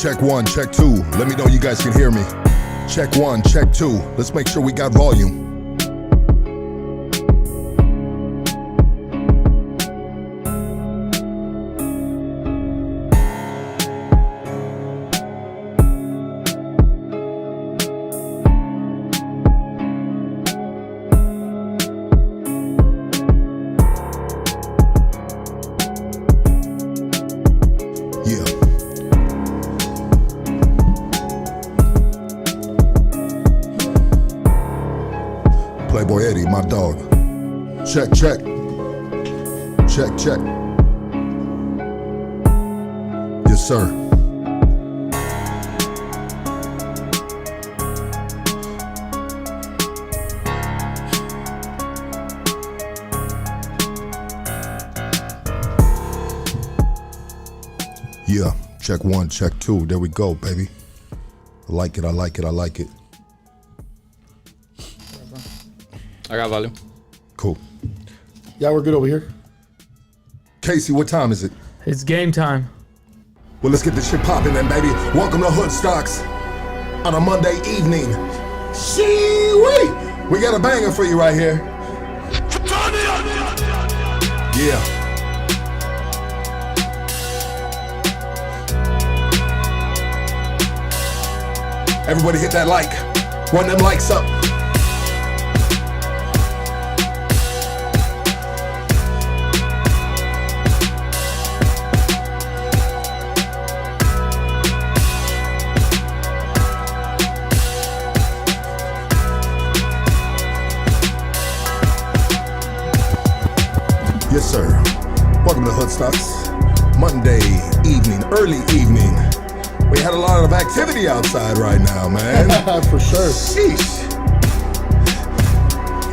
Check one, check two. Let me know you guys can hear me. Check one, check two. Let's make sure we got volume. Playboy Eddie, my dog. Check, check. Check, check. Yes, sir. Yeah, check one, check two. There we go, baby. I like it, I like it, I like it. I got volume. Cool. Yeah, we're good over here. Casey, what time is it? It's game time. Well, let's get this shit popping then, baby. Welcome to Hood Stocks on a Monday evening. Shee-wee! We got a banger for you right here. Yeah. Everybody hit that like. Run them likes up. Yes, sir. Welcome to Hood Stocks. Monday evening, early evening. We had a lot of activity outside right now, man. For sure. Sheesh.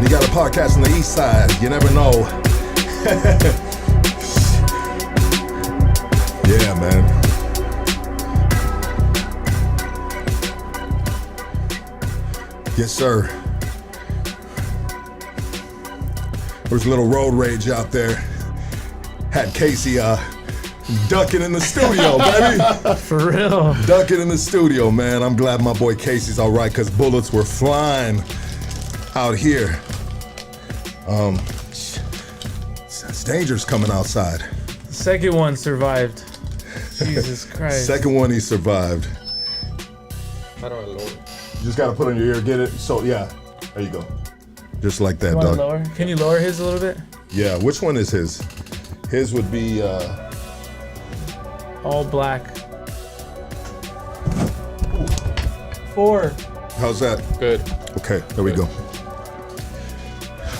You got a podcast on the east side. You never know. Yeah, man. Yes, sir. There was a little road rage out there. Had Casey ducking in the studio, baby. For real. Ducking in the studio, man. I'm glad my boy Casey's all right, because bullets were flying out here. It's dangerous coming outside. The second one survived. Jesus Christ. Second one, he survived. How do I lower? You just gotta put on your ear, get it? So, yeah, there you go. Just like that, You want dog. to lower? Can you lower his a little bit? Yeah, which one is his? His would be, All black. 4. how's that? Good. Okay, there we go.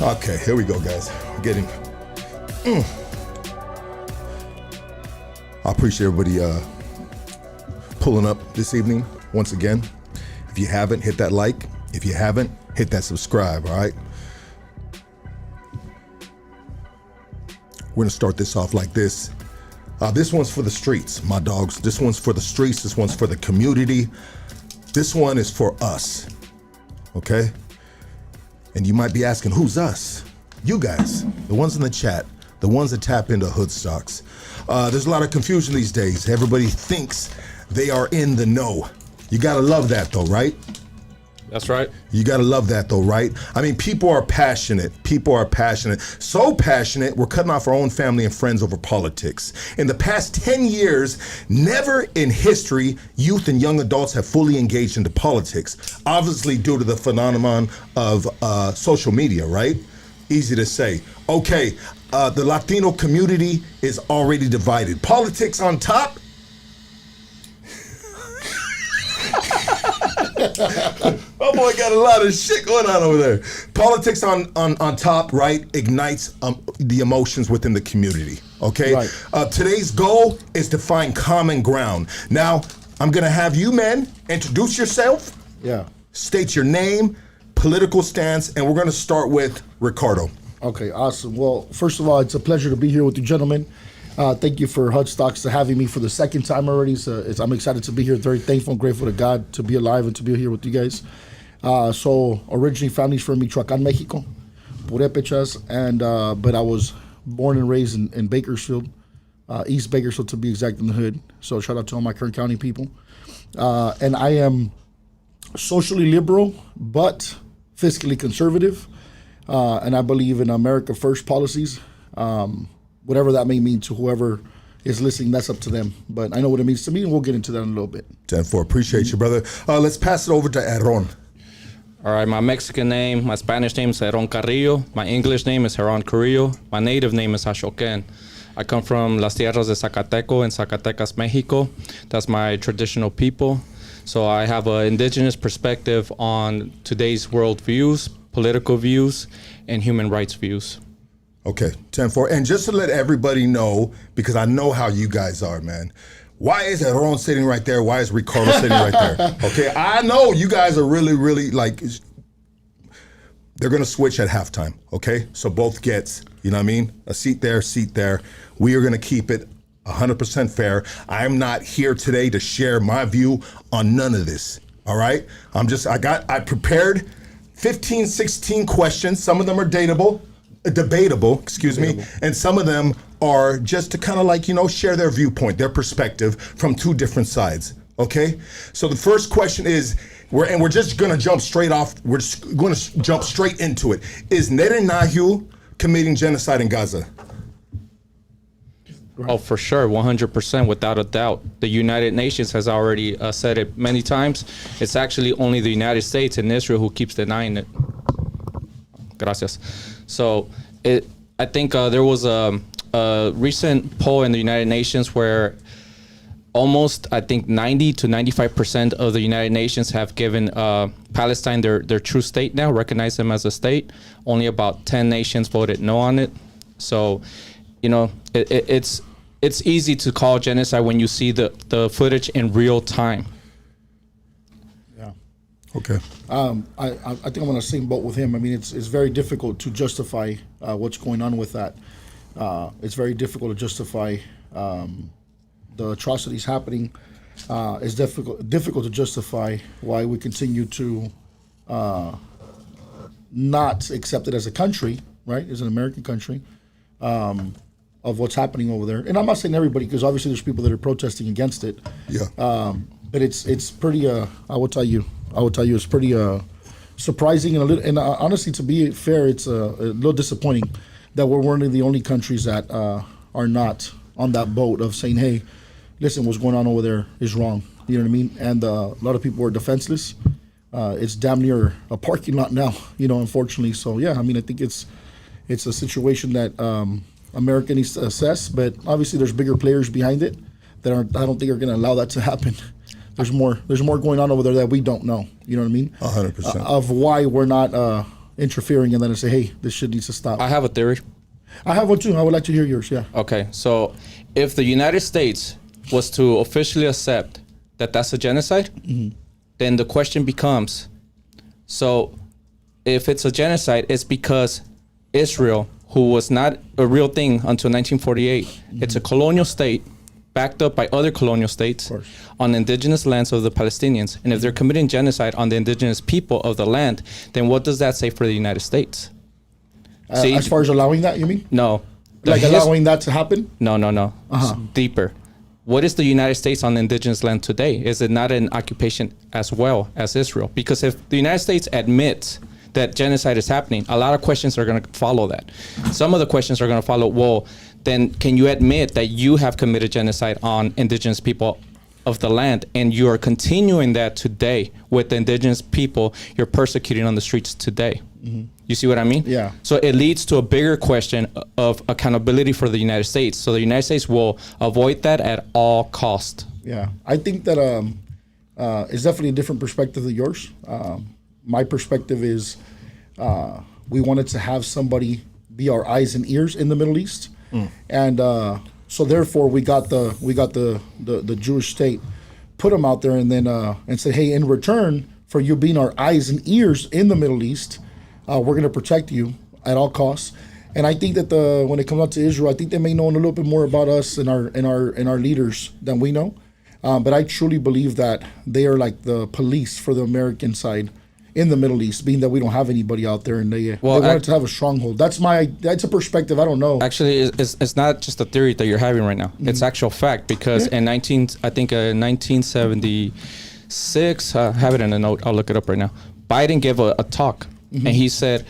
Okay, here we go, guys. We're getting. I appreciate everybody pulling up this evening once again. If you haven't, hit that like. If you haven't, hit that subscribe, all right? We're gonna start this off like this. This one's for the streets, my dogs. This one's for the streets. This one's for the community. This one is for us, okay? And you might be asking, who's us? You guys, the ones in the chat, the ones that tap into Hood Stocks. There's a lot of confusion these days. Everybody thinks they are in the know. You gotta love that though, right? That's right. You gotta love that though, right? I mean, people are passionate. People are passionate. So passionate, we're cutting off our own family and friends over politics. In the past 10 years, never in history, youth and young adults have fully engaged into politics. Obviously due to the phenomenon of social media, right? Easy to say. Okay, the Latino community is already divided. Politics on top. Oh boy, got a lot of shit going on over there. Politics on top, right, ignites the emotions within the community, okay? Right. Today's goal is to find common ground. Now, I'm gonna have you men introduce yourself, Yeah. state your name, political stance, and we're gonna start with Ricardo. Okay, awesome. Well, first of all, it's a pleasure to be here with you gentlemen. Thank you for Hood Stocks for having me for the second time already. So I'm excited to be here. Very thankful and grateful to God to be alive and to be here with you guys. So originally family's from Michoacán, Mexico, Purépechas, and but I was born and raised in Bakersfield, East Bakersfield to be exact, in the hood. So shout out to all my Kern County people. and I am socially liberal but fiscally conservative, and I believe in America First policies. Whatever that may mean to whoever is listening, that's up to them. But I know what it means to me, and we'll get into that in a little bit. 10-4, appreciate you, brother. Let's pass it over to HERON. All right, my Mexican name, my Spanish name is HERON Carrillo. My English name is HERON Carrillo. My native name is Ashoken. I come from Las Tierras de Zacateco in Zacatecas, Mexico. That's my traditional people. So I have an indigenous perspective on today's world views, political views, and human rights views. Okay, 10-4. And just to let everybody know, because I know how you guys are, man. Why is HERON sitting right there? Why is Ricardo sitting right there? Okay, I know you guys are really, really like, they're going to switch at halftime, okay? So both gets, you know what I mean? A seat there, seat there. We are going to keep it 100% fair. I'm not here today to share my view on none of this, all right? I prepared 15, 16 questions. Some of them are debatable, and some of them are just to kind of like, share their viewpoint, their perspective from two different sides, okay? So the first question is, we're just going to jump straight off, we're just going to jump straight into it. Is Netanyahu committing genocide in Gaza? Oh, for sure, 100%, without a doubt. The United Nations has already said it many times. It's actually only the United States and Israel who keeps denying it. Gracias. So I think there was a recent poll in the United Nations where almost, I think, 90 to 95% of the United Nations have given Palestine their true state now, recognize them as a state. Only about 10 nations voted no on it. So, it's easy to call genocide when you see the footage in real time. Yeah. Okay. I think I'm on the same boat with him. I mean, it's very difficult to justify what's going on with that. It's very difficult to justify the atrocities happening. It's difficult to justify why we continue to not accept it as a country, right? As an American country, of what's happening over there. And I'm not saying everybody, because obviously there's people that are protesting against it. Yeah. But it's pretty. I will tell you, it's pretty surprising and a little. And honestly, to be fair, it's a little disappointing that we're one of the only countries that are not on that boat of saying, "Hey, listen, what's going on over there is wrong." You know what I mean? And a lot of people are defenseless. It's damn near a parking lot now. Unfortunately. So yeah, I mean, I think it's a situation that America needs to assess. But obviously, there's bigger players behind it that I don't think are going to allow that to happen. There's more going on over there that we don't know. You know what I mean? 100%. Of why we're not interfering and then say, hey, this shit needs to stop. I have a theory. I have one too. I would like to hear yours. Yeah. Okay, so if the United States was to officially accept that that's a genocide, then the question becomes, so if it's a genocide, it's because Israel, who was not a real thing until 1948, it's a colonial state backed up by other colonial states on indigenous lands of the Palestinians. And if they're committing genocide on the indigenous people of the land, then what does that say for the United States? See, as far as allowing that, you mean? No. Like allowing that to happen? No. It's deeper. What is the United States on the indigenous land today? Is it not an occupation as well as Israel? Because if the United States admits that genocide is happening, a lot of questions are going to follow that. Some of the questions are going to follow, well, then can you admit that you have committed genocide on indigenous people of the land, and you are continuing that today with the indigenous people you're persecuting on the streets today? You see what I mean? Yeah. So it leads to a bigger question of accountability for the United States. So the United States will avoid that at all cost. Yeah. I think that it's definitely a different perspective than yours. My perspective is we wanted to have somebody be our eyes and ears in the Middle East. And so therefore we got the Jewish state, put them out there, and then and said, hey, in return for you being our eyes and ears in the Middle East, we're going to protect you at all costs. And I think that when it comes out to Israel, I think they may know a little bit more about us and our leaders than we know. But I truly believe that they are like the police for the American side. in the Middle East, being that we don't have anybody out there, and they wanted to have a stronghold. That's a perspective. I don't know. Actually, it's not just a theory that you're having right now. It's actual fact, because in 1976, I have it in a note. I'll look it up right now. Biden gave a talk, and he said,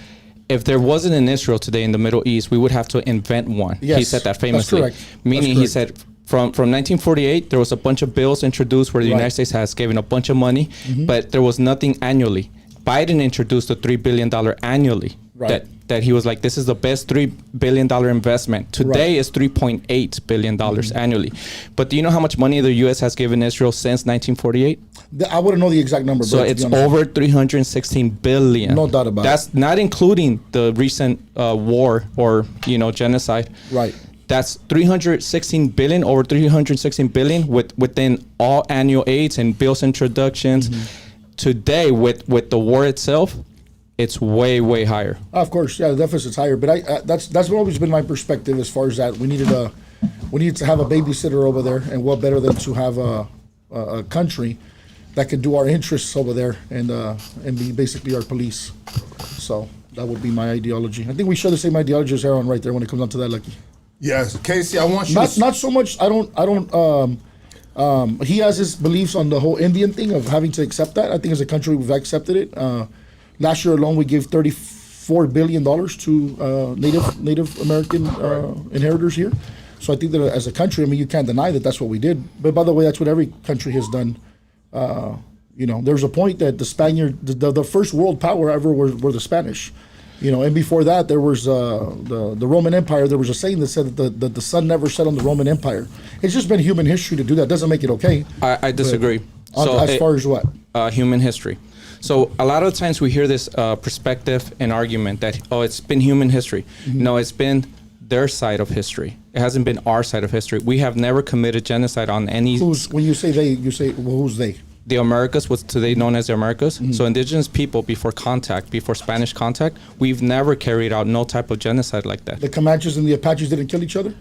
if there wasn't an Israel today in the Middle East, we would have to invent one. Yes, he said that famously. that's correct. Meaning, That's he said, from 1948, there was a bunch of bills introduced where the United States has given a bunch of money, but there was nothing annually. Biden introduced a $3 billion annually. Right. That he was like, this is the best $3 billion investment. Today is $3.8 billion annually. But do you know how much money the U.S. has given Israel since 1948? I wouldn't know the exact number. So it's over $316 billion. No doubt about it. That's not including the recent war or genocide. Right. That's $316 billion, over $316 billion within all annual aids and bills introductions. Today, with the war itself, it's way, way higher. Of course, yeah, the deficit's higher. But that's always been my perspective as far as that. We needed to have a babysitter over there, and what better than to have a country that could do our interests over there and be basically our police. So that would be my ideology. I think we share the same ideology as HERON right there when it comes down to that, Lucky. Yes, Casey, I want you not so much. I don't. He has his beliefs on the whole Indian thing of having to accept that. I think as a country we've accepted it. Last year alone we gave $34 billion to Native American inheritors here. So I think that as a country, I mean, you can't deny that that's what we did. But by the way, that's what every country has done. There's a point that the first world power ever were the Spanish. And before that, there was the Roman Empire. There was a saying that said that the sun never set on the Roman Empire. It's just been human history to do that. Doesn't make it okay. I disagree. As far as what? Human history. So a lot of times we hear this perspective and argument that, it's been human history. No, it's been their side of history. It hasn't been our side of history. We have never committed genocide on any... When you say they, you say, well, who's they? The Americas, what's today known as the Americas. So indigenous people before Spanish contact, we've never carried out no type of genocide like that. The Comanches and the Apaches didn't kill each other?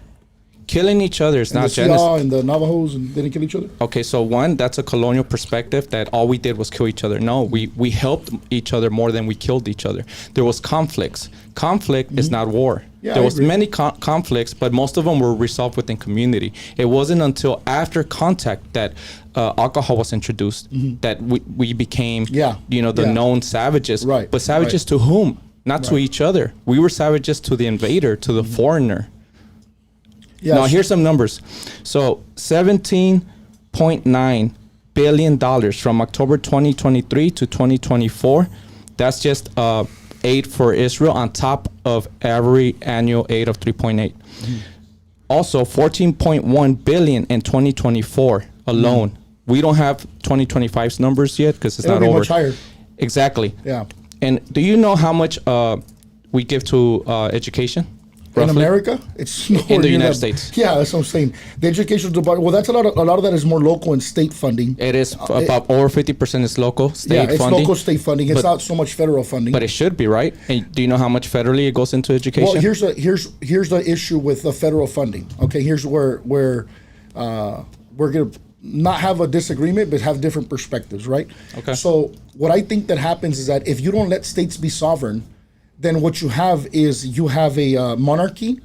Killing each other is not genocide. The Sioux and the Navajos didn't kill each other? Okay, so one, that's a colonial perspective that all we did was kill each other. No, we helped each other more than we killed each other. There was conflicts. Conflict is not war. Yeah, there was many conflicts, but most of them were resolved within community. It wasn't until after contact that alcohol was introduced that we became, the known savages. Right. But savages to whom? Not to each other. We were savages to the invader, to the foreigner. Yes. Now, here's some numbers. So, $17.9 billion from October 2023 to 2024. That's just aid for Israel on top of every annual aid of 3.8. Also, 14.1 billion in 2024 alone. We don't have 2025's numbers yet because it's not over. Much higher. Exactly. Yeah. And do you know how much we give to education? In America, it's in the United States. Yeah, that's what I'm saying. The educational department. Well, that's a lot of that is more local and state funding. It is about over 50% is local state funding. Yeah, it's local state funding. It's not so much federal funding. But it should be, right? And do you know how much federally it goes into education? Well, here's the issue with the federal funding. Okay, here's where we're gonna not have a disagreement, but have different perspectives, right? Okay. So what I think that happens is that if you don't let states be sovereign, then what you have is you have a monarchy,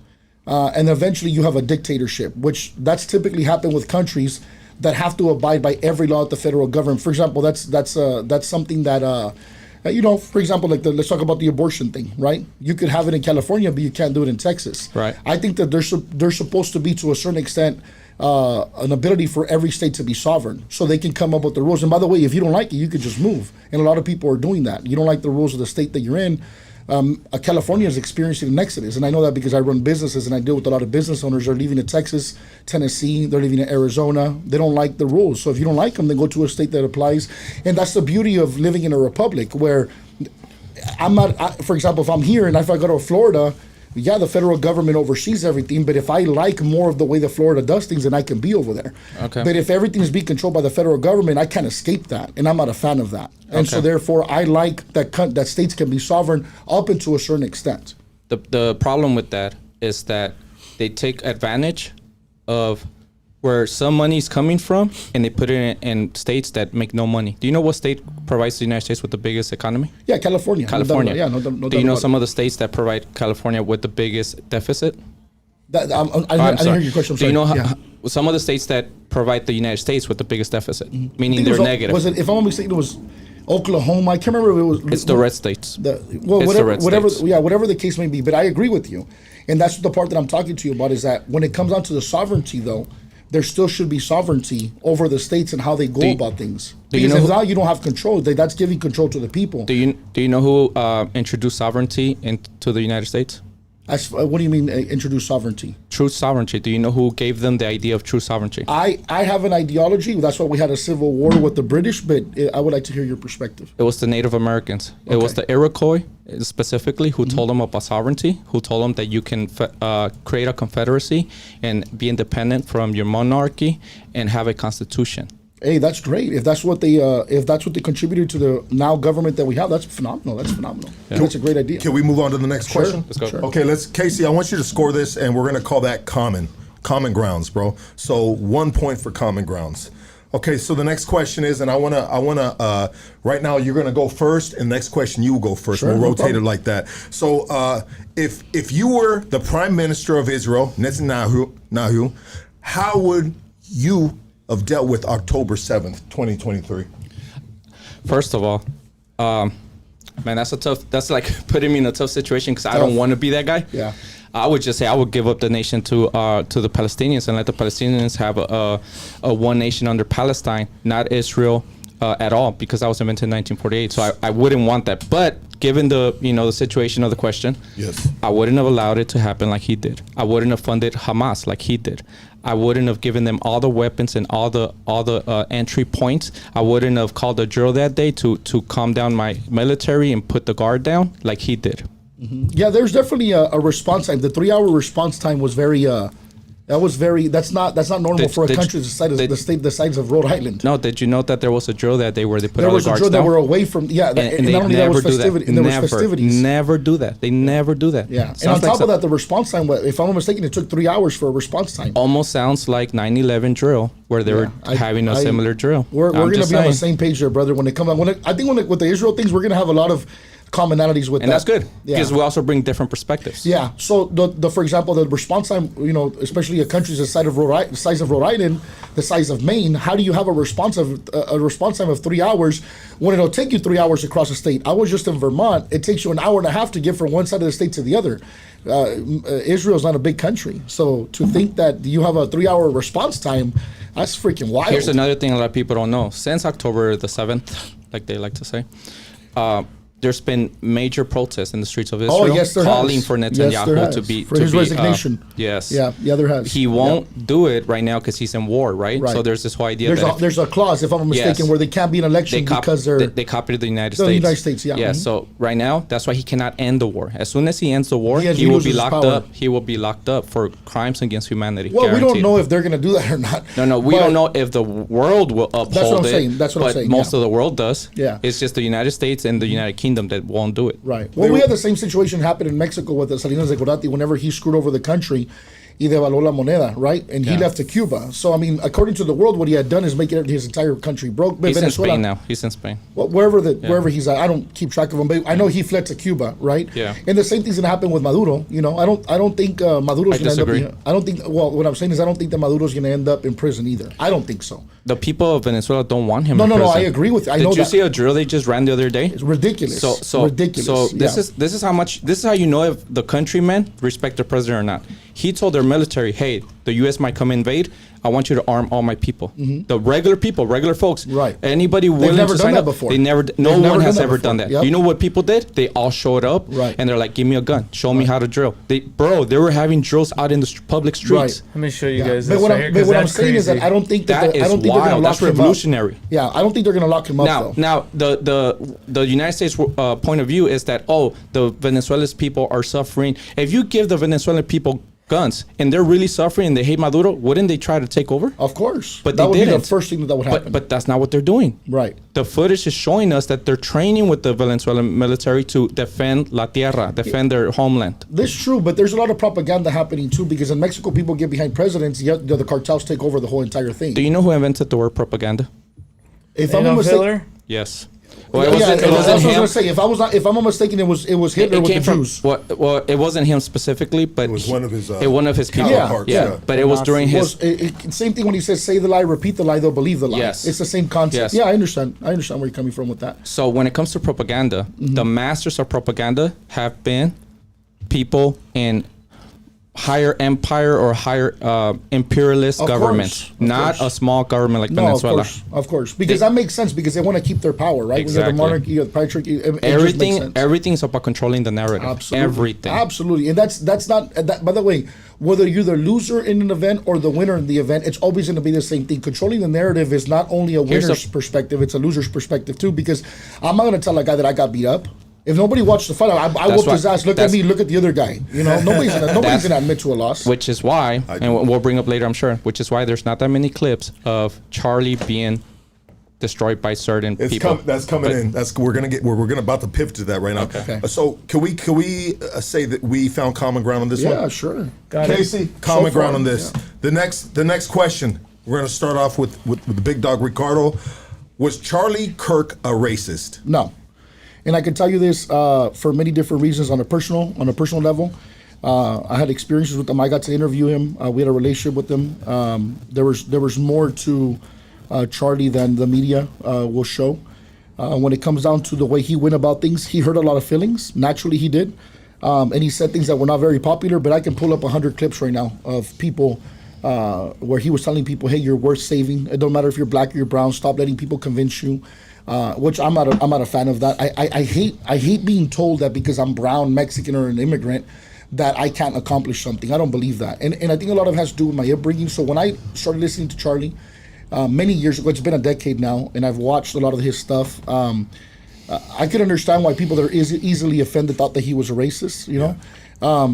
and eventually you have a dictatorship, which that's typically happened with countries that have to abide by every law of the federal government. For example, that's something that for example, like let's talk about the abortion thing, right? You could have it in California, but you can't do it in Texas. Right. I think that there's supposed to be, to a certain extent, an ability for every state to be sovereign, so they can come up with the rules. And by the way, if you don't like it, you could just move. And a lot of people are doing that. You don't like the rules of the state that you're in. California is experiencing an exodus, and I know that because I run businesses and I deal with a lot of business owners. They're leaving to Texas, Tennessee, they're leaving to Arizona. They don't like the rules. So if you don't like them, then go to a state that applies. And that's the beauty of living in a republic, where for example, if I'm here and if I go to Florida, yeah, the federal government oversees everything, but if I like more of the way that Florida does things, then I can be over there. Okay. But if everything is being controlled by the federal government, I can't escape that, and I'm not a fan of that. And so therefore, I like that states can be sovereign up until a certain extent. The problem with that is that they take advantage of where some money is coming from, and they put it in states that make no money. Do you know what state provides the United States with the biggest economy? Yeah, California. California. No doubt, Do you know some of the states that provide California with the biggest deficit? I didn't hear your question. I'm Do you know sorry. some of the states that provide the United States with the biggest deficit, I meaning think they're it was, negative? Was it? If I'm not mistaken, it was Oklahoma. I can't remember if it was. It's the red states. Whatever states. whatever the case may be. But I agree with you, and that's the part that I'm talking to you about. Is that when it comes down to the sovereignty, though, there still should be sovereignty over the states and how they go about things. Because if not, you don't have control. That's giving control to the people. Do you know who introduced sovereignty into the United States? What do you mean introduce sovereignty? True sovereignty. Do you know who gave them the idea of true sovereignty? I have an ideology. That's why we had a civil war with the British. But I would like to hear your perspective. It was the Native Americans. It was the Iroquois specifically who told them about sovereignty, who told them that you can create a confederacy and be independent from your monarchy and have a constitution. Hey, that's great. If that's what they contributed to the now government that we have, that's phenomenal. Yeah. That's a great idea. Can we move on to the next question? Let's go. Sure. Okay, Casey, I want you to score this, and we're gonna call that common grounds, bro. So 1 point for common grounds. Okay, so the next question is, and I wanna right now you're gonna go first, and next question you will go first. Sure, we'll no rotate it problem. like that. So if you were the Prime Minister of Israel, Netanyahu, how would you have dealt with October 7th, 2023? First of all, man, that's like putting me in a tough situation because I don't want to be that guy. Yeah. I would just say I would give up the nation to the Palestinians and let the Palestinians have a one nation under Palestine, not Israel at all, because that was invented in 1948. So I wouldn't want that. But given the situation of the question, yes, I wouldn't have allowed it to happen like he did. I wouldn't have funded Hamas like he did. I wouldn't have given them all the weapons and all the entry points. I wouldn't have called a drill that day to calm down my military and put the guard down like he did. Mm-hmm. Yeah, there's definitely a response time. The 3-hour response time was very. That's not normal for a country the size of Rhode Island. No, did you know that there was a drill that day where they put there all was the a guards drill down? that were away from and they not only never that was do that. festivity, and there was festivities. Never do that. They never do that. Yeah, Sounds and on like top of that, the response time, if I'm not mistaken, it took 3 hours for a response time. almost sounds like 9/11 drill where they were having a similar drill. We're going to be on the same page there, brother. When it comes, I think with the Israel things, we're going to have a lot of commonalities with that. And that's good Yeah. because we also bring different perspectives. Yeah. So for example, the response time, especially a country the size of Rhode Island, the size of Maine, how do you have a response time of 3 hours when it'll take you 3 hours across the state? I was just in Vermont. It takes you an hour and a half to get from one side of the state to the other. Israel's not a big country, so to think that you have a 3-hour response time, that's freaking wild. Here's another thing a lot of people don't know. Since October the 7th, like they like to say, there's been major protests in the streets of Israel calling for Netanyahu to be for his resignation. Yes. Yeah, there has. He won't do it right now because he's in war, right? So there's this whole idea there's a clause, if I'm not mistaken, where they can't be an election because they copied the United States. The United States, yeah. Yeah. Mm-hmm. So right now, that's why he cannot end the war. As soon as he ends the war, he will be locked up. He will be locked up for crimes against humanity. Well, guaranteed. we don't know if they're going to do that or not. No, we don't know if the world will uphold that's what I'm it. saying. That's what I'm saying. But most of the world does. Yeah. It's just the United States and the United Kingdom that won't do it. Right. Well, we had the same situation happen in Mexico with the Salinas de Gortari whenever he screwed over the country. Y devaluó la moneda, right? And he left to Cuba. So, I mean, according to the world, what he had done is make his entire country broke. He's Venezuela, in Spain now. He's in Spain. Well, wherever he's at, I don't keep track of him, but I know he fled to Cuba, right? Yeah. And the same thing's gonna happen with Maduro. I don't think Maduro's gonna disagree. end up. I don't think. Well, what I'm saying is, I don't think that Maduro's gonna end up in prison either. I don't think so. The people of Venezuela don't want him. No, in no, prison. I agree with you. I Did know you that. see a drill they just ran the other day? It's ridiculous. So ridiculous. So this is how you know if the countrymen respect their president or not. He told their military, "Hey, the U.S. might come invade. I want you to arm all my people." Mm-hmm. The regular people, regular folks. Right. Anybody willing never to done sign that up before. They never. No They've never one has done that ever before. done that. Yep. You know what people did? They all showed up. Right. And they're like, "Give me a gun. Show me how to drill." They were having drills out in the public streets. Right. Let me show you guys But this what, right here, but 'cause what I'm that's saying is that crazy. I don't think That they're is going to wild. lock That's him up. revolutionary. Yeah, I don't think they're going to lock him up though. Now, the United States point of view is that the Venezuela's people are suffering. If you give the Venezuelan people guns, and they're really suffering and they hate Maduro, wouldn't they try to take over? Of course. But that they would didn't. be the first thing that would happen. But that's not what they're doing. Right. The footage is showing us that they're training with the Venezuelan military to defend La Tierra, defend their homeland. This is true, but there's a lot of propaganda happening too, because in Mexico, people get behind presidents, yet the cartels take over the whole entire thing. Do you know who invented the word propaganda? If I'm not Adolf mistaken, Hitler? Yes. Well, yeah, it that's what I wasn't was him. gonna say. If I'm not mistaken, it was Hitler with the Jews. Well, it wasn't him specifically, but It was one of his, one of his people. counterparts, Yeah. But it was during his. Same thing when he says, "Say the lie, repeat the lie, they'll believe the lie." Yes. It's the same concept. Yes. Yeah, I understand. I understand where you're coming from with that. So when it comes to propaganda, Mm-hmm. the masters of propaganda have been people in higher empire or higher imperialist Of governments, course, of not course. a small government like No, Venezuela. of course, because that makes sense because they want to keep their power, right? When you have Exactly. the monarchy, you have the patriarchy. It just makes sense. Everything's about controlling the narrative. Absolutely. Everything. Absolutely. And that's not that, by the way, whether you're the loser in an event or the winner in the event, it's always going to be the same thing. Controlling the narrative is not only a Here's winner's perspective, it's a loser's perspective too, because I'm not going to tell a guy that I got beat up. If nobody watched the fight, I whooped his ass. Look at me, look at the other guy. You know, nobody's gonna admit to a loss. Which is why, and we'll bring up later, I'm sure, which is why there's not that many clips of Charlie being destroyed by certain people. That's coming in. We're gonna about to pivot to that right now. Okay. So can we say that we found common ground on this one? Yeah, sure. Got it. Casey, common So far, ground on this. yeah. The next question. We're gonna start off with the big dog Ricardo. Was Charlie Kirk a racist? No. And I can tell you this for many different reasons on a personal level. I had experiences with him. I got to interview him. We had a relationship with him. There was more to Charlie than the media will show. When it comes down to the way he went about things, he hurt a lot of feelings. Naturally, he did. And he said things that were not very popular, but I can pull up 100 clips right now of people where he was telling people, hey, you're worth saving. It don't matter if you're black or you're brown. Stop letting people convince you. Which I'm not a fan of that. I hate being told that because I'm brown, Mexican, or an immigrant that I can't accomplish something. I don't believe that. And I think a lot of it has to do with my upbringing. So when I started listening to Charlie many years ago, it's been a decade now, and I've watched a lot of his stuff. I could understand why people that are easily offended thought that he was a racist, you know.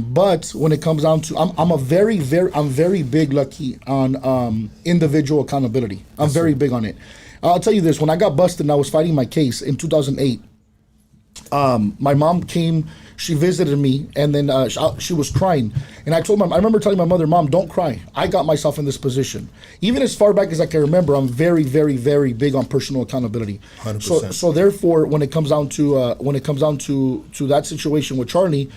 But when it comes down to, I'm very big, Lucky, on individual accountability. I'm very big on it. I'll tell you this: when I got busted and I was fighting my case in 2008, my mom came. She visited me, and then she was crying. And I remember telling my mother, "Mom, don't cry. I got myself in this position." Even as far back as I can remember, I'm very big on personal accountability. 100%. So therefore, when it comes down to that situation with Charlie,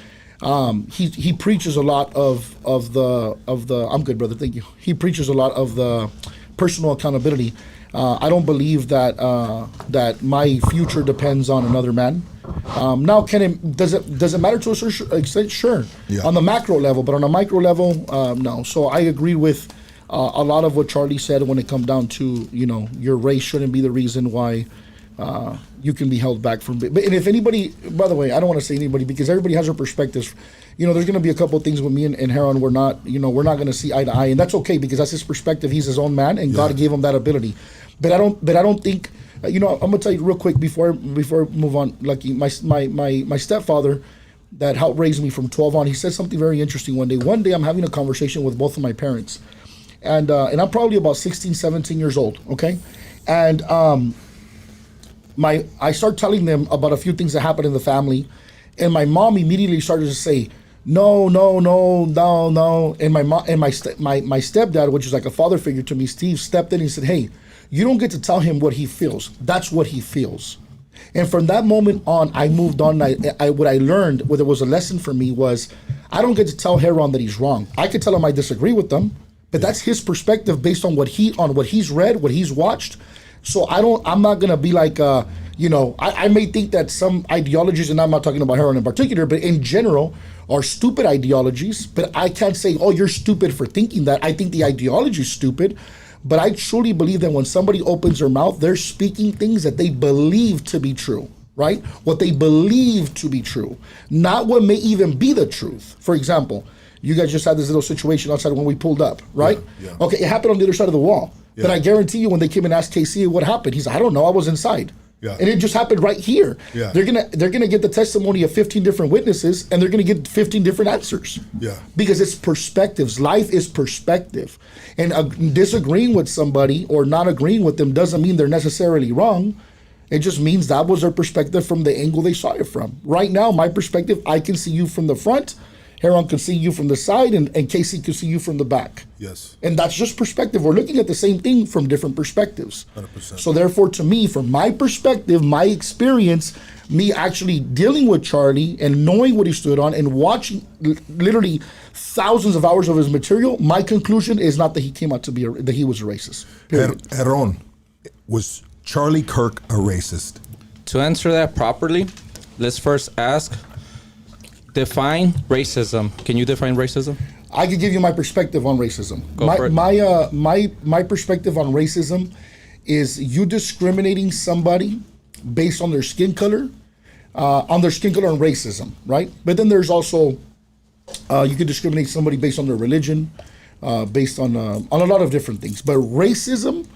he preaches a lot of the. I'm good, brother. Thank you. He preaches a lot of the personal accountability. I don't believe that my future depends on another man. Now, does it matter to a certain extent? Sure. Yeah. On the macro level, but on a micro level, no. So I agree with a lot of what Charlie said when it comes down to, you know, your race shouldn't be the reason why you can be held back from. And if anybody, by the way, I don't want to say anybody because everybody has their perspectives. You know, there's going to be a couple of things with me and HERON we're not going to see eye to eye, and that's okay because that's his perspective. He's his own man, and God gave him that ability. But I don't think. You know, I'm gonna tell you real quick before I move on. Lucky, my stepfather that helped raise me from 12 on. He said something very interesting one day. One day I'm having a conversation with both of my parents, and I'm probably about 16, 17 years old. Okay, and I start telling them about a few things that happened in the family, and my mom immediately started to say, no. And my mom and my stepdad, which is like a father figure to me, Steve, stepped in and said, hey, you don't get to tell him what he feels. That's what he feels. And from that moment on, I moved on. What I learned, what was a lesson for me, was I don't get to tell HERON that he's wrong. I could tell him I disagree with them, but that's his perspective based on what he's read, what he's watched. So I'm not gonna be like, I may think that some ideologies, and I'm not talking about HERON in particular, but in general, are stupid ideologies. But I can't say, oh, you're stupid for thinking that. I think the ideology is stupid. But I truly believe that when somebody opens their mouth, they're speaking things that they believe to be true, right? What they believe to be true, not what may even be the truth. For example, you guys just had this little situation outside when we pulled up, right? Yeah. Okay, it happened on the other side of the wall. Yeah. But I guarantee you when they came and asked KC what happened, he's like, I don't know, I was inside. Yeah. And it just happened right here. Yeah. They're gonna get the testimony of 15 different witnesses, and they're gonna get 15 different answers. Yeah. Because it's perspectives. Life is perspective, and disagreeing with somebody or not agreeing with them doesn't mean they're necessarily wrong. It just means that was their perspective from the angle they saw it from. Right now, my perspective, I can see you from the front. HERON can see you from the side, and Casey can see you from the back. Yes. And that's just perspective. We're looking at the same thing from different perspectives. 100%. So therefore, to me, from my perspective, my experience, me actually dealing with Charlie and knowing what he stood on and watching literally thousands of hours of his material, my conclusion is not that he came out to be that he was a racist. Period. HERON, was Charlie Kirk a racist? To answer that properly, let's first ask, define racism. Can you define racism? I could give you my perspective on racism. Go for it. My perspective on racism is you discriminating somebody based on their skin color, and racism, right? But then there's also you could discriminate somebody based on their religion, based on a lot of different things. But racism,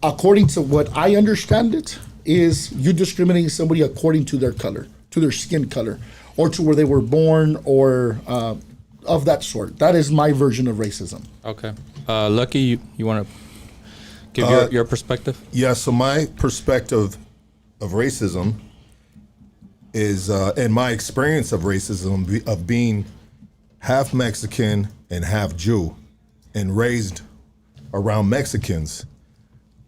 according to what I understand it, is you discriminating somebody according to their color, to their skin color, or to where they were born, or of that sort. That is my version of racism. Okay. Lucky, you want to give your perspective? Yeah, so my perspective of racism is, and my experience of racism, of being half Mexican and half Jew and raised around Mexicans.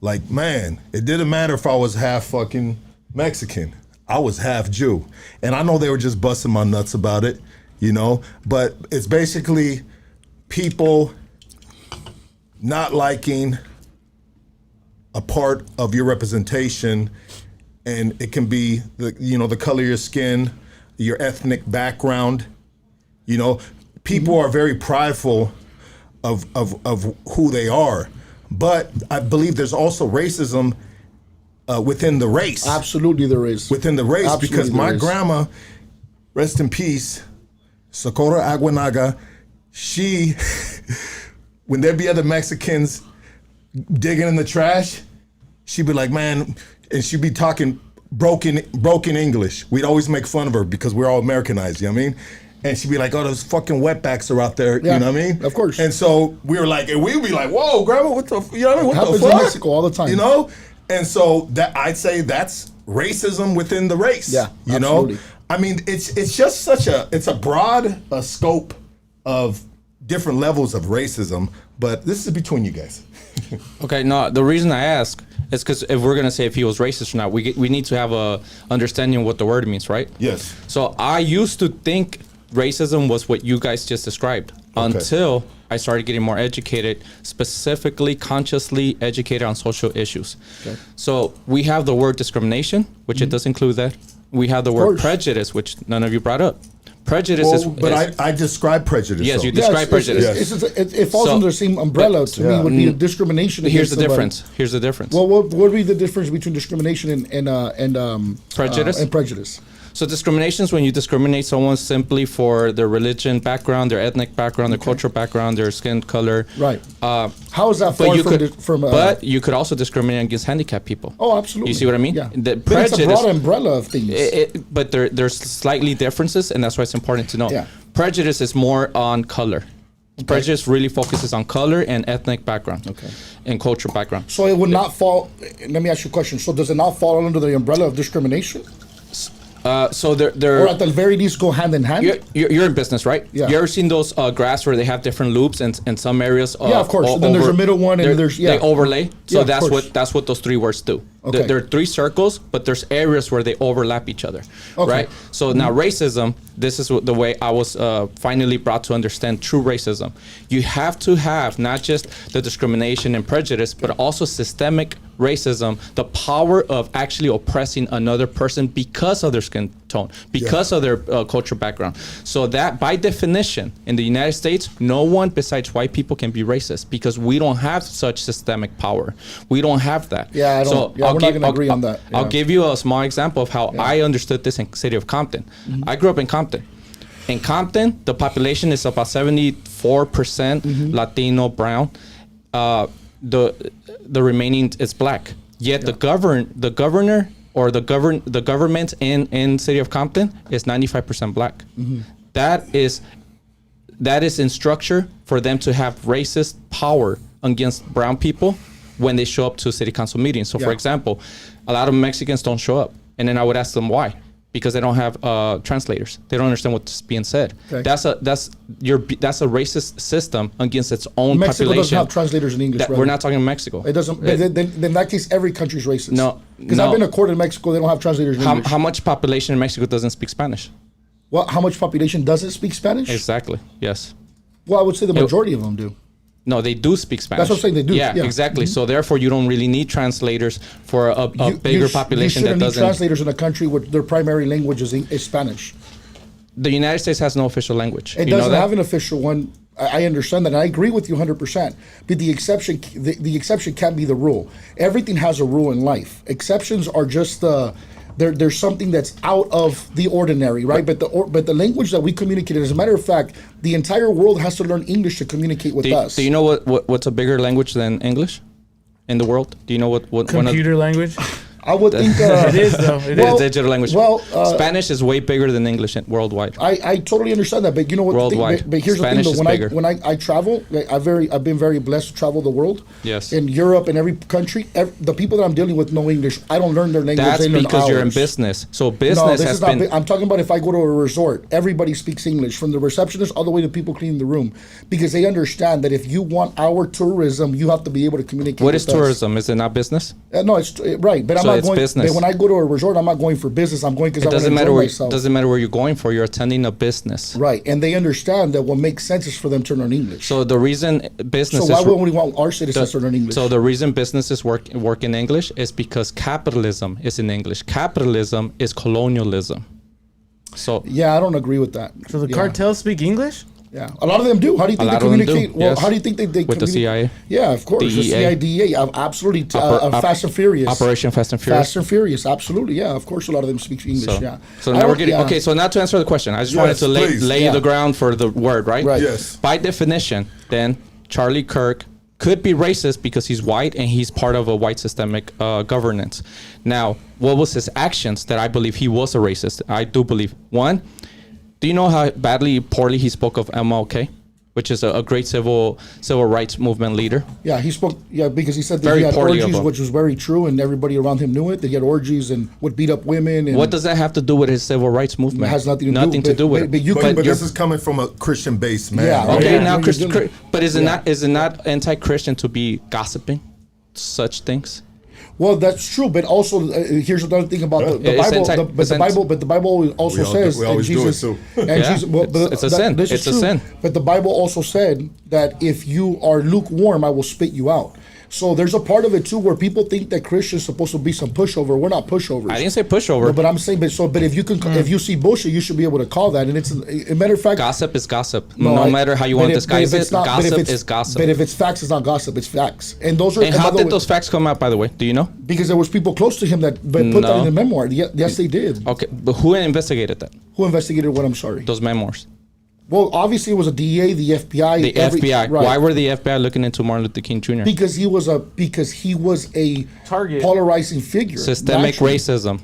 Like, man, it didn't matter if I was half fucking Mexican. I was half Jew. And I know they were just busting my nuts about it, you know, but it's basically people not liking a part of your representation, and it can be the color of your skin, your ethnic background. You know, people are very prideful of who they are, but I believe there's also racism within the race. Absolutely, there is. Within the race, Absolutely because my there is. grandma, rest in peace, Socorro Aguinaga, she, when there'd be other Mexicans digging in the trash, she'd be like, man, and she'd be talking broken English. We'd always make fun of her because we're all Americanized, you know what I mean? And she'd be like, oh, those fucking wetbacks are out there, Yeah, you know what I mean? of course. And so we were like, and we'd be like, whoa, grandma, what the, you know what I mean? What Happens the in fuck? Mexico all the time. You know? And so that I'd say that's racism within the race. Yeah, you absolutely. know? I mean, it's just it's a broad scope of different levels of racism, but this is between you guys. Okay, no, the reason I ask is because if we're going to say if he was racist or not, we need to have a understanding of what the word means, right? Yes. So I used to think racism was what you guys just described until I started getting more educated, specifically consciously educated on social issues. Okay. So we have the word discrimination, which it does include that. We have the word course. prejudice, which none of you brought up. Prejudice But I describe prejudice. Yes, though. you describe prejudice. It falls So- under the same umbrella to me. Would be a discrimination. Here's against the somebody. difference. Here's the difference. Well, what would be the difference between discrimination and Prejudice? And prejudice. So discrimination is when you discriminate someone simply for their religion background, their ethnic background, their cultural background, their skin color. Right. How is that But far you from could, the, but you could also discriminate against handicapped people. Oh, absolutely. You see what I mean? Yeah. The But it's a prejudice- broad umbrella of things. But there's slightly differences, and that's why it's important to know. Yeah. Prejudice is more on color. Prejudice really focuses on color and ethnic background. Okay. And cultural background. So it would not fall. Let me ask you a question. So does it not fall under the umbrella of discrimination, So they're or at the very least go hand in hand? You're in business, right? Yeah. You ever seen those graphs where they have different loops and in some areas? Yeah, of course. And then there's a middle one, and there's they overlay. So Yeah, of that's course. that's what those three words do. Okay. There are three circles, but there's areas where they overlap each other, Okay. right? So now racism. This is the way I was finally brought to understand true racism. You have to have not just the discrimination and prejudice, but also systemic racism, the power of actually oppressing another person because of their skin tone, because of their cultural background. So that, by definition, in the United States, no one besides white people can be racist because we don't have such systemic power. We don't have that. Yeah, I don't- we're not gonna agree on that. I'll Yeah. give you a small example of how I understood this in the city of Compton. I grew up in Compton. In Compton, the population is about 74% Latino, brown. The remaining is black. Yet the governor or the government in city of Compton is 95% black. That is in structure for them to have racist power against brown people when they show up to city council meetings. So, for example, a lot of Mexicans don't show up, and then I would ask them why. Because they don't have translators. They don't understand what's being said. Okay. That's a racist system against its own Mexico population. doesn't have translators in English. We're not talking Mexico. It doesn't. Then in that case, every country's racist. No, because I've been to court in Mexico. They don't have translators in English. How much population in Mexico doesn't speak Spanish? Well, how much population doesn't speak Spanish? Exactly. Yes. Well, I would say the majority of them do. No, they do speak Spanish. That's what I'm saying. They do. Yeah, exactly. So therefore, you don't really need translators for a bigger population that doesn't. You shouldn't need translators in a country where their primary language is Spanish. The United States has no official language. It doesn't have an official one. I understand that, and I agree with you 100%. But the exception can't be the rule. Everything has a rule in life. Exceptions are just there's something that's out of the ordinary, right? But the language that we communicate, as a matter of fact, the entire world has to learn English to communicate with us. Do you know what's a bigger language than English in the world? Do you know what computer language? I would think it is though. It's digital language. Well, Spanish is way bigger than English worldwide. I totally understand that, but you know what? Worldwide. But here's Spanish the thing: is though, when I travel, I've been very blessed to travel the world. Yes. In Europe and every country, the people that I'm dealing with know English. I don't learn their language. That's they learn because you're in ours. business. So business has been. I'm talking about if I go to a resort, everybody speaks English, from the receptionist all the way to people cleaning the room, because they understand that if you want our tourism, you have to be able to communicate. What with is tourism? Is it not business? No, it's right, but I'm not it's going. business. But when I go to a resort, I'm not going for business. I'm going because I want to enjoy myself. Doesn't matter where you're going for. You're attending a business. Right, and they understand that what makes sense is for them to learn English. So the reason businesses. So why wouldn't we want our citizens to learn English? So the reason businesses work in English is because capitalism is in English. Capitalism is colonialism. So yeah, I don't agree with that. So the cartels speak English? Yeah, a lot of them do. How do you think they communicate? Well, how do you think they with the CIA? Yeah, of course, the CIA, DEA, absolutely. Fast and Furious, Operation Fast and Furious. Fast and Furious, absolutely. Yeah, of course, a lot of them speak English. Yeah. So now we're getting okay. So now to answer the question, I just wanted to lay the ground for the word, right? Right. Yes. By definition, then Charlie Kirk could be racist because he's white and he's part of a white systemic governance. Now, what was his actions that I believe he was a racist? I do believe. One, do you know how poorly he spoke of MLK, which is a great civil rights movement leader? Yeah, he spoke. Yeah, because he said that he had orgies, which was very true, and everybody around him knew it. That he had orgies and would beat up women. And what does that have to do with his civil rights movement? It has nothing to do with it. But this is coming from a Christian-based man. Yeah. Right? Okay, Yeah. now but is it not anti-Christian to be gossiping such things? Well, that's true, but also here's another thing about the Bible. But the Bible also says, we always Jesus, do it too. Yeah, Jesus, well, it's a sin. This is It's a true. sin. But the Bible also said that if you are lukewarm, I will spit you out. So there's a part of it too where people think that Christians supposed to be some pushover. We're not pushovers. I didn't say pushover. No, but I'm saying, but if you can, if you see bullshit, you should be able to call that. And it's a matter of fact, gossip is gossip. No matter how you want to disguise it, gossip is gossip. But if it's facts, it's not gossip. It's facts. And those are. And how did those facts come out, by the way? Do you know? Because there was people close to him that put that in the memoir. Yes, they did. Okay, but who investigated that? Who investigated what? I'm sorry. Those memoirs. Well, obviously it was a DA, the FBI. The FBI. Right. Why were the FBI looking into Martin Luther King Jr.? Because he was a target, polarizing figure. Systemic racism.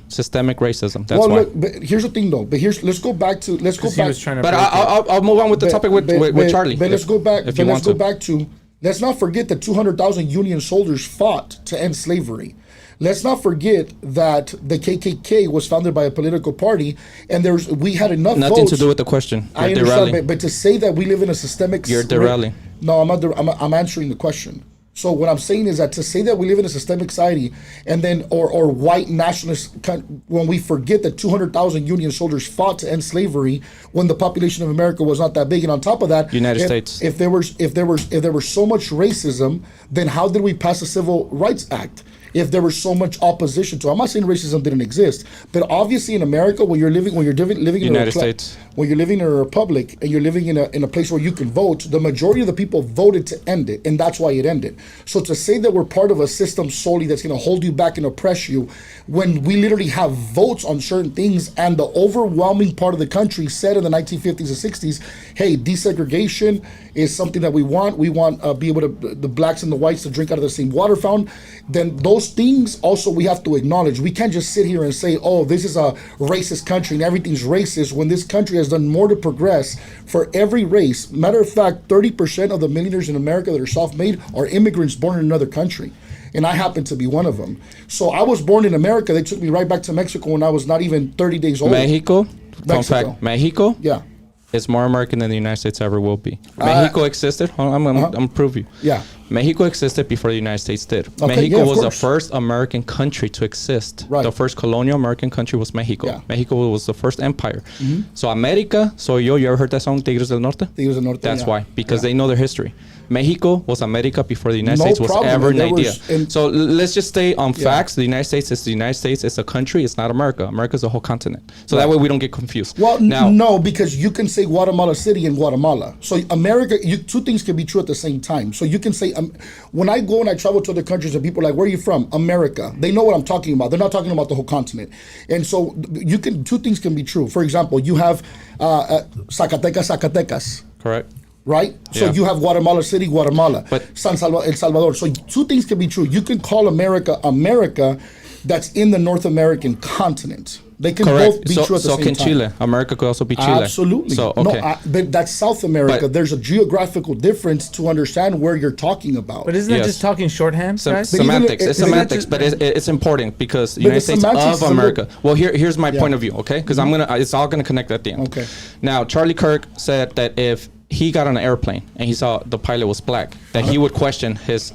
That's why. Look, but here's the thing, though. But let's go back. He was trying to. But I'll move on with the topic with Charlie. But let's go back. Let's not forget that 200,000 Union soldiers fought to end slavery. Let's not forget that the KKK was founded by a political party, and we had enough votes. Nothing to do with the question. I understand, but to say that we live in a systemic... You're derailing. No, I'm not. I'm answering the question. So what I'm saying is that to say that we live in a systemic society, and then or white nationalist, when we forget that 200,000 Union soldiers fought to end slavery when the population of America was not that big, and on top of that, United States. If there was so much racism, then how did we pass the Civil Rights Act? If there was so much opposition to it. I'm not saying racism didn't exist, but obviously in America, when you're living in United States, when you're living in a republic and you're living in a place where you can vote, the majority of the people voted to end it, and that's why it ended. So to say that we're part of a system solely that's going to hold you back and oppress you, when we literally have votes on certain things, and the overwhelming part of the country said in the 1950s and 60s, hey, desegregation is something that we want. We want be able to the blacks and the whites to drink out of the same water fountain. Then those those things also we have to acknowledge. We can't just sit here and say, oh, this is a racist country and everything's racist, when this country has done more to progress for every race. Matter of fact, 30% of the millionaires in America that are self-made are immigrants born in another country. And I happen to be one of them. So I was born in America. They took me right back to Mexico when I was not even 30 days old. Mexico. Fun fact, Mexico. Yeah. It's more American than the United States ever will be. Mexico existed. I'm gonna prove you. Yeah. Mexico existed before the United States did. Okay, Mexico yeah, of was the course. first American country to exist. Right. The first colonial American country was Mexico. Yeah. Mexico was the first empire. So America, soy yo. You ever heard that song, Tigres del Norte? Tigres del Norte, That's yeah. why, because Yeah. they know their history. Mexico was America before the United No States was problem, ever and an there idea. was- and- So let's just stay on facts. The United States is the United States. It's a country. It's not America. America is a whole continent. So that way we don't get confused. Well, now, no, because you can say Guatemala City and Guatemala. So America, two things can be true at the same time. So you can say, when I go and I travel to other countries and people are like, where are you from? America. They know what I'm talking about. They're not talking about the whole continent. And so two things can be true. For example, you have Zacatecas. correct. Right? So Yeah. you have Guatemala City, Guatemala, But- El Salvador. So two things can be true. You can call America America that's in the North American continent. They can Correct. both be So, true at the so same can time. Chile. America could also be Chile. Absolutely. So okay. No, but that's South America. But- There's a geographical difference to understand where you're talking about. But isn't that Yes. just talking shorthand, guys? even Semantics. it- It's isn't it semantics, just- but it's important because the But United the States semantics of is a little- America. Well, here's my Yeah. point of view, okay? Because it's all gonna connect at the end. Okay. Now, Charlie Kirk said that if he got on an airplane and he saw the pilot was black, that he would question his.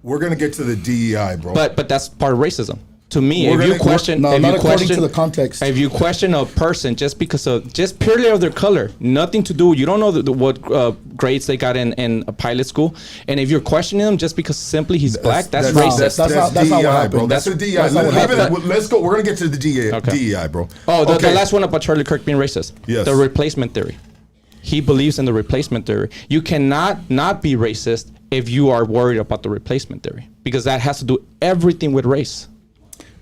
We're gonna get to the DEI, bro. But that's part of racism. To me, We're if you gonna- question, no, if not you according question to the context. if you question a person just because of just purely of their color, nothing to do. You don't know what grades they got in a pilot school, and if you're questioning them just because simply he's black, that's racist. That's not what DEI, happened. bro. That's the DEI. That's not what Leave it- happened. Let's go. We're gonna get to the DEI, Okay. DEI, bro. Oh, the Okay. last one about Charlie Kirk being racist. Yes. The replacement theory. He believes in the replacement theory. You cannot not be racist if you are worried about the replacement theory, because that has to do everything with race.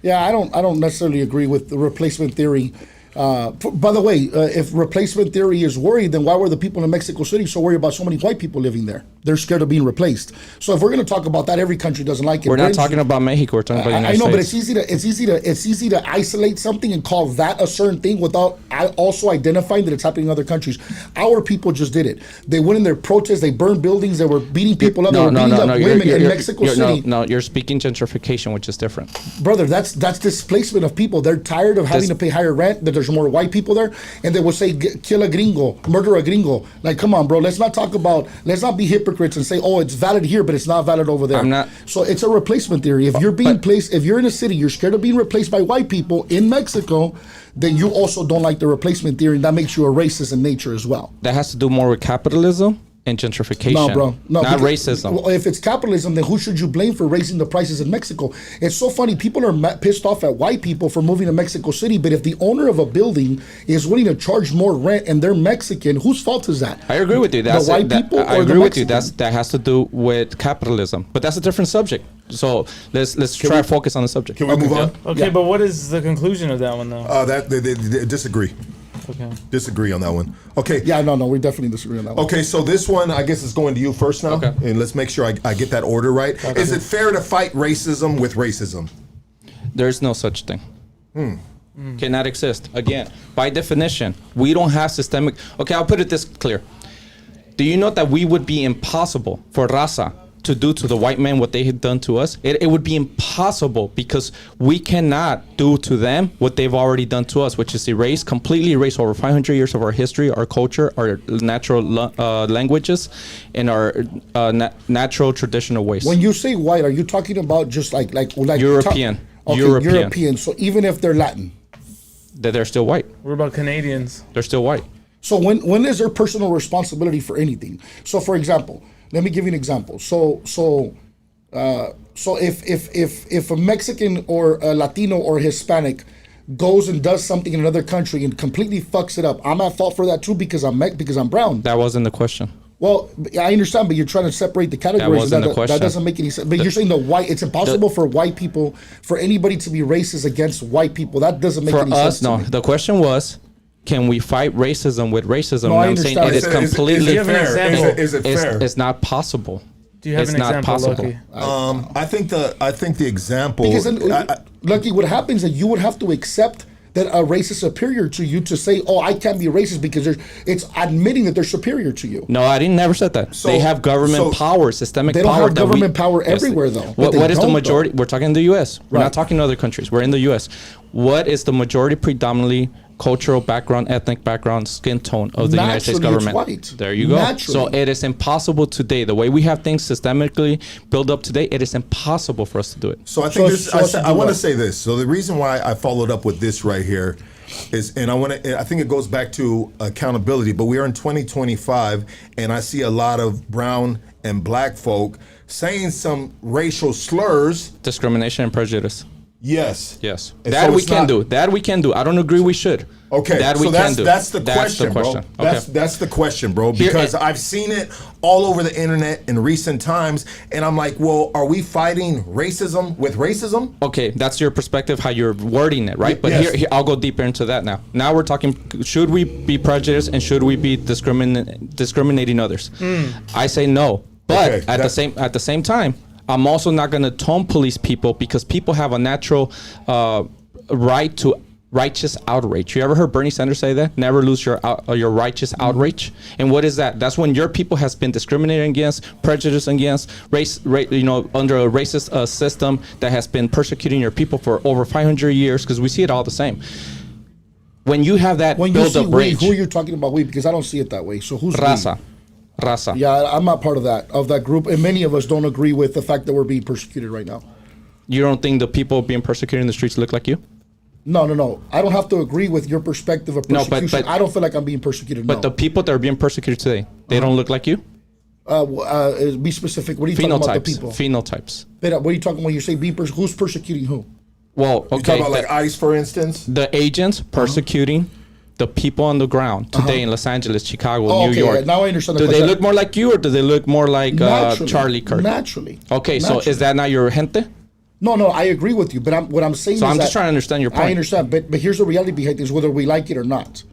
Yeah, I don't necessarily agree with the replacement theory. By the way, if replacement theory is worried, then why were the people in Mexico City so worried about so many white people living there? They're scared of being replaced. So if we're going to talk about that, every country doesn't like it. We're not Britain's- talking about Mexico. We're talking about the I United know, but States. it's easy to isolate something and call that a certain thing without also identifying that it's happening in other countries. Our people just did it. They went in their protests. They burned buildings. They were beating people up. They were beating up women in Mexico City. No, you're speaking gentrification, which is different. Brother, that's displacement of people. They're tired of having to pay higher rent, that there's more white people there, and they will say, kill a gringo, murder a gringo. Like, come on, bro, let's not be hypocrites and say, oh, it's valid here, but it's not valid over there. I'm not- So it's a replacement theory. If you're being placed, if you're in a city, you're scared of being replaced by white people in Mexico, then you also don't like the replacement theory, and that makes you a racist in nature as well. That has to do more with capitalism and gentrification. No, bro. No, not because- racism. Well, if it's capitalism, then who should you blame for raising the prices in Mexico? It's so funny. People are pissed off at white people for moving to Mexico City, but if the owner of a building is willing to charge more rent and they're Mexican, whose fault is that? I agree with you. That's the white people I or the agree with you. Mexicans? That has to do with capitalism, but that's a different subject. So let's try to focus on the subject. Can we move on? Okay, but what is the conclusion of that one, though? That they disagree. Okay. Disagree on that one. Okay. Yeah, no, we definitely disagree on that one. Okay, so this one, I guess, is going to you first now. Okay. And let's make sure I get that order right. Is it fair to fight racism with racism? There's no such thing. Cannot exist. Again, by definition, we don't have systemic. Okay, I'll put it this clear. Do you know that we would be impossible for Raza to do to the white man what they had done to us? It would be impossible because we cannot do to them what they've already done to us, which is completely erase over 500 years of our history, our culture, our natural languages, and our natural traditional ways. When you say white, are you talking about just like European. Okay, European. European. So even if they're Latin. That they're still white. What about Canadians? They're still white. So when is there personal responsibility for anything? So for example, let me give you an example. So if a Mexican or a Latino or Hispanic goes and does something in another country and completely fucks it up, I'm at fault for that too because I'm brown. That wasn't the question. Well, I understand, but you're trying to separate the categories. wasn't the question. That doesn't make any sense. But you're saying it's impossible for white people, for anybody to be racist against white people. That doesn't make For any us, sense. no. To me. The question was, can we fight racism with racism? No, I And I'm saying understand. it is completely Give an fair? example. Is it fair? It's not possible. Do you have It's an not example, possible. Loki? I think the example. Because then, Lucky, what happens is you would have to accept that a race is superior to you to say, oh, I can't be racist because it's admitting that they're superior to you. No, I didn't never said that. So- they have government so- power, systemic They don't power. have that we- government power Yes, everywhere, though. But What they is the don't, majority? though. We're talking the U.S. We're Right. not talking other countries. We're in the U.S. What is the majority predominantly cultural background, ethnic background, skin tone of the United States Naturally, it's government? white. There you go. Naturally. So it is impossible today. The way we have things systemically built up today, it is impossible for us to do it. So I think I want to what? say this. So the reason why I followed up with this right here is, and I think it goes back to accountability. But we are in 2025, and I see a lot of brown and black folk saying some racial slurs. Discrimination and prejudice. Yes. Yes. And That so we it's can not- do. That we can do. I don't agree we should. Okay, That so we that's can do. that's the That's question, the question. bro. Okay. That's the question, bro. Here- Because I've seen it all over the internet in recent times, and I'm like, well, are we fighting racism with racism? Okay, that's your perspective, how you're wording it, right? But Yes. here, I'll go deeper into that now. Now we're talking, should we be prejudiced and should we be discriminating others? I say no. But Okay, at the same time, I'm also not going to tone police people because people have a natural right to righteous outrage. You ever heard Bernie Sanders say that? Never lose your righteous outrage. And what is that? That's when your people has been discriminated against, prejudiced against, under a racist system that has been persecuting your people for over 500 years. Because we see it all the same. When you have that When you build see up we, rage, who are you talking about we? Because I don't see it that way. So who's we? raza. Yeah, I'm not part of that group, and many of us don't agree with the fact that we're being persecuted right now. You don't think the people being persecuted in the streets look like you? No. I don't have to agree with your perspective of No, but- persecution. I don't feel like I'm being persecuted. But the people that are being persecuted today, they don't look like you? be specific. What are you talking about? The people. Phenotypes. What are you talking about? You say who's persecuting who? Well, You okay. talk about like ICE, for instance. The agents persecuting the people on the ground today in Los Angeles, Chicago, Oh, New okay, York. yeah, now I understand the Do they question. look more like you or do they look more like Charlie Kirk? Naturally. Okay, so Naturally. is that not your gente? No, I agree with you. But what I'm saying So is I'm that just trying to understand your point. I understand, but here's the reality behind this: whether we like it or not.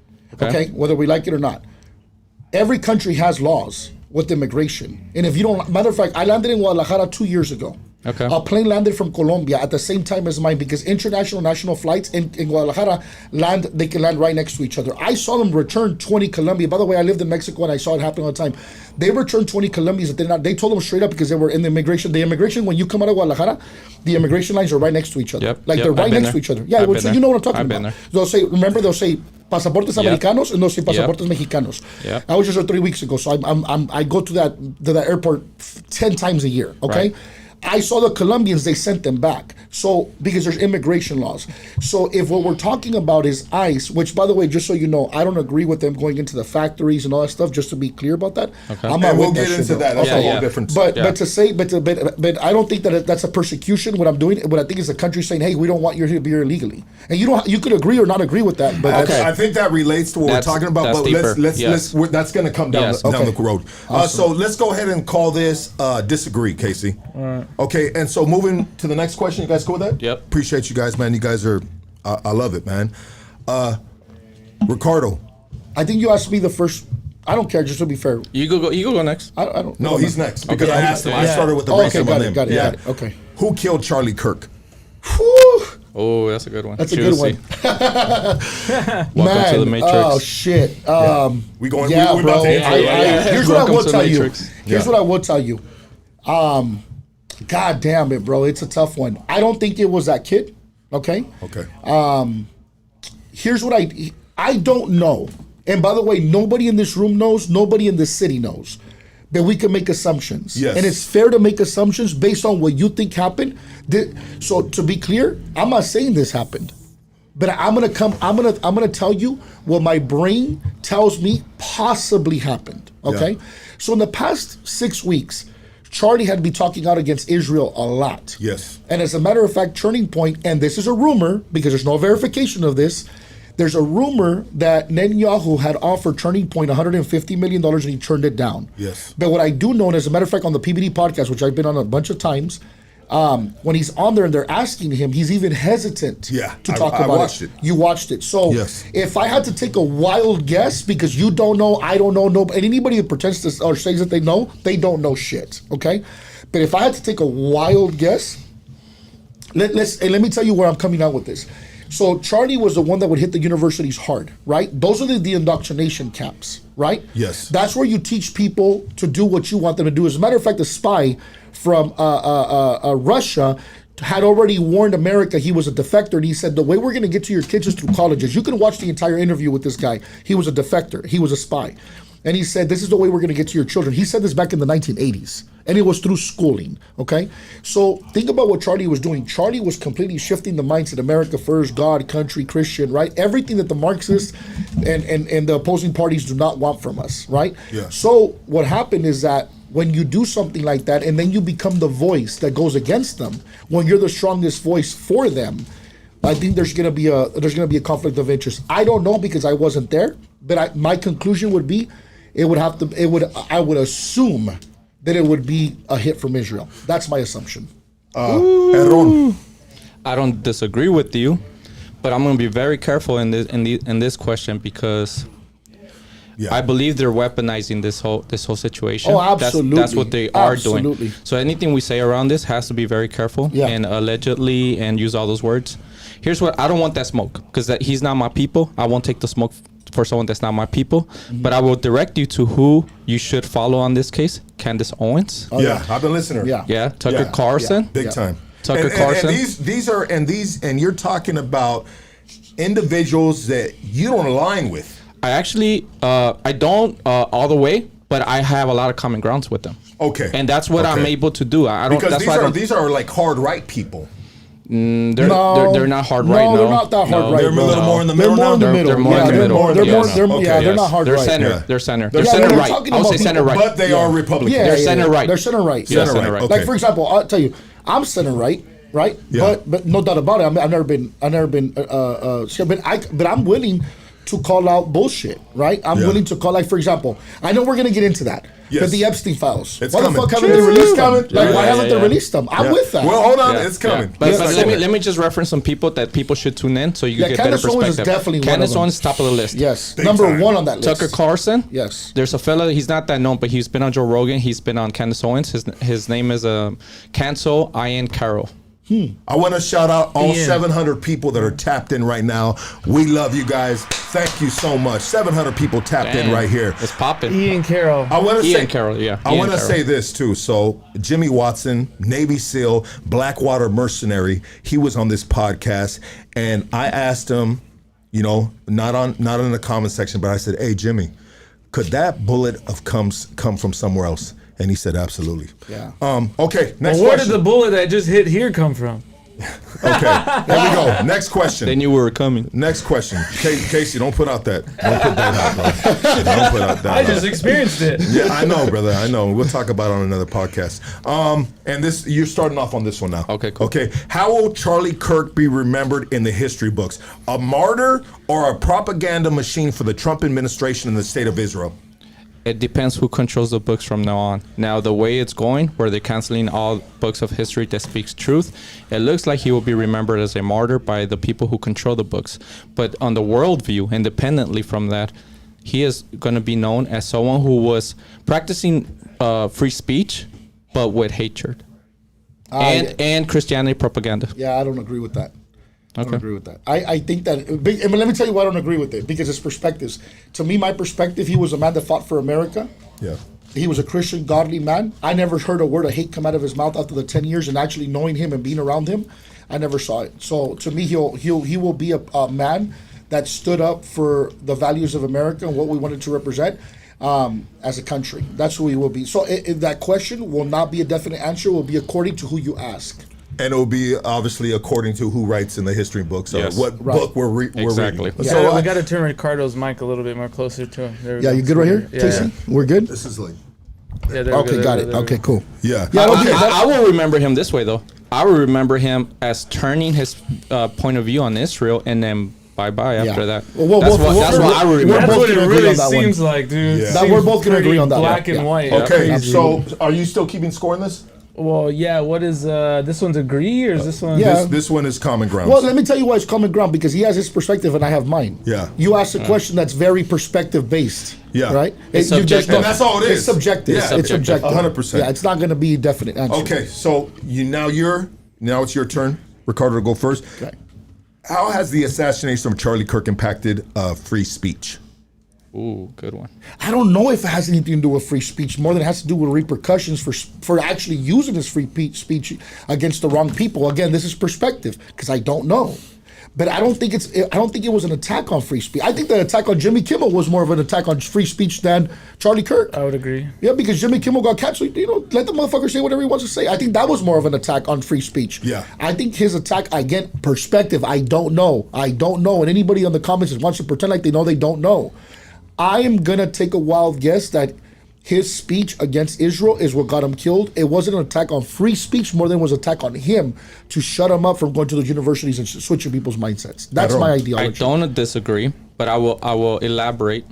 Okay, whether we like it or not, every country has laws with immigration, and if you don't, matter of fact, I landed in Guadalajara 2 years ago. Okay. A plane landed from Colombia at the same time as mine because national flights in Guadalajara they can land right next to each other. I saw them return 20 Colombia. By the way, I lived in Mexico and I saw it happen all the time. They returned 20 Colombians that they told them straight up because they were in the immigration. The immigration, when you come out of Guadalajara, the immigration lines are right next to each other. Yep, Like yep, they're right I've been next to there. each other. Yeah, I've well, been so there. you know what I'm talking I've been about. there. They'll say pasaportes americanos and they'll say pasaportes mexicanos. Yep. I was just there 3 weeks ago, so I go to that airport 10 times a year. Okay. Right. I saw the Colombians, they sent them back. So, because there's immigration laws. So, if what we're talking about is ICE, which, by the way, just so you know, I don't agree with them going into the factories and all that stuff, just to be clear about that. Okay. I'm not And we'll with get shit, into bro. that. That's Okay. a whole different. But to say, but I don't think that that's a persecution. What I'm doing, what I think is the country saying, "Hey, we don't want you here to be here illegally," and you could agree or not agree with that. But Okay. I think that relates to what That's- we're talking about. that's But deeper. let's that's going to come down Yes. down Okay. the road. So let's go ahead and call this disagree, Casey. Okay, and so moving to the next question. You guys cool with that? Yep. Appreciate you guys, man. You guys are, I love it, man. Ricardo. I think you asked me the first. I don't care. Just to be fair, You go next. I don't. No, he's next because Okay. I asked him. I Yeah. started with the Oh, okay, racism on him. got it. Okay. Who killed Charlie Kirk? Whew. Oh, that's a good one. That's a good Juicy. one. Welcome to the Matrix. Oh shit. We going? Yeah, we bro. about to answer it, right? Here's what I Welcome will to the tell you. Matrix. Here's Yeah. what I will tell you. God damn it, bro. It's a tough one. I don't think it was that kid. Okay. Okay. Here's what I don't know. And by the way, nobody in this room knows. Nobody in this city knows. But we can make assumptions. Yes. And it's fair to make assumptions based on what you think happened. So to be clear, I'm not saying this happened. But I'm gonna tell you what my brain tells me possibly happened. Okay? Yeah. So in the past 6 weeks, Charlie had been talking out against Israel a lot. Yes. And as a matter of fact, Turning Point, and this is a rumor because there's no verification of this, there's a rumor that Netanyahu had offered Turning Point $150 million and he turned it down. Yes. But what I do know, and as a matter of fact, on the PBD podcast, which I've been on a bunch of times, when he's on there and they're asking him, he's even hesitant to talk about it. I watched it. You watched it. So if I had to take a wild guess, because you don't know, I don't know, and anybody that pretends to or says that they don't know shit, okay? But if I had to take a wild guess, let me tell you where I'm coming out with this. So Charlie was the one that would hit the universities hard, right? Those are the indoctrination camps, right? Yes. That's where you teach people to do what you want them to do. As a matter of fact, a spy from Russia had already warned America he was a defector, and he said, the way we're going to get to your kids is through colleges. You can watch the entire interview with this guy. He was a defector. He was a spy. And he said, this is the way we're going to get to your children. He said this back in the 1980s, and it was through schooling, okay? So think about what Charlie was doing. Charlie was completely shifting the mindset, America first, God, country, Christian, right? Everything that the Marxists and the opposing parties do not want from us, right? Yeah. So what happened is that when you do something like that, and then you become the voice that goes against them, when you're the strongest voice for them, I think there's gonna be a conflict of interest. I don't know because I wasn't there, but my conclusion would be I would assume that it would be a hit from Israel. That's my assumption. HERON. I don't disagree with you, but I'm going to be very careful in this question because I believe they're weaponizing this whole situation. Oh, absolutely. That's what they are doing. So anything we say around this has to be very careful and allegedly and use all those words. Here's what I don't want that smoke because he's not my people. I won't take the smoke for someone that's not my people, but I will direct you to who you should follow on this case. Candace Owens. I've been listening. Tucker Carlson. Big time. Tucker Carlson. And you're talking about individuals that you don't align with. I actually I don't all the way, but I have a lot of common grounds with them. Okay. And that's what I'm able to do. I don't because these are like hard right people. They're not hard right now. No, they're not that hard right. They're a little more in the middle. They're more in the middle. They're not hard right. They're center. They're center right. I would say center right. But they are Republicans. They're center right. They're center right. Center right. Okay. Like for example, I'll tell you, I'm center right. Yeah. But no doubt about it. I've never been. But I'm willing to call out bullshit. Right. I'm willing to call. Like for example, I know we're gonna get into that. Yes. But the Epstien files. It's why coming. the fuck haven't they released them? Like why haven't they yeah. released them? I'm with that. Well, hold on, it's coming. But let me just reference some people that people should tune in so you can get Candace better Owens perspective. is definitely Candace one of them. Owens, top of the list. Yes, Big number time. one on that list. Tucker Carlson. Yes. There's a fella. He's not that known, but he's been on Joe Rogan. He's been on Candace Owens. His name is Cancel Ian Carroll. I want to shout out all 700 people that are tapped in right now. We love you guys. Thank you so much. 700 people tapped in right here. It's popping. Ian Carroll. I want to say, Carroll, yeah. I want to say this too. So Jimmy Watson, Navy SEAL, Blackwater mercenary, he was on this podcast, and I asked him, not in the comment section, but I said, "Hey Jimmy, could that bullet have come from somewhere else?" And he said, absolutely. Yeah. Okay, next Where question. did the bullet that just hit here come from? Okay, there we go. Next question. They knew we were coming. Next question. Casey, don't put out that. Don't put that out, bro. Don't put out that. I just experienced it. Yeah, I know, brother. I know. We'll talk about it on another podcast. And this, you're starting off on this one now. Okay, cool. Okay. How will Charlie Kirk be remembered in the history books? A martyr or a propaganda machine for the Trump administration and the state of Israel? It depends who controls the books from now on. Now, the way it's going, where they're canceling all books of history that speaks truth, it looks like he will be remembered as a martyr by the people who control the books. But on the worldview, independently from that, he is going to be known as someone who was practicing free speech, but with hatred and Christianity propaganda. Yeah, I don't agree with that. I don't Okay. agree with that. I think that, but let me tell you why I don't agree with it, because it's perspectives. To me, my perspective, he was a man that fought for America. Yeah. He was a Christian, godly man. I never heard a word of hate come out of his mouth after the 10 years, and actually knowing him and being around him, I never saw it. So to me, he will be a man that stood up for the values of America and what we wanted to represent as a country. That's who he will be. So that question will not be a definite answer. It will be according to who you ask. And it will be obviously according to who writes in the history books or Yes. what Right. book we're Exactly. reading. Yeah. So we got to turn Ricardo's mic a little bit more closer to him. There we Yeah, go. you good right here, Yeah, Casey? We're good? this is like, Yeah, there we Okay, go, got there it. we go. Okay, cool. yeah. Yeah, okay. I will remember him this way, though. I will remember him as turning his point of view on Israel and then bye-bye after that. Well, That's what I will remember. That's both what it gonna agree really on that one. seems like, dude. Yeah. That we're both gonna Pretty agree on that one. Black and Yeah. white. Okay, absolutely. so are you still keeping score in this? Well, yeah. What is this one's agree or is this one? yeah. This one is common ground. Well, let me tell you why it's common ground, because he has his perspective and I have mine. Yeah. You asked a question that's very perspective based. Yeah. Right? It's You just subjective. don't- That's all it It's is. subjective. Yeah. It's subjective. 100%. Yeah, it's not going to be a definite answer. Okay, so now it's your turn, Ricardo, to go first. Okay. How has the assassination of Charlie Kirk impacted free speech? Ooh, good one. I don't know if it has anything to do with free speech more than it has to do with repercussions for actually using this free speech against the wrong people. Again, this is perspective because I don't know. But I don't think it was an attack on free speech. I think the attack on Jimmy Kimmel was more of an attack on free speech than Charlie Kirk. I would agree. Yeah, because Jimmy Kimmel got canceled. Let the motherfucker say whatever he wants to say. I think that was more of an attack on free speech. Yeah. I think his attack, again, perspective, I don't know. And anybody on the comments that wants to pretend like they know, they don't know. I am going to take a wild guess that his speech against Israel is what got him killed. It wasn't an attack on free speech more than it was an attack on him to shut him up from going to those universities and switching people's mindsets. That's my I ideology. don't disagree, but I will elaborate.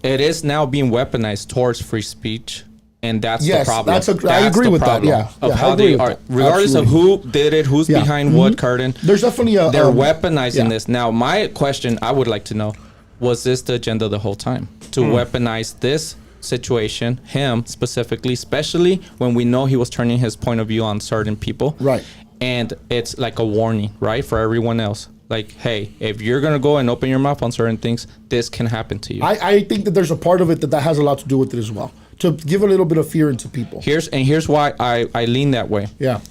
It is now being weaponized towards free speech, and that's Yes, the problem. I agree the with that, problem yeah. Of Yeah, I how agree they with are, that. regardless Absolutely. of who did it, who's Yeah. behind what curtain. There's definitely a... They're weaponizing yeah. this. Now, my question I would like to know, was this the agenda the whole time? To weaponize this situation, him specifically, especially when we know he was turning his point of view on certain people. Right. And it's like a warning, right, for everyone else. Like, hey, if you're going to go and open your mouth on certain things, this can happen to you. I think that there's a part of it that has a lot to do with it as well. To give a little bit of fear into people. Here's why I lean that way. Yeah.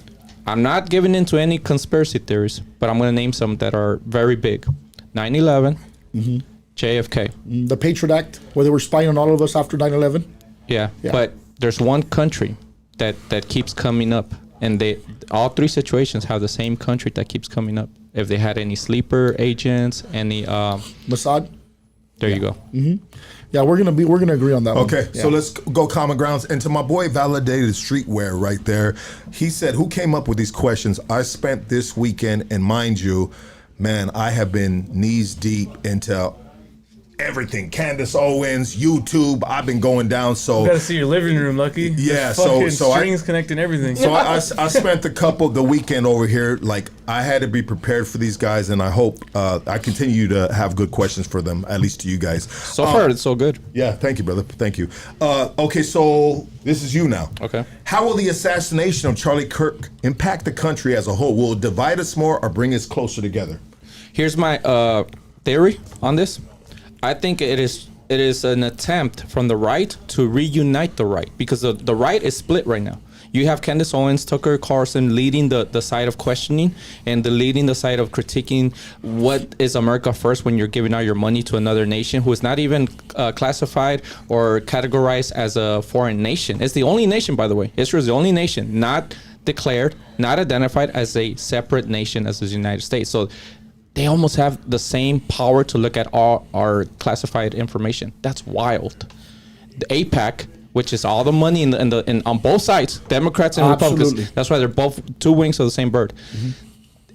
I'm not giving into any conspiracy theories, but I'm going to name some that are very big. 9/11, JFK. The Patriot Act, where they were spying on all of us after 9/11. Yeah, Yeah. but there's one country that keeps coming up, and all three situations have the same country that keeps coming up. If they had any sleeper agents, any Mossad. there you go. Yeah, we're gonna agree on that one. Okay, Yeah. so let's go common grounds. And to my boy Validated Streetwear right there, he said, who came up with these questions? I spent this weekend, and mind you, man, I have been knees deep into everything. Candace Owens, YouTube, I've been going down, so... You gotta see your living room, Lucky. Yeah, There's so- fucking so I- strings connecting everything. So I spent the weekend over here. Like, I had to be prepared for these guys, and I hope I continue to have good questions for them, at least to you guys. So far, it's so good. Yeah, thank you, brother. Thank you. Okay, so this is you now. Okay. How will the assassination of Charlie Kirk impact the country as a whole? Will it divide us more or bring us closer together? Here's my theory on this. I think it is an attempt from the right to reunite the right, because the right is split right now. You have Candace Owens, Tucker Carlson leading the side of questioning and leading the side of critiquing what is America first when you're giving out your money to another nation who is not even classified or categorized as a foreign nation. It's the only nation, by the way. Israel is the only nation not declared, not identified as a separate nation as the United States. So they almost have the same power to look at all our classified information. That's wild. The APAC, which is all the money in on both sides, Democrats and Absolutely. Republicans. That's why they're both two wings of the same bird.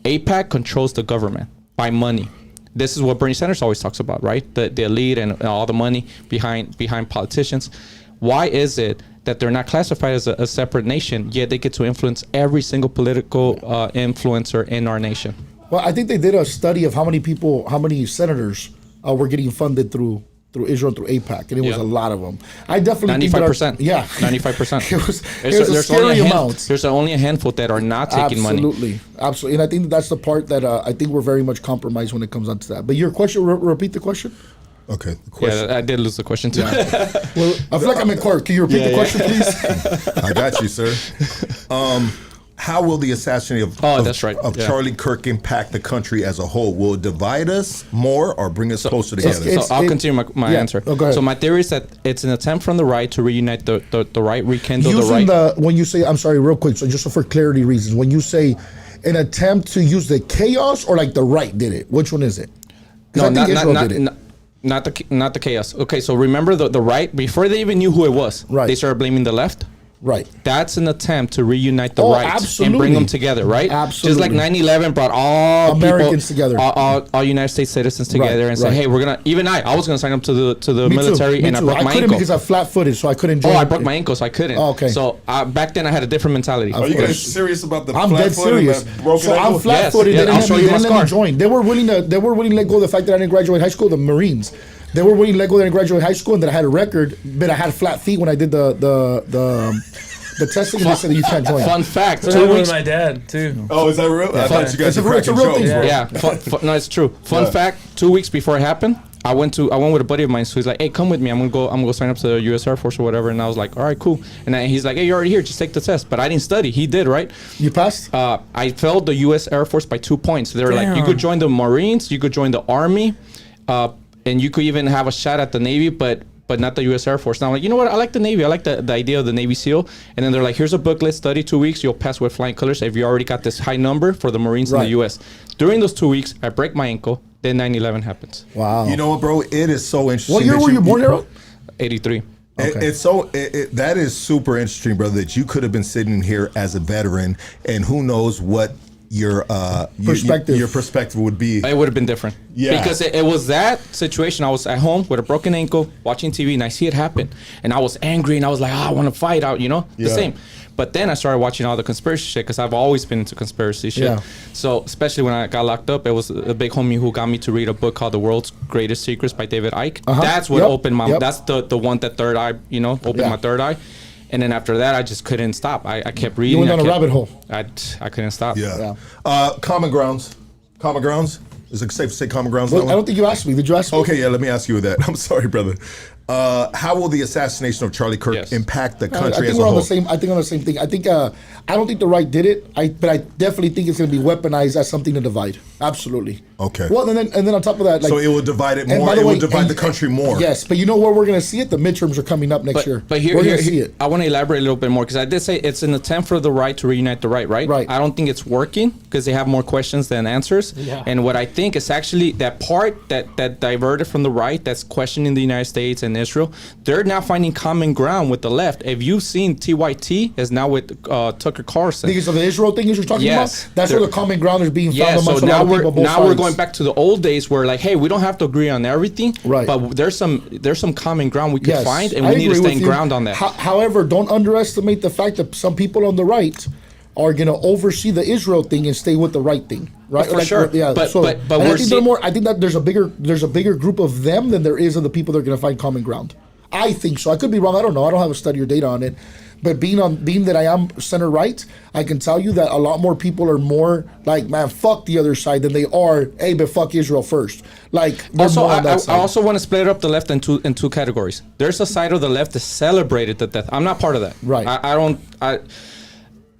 APAC controls the government by money. This is what Bernie Sanders always talks about, right? The elite and all the money behind politicians. Why is it that they're not classified as a separate nation, yet they get to influence every single political influencer in our nation? Well, I think they did a study of how many senators were getting funded through Israel, through AIPAC, and it was Yeah. a lot of them. I definitely 95%. think that yeah, 95%. it was a There's only scary a amount. There's only a handful that are not taking money. Absolutely, and I think that's the part that I think we're very much compromised when it comes down to that. But your question, repeat the question. Okay, the question. Yeah, I did lose the question too. Well, I feel like I'm in court. Can you repeat the question, please? I got you, sir. How will the assassination that's right. of Yeah. Charlie Kirk impact the country as a whole? Will it divide us more or bring us closer together? it's- I'll continue my yeah. answer. Oh, go ahead. So my theory is that it's an attempt from the right to reunite the right, rekindle the Using right. when you say, I'm sorry, real quick, so just for clarity reasons, when you say an attempt to use the chaos or like the right did it, which one is it? 'Cause No, I think Israel not, did it. not the chaos. Okay, so remember the right, before they even knew who it was, Right. they started blaming the left. Right. That's an attempt to reunite the Oh, rights and absolutely. bring them together, right? Absolutely. Just like 9/11 brought all Americans people, together. all United States citizens together, Right, and say, right. hey, we're gonna. Even I was gonna sign up to the Me military, too. and I broke my couldn't ankle. because I'm flat-footed, so I couldn't Oh, join. I broke my ankle, so I couldn't. Oh, okay. So back then I had a different mentality. Are you course. guys serious about the I'm flat dead foot and serious. that broken So I'm ankle? flat-footed. Yes, They I'll didn't show let you me- my they didn't let me scar. join. They were willing to let go of the fact that I didn't graduate high school. The Marines. They were willing to let go that I didn't graduate high school and that I had a record, but I had flat feet when I did the testing, and they said that you can't join. Fun fact: So 2 happened weeks. with my dad too. Oh, is that real? I thought you guys It's were a cracking real jokes, thing. bro. Yeah, no, it's true. Fun Yeah. fact: 2 weeks before it happened, I went with a buddy of mine. So he's like, "Hey, come with me. I'm gonna go sign up to the U.S. Air Force or whatever." And I was like, "All right, cool." And then he's like, "Hey, you're already here. Just take the test." But I didn't study. He did, right? You passed. I failed the U.S. Air Force by 2 points. They were like, "You Damn. could join the Marines, you could join the Army, and you could even have a shot at the Navy, but not the U.S. Air Force." Now I'm like, you know what? I like the Navy. I like the idea of the Navy SEAL. And then they're like, here's a booklet, study 2 weeks. You'll pass with flying colors if you already got this high number for the Marines in Right. the U.S. During those 2 weeks, I break my ankle. Then 9/11 happens. Wow. You know what, bro? It is so interesting. What year that were you born, Harold? 83. Okay. It's so that is super interesting, brother. That you could have been sitting here as a veteran, and who knows what your Perspective. your perspective would be. It would have been different. Yeah. Because it was that situation. I was at home with a broken ankle watching TV, and I see it happen. And I was angry, and I was like, I want to fight out, the Yeah. same. But then I started watching all the conspiracy shit because I've always been into conspiracy shit. Yeah. So especially when I got locked up, it was a big homie who got me to read a book called The World's Greatest Secrets by David Icke. Uh-huh. That's what Yep. opened my, Yep. that's the one that third eye, opened Yeah. my third eye. And then after that, I just couldn't stop. I kept reading. went I down a kept- rabbit hole. I couldn't stop. Yeah. Common grounds. Common grounds. Is it safe to say common grounds? Well, that I one? don't think you asked me. Did you ask me? Okay, yeah, let me ask you that. I'm sorry, brother. How will the assassination of Charlie Kirk Yes. impact the I country think as we're a on whole? the same. I think on the same thing. I think. I don't think the right did it. But I definitely think it's going to be weaponized as something to divide. Absolutely. Okay. Well, and then on top of that, like, So it will divide it and more. by the It way, will divide and- the country more. Yes, but you know where we're going to see it? The midterms are coming up next year. But here, we're here, going to see here- it. I want to elaborate a little bit more because I did say it's an attempt for the right to reunite the right, right? Right. I don't think it's working because they have more questions than answers. Yeah. And what I think is actually that part that diverted from the right, that's questioning the United States and Israel, they're now finding common ground with the left. If you've seen TYT is now with Tucker Carlson. Because of the Israel thing you're talking Yes. about, that's where the common ground is being found Yeah, so amongst a lot now of people. Both we're sides. going back to the old days where like, hey, we don't have to agree on everything, Right. But there's some common ground we could Yes, find, and I we need to agree stand with you. ground on that. However, don't underestimate the fact that some people on the right are going to oversee the Israel thing and stay with the right thing, right? For sure. Yeah. But so, we're and I think seeing- I think that there's a bigger group of them than there is of the people that are going to find common ground. I think so. I could be wrong. I don't know. I don't have a study or data on it. But being that I am center right, I can tell you that a lot more people are more like, man, fuck the other side than they are, hey, but fuck Israel first. Like, they're Also, more on that I side. also want to split up the left in two categories. There's a side of the left that celebrated the death. I'm not part of that. Right.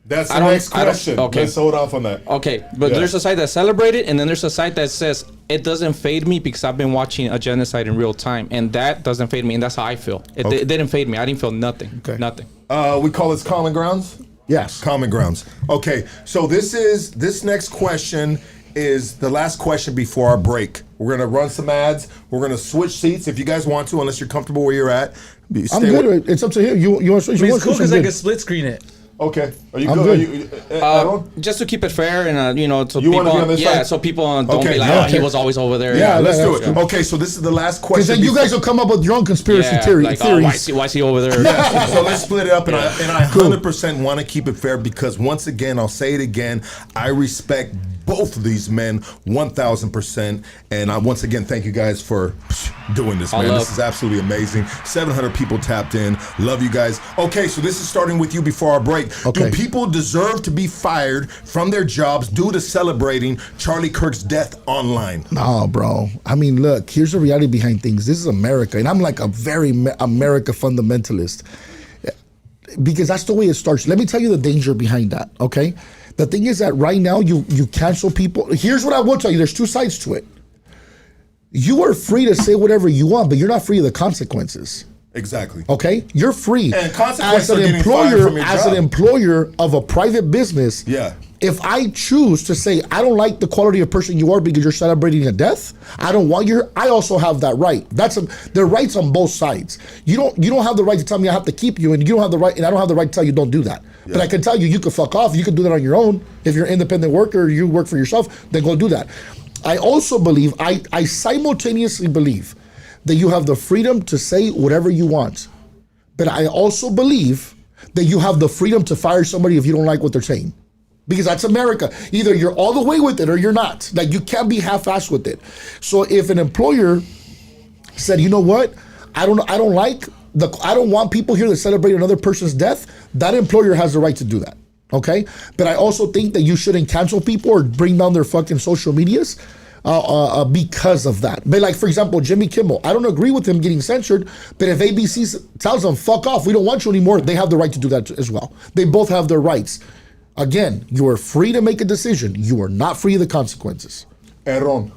That's I the don't- next I don't- question. okay. Let's hold off on that. Okay, but Yeah. there's a side that celebrated, and then there's a side that says it doesn't fade me because I've been watching a genocide in real time, and that doesn't fade me, and that's how I feel. It didn't fade me. I didn't feel nothing. Okay. Nothing. We call this common grounds. Yes. Common grounds. Okay, so this next question is the last question before our break. We're gonna run some ads. We're gonna switch seats if you guys want to, unless you're comfortable where you're at. I'm Stay good. with- It's up to you. You want to switch? I mean, You it's want cool to switch? because I'm I good. can split screen it. Okay. Are you I'm good? good. Are you, Aaron? Just to keep it fair, and so You wanna people, be on this yeah, side? so people don't Okay, be like, yeah, oh, he okay. was always over there. Yeah, Let's do that's it. good. Okay, so this is the last Because question. then you before- guys will come up with your own conspiracy Yeah, theories. like, oh, why is he over there? So let's split it up, and I 100% want to keep it fair because once again, I'll say it again, I respect both of these men 1,000%, and I once again thank you guys for doing this, man. love. This is absolutely amazing. 700 people tapped in. Love you guys. Okay, so this is starting with you before our break. Okay. Do people deserve to be fired from their jobs due to celebrating Charlie Kirk's death online? No, bro. I mean, look, here's the reality behind things. This is America, and I'm like a very America fundamentalist because that's the way it starts. Let me tell you the danger behind that, okay? The thing is that right now you cancel people. Here's what I will tell you. There's two sides to it. You are free to say whatever you want, but you're not free of the consequences. Exactly. Okay, you're free And consequences as an are getting fired employer. from your As job. an employer of a private business. Yeah. If I choose to say I don't like the quality of person you are because you're celebrating a death, I don't want your. I also have that right. There are rights on both sides. You don't have the right to tell me I have to keep you, and you don't have the right, and I don't have the right to tell you don't do that. Yeah. But I can tell you you could fuck off. You could do that on your own. If you're an independent worker, you work for yourself, then go do that. I also believe, I simultaneously believe that you have the freedom to say whatever you want. But I also believe that you have the freedom to fire somebody if you don't like what they're saying. Because that's America. Either you're all the way with it or you're not. Like, you can't be half-assed with it. So if an employer said, you know what, I don't want people here to celebrate another person's death, that employer has the right to do that. Okay? But I also think that you shouldn't cancel people or bring down their fucking social medias because of that. But like, for example, Jimmy Kimmel, I don't agree with him getting censored, but if ABC tells them, fuck off, we don't want you anymore, they have the right to do that as well. They both have their rights. Again, you are free to make a decision. You are not free of the consequences. HERON.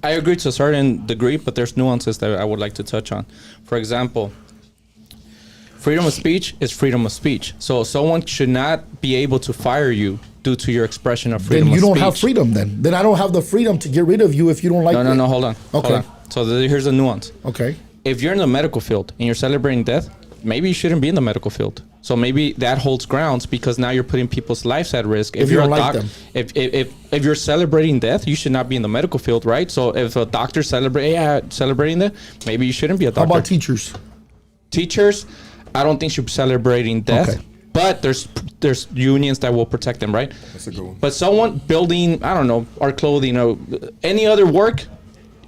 I agree to a certain degree, but there's nuances that I would like to touch on. For example, freedom of speech is freedom of speech. So someone should not be able to fire you due to your expression of freedom of speech. Then you don't have freedom then. Then I don't have the freedom to get rid of you if you don't like it. No, hold on. Okay. Hold on. So here's a nuance. Okay. If you're in the medical field and you're celebrating death, maybe you shouldn't be in the medical field. So maybe that holds grounds because now you're putting people's lives at risk. If you're a doctor, if you're celebrating death, you should not be in the medical field, right? So if a doctor celebrating death, maybe you shouldn't be a doctor. How about teachers? Teachers, I don't think should be celebrating death. Okay. But there's unions that will protect them, right? That's a good one. But someone building, I don't know, art clothing or any other work,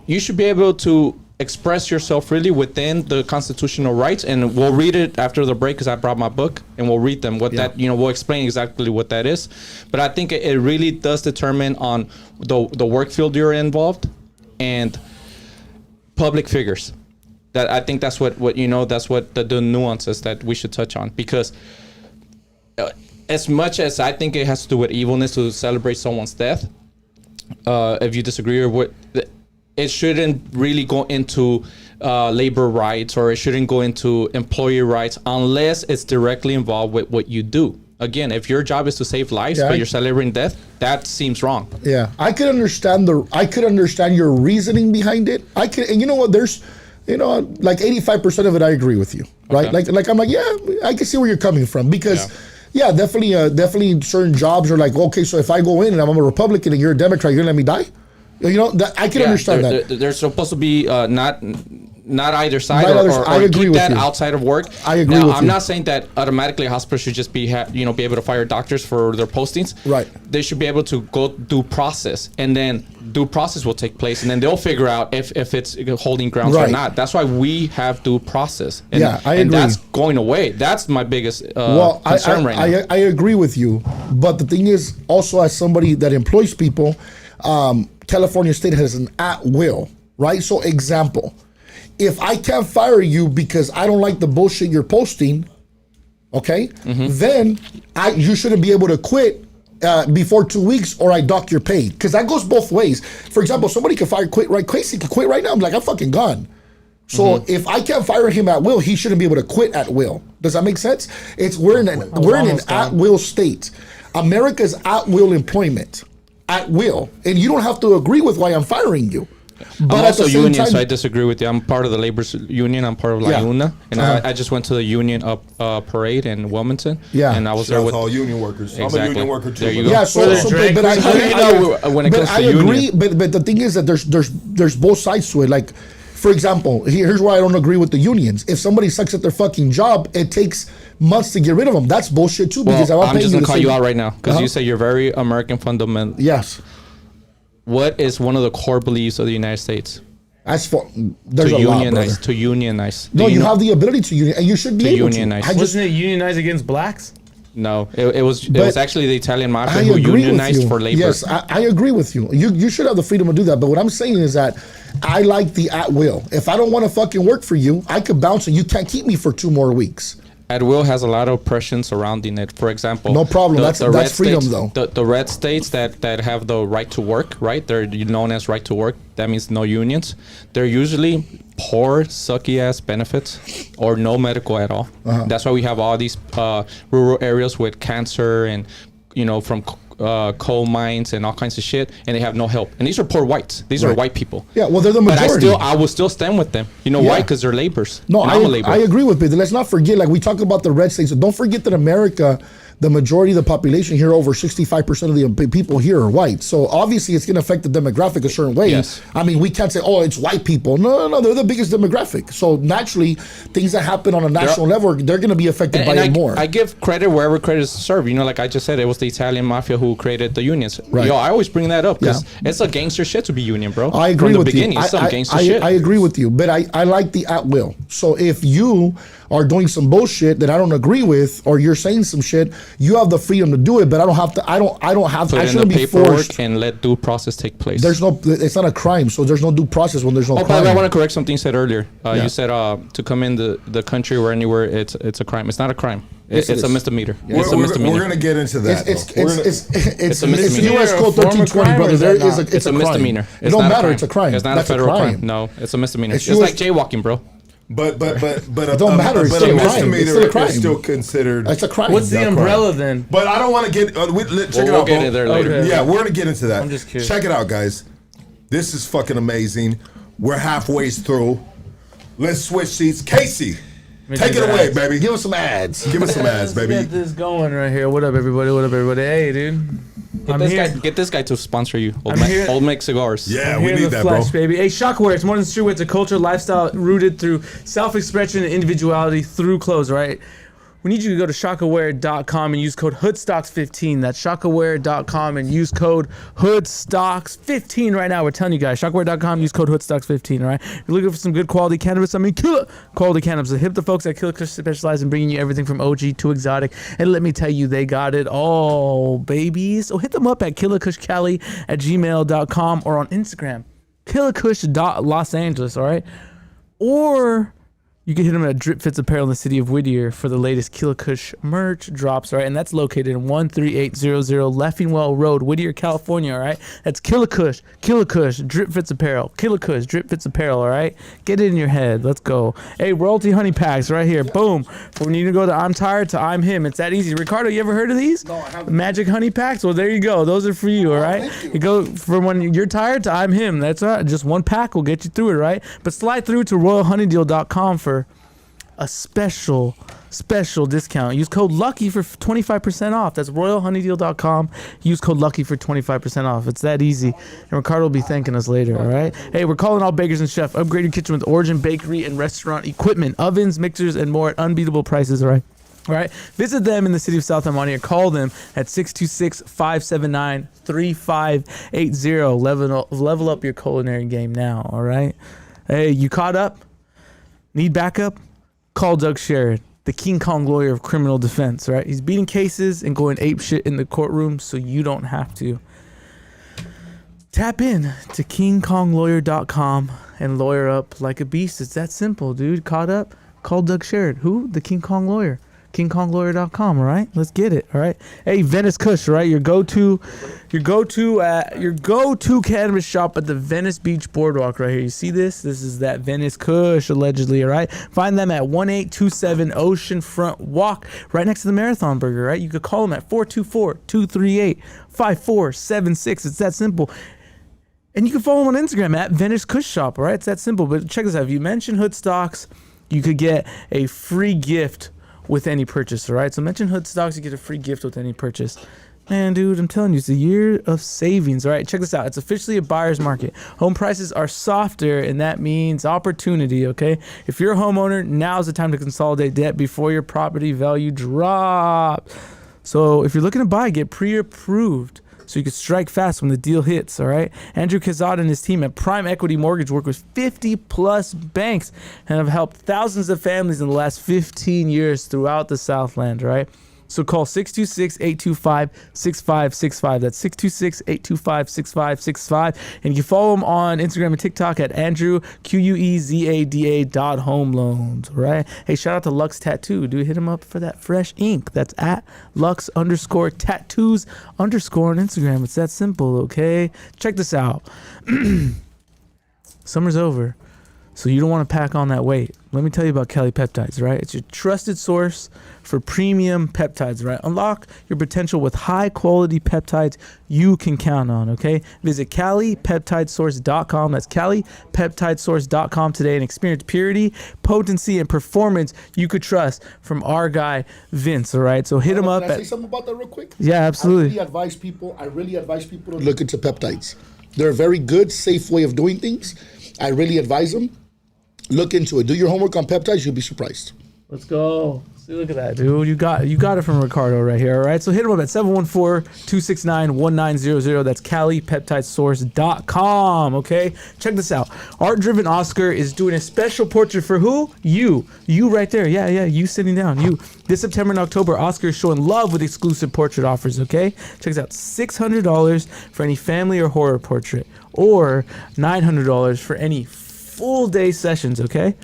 you should be able to express yourself freely within the constitutional rights, and we'll read it after the break because I brought my book and we'll read them we'll explain exactly what that is. But I think it really does determine on the work field you're involved and public figures. That I think that's what that's what the nuances that we should touch on, because as much as I think it has to do with evilness to celebrate someone's death, if you disagree or what, it shouldn't really go into labor rights, or it shouldn't go into employee rights unless it's directly involved with what you do. Again, if your job is to save lives, but you're celebrating death, that seems wrong. Yeah, I could understand your reasoning behind it. And you know what? There's, like 85% of it, I agree with you, right? Okay. Like I'm like, yeah, I can see where you're coming from, because. Yeah, definitely certain jobs are like, okay, so if I go in and I'm a Republican and you're a Democrat, you're gonna let me die? I can understand that. There's supposed to be not either side, or keep that outside of work. I agree with you. I'm not saying that automatically a hospital should just be be able to fire doctors for their postings. Right. They should be able to go due process, and then due process will take place, and then they'll figure out if it's holding grounds or not. That's why we have due process. And, I agree. And that's going away. That's my biggest concern right now. I agree with you, but the thing is, also as somebody that employs people, California State has an at-will, right? So example, if I can't fire you because I don't like the bullshit you're posting, okay, then you shouldn't be able to quit before 2 weeks, or I dock your pay. Because that goes both ways. For example, somebody can quit right now. I'm like, I'm fucking gone. So if I can't fire him at will, he shouldn't be able to quit at will. Does that make sense? We're in an at-will state. America's at-will employment. At will, and you don't have to agree with why I'm firing you. But I'm also union, so I disagree with you. I'm part of the labor union. I'm part of La Una, and I just went to the union parade in Wilmington. Yeah, and I was there with all union workers. Exactly. I'm a union worker too. There you go. Yeah, when it comes to agree, union. but the thing is that there's both sides to it. Like, for example, here's why I don't agree with the unions. If somebody sucks at their fucking job, it takes months to get rid of them. That's bullshit too. Because I'm just gonna call you out right now because you say you're very American fundamental. Yes. What is one of the core beliefs of the United States? There's to unionize. To unionize. No, you have the ability to unionize, and you should be able unionize. to. Wasn't it unionize against blacks? No, it was actually the Italian mafia who unionized for labor. Yes, I agree with you. You should have the freedom to do that. But what I'm saying is that I like the at will. If I don't want to fucking work for you, I could bounce and you can't keep me for 2 more weeks. At will has a lot of oppression surrounding it. For example, no problem. That's freedom, states, though. The red states that have the right to work, right? They're known as right to work. That means no unions. They're usually poor, sucky ass benefits, or no medical at all. That's why we have all these rural areas with cancer and from coal mines and all kinds of shit, and they have no help. And these are poor whites. These are Right. white people. Yeah, well, they're the But majority. I will still stand with them. You know Yeah. why? Because they're laborers. No, And I'm a laborer. I agree with Pedro. Let's not forget, like we talk about the red states. So don't forget that America, the majority of the population here, over 65% of the people here are white. So obviously it's going to affect the demographic a certain way. Yes. I mean, we can't say, oh, it's white people. No, they're the biggest demographic. So naturally, things that happen on a national level, they're going to be affected by it more. I give credit wherever credit is served. You know, like I just said, it was the Italian mafia who created the unions. Right. Yo, I always bring that up because Yeah. it's a gangster shit to be union, bro. I agree From the with beginning, you. it's some gangster shit. I agree with you, but I like the at will. So if you are doing some bullshit that I don't agree with, or you're saying some shit, you have the freedom to do it. But I don't have to. I Put in the shouldn't be paperwork forced. and let due process take place. There's no. It's not a crime, so there's no due process when there's no Oh, by crime. the way, I want to correct something you said earlier. Yeah. You said to come in the country or anywhere, it's a crime. It's not a crime. Yes, it It's a is. misdemeanor. It's a We're misdemeanor. going to get into that. It's though. We're gonna- It's a it's misdemeanor. U.S. Code Is it a form of 1320, crime, brother. or is There that is not? It's a crime. misdemeanor. It It's don't not matter. It's a crime. It's not That's a federal crime. crime. No, it's a misdemeanor. It's It's, US like jaywalking, bro. but It don't matter, it's But still a a crime. It's still a misdemeanor crime. is still considered. It's a crime. What's the Not umbrella crime. then? But I don't want to get. Check We'll it out. get bro. it there later. Okay. Yeah, we're gonna get into that. I'm just curious. Check it out, guys. This is fucking amazing. We're halfway through. Let's switch seats. Casey, take do it away, ads. baby. Give us some ads. Give us some ads, Let's baby. get this going right here. What up, everybody? What up, everybody? Hey, dude. I'm here. Get this guy to sponsor you. Old, I'm here. Old Mix Cigars. Yeah, I'm we here in need the that, flesh, bro. baby. Hey, Shockware. It's more than streetwear. It's a culture, lifestyle rooted through self-expression and individuality through clothes, right? We need you to go to shockaware.com and use code HoodStocks15. That's shockaware.com and use code HoodStocks15 right now. We're telling you guys, shockaware.com, use code HoodStocks15, all right? If you're looking for some good quality cannabis, killer quality cannabis. So hit the folks at Killakushcali specialize in bringing you everything from OG to exotic. And let me tell you, they got it all, baby. So hit them up at killakushcali@gmail.com or on Instagram, killakush.Los Angeles, all right? Or you can hit them at Drip Fits Apparel in the city of Whittier for the latest Killakush merch drops, all right? And that's located in 13800 Leffingwell Road, Whittier, California, all right? That's Killakush, Drip Fits Apparel, Killakush, Drip Fits Apparel, all right? Get it in your head. Let's go. Hey, royalty honey packs right here. Boom. When you go to I'm tired to I'm him, it's that easy. Ricardo, you ever heard of these? No, I haven't. Magic honey packs? Well, there you go. Those are for you, all right? thank you. You go from when you're tired to I'm him. That's all right. Just one pack will get you through it, right? But slide through to royalhoneydeal.com for a special discount. Use code LUCKY for 25% off. That's royalhoneydeal.com. Use code LUCKY for 25% off. It's that easy. And Ricardo will be thanking us later, all right? Hey, we're calling all bakers and chefs. Upgrade your kitchen with Origin Bakery and Restaurant equipment, ovens, mixers, and more at unbeatable prices, all right? All right. Visit them in the city of South Ammonia. Call them at 626-579-3580. Level up your culinary game now, all right? Hey, you caught up? Need backup? Call Doug Sherrod, the King Kong lawyer of criminal defense, right? He's beating cases and going ape shit in the courtroom so you don't have to. Tap in to KingKongLawyer.com and lawyer up like a beast. It's that simple, dude. Caught up? Call Doug Sherrod. Who? The King Kong lawyer. KingKongLawyer.com, all right? Let's get it, all right? Hey, Venice Kush, right? Your go-to cannabis shop at the Venice Beach Boardwalk right here. You see this? This is that Venice Kush, allegedly, all right? Find them at 1827 Oceanfront Walk, right next to the Marathon Burger, right? You could call them at 424-238-5476. It's that simple. And you can follow them on Instagram at Venice Kush Shop, all right? It's that simple. But check this out. If you mention Hood Stocks, you could get a free gift with any purchase, all right? So mention Hood Stocks, you get a free gift with any purchase. Man, dude, I'm telling you, it's a year of savings, all right? Check this out. It's officially a buyer's market. Home prices are softer, and that means opportunity, okay? If you're a homeowner, now's the time to consolidate debt before your property value drops. So if you're looking to buy, get pre-approved so you can strike fast when the deal hits, all right? Andrew Kazad and his team at Prime Equity Mortgage work with 50-plus banks and have helped thousands of families in the last 15 years throughout the Southland, all right? So call 626-825-6565. That's 626-825-6565. And you can follow him on Instagram and TikTok at Andrew, QUEZADA.homeloans, right? Hey, shout out to Lux Tattoo. Do hit him up for that fresh ink. That's at Lux_tattoos_ on Instagram. It's that simple, okay? Check this out. Summer's over, so you don't want to pack on that weight. let me tell you about Cali Peptides, right? It's your trusted source for premium peptides, right? Unlock your potential with high quality peptides you can count on, okay? Visit CaliPeptideSource.com. That's CaliPeptideSource.com today and experience purity, potency, and performance you could trust from our guy, Vince, all right? So hit him up. Can I say something about that real quick? Yeah, absolutely. I really advise people to look into peptides. They're a very good, safe way of doing things. I really advise them. Look into it. Do your homework on peptides. You'll be surprised. Let's go. See, look at that, dude. You got it from Ricardo right here, all right? So hit him up at 714-269-1900. That's CaliPeptideSource.com, okay? Check this out. Art Driven Oscar is doing a special portrait for who? You. You right there. Yeah, you sitting down. You. This September and October, Oscar is showing love with exclusive portrait offers, okay? Check this out. $600 for any family or horror portrait, or $900 for any full day sessions, okay?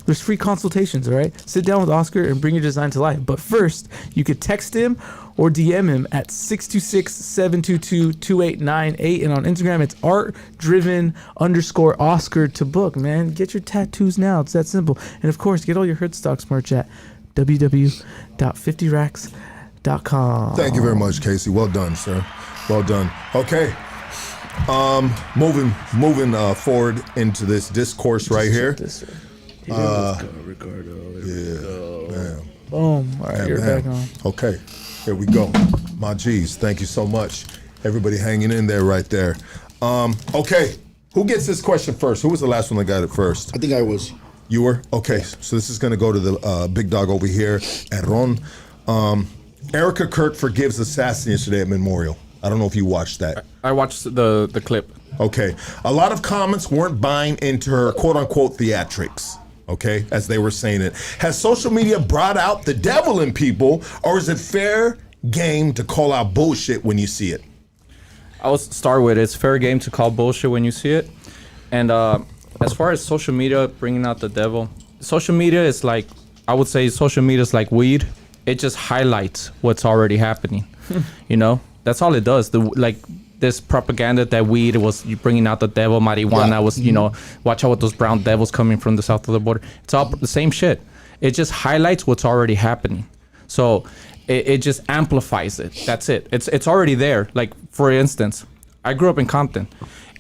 There's free consultations, all right? Sit down with Oscar and bring your design to life. But first, you could text him or DM him at 626-722-2898. And on Instagram, it's art-driven_Oscar to book, man. Get your tattoos now. It's that simple. And of course, get all your Herdstocks merch at www.50racks.com. Thank you very much, Casey. Well done, sir. Well done. Okay. Moving forward into this discourse right here. Ricardo. Bam. Boom. All right, you're back on. Okay, here we go. My G's, thank you so much. Everybody hanging in there right there. Okay, who gets this question first? Who was the last one that got it first? I think I was. You were? Okay, so this is going to go to the big dog over here, HERON. Erica Kirk forgives assassin yesterday at Memorial. I don't know if you watched that. I watched the clip. Okay, a lot of comments weren't buying into her quote-unquote theatrics. Okay, as they were saying it. Has social media brought out the devil in people, or is it fair game to call out bullshit when you see it? I will start with it's fair game to call bullshit when you see it. And as far as social media bringing out the devil, social media is like, I would say social media is like weed. It just highlights what's already happening. You know, that's all it does. This propaganda that weed was bringing out the devil, marijuana was, you know, watch out with those brown devils coming from the south of the border. It's all the same shit. It just highlights what's already happening. So it just amplifies it. That's it. It's already there. Like, for instance, I grew up in Compton.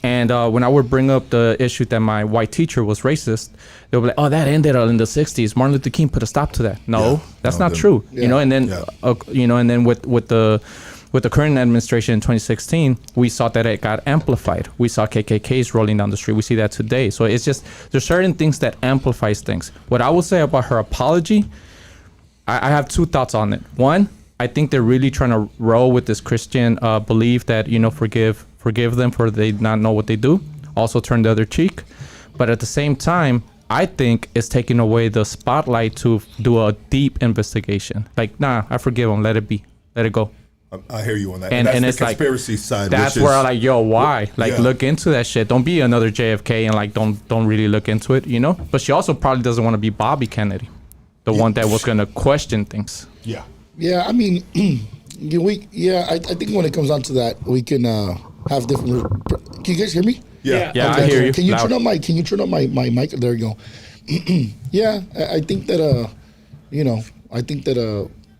And when I would bring up the issue that my white teacher was racist, they would be like, oh, that ended in the 60s. Martin Luther King put a stop to that. No, that's not true. Yeah. You know, and then, you know, and then with the current administration in 2016, we saw that it got amplified. We saw KKKs rolling down the street. We see that today. So it's just, there's certain things that amplifies things. What I will say about her apology, I have two thoughts on it. One, I think they're really trying to roll with this Christian belief that, you know, forgive them for they not know what they do. Also turn the other cheek. But at the same time, I think it's taking away the spotlight to do a deep investigation. Like, nah, I forgive them. Let it be. Let it go. I hear you on that. And that's it's the conspiracy side. That's where I'm like, yo, why? Like, look into that shit. Don't be another JFK and like, don't really look into it, you know? But she also probably doesn't want to be Bobby Kennedy, the one that was going to question things. Yeah. Yeah, I mean, I think when it comes down to that, we can have different. Can you guys hear me? Yeah, okay. I hear you. Can you turn up my my mic? There you go. Yeah, I think that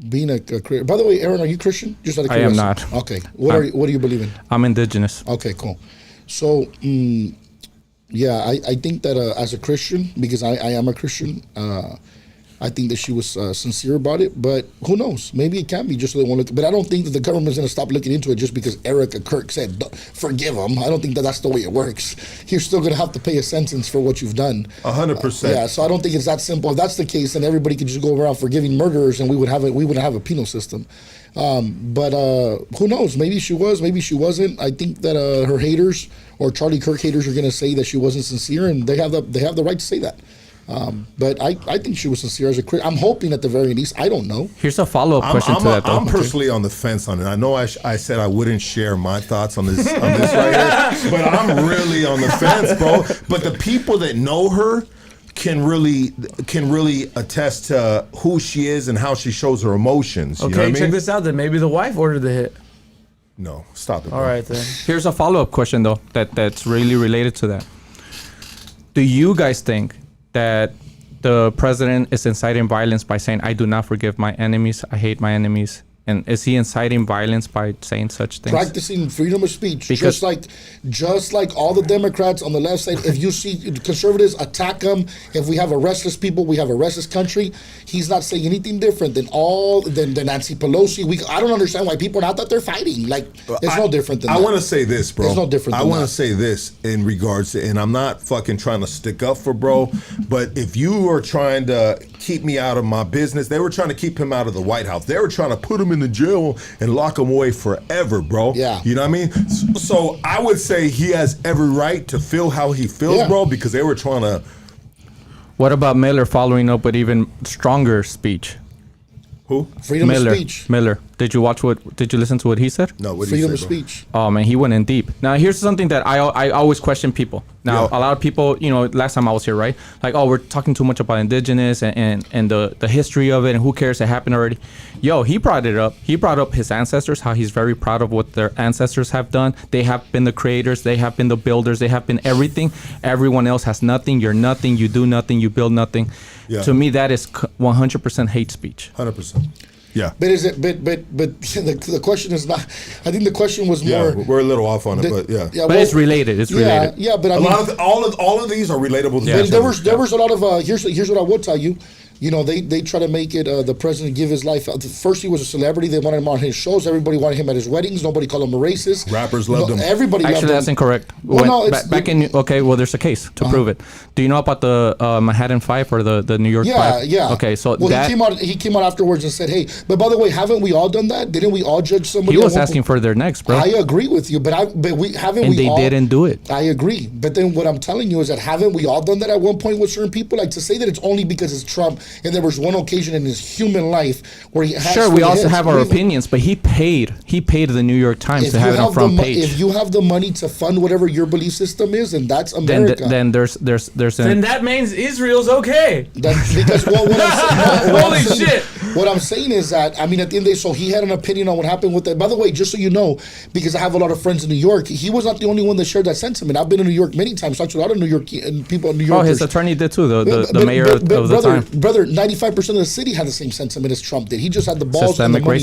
being a Christian. By the way, Aaron, are you Christian? Just out of curiosity. I am not. Okay. What do you believe in? I'm indigenous. Okay, cool. So, I think that as a Christian, because I am a Christian, I think that she was sincere about it. But who knows? Maybe it can be just so they want to look. But I don't think that the government's going to stop looking into it just because Erica Kirk said, forgive him. I don't think that that's the way it works. You're still going to have to pay a sentence for what you've done. 100%. Yeah, so I don't think it's that simple. If that's the case, then everybody could just go around forgiving murderers and we wouldn't have a penal system. But who knows? Maybe she was, maybe she wasn't. I think that her haters or Charlie Kirk haters are going to say that she wasn't sincere, and they have the right to say that. But I think she was sincere as a Christian. I'm hoping at the very least. I don't know. Here's a follow-up question to that, though. I'm personally on the fence on it. I know I said I wouldn't share my thoughts on this right here, but I'm really on the fence, bro. But the people that know her can really attest to who she is and how she shows her emotions. You know what I mean? Check this out. Then maybe the wife ordered the hit. No, stop it. All right, then. Here's a follow-up question, though, that's really related to that. Do you guys think that the president is inciting violence by saying, I do not forgive my enemies, I hate my enemies? And is he inciting violence by saying such things? Practicing freedom of speech, Because- just like all the Democrats on the left side. If you see conservatives attack them, if we have a restless people, we have a restless country. He's not saying anything different than Nancy Pelosi. I don't understand why people are not that they're fighting. Like it's no different than. I that. want to say this, bro. It's no different. I than want to that. say this in regards to, and I'm not fucking trying to stick up for bro, but if you are trying to keep me out of my business, they were trying to keep him out of the White House. They were trying to put him in the jail and lock him away forever, bro. Yeah. You know what I mean? So I would say he has every right to feel how he feels, Yeah. bro, because they were trying to. What about Miller following up with even stronger speech? Who? Freedom Miller. of speech. Miller. Did you listen to what he said? No, what did Freedom you of say, bro? speech. Oh man, he went in deep. Now here's something that I always question people. Now Yeah. a lot of people, last time I was here, right? Like, oh, we're talking too much about indigenous and the history of it and who cares, it happened already. Yo, he brought it up. He brought up his ancestors, how he's very proud of what their ancestors have done. They have been the creators, they have been the builders, they have been everything. Everyone else has nothing. You're nothing, you do nothing, you build nothing. Yeah. To me, that is 100% hate speech. 100%. Yeah. But is it? But the question is not. I think the question was Yeah, more. we're a little off on it, but yeah. But it's related. It's related. Yeah, but I A mean, lot of all of these are relatable to Yeah. each there other. was a lot of here's what I will tell you. They try to make it the president give his life. First, he was a celebrity. They wanted him on his shows. Everybody wanted him at his weddings. Nobody called him a racist. Rappers loved him. Everybody loved Actually, him. that's incorrect. Well, no, it's- back in there's a case to prove it. Do you know about the Manhattan Five or the New York Five? Yeah. Okay, so well, that he came out afterwards and said, "Hey, but by the way, haven't we all done that? Didn't we all judge somebody?" he was at one asking point? for their necks, bro, I agree with you, but we haven't. and we they all, didn't do it. I agree, but then what I'm telling you is that haven't we all done that at one point with certain people? Like to say that it's only because it's Trump and there was one occasion in his human life where he has Sure, we also hits. have our opinions, but he paid the New York Times to have it on front page. If you have the money to fund whatever your belief system is, and that's then America. then there's Then that means Israel's okay. That's because what Holy shit. What I'm saying is that I mean at the end of the day, so he had an opinion on what happened with that. By the way, just so you know, because I have a lot of friends in New York, he was not the only one that shared that sentiment. I've been in New York many times, talked to a lot of New York and people in New York. Oh, his attorney did too. The mayor of the brother, time. brother, 95% of the city had the same sentiment as Trump did. He just had the balls and the Systemic money.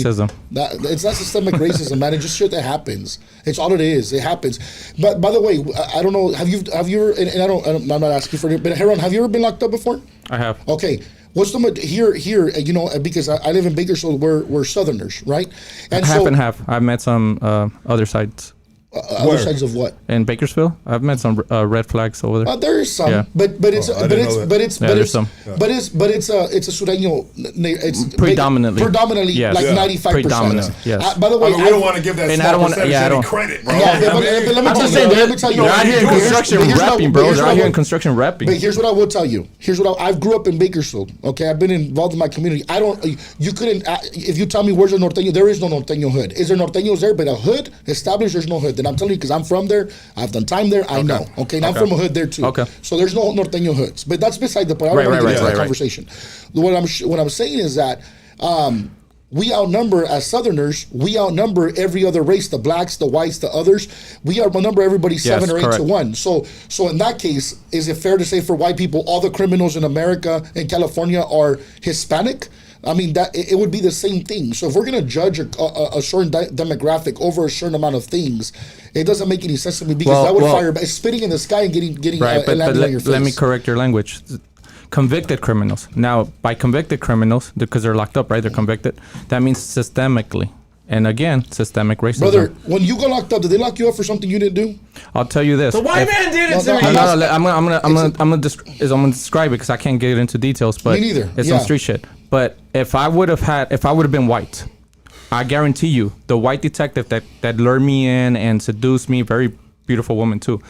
racism. It's not systemic racism, man. It's just shit that happens. It's all it is. It happens. But by the way, I don't know. Have you ever? And I'm not asking for it, but HERON, have you ever been locked up before? I have. Okay. What's the here? Because I live in Bakersfield, we're Southerners, right? And Half so and half. I've met some other sides other sides of what? in Bakersfield. I've met some red flags over there. There is some, Yeah. but it's I didn't know that. there's some. it's a Sureño. It's Predominantly. Yes. like Yeah. 95%. Predominantly, yes. By the way, I mean, we don't want to give that And I small don't wanna- percentage yeah, I any don't- credit, bro. Yeah, but let me I'm tell just you. saying, Let me tell you. they're out here in construction But here's what I- rapping, but bro. here's They're what out I here in will- construction rapping. But here's what I will tell you. I grew up in Bakersfield. Okay, I've been involved in my community. You couldn't. If you tell me where's the norteño, there is no norteño hood. Is there norteños there? But a hood established, there's no hood. Then I'm telling you because I'm from there. I've done time there. I know. Okay, and I'm from a hood there too. Okay. So there's no norteño hoods. But that's beside the point. I don't want to get into that conversation. What I'm saying is that. We outnumber, as Southerners, we outnumber every other race, the blacks, the whites, the others. We outnumber everybody 7 or 8 correct. to 1. So in that case, is it fair to say for white people, all the criminals in America and California are Hispanic? I mean, that it would be the same thing. So if we're going to judge a certain demographic over a certain amount of things, it doesn't make any sense to me because that would fire. It's spitting in the sky and getting Right, but landing on your face. let me correct your language. Convicted criminals. Now, by convicted criminals, because they're locked up, right? They're convicted. That means systemically. And again, systemic racism. Brother, when you got locked up, did they lock you up for something you didn't do? I'll tell you this. The white man did it to me. No, I'm gonna describe it because I can't get into details. But Me neither. It's Yeah. some street shit. But if I would have been white, I guarantee you, the white detective that lured me in and seduced me, very beautiful woman too,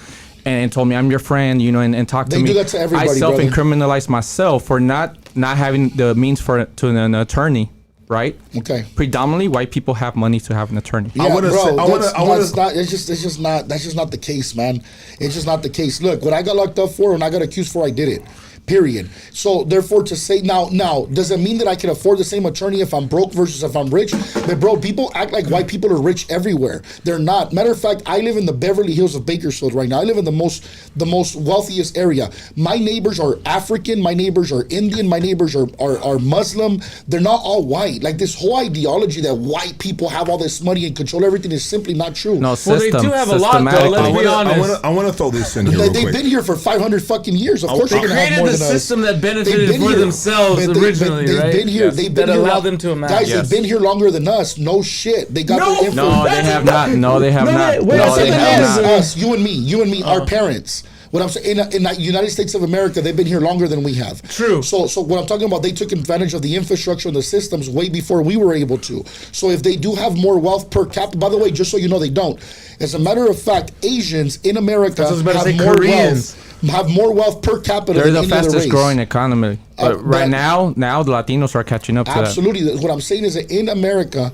and told me I'm your friend, and talked to me. They do that to everybody, I self-incriminalized myself for not having the means to an attorney. Right. Okay. Predominantly, white people have money to have an attorney. Yeah, wanna bro, say- that's just not the case, man. It's just not the case. Look, what I got locked up for, when I got accused for, I did it. period. So therefore, to say now, does it mean that I can afford the same attorney if I'm broke versus if I'm rich? But bro, people act like white people are rich everywhere. They're not. Matter of fact, I live in the Beverly Hills of Bakersfield right now. I live in the most wealthiest area. My neighbors are African. My neighbors are Indian. My neighbors are Muslim. They're not all white. Like this whole ideology that white people have all this money and control everything is simply not true. No, Well, they do have a lot, though. Let's be honest. I want to throw this in here real They've quick. been here for 500 fucking years. Of course, they're gonna have Created more the than us. system that benefited They've been for here. themselves But originally, they've right? been here. Yes. They've been That here allowed long- them to amass. Guys, Yes. they've been here longer than us. No shit. They got No. their info. No, they have not. No, they have No, not. wait, No, they second, have yes. not. Us, you and me, our parents. What I'm saying, in the United States of America, they've been here longer than we have. True. So what I'm talking about, they took advantage of the infrastructure and the systems way before we were able to. So if they do have more wealth per capita, by the way, just so you know, they don't. As a matter of fact, Asians in America That's what I was about to have say, more Koreans. have more wealth per capita They're than the any other fastest race. growing economy. But right but- now the Latinos are catching up to that. Absolutely. What I'm saying is that in America,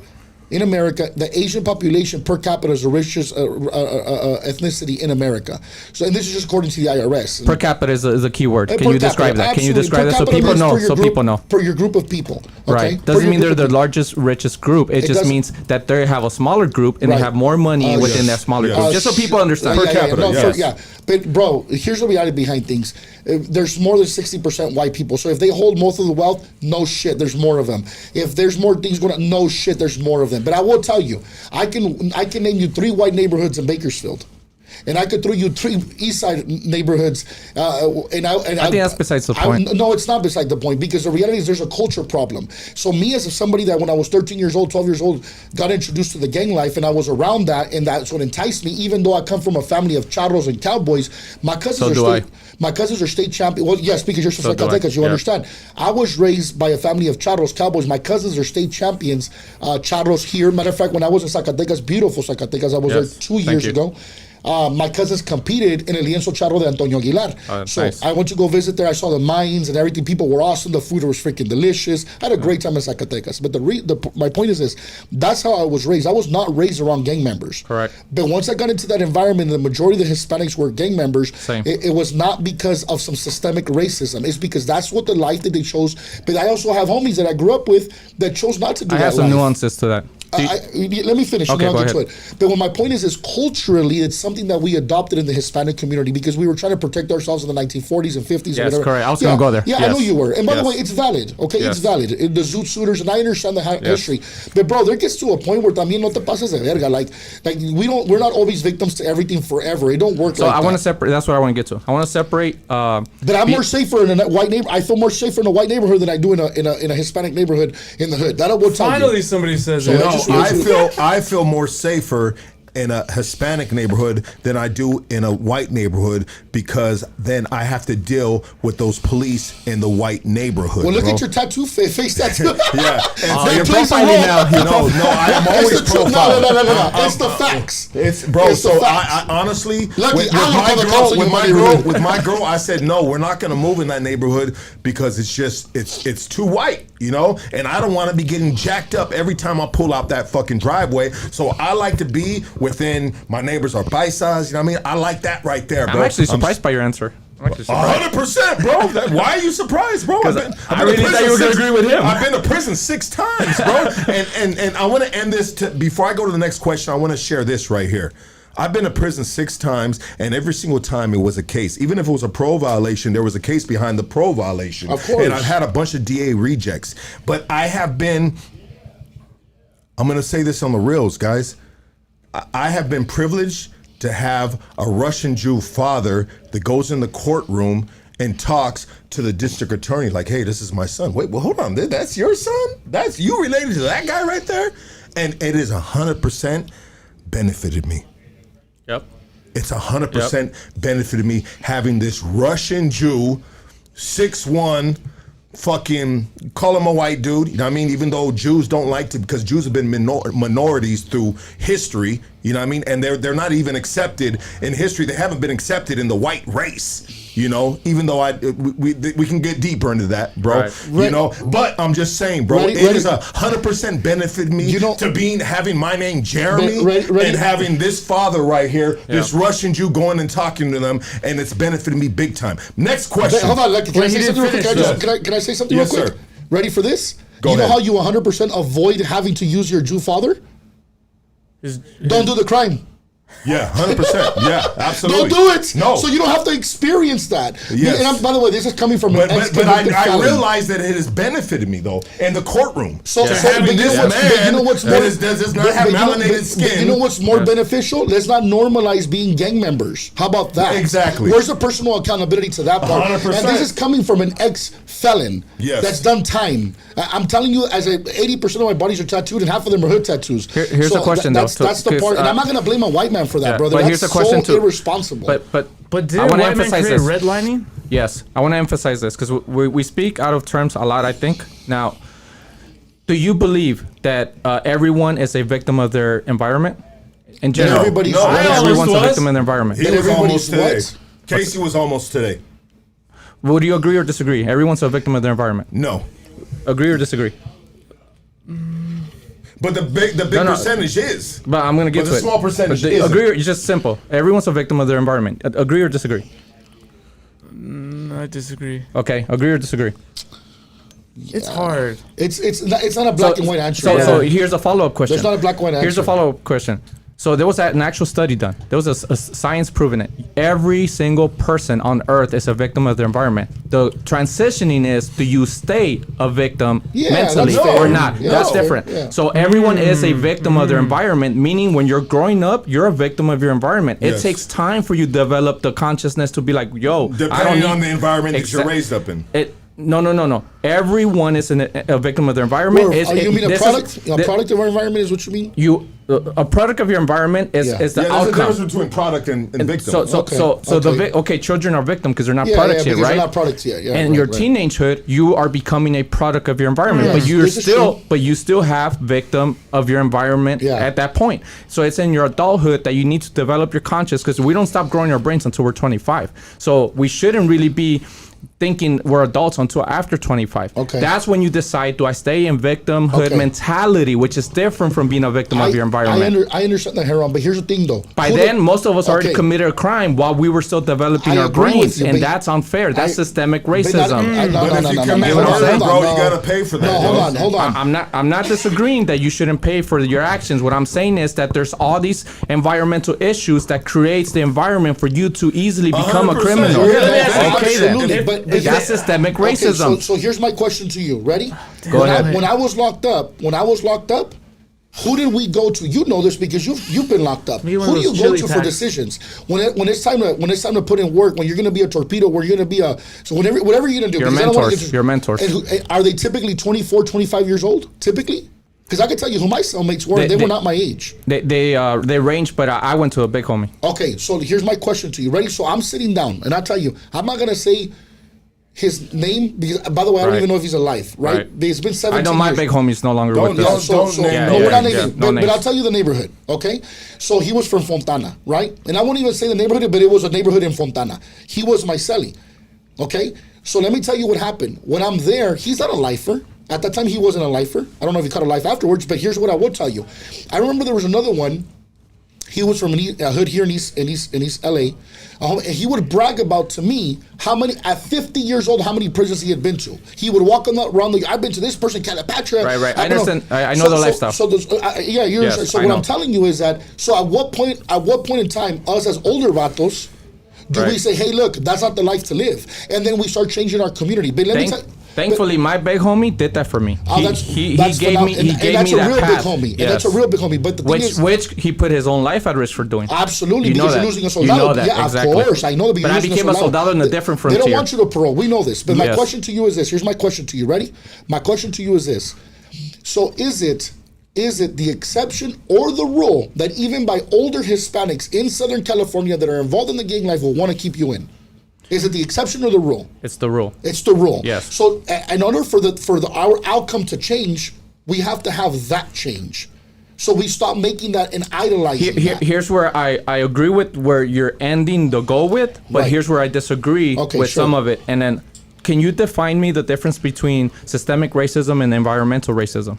the Asian population per capita is the richest ethnicity in America. So, and this is just according to the IRS. Per capita is a key word. Can Per you capita, describe that? Can you absolutely. describe Per that so capita people means know? per your So group- people know. For your group of people. Okay? Right. Per Doesn't your mean they're group the of- largest, richest group. It just doesn't- means that they have a smaller group and they Right. have more money within yes. that smaller Yes. group. Just so people understand. Per capita, No, yes. yeah. But bro, here's the reality behind things. There's more than 60% white people. So if they hold most of the wealth, no shit, there's more of them. If there's more things going on, no shit, there's more of them. But I will tell you, I can name you 3 white neighborhoods in Bakersfield. And I could throw you 3 East Side neighborhoods, I think that's besides the point. No, it's not beside the point, because the reality is there's a culture problem. So me as somebody that when I was 13 years old, 12 years old, got introduced to the gang life, and I was around that, and that's what enticed me. Even though I come from a family of charros and cowboys, my cousins my cousins are state champion. Well, yes, because you're from Zacatecas, you understand. I was raised by a family of charros, cowboys. My cousins are state champions, charros here. Matter of fact, when I was in Zacatecas, beautiful Zacatecas, I was there 2 years ago. My cousins competed in El Lienzo Charro de Antonio Aguilar. So nice. I went to go visit there. I saw the mines and everything. People were awesome. The food was freaking delicious. I had a great time in Zacatecas. But my point is this. That's how I was raised. I was not raised around gang members. Correct. But once I got into that environment, the majority of the Hispanics were gang members. Same. It was not because of some systemic racism. It's because that's what the life that they chose. But I also have homies that I grew up with that chose not to do that I have some life. nuances to that. Let me finish. Okay, and then I'll go get to it. But what my point is culturally, it's something that we adopted in the Hispanic community because we were trying to protect ourselves in the 1940s and 50s. Yes, or whatever. correct. I was gonna go there. Yeah, I Yes. know you were. And by the Yes. way, it's valid. Okay, Yes. it's valid. The zoot suitors, and I understand the history. But bro, there gets to a point where también no te pases de verga. Like we're not always victims to everything forever. It don't work So like I that. want to separate. That's what I want to get to. I want to separate. But I'm more safer in a white neighbor. I feel more safer in a white neighborhood than I do in a Hispanic neighborhood in the hood. That I will tell you. Finally, somebody says So it. I I feel more safer in a Hispanic neighborhood than I do in a white neighborhood because then I have to deal with those police in the white neighborhood. Well, look bro. at your tattoo, face tattoo. Yeah. And you're plays a profiling role. now. No, I am It's always the truth. profiling. No. It's the facts. It's bro. It's the So facts. I honestly, Lucky, with I don't my call the cops girl, on with you, my buddy, girl, really. with my girl, I said no. We're not gonna move in that neighborhood because it's too white, you know. And I don't want to be getting jacked up every time I pull out that fucking driveway. So I like to be within my neighbors are paisas. You know what I mean? I like that right there, bro. I'm actually surprised by your answer. I'm actually surprised. 100%, bro. Why are you surprised, bro? I really thought you were gonna agree with him. I've been to prison 6 times, bro. and I want to end this before I go to the next question. I want to share this right here. I've been to prison 6 times, and every single time it was a case. Even if it was a pro violation, there was a case behind the pro violation. Of course. And I've had a bunch of DA rejects. But I have been, I'm going to say this on the reels, guys. I have been privileged to have a Russian Jew father that goes in the courtroom and talks to the district attorney like, hey, this is my son. Wait, well, hold on. That's your son? That's you related to that guy right there? And it is 100% benefited me. Yep. It's 100% benefited me having this Russian Jew, 6'1", fucking, call him a white dude, you know what I mean? Even though Jews don't like to, because Jews have been minorities through history, you know what I mean? And they're not even accepted in history. They haven't been accepted in the white race. You know, even though we can get deeper into that, bro. Right. You know, but I'm just saying, bro, it is 100% benefited me to having my name Jeremy and having this father right here, this Russian Jew going and talking to them, and it's benefited me big time. Next question. Hold on, can I say something real quick? Can I say something real quick? Sir. Ready for this? Go you know ahead. how you 100% avoid having to use your Jew father? Don't do the crime. Yeah, 100%. Yeah, absolutely. Don't do it. No. So you don't have to experience that. Yes. And by the way, this is coming from But an ex-convicted I felon. realize that it has benefited me though in the courtroom. So having this man that does not have melanated skin. You know what's more beneficial? Let's not normalize being gang members. How about that? Exactly. Where's the personal accountability to that part? 100%. And this is coming from an ex-felon that's done time. I'm telling you, as 80% of my bodies are tattooed, and half of them are hood tattoos. Here's the question, that's the part, and I'm not going to blame a white man for that, brother. But That's here's the question so too. irresponsible. But did I wanna white men emphasize create this. redlining? Yes, I want to emphasize this because we speak out of terms a lot, I think. Now, do you believe that everyone is a victim of their environment? In general, everybody's No, what? everyone's a victim of their environment. He was almost everybody's today. Casey was almost today. Would you agree or disagree? Everyone's a victim of their environment. No. Agree or disagree? But the big No. percentage is. But I'm gonna get But to the it. small percentage But isn't. agree or it's just simple. Everyone's a victim of their environment. Agree or disagree? I disagree. Okay, agree or disagree? It's hard. It's not a black and white answer. So here's a follow-up question. There's not a black and white answer. Here's a follow-up question. So there was an actual study done. There was a science proving it. Every single person on Earth is a victim of their environment. The transitioning is, do you stay a victim mentally that's fair. or not? Yeah, That's fair. different. Yeah. So everyone is a victim of their environment, meaning when you're growing up, you're a victim of your environment. It Yes. takes time for you to develop the consciousness to be like, yo, I don't Depending need on the environment that you're Exact- raised up in. No. Everyone is a victim of their environment. Or, you mean a product? A product of our environment is what you mean? A product of your environment is the There's a outcome. difference between product and victim. Children are victims because they're not Yeah, products yet, because right? they're not products yet. Yeah, and in right, your right. teenagehood, you are becoming a product of your environment, Yeah, but this is true. you still have victim of your environment at that point. So it's in your adulthood that you need to develop your conscious because we don't stop growing our brains until we're 25. So we shouldn't really be thinking we're adults until after 25. Okay. That's when you decide, do I stay in victimhood mentality, which is different from being a victim of your environment. I understand that, Heron, but here's the thing, though. By then, most of us already committed a crime while we were still developing I our agree with brains, you, and but that's unfair. That's systemic But racism. But if you commit what I'm murder, saying? bro, you gotta pay for that. No, hold on. I'm not disagreeing that you shouldn't pay for your actions. What I'm saying is that there's all these environmental issues that creates the environment for you to easily become a 100%. criminal. Yeah, Okay, then. absolutely. But That's systemic racism. Okay, so here's my question to you. Ready? Go ahead. When I was locked up, who did we go to? You know this because you've been locked up. Maybe one Who of do you those go chili to for packs. decisions when it's time to put in work? When you're going to be a torpedo? Where you're going to be whatever you're going to do? Your because I don't wanna mentors. Your mentors. And are they typically 24, 25 years old? Typically. Because I can tell you who my cellmates were. They were not my age. They range, but I went to a big homie. Okay, so here's my question to you. Ready? So I'm sitting down, and I tell you, I'm not gonna say his name because, by the way, I don't Right. even know if he's alive. Right? Right. It's been 17 I know my years. big homie's no longer with Yeah, us. so name no, no we're not names. naming, Yeah, no but I'll names. tell you the neighborhood. Okay, so he was from Fontana, right? And I won't even say the neighborhood, but it was a neighborhood in Fontana. He was my celly. Okay, so let me tell you what happened. When I'm there, he's not a lifer. At that time, he wasn't a lifer. I don't know if he caught a life afterwards, but here's what I will tell you. I remember there was another one. He was from a hood here in East LA, and he would brag about to me at 50 years old, how many prisons he had been to. He would walk around I've been to this person, Calipatra. Right. I understand. I know the lifestyle. So Yes, so I what know. I'm telling you is that, so at what point in time, us as older vatos, do we Right. say, hey, look, that's not the life to live? And then we start changing our community. But let me tell you. Thankfully, my big homie did that for me. He That's gave me that's a that real path. big homie. And that's a Yes. real big homie. But the thing is, Which he put his own life at risk for doing. absolutely, You know because you're that. losing a You soldado. know that, Yeah, exactly. of course, I know that. But I became a soldado in a different They don't frontier. want you to parole. We know this. But my Yes. question to you is this. Here's my question to you. Ready? My question to you is this. So is it the exception or the rule that even by older Hispanics in Southern California that are involved in the gang life will want to keep you in? Is it the exception or the rule? It's the rule. It's the rule. Yes. So in order for our outcome to change, we have to have that change. So we stop making that and idolizing that. Here's where I agree with where you're ending the goal with, but Right. here's where I disagree with some of it. And then, can you define me the difference between systemic racism and environmental racism?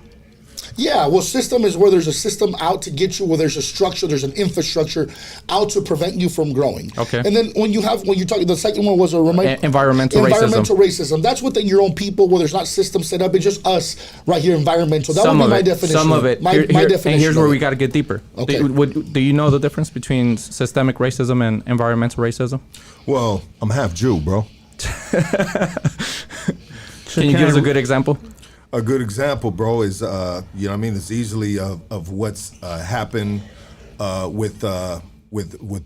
Yeah, well, system is where there's a system out to get you, where there's a structure, there's an infrastructure out to prevent you from growing. Okay. And then when you're talking, the second one was Environmental racism. That's within your own people, where there's not system set up. It's just us right here, environmental. That would be my definition. Some of it. My definition. And here's where of we it. got to get deeper. Okay. Do you know the difference between systemic racism and environmental racism? Well, I'm half Jew, bro. Can you give us a good example? A good example, bro, is it's easily of what's happened with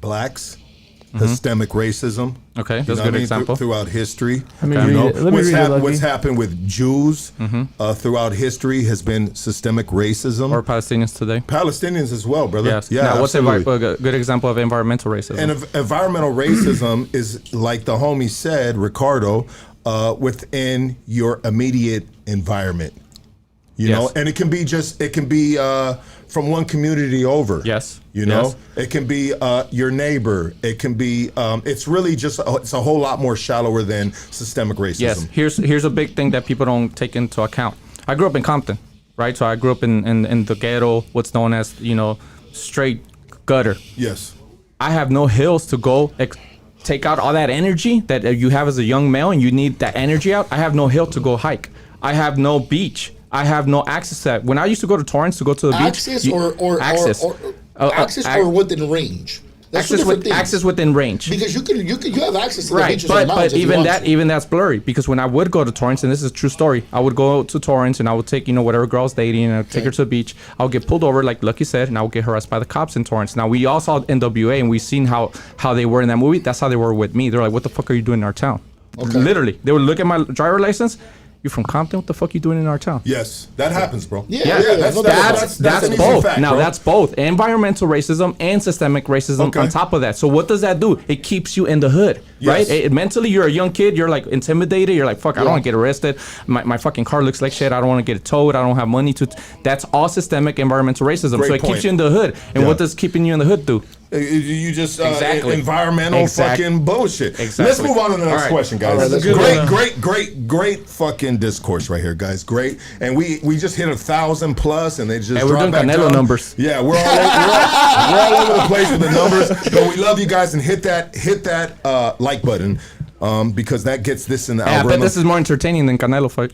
blacks, systemic racism. Okay, You that's know a good what I mean? example. Throughout history, Let me read it. Let me read it, Lucky. what's happened with Jews throughout history has been systemic racism. Or Palestinians today? Palestinians as well, brother. Yes. Yeah, Now, what's absolutely. a good example of environmental racism? And environmental racism is, like the homie said, Ricardo, within your immediate environment. You know, and it can be from one community over. Yes. You know, Yes. it can be your neighbor. It can be. It's really just. It's a whole lot more shallower than systemic racism. Yes. Here's a big thing that people don't take into account. I grew up in Compton, right? So I grew up in the ghetto, what's known as straight gutter. Yes. I have no hills to go take out all that energy that you have as a young male, and you need that energy out. I have no hill to go hike. I have no beach. I have no access to that. When I used to go to Torrance to go to the Access beach, access or within range. That's two different things. access within range. Because you have access to the Right, beaches and the but mountains if you even want that to. even that's blurry, because when I would go to Torrance, and this is a true story, I would go to Torrance and I would take whatever girl I was dating and I'd take her to the beach. I would get pulled over like Lucky said, and I would get harassed by the cops in Torrance. Now we all saw NWA and we seen how they were in that movie. That's how they were with me. They're like, "What the fuck are you doing in our town?" Okay. Literally, they would look at my driver license. "You're from Compton. What the fuck are you doing in our town?" Yes, that happens, bro. Yeah, That's That's an easy both. fact, Now bro. that's both environmental racism and systemic racism Okay. on top of that. So what does that do? It keeps you in the hood, right? Yes. Mentally, you're a young kid. You're like intimidated. You're like, fuck, I don't want to get arrested. My fucking car looks like shit. I don't want to get it towed. I don't have money to. That's all systemic environmental racism. Great so it point. keeps you in the hood. And Yeah. what does keeping you in the hood do? You just Exactly. environmental fucking bullshit. Exactly. Let's move on to the next All right. question, guys. All right, let's go. Great fucking discourse right here, guys. Great, and we just hit 1,000 plus, and they just Hey, we're dropped doing back Canelo down. numbers. Yeah, we're all over the place with the numbers, but we love you guys, and hit that like button, because that gets this in the Hey, I bet algorithm. this is more entertaining than Canelo fight.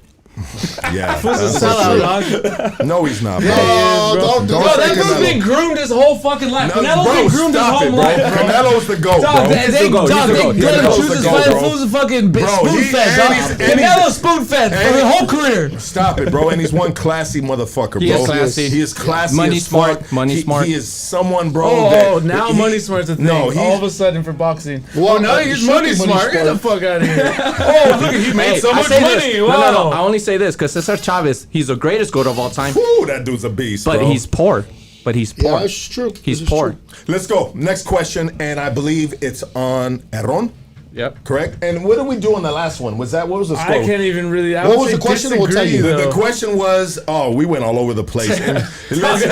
Yeah, Who's a that's for sellout, sure. dog? No, he's not. Bro. Don't do Don't that. say That dude's Canelo. been groomed his whole fucking life. No, Canelo's bro, been groomed his stop whole it, bro. life, bro. Canelo's the GOAT, Dog, bro. they He's the GOAT. let him Canelo's choose the his GOAT, fight. bro. Fool's a fucking Bro, spoon fed, and dog. he's- and Canelo's spoon fed for and his he- whole career. Stop it, bro. And he's one classy motherfucker, bro. He is classy. He is classy. Money as smart. fuck. Money He- smart. He is someone, bro. Oh, that- now he- money smart's a thing. No, all of a sudden for boxing. Well, Now you he's should money be money smart. Get the smart. fuck out of here. Oh, look, he made Hey, so I much say money. this. Wow. No. I only say this because Cesar Chavez, he's the greatest GOAT of all time, Whew, that dude's a beast, but bro. he's poor. But he's poor. Yeah, it's true. He's This is poor. true. Let's go. Next question, and I believe it's on HERON, Yep. correct? And what did we do on the last one? What was the score? I can't even really. I What would was say the question? We'll tell disagree, you. The though. question was, we went all over the place. And let's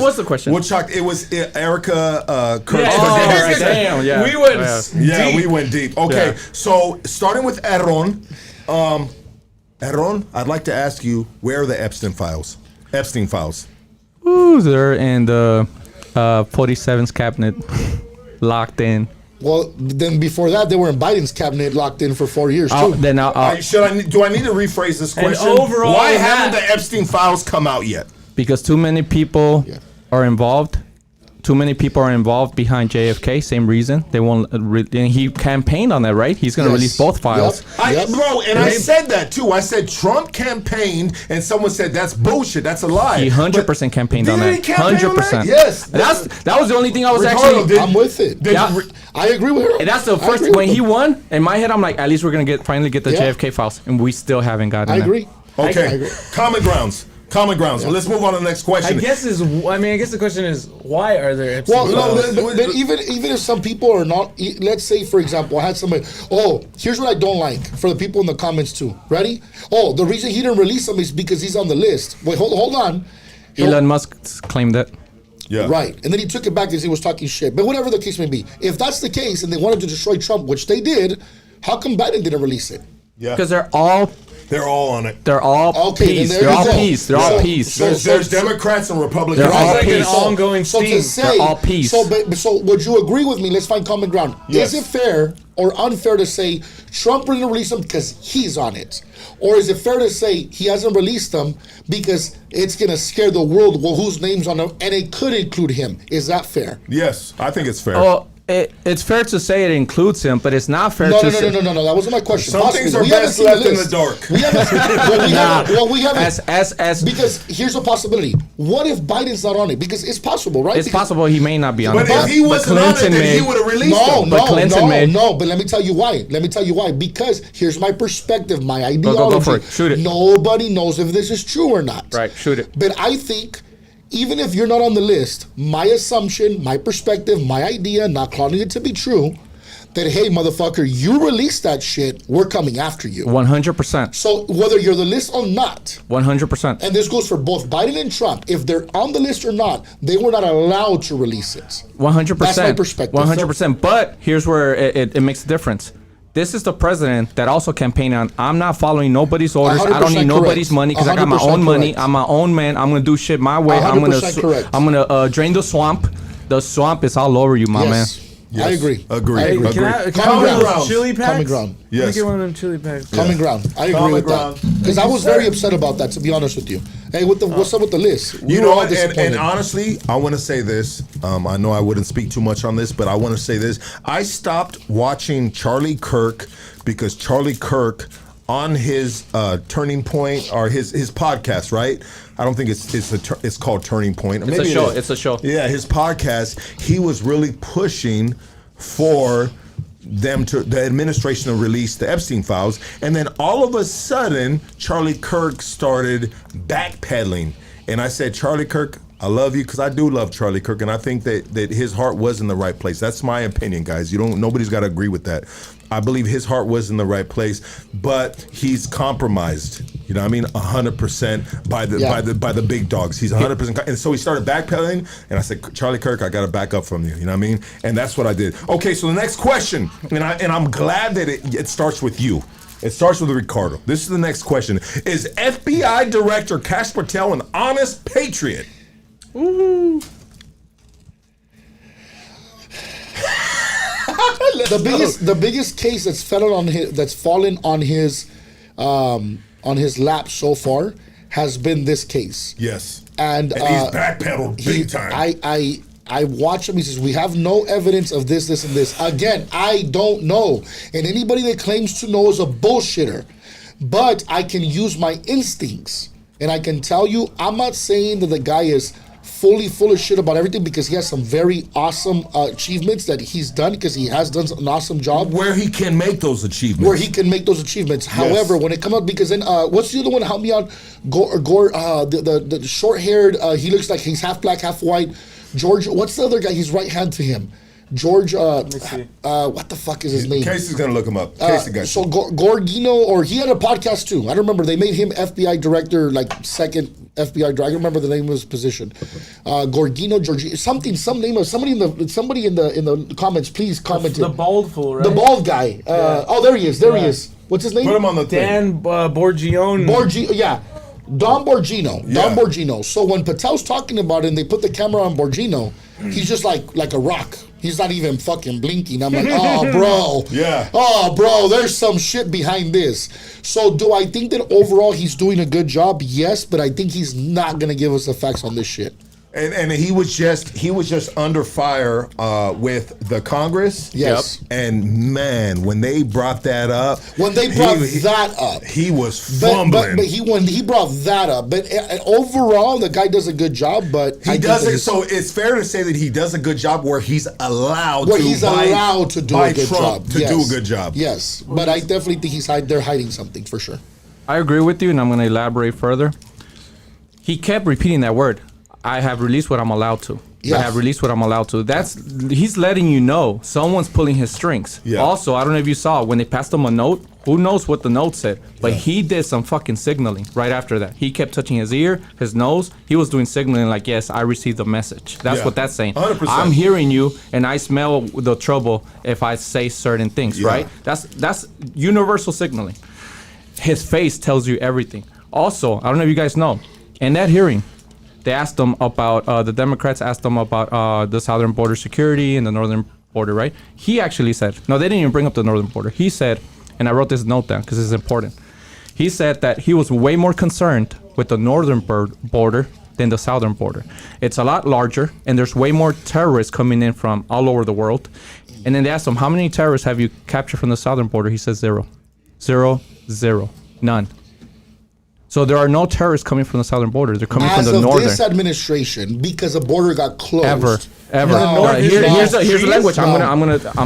what's the question? We'll chalk. It was Erica, Kirk. Yeah, Oh, Erica- damn, yeah. We went Yeah. Yeah, deep. we went deep. Okay, Yeah. so starting with HERON, I'd like to ask you, where are the Epstein files? Ooh, they're in the 47's cabinet, locked in. Well, then before that, they were in Biden's cabinet, locked in for 4 years too. Then I'll, Do I need to rephrase this question? overall Why hat. haven't the Epstein files come out yet? because too many people Yeah. are involved. Too many people are involved behind JFK. Same reason they won't. And he campaigned on that, right? He's going to Yes. release both files. Yep. Bro, and I said that too. I said Trump campaigned, and someone said that's bullshit. That's a lie. He 100% campaigned on Did he that. campaign on that? 100%. Yes. That was the only thing I was Ricardo, actually. I'm with it. Yeah. I agree with her. And that's the I first agree when with he her. won. In my head, I'm like, at least we're gonna finally get the Yeah. JFK files, and we still haven't gotten. I that. agree. I Okay, agree. common grounds. Well, let's move on to the next I question. guess the question is, why are there Epstein Well, no, files? then even if some people are not, let's say for example, I had somebody. Oh, here's what I don't like for the people in the comments too. Ready? Oh, the reason he didn't release them is because he's on the list. Wait, hold on. Elon Musk claimed that. Yeah. Right. And then he took it back because he was talking shit. But whatever the case may be, if that's the case and they wanted to destroy Trump, which they did, how come Biden didn't release it? Yeah. Because they're all on it. They're all Okay, then peace. there They're you all go. peace. They're all So- peace. so- There's Democrats and Republicans. They're all like an peace. ongoing So steam. to say, They're all peace. So would you agree with me? Let's find common ground. Yes. Is it fair or unfair to say Trump didn't release them because he's on it? Or is it fair to say he hasn't released them because it's going to scare the world? Well, whose name's on them? And it could include him. Is that fair? Yes, I think it's fair. Well, it's fair to say it includes him, but it's not fair No, to no, say. no, no, no, no. That wasn't my question. Some Possibly. things are We haven't best seen left in list. the dark. We haven't. we haven't. As Because here's a possibility. What if Biden's not on it? Because it's possible, right? it's Because- possible he may not be on but it. if he wasn't on it, then he would have released No, them. But no, Clinton no, may. no. But let me tell you why. Because here's my perspective, my ideology. Go for it. Shoot it. Nobody knows if this is true or not. Right, shoot it. But I think even if you're not on the list, my assumption, my perspective, my idea, not calling it to be true, that hey, motherfucker, you release that shit, we're coming after you. 100%. So whether you're the list or not, 100%. and this goes for both Biden and Trump, if they're on the list or not, they were not allowed to release it. 100%. That's my perspective. 100%. But here's where it makes a difference. This is the president that also campaigned on, I'm not following nobody's orders. I don't 100% need nobody's correct. money because I got my 100% own money. correct. I'm my own man. I'm going to do shit my way. I'm going 100% correct. to drain the swamp. The swamp is all over you, my man. Yes. I agree. Agree. I agree. Agree. Can I Common get one of ground. those chili packs? Common ground. Let me Yes. get one of them chili packs. Common ground. I agree Common with ground. that. Because I was very upset about that, to be honest with you. Hey, what's up with the list? We You were know all what? And disappointed. honestly, I want to say this. I know I wouldn't speak too much on this, but I want to say this. I stopped watching Charlie Kirk because Charlie Kirk on his Turning Point or his podcast, right? I don't think it's called Turning Point. Or It's a maybe it show. is. It's a show. Yeah, his podcast. He was really pushing for the administration to release the Epstein files, and then all of a sudden Charlie Kirk started backpedaling, and I said, Charlie Kirk, I love you because I do love Charlie Kirk, and I think that his heart was in the right place. That's my opinion, guys. Nobody's got to agree with that. I believe his heart was in the right place, but he's compromised. You know what I mean? 100% by the big dogs. He's 100%, and so he started backpedaling, and I said, Charlie Kirk, I got to back up from you. You know what I mean? And that's what I did. Okay, so the next question, and I'm glad that it starts with you. It starts with Ricardo. This is the next question: is FBI Director Kash Patel an honest patriot? The biggest case that's fallen on his lap so far has been this case. Yes. And he's backpedaled big time. I watch him. He says, we have no evidence of this, and this. Again, I don't know. And anybody that claims to know is a bullshitter. But I can use my instincts. And I can tell you, I'm not saying that the guy is fully full of shit about everything, because he has some very awesome achievements that he's done, because he has done an awesome job. Where he can make those achievements. However, when it comes up, because then, what's the other one? Help me out. Gore, the short-haired, he looks like he's half black, half white. George, what's the other guy? He's right hand to him. George, what the fuck is his name? Casey's gonna look him up. Casey got So you. Gorgino, or he had a podcast too. I don't remember. They made him FBI director, like second FBI director. I don't remember the name of his position. Gorgino, Georgino, some name of somebody in the comments. Please comment The it. bald fool, right? The bald guy. Oh, there he is. There he Yeah. is. What's his name? Put him on the thing. Dan Borgione. Yeah. Don Borgino. Yeah. Don Borgino. So when Patel's talking about it and they put the camera on Borgino, he's just like a rock. He's not even fucking blinking. I'm like, oh, bro. Yeah. Oh, bro, there's some shit behind this. So do I think that overall he's doing a good job? Yes, but I think he's not going to give us the facts on this shit. And he was just under fire with the Congress. Yes. And man, when they brought that up, he was fumbling. But he brought that up. But overall, the guy does a good job. But He does it. So it's fair to say that he does a good job where he's allowed Where to he's by, allowed to do by a good Trump job. to Yes. do a good job. Yes, but I definitely think they're hiding something for sure. I agree with you, and I'm going to elaborate further. He kept repeating that word. I have released what I'm allowed to. Yes. I have released what I'm allowed to. He's letting you know someone's pulling his strings. Yeah. Also, I don't know if you saw when they passed him a note Who knows what the note said? But he did some fucking signaling right after that. He kept touching his ear, his nose. He was doing signaling like, yes, I received the message. That's what that's saying. 100%. I'm hearing you, and I smell the trouble if I say certain things, right? That's universal signaling. His face tells you everything. Also, I don't know if you guys know, in that hearing, they asked him about, the Democrats asked him about the southern border security and the northern border, right? He actually said, no, they didn't even bring up the northern border. He said, and I wrote this note down because it's important. He said that he was way more concerned with the northern border than the southern border. It's a lot larger, and there's way more terrorists coming in from all over the world. And then they asked him, how many terrorists have you captured from the southern border? He says 0. 0, 0. None. So there are no terrorists coming from the southern border. They're coming from the northern. As of this administration, because the border got closed. Ever. No, Here's the language. I'm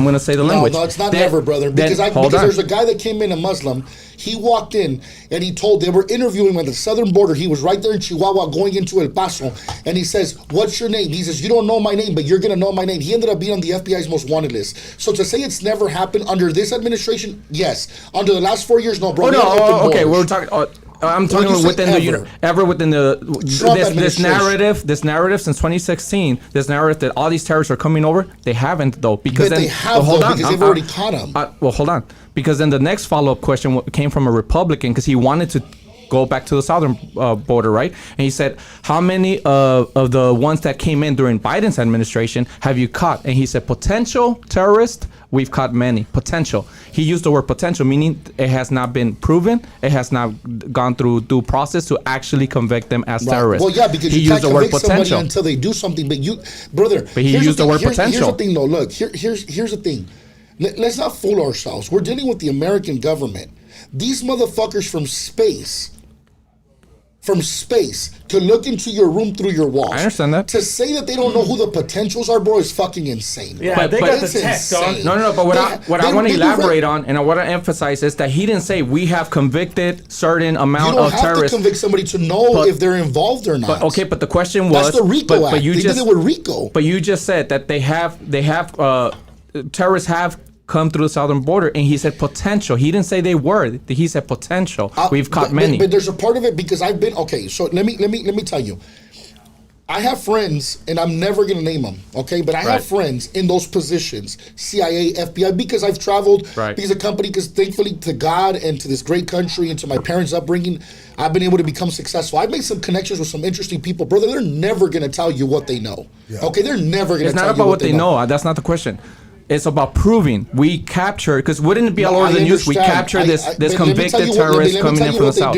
gonna say the language. No, it's not never, brother. Because there's a guy that came in, a Muslim. He walked in and he told, they were interviewing him at the southern border. He was right there in Chihuahua going into El Paso. And he says, what's your name? He says, you don't know my name, but you're going to know my name. He ended up being on the FBI's most wanted list. So to say it's never happened under this administration, yes. Under the last 4 years, no, bro. Okay, we're talking... I'm talking within within this narrative since 2016, this narrative that all these terrorists are coming over, they haven't though, because but then, they have because they've already caught them. Well, hold on, because then the next follow-up question came from a Republican because he wanted to go back to the southern border, right? And he said, how many of the ones that came in during Biden's administration have you caught? And he said, potential terrorists, we've caught many. Potential. He used the word potential, meaning it has not been proven. It has not gone through due process to actually convict them as terrorists. Well, yeah, because you can't convict somebody until they do something. But you, brother. But he used the word potential. Here's the thing, though. Look, here's the thing. Let's not fool ourselves. We're dealing with the American government. These motherfuckers from space to look into your room through your walls. I understand that. To say that they don't know who the potentials are, bro, is fucking insane. Yeah, but they got the tech, dog. No. But what I want to elaborate on and I want to emphasize is that he didn't say we have convicted certain amount of terrorists. You don't have to convict somebody to know if they're involved or not. But the question was that's the RICO Act. They did it with RICO. But you just said that terrorists have come through the southern border, and he said potential. He didn't say they were. He said potential. We've caught many. But there's a part of it because I've been okay. So let me tell you. I have friends, and I'm never gonna name them, okay? But I have friends in those positions, CIA, FBI, because I've traveled. Because a company, because thankfully to God and to this great country and to my parents' upbringing, I've been able to become successful. I've made some connections with some interesting people, brother. They're never gonna tell you what they know. Okay, they're never gonna. It's not about what they know. That's not the question. It's about proving we captured, because wouldn't it be all over the news? We captured this convicted terrorist coming in from the south.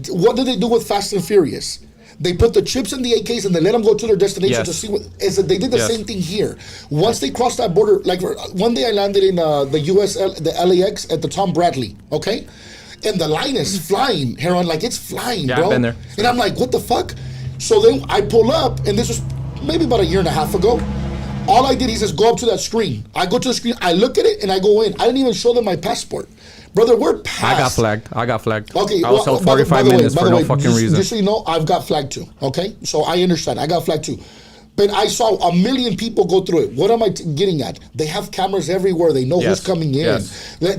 What did they do with Fast and Furious? They put the chips in the AKs and they let them go to their destination to see what. They did the same thing here. Once they crossed that border, like one day I landed in the LAX at the Tom Bradley, okay? And the line is flying, HERON, like it's flying, bro. I've been there. And I'm like, what the fuck? So then I pull up, and this was maybe about a year and a half ago. All I did, he says, go up to that screen. I go to the screen, I look at it, and I go in. I didn't even show them my passport. Brother, we're past. I got flagged. Okay, I was held 45 minutes for no fucking reason. Just so you know, I've got flagged too, okay? So I understand. I got flagged too. But I saw 1 million people go through it. What am I getting at? They have cameras everywhere. They know who's coming in.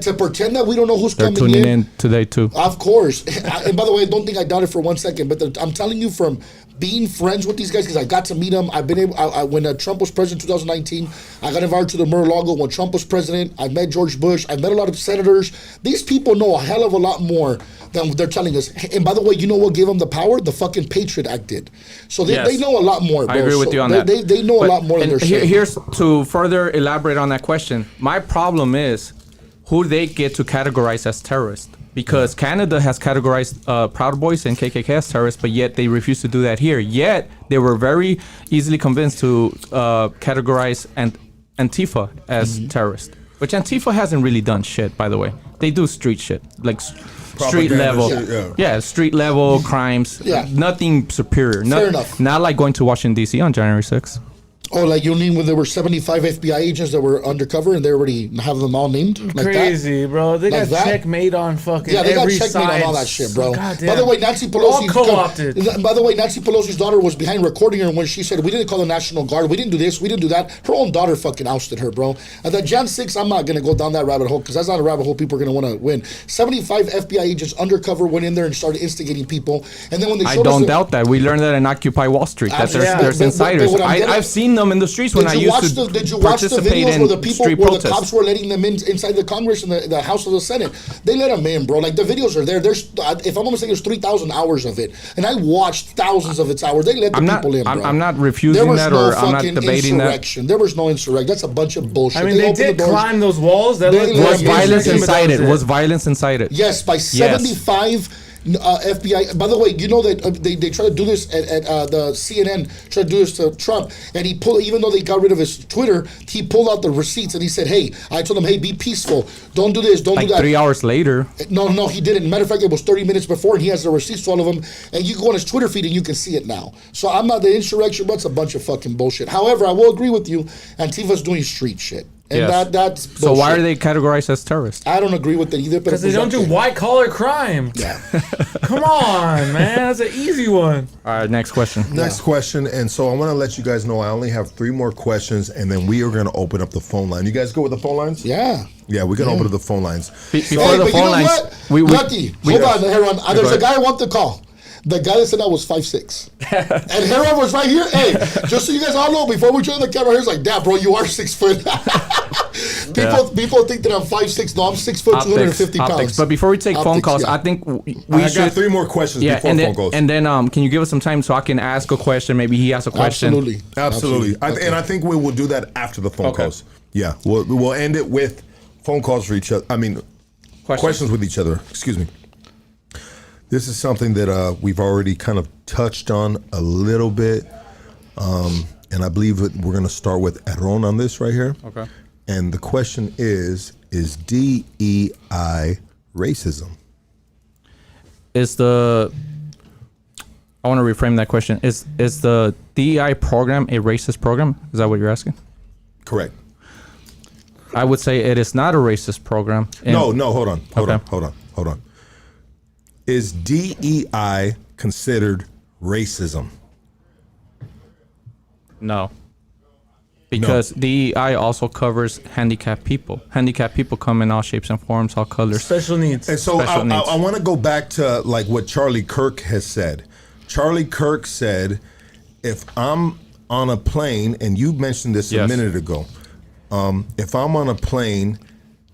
To pretend that we don't know who's coming in. They're tuning in today too. Of course. And by the way, I don't think I doubt it for 1 second. But I'm telling you from being friends with these guys, because I got to meet them. I've been able. When Trump was president in 2019, I got invited to the Mar-a-Lago when Trump was president. I met George Bush. I met a lot of senators. These people know a hell of a lot more than they're telling us. And by the way, you know what gave them the power? The fucking Patriot Act did. So they know a lot more, bro. I agree with you on that. They know a lot more than they're saying. Here's to further elaborate on that question. My problem is who they get to categorize as terrorists. Because Canada has categorized Proud Boys and KKK as terrorists, but yet they refuse to do that here. Yet they were very easily convinced to categorize Antifa as terrorists, which Antifa hasn't really done shit, by the way. They do street shit, like street level, street level crimes. Nothing superior. Fair enough. Not like going to Washington D.C. on January 6th. Oh, like you mean when there were 75 FBI agents that were undercover and they already have them all named? Like Crazy, bro. They Like got that? checkmate on fucking Yeah, they got every checkmate side. on all that shit, bro. Goddamn. By the way, Nancy We're all Pelosi co-opted. By the way, Nancy Pelosi's daughter was behind recording her when she said, "We didn't call the National Guard. We didn't do this. We didn't do that." Her own daughter fucking ousted her, bro. And that Jan 6, I'm not gonna go down that rabbit hole because that's not a rabbit hole people are gonna want to win. 75 FBI agents undercover went in there and started instigating people, and then when they I showed us don't the- doubt that. We learned that in Occupy Wall Street that there's, Yeah, there's but insiders. what I'm getting- I've seen them in the streets when I Did you used watch to Did you watch the participate videos in where the people, street where the protests. cops were letting them in inside the Congress and the House of the Senate? They let them in, bro. Like the videos are there. There's, if I'm gonna say, there's 3,000 hours of it, and I watched thousands of its hours. They let the people in, bro. I'm not refusing There was that, no or I'm not fucking debating that. insurrection. There was no insurrection. That's a bunch of bullshit. I mean, they opened did the doors. climb those walls. That They looked let Was Yeah, like violence yeah, incited? it. Was violence incited? Yes, by 75 FBI. By the way, you know that they try to do this at the CNN, try to do this to Trump, and he pulled, even though they got rid of his Twitter, he pulled out the receipts and he said, "Hey, I told him, hey, be peaceful, don't do this, don't Like do that." 3 hours later. No, he didn't. Matter of fact, it was 30 minutes before, and he has the receipts to all of them. And you go on his Twitter feed, and you can see it now. So I'm not the insurrection, but it's a bunch of fucking bullshit. However, I will agree with you. Antifa's doing street shit, and Yes. that's bullshit. So why are they categorized as terrorists? I don't agree with it either. Because they don't do white collar crime. Yeah. Come on, man. That's an easy one. All right, next question. Next question, and so I want to let you guys know I only have 3 more questions, and then we are going to open up the phone line. You guys go with the phone lines? Yeah. Yeah, we're going to open up the phone lines. Before Hey, the but you phone know lines, what? Lucky. Hold on, Heron. There's a ahead. guy I want to call. The guy that said I was 5'6". And Heron was right here. Hey, just so you guys all know, before we turn the camera, here's like, damn, bro, you are 6 foot. People think that I'm 5'6". No, I'm 6 foot, 250 pounds. But before we take phone Optics, calls, yeah. I think we I should. got 3 more questions before and phone then, calls. and then can you give us some time so I can ask a question? Maybe he has a question. Absolutely. And I think we will do that after the phone Okay. calls. Yeah, we'll end it with phone calls for each other. I mean, questions with each other. Excuse me. This is something that we've already kind of touched on a little bit, and I believe that we're going to start with HERON on this right here. Okay. And the question is DEI racism? I want to reframe that question. Is the DEI program a racist program? Is that what you're asking? Correct. I would say it is not a racist program. And- No, hold on. Okay. Hold on. Is DEI considered racism? No. Because DEI also covers handicapped people. Handicapped people come in all shapes and forms, all colors. Special needs. And so Special needs. I want to go back to like what Charlie Kirk has said. Charlie Kirk said, if I'm on a plane, and you mentioned this a Yes. minute ago, if I'm on a plane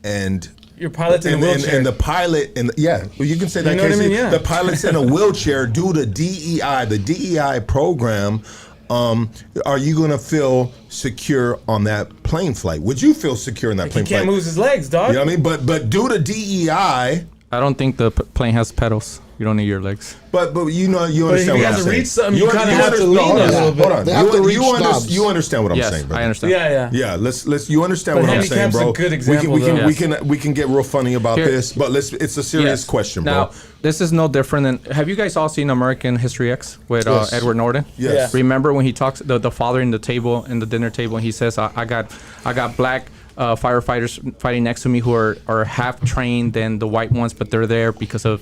and Your pilot's in a wheelchair. and the pilot you can say that. You know what I Casey. mean? Yeah. The pilot's in a wheelchair due to DEI, the DEI program. Are you going to feel secure on that plane flight? Would you feel secure in that He plane can't flight? move his legs, dog. You know what I mean? But due to DEI, I don't think the plane has pedals. You don't need your legs. but you know you But if understand you what have I'm to saying. reach something, you kinda have to understand- lean hold a on, little hold on. They have to reach knobs. You understand what I'm Yes, saying, brother. I understand. Yeah. Yeah, let's you understand But what I'm saying, handicap's bro. a good example, we though. can get real funny about Here- this, but it's a serious Yes. question, bro. Now, this is no different than. Have you guys all seen American History X with Yes. Edward Norton? Yes. Yeah. Remember when he talks the father in the table in the dinner table, and he says, "I got black firefighters fighting next to me who are half trained than the white ones, but they're there because of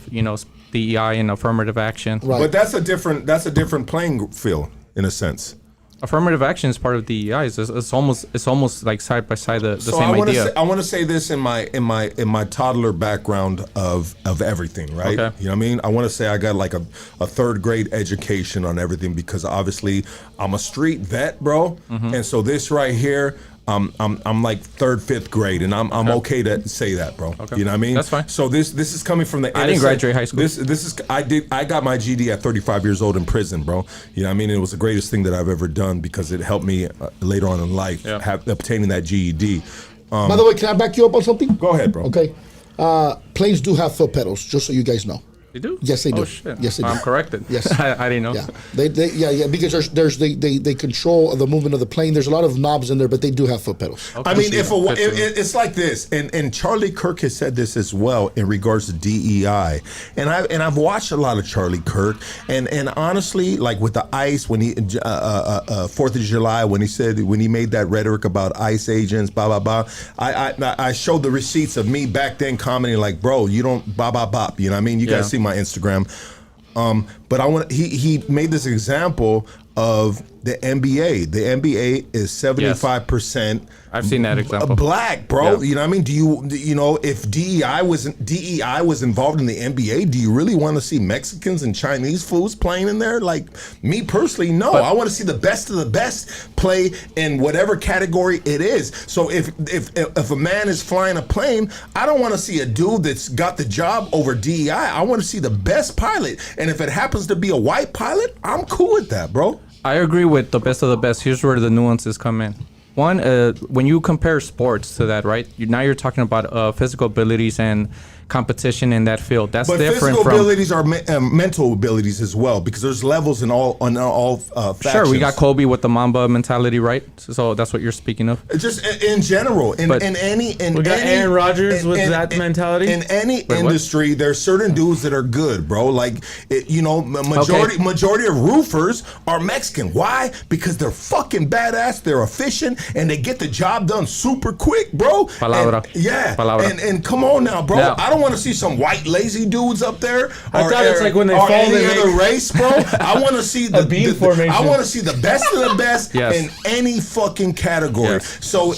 DEI and affirmative action." Right. But that's a different playing field in a sense. Affirmative action is part of DEI. It's almost like side by side the So same idea. I want to say this in my toddler background of everything, right? Okay. You know what I mean? I want to say I got like a 3rd grade education on everything because obviously I'm a street vet, bro. Mm-hmm. And so this right here, I'm like 3rd, 5th grade, and I'm okay to say that, bro. Okay. You know what I mean? That's fine. So this is coming from the. I didn't innocent- graduate high school. This is I got my GED at 35 years old in prison, bro. You know what I mean? It was the greatest thing that I've ever done because it helped me later on in life Yeah. obtaining that GED. By the way, can I back you up on something? Go ahead, bro. Okay. Planes do have foot pedals, just so you guys know. They do? Yes, they do. Oh, shit. Yes, they do. I'm corrected. Yes. I didn't know. Yeah, because they control the movement of the plane. There's a lot of knobs in there, but they do have foot pedals. Okay. I mean, it's like this, and Charlie Kirk has said this as well in regards to DEI, and I've watched a lot of Charlie Kirk, and honestly, like with the ICE, when he 4th of July, when he made that rhetoric about ICE agents, blah blah blah, I showed the receipts of me back then commenting like, bro, you don't bop bop bop, you know what I mean? You guys see my Instagram. But he made this example of the NBA. The NBA is 75%. I've seen that example. Black, bro. Yeah. You know what I mean? Do you know if DEI was involved in the NBA, do you really want to see Mexicans and Chinese fools playing in there? Like me personally, no. I want to see the best of the best play in whatever category it is. So if a man is flying a plane, I don't want to see a dude that's got the job over DEI. I want to see the best pilot. And if it happens to be a white pilot, I'm cool with that, bro. I agree with the best of the best. Here's where the nuances come in. One, when you compare sports to that, right? Now you're talking about physical abilities and competition in that field. That's different physical from abilities are mental abilities as well, because there's levels in all factions. Sure, we got Kobe with the Mamba mentality, right? So that's what you're speaking of. Just in general, in any We got Aaron Rodgers with that mentality. In any industry, there's certain dudes that are good, bro. Like majority of roofers are Mexican. Why? Because they're fucking badass. They're efficient and they get the job done super quick, bro. Palabra. And come on now, bro. Now, I don't want to see some white lazy dudes up there. I thought it's like when they fall, any they other make race, bro. I want to see a beam formation. I want to see the best of the best Yes. in any fucking category. Yes. So,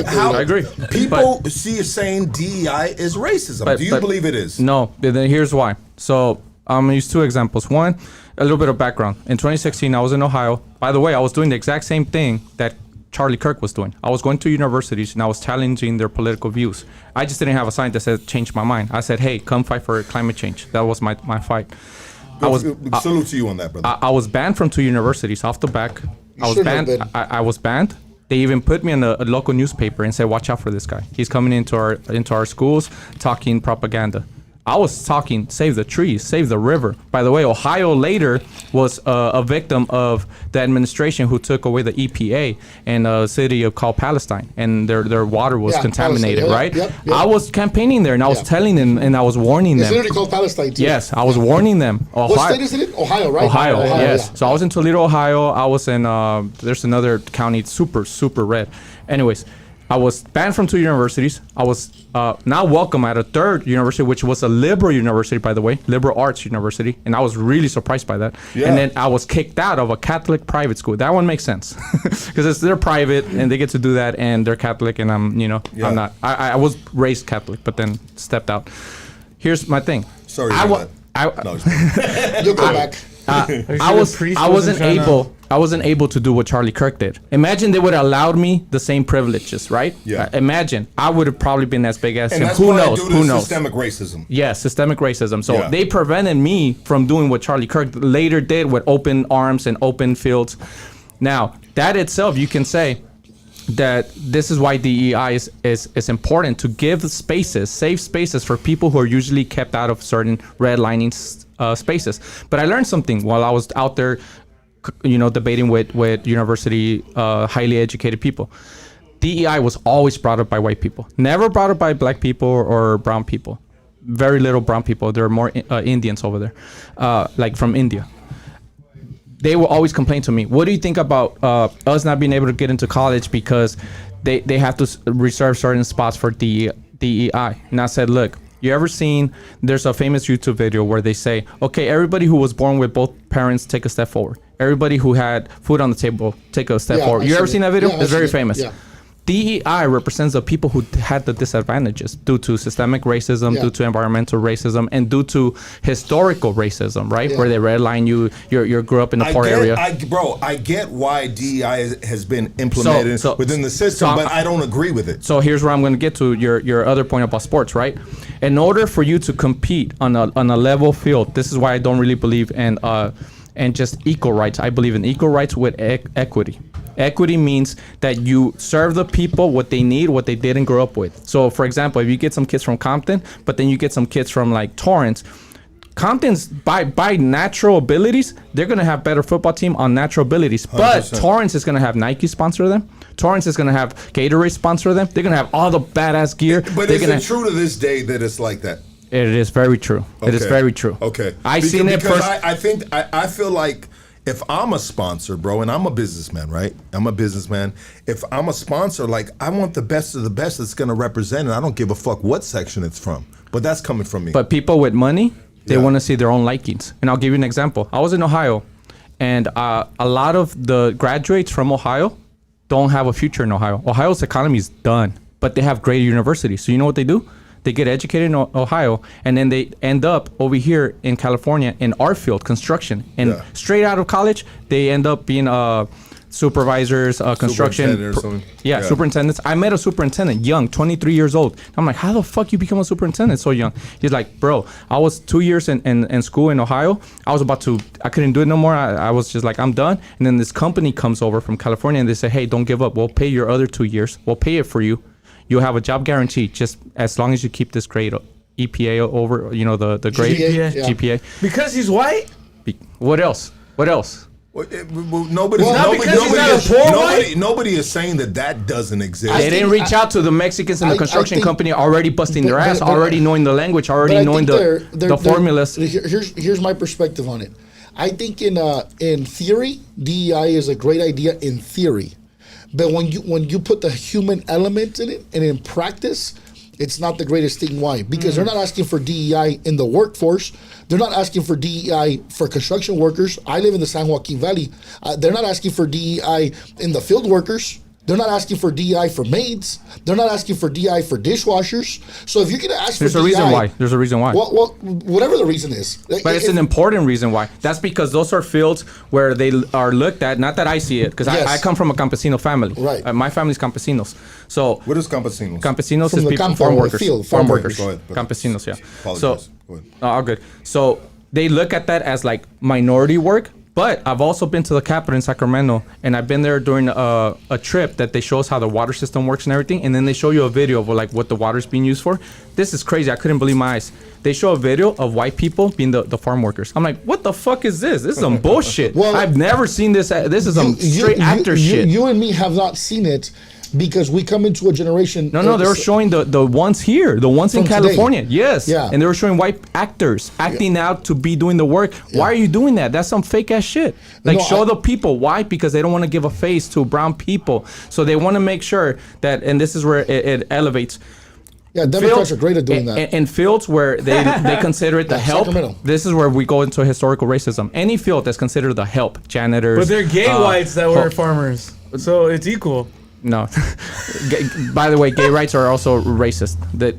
how I agree. people see us saying DEI is racism. Do you believe it is? No. Then here's why. So I'm gonna use two examples. One, a little bit of background. In 2016, I was in Ohio. By the way, I was doing the exact same thing that Charlie Kirk was doing. I was going to universities and I was challenging their political views. I just didn't have a sign that said change my mind. I said, hey, come fight for climate change. That was my fight. Salute to you on that, brother. I was banned from 2 universities off the back. I was banned. They even put me in a local newspaper and said, watch out for this guy. He's coming into our schools talking propaganda. I was talking, save the trees, save the river. By the way, Ohio later was a victim of the administration who took away the EPA in a city called Palestine, and their water was contaminated, right? Yep. I was campaigning there, and I was telling them, and I was warning them. It's literally called Palestine, too. Yes, I was warning them. Ohio, what state is it in? Ohio, right? Ohio, yes. Yeah. So I was in Toledo, Ohio. I was in, there's another county, super, super red. Anyways, I was banned from 2 universities. I was now welcome at a 3rd university, which was a liberal university, by the way, liberal arts university. And I was really surprised by that. Yeah. And then I was kicked out of a Catholic private school. That one makes sense because they're private and they get to do that and they're Catholic and I'm not. I was raised Catholic, but then stepped out. Here's my thing. Sorry. You'll go back. I wasn't able to do what Charlie Kirk did. Imagine they would have allowed me the same privileges, right? Yeah. Imagine I would have probably been as big as him. That's Who why knows? Who knows? Systemic racism. Yeah, systemic racism. So Yeah. they prevented me from doing what Charlie Kirk later did with open arms and open fields. Now, that itself, you can say that this is why DEI is important, to give spaces, safe spaces for people who are usually kept out of certain redlining spaces. But I learned something while I was out there, debating with university highly educated people. DEI was always brought up by white people, never brought up by black people or brown people. Very little brown people. There are more Indians over there, like from India. They will always complain to me, what do you think about us not being able to get into college because they have to reserve certain spots for DEI? And I said, look, you ever seen, there's a famous YouTube video where they say, okay, everybody who was born with both parents, take a step forward. Everybody who had food on the table, take a step forward. You ever seen that video? It's very famous. Yeah. DEI represents the people who had the disadvantages due to systemic racism, due to environmental racism, and due to historical racism, right? Where they redline you grew up in a poor area. I get why DEI has been implemented within the system, but I don't agree with it. So here's where I'm going to get to your other point about sports, right? In order for you to compete on a level field, this is why I don't really believe in just equal rights. I believe in equal rights with equity. Equity means that you serve the people what they need, what they didn't grow up with. So, for example, if you get some kids from Compton, but then you get some kids from like Torrance, Compton's by natural abilities, they're gonna have better football team on natural abilities. But 100%. Torrance is gonna have Nike sponsor them. Torrance is gonna have Gatorade sponsor them. They're gonna have all the badass gear. But they're is gonna, it true to this day that it's like that? It is very true. It is Okay. very true. Okay. I seen it because first. I feel like if I'm a sponsor, bro, and I'm a businessman, right? I'm a businessman. If I'm a sponsor, like I want the best of the best that's gonna represent, and I don't give a fuck what section it's from. But that's coming from me. But people with money, they Yeah. want to see their own likings. And I'll give you an example. I was in Ohio, and a lot of the graduates from Ohio don't have a future in Ohio. Ohio's economy is done, but they have great universities. So you know what they do? They get educated in Ohio, and then they end up over here in California in our field, construction. And Yeah. straight out of college, they end up being supervisors, construction. Superintendent or something. Yeah, Yeah. superintendents. I met a superintendent, young, 23 years old. I'm like, how the fuck you become a superintendent so young? He's like, bro, I was 2 years in school in Ohio. I couldn't do it no more. I was just like, I'm done. And then this company comes over from California and they say, hey, don't give up. We'll pay your other 2 years. We'll pay it for you. You'll have a job guarantee just as long as you keep this grade EPA over, the grade GPA, yeah. GPA. Because he's white? What else? What else? Nobody is saying that doesn't exist. They didn't reach out to the Mexicans in the construction think- company already busting their but- ass, but- already knowing the language, But already I knowing think the formulas. Here's my perspective on it. I think in theory, DEI is a great idea in theory, but when you put the human element in it and in practice, it's not the greatest thing. Why? Because they're not asking for DEI in the workforce. They're not asking for DEI for construction workers. I live in the San Joaquin Valley. They're not asking for DEI in the field workers. They're not asking for DEI for maids. They're not asking for DEI for dishwashers. So if you're going to ask There's for a DEI, reason why. There's a reason why. well, whatever the reason is. But it's an important reason why. That's because those are fields where they are looked at. Not that I see it, because Yes. I come from a campesino family. Right. My family's campesinos. So What is campesinos? campesinos From is the people, campo, farm the workers. field, farm farm workers. Go ahead. Campesinos, yeah. Apologize. So, Go ahead. all good. So they look at that as like minority work. But I've also been to the Capitol in Sacramento, and I've been there during a trip that they show us how the water system works and everything, and then they show you a video of like what the water's being used for. This is crazy. I couldn't believe my eyes. They show a video of white people being the farm workers. I'm like, what the fuck is this? This is some bullshit. Well, I've never seen this. This is some straight actor shit. You and me have not seen it because we come into a generation. No, they were showing the ones here, the ones in From today. California. Yes. Yeah. And they were showing white actors acting out to be doing the work. Why are you doing that? That's some fake ass shit. Like, No, show the people. Why? Because they don't want to give a face to brown people. So they want to make sure that, and this is where it elevates. Yeah, Democrats Fields- are great at doing that. In fields where they consider it the Yeah, help. Sacramento. This is where we go into historical racism. Any field that's considered the help, janitors. But they're gay whites that were ho- farmers. So it's equal. No. By the way, gay rights are also racist. But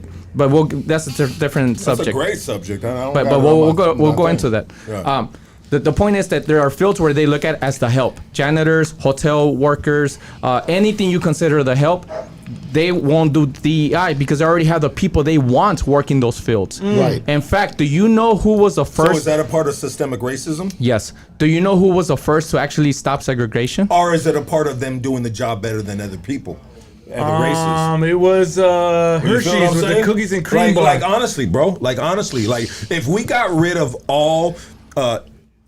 that's a different That's subject. a great subject. I don't But got it we'll on my- go my into thing. that. Yeah. The point is that there are fields where they look at as the help. Janitors, hotel workers, anything you consider the help, they won't do DEI because they already have the people they want working those fields. Right. In fact, do you know who was the So first? is that a part of systemic racism? Yes. Do you know who was the first to actually stop segregation? Or is it a part of them doing the job better than other people? Other races? It was You feel Hershey's what I'm with saying? the cookies and cream bar. Like honestly, bro. Like honestly, like if we got rid of all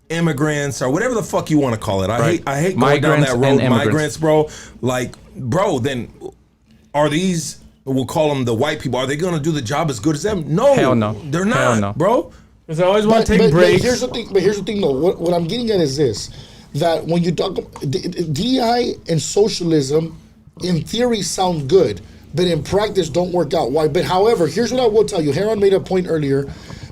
immigrants or whatever the fuck you want to call it, Right. I hate going down Migrants that and road. immigrants. Migrants, bro. Like, bro, then are these? We'll call them the white people. Are they going to do the job as good as them? No, Hell no. They're not, Hell no. bro. Because I always want to take But breaks. here's the thing. But here's the thing, though. What I'm getting at is this: that when you talk DEI and socialism, in theory sound good, but in practice don't work out. Why? But however, here's what I will tell you. HERON made a point earlier,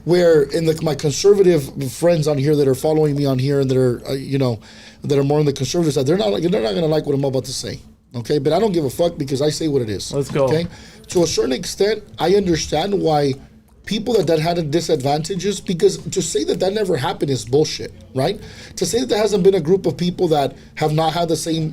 where in my conservative friends on here that are following me on here and that are that are more on the conservative side, they're not going to like what I'm about to say. Okay, but I don't give a fuck because I say what it is. Let's go. Okay, to a certain extent, I understand why people that had disadvantages, because to say that never happened is bullshit, right? To say that there hasn't been a group of people that have not had the same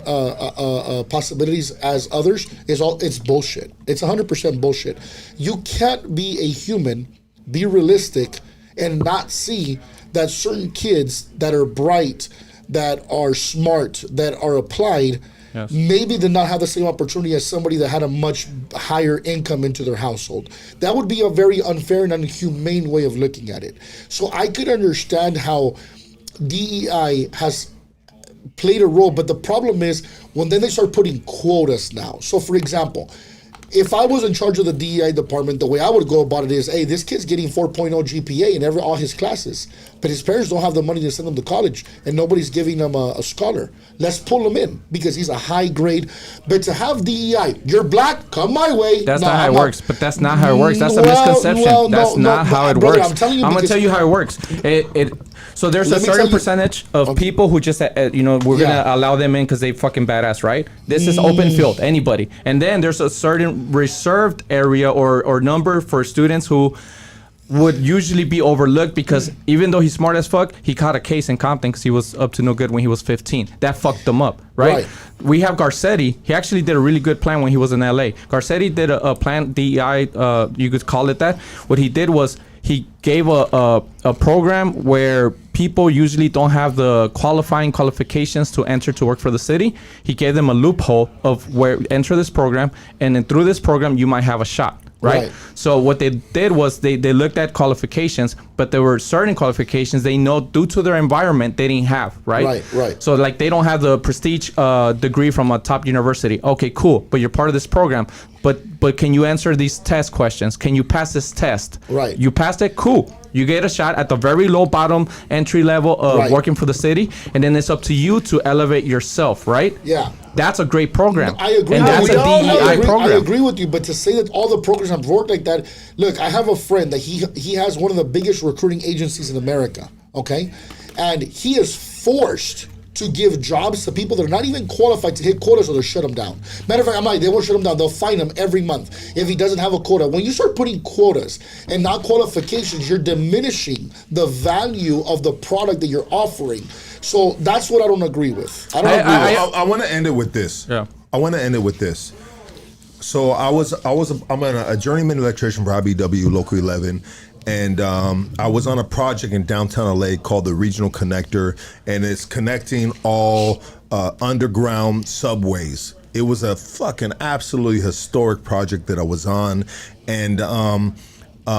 possibilities as others it's bullshit. It's 100% bullshit. You can't be a human, be realistic, and not see that certain kids that are bright, that are smart, that are applied, Yes. maybe did not have the same opportunity as somebody that had a much higher income into their household. That would be a very unfair and inhumane way of looking at it. So I could understand how DEI has played a role, but the problem is when then they start putting quotas now. So for example, if I was in charge of the DEI department, the way I would go about it is, hey, this kid's getting 4.0 GPA in all his classes, but his parents don't have the money to send him to college, and nobody's giving him a scholar. Let's pull him in because he's a high grade. But to have DEI, you're black, come my way. That's No, not how I'm it not. works. But that's not how it works. That's a Well, misconception. well, That's no, not how it brother, works. I'm telling you gonna because- tell you how it works. So there's Let a me tell certain you- percentage of people who just, we're Yeah. gonna allow them in because they fucking badass, right? This is open field, anybody. And then there's a certain reserved area or number for students who would usually be overlooked because even though he's smart as fuck, he caught a case in Compton because he was up to no good when he was 15. That fucked him up, right? Right. We have Garcetti. He actually did a really good plan when he was in LA. Garcetti did a plan, DEI, you could call it that. What he did was he gave a program where people usually don't have the qualifications to enter to work for the city. He gave them a loophole of where enter this program, and then through this program you might have a shot. Right? So what they did was they looked at qualifications, but there were certain qualifications they know due to their environment they didn't have, right? Right. So like they don't have the prestige degree from a top university. Okay, cool, but you're part of this program. But can you answer these test questions? Can you pass this test? Right. You passed it, cool. You get a shot at the very low bottom entry level of Right. working for the city, and then it's up to you to elevate yourself, right? Yeah. That's a great program. I agree. And that's a DEI program. I agree with you, but to say that all the programs have worked like that, look, I have a friend that he has one of the biggest recruiting agencies in America, okay? And he is forced to give jobs to people that are not even qualified to hit quotas, or they'll shut him down. Matter of fact, they won't shut him down. They'll fine him every month if he doesn't have a quota. When you start putting quotas and not qualifications, you're diminishing the value of the product that you're offering. So that's what I don't agree with. I want to end it with this. Yeah. I want to end it with this. So I'm a journeyman electrician for IBW Local 11, and I was on a project in downtown LA called the Regional Connector, and it's connecting all underground subways. It was a fucking absolutely historic project that I was on, and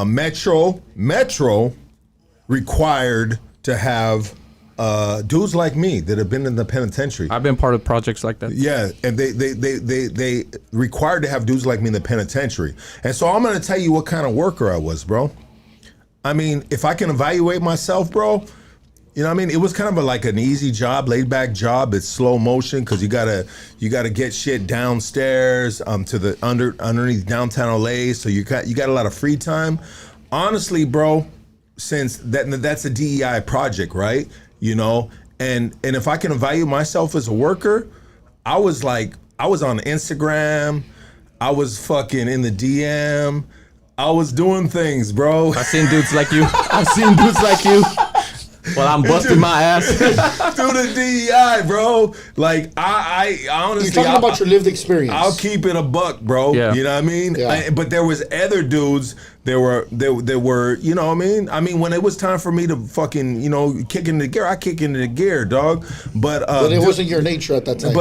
Metro required to have dudes like me that have been in the penitentiary. I've been part of projects like that. Yeah, and they required to have dudes like me in the penitentiary. And so I'm gonna tell you what kind of worker I was, bro. I mean, if I can evaluate myself, bro, you know what I mean? It was kind of like an easy job, laid back job. It's slow motion because you gotta get shit downstairs to the underneath downtown LA. So you got a lot of free time. Honestly, bro, since that's a DEI project, right? You know, and if I can evaluate myself as a worker, I was on Instagram, I was fucking in the DM, I was doing things, bro. I've seen dudes like you. I've seen dudes like you. Well, I'm busting my ass. Through the DEI, bro. Like I honestly, You're talking about your lived experience. I'll keep it a buck, bro. Yeah. You know what I mean? Yeah. But there was other dudes. There were, you know what I mean? I mean, when it was time for me to fucking, kick into gear, I kick into the gear, dog. But it wasn't your nature at that time.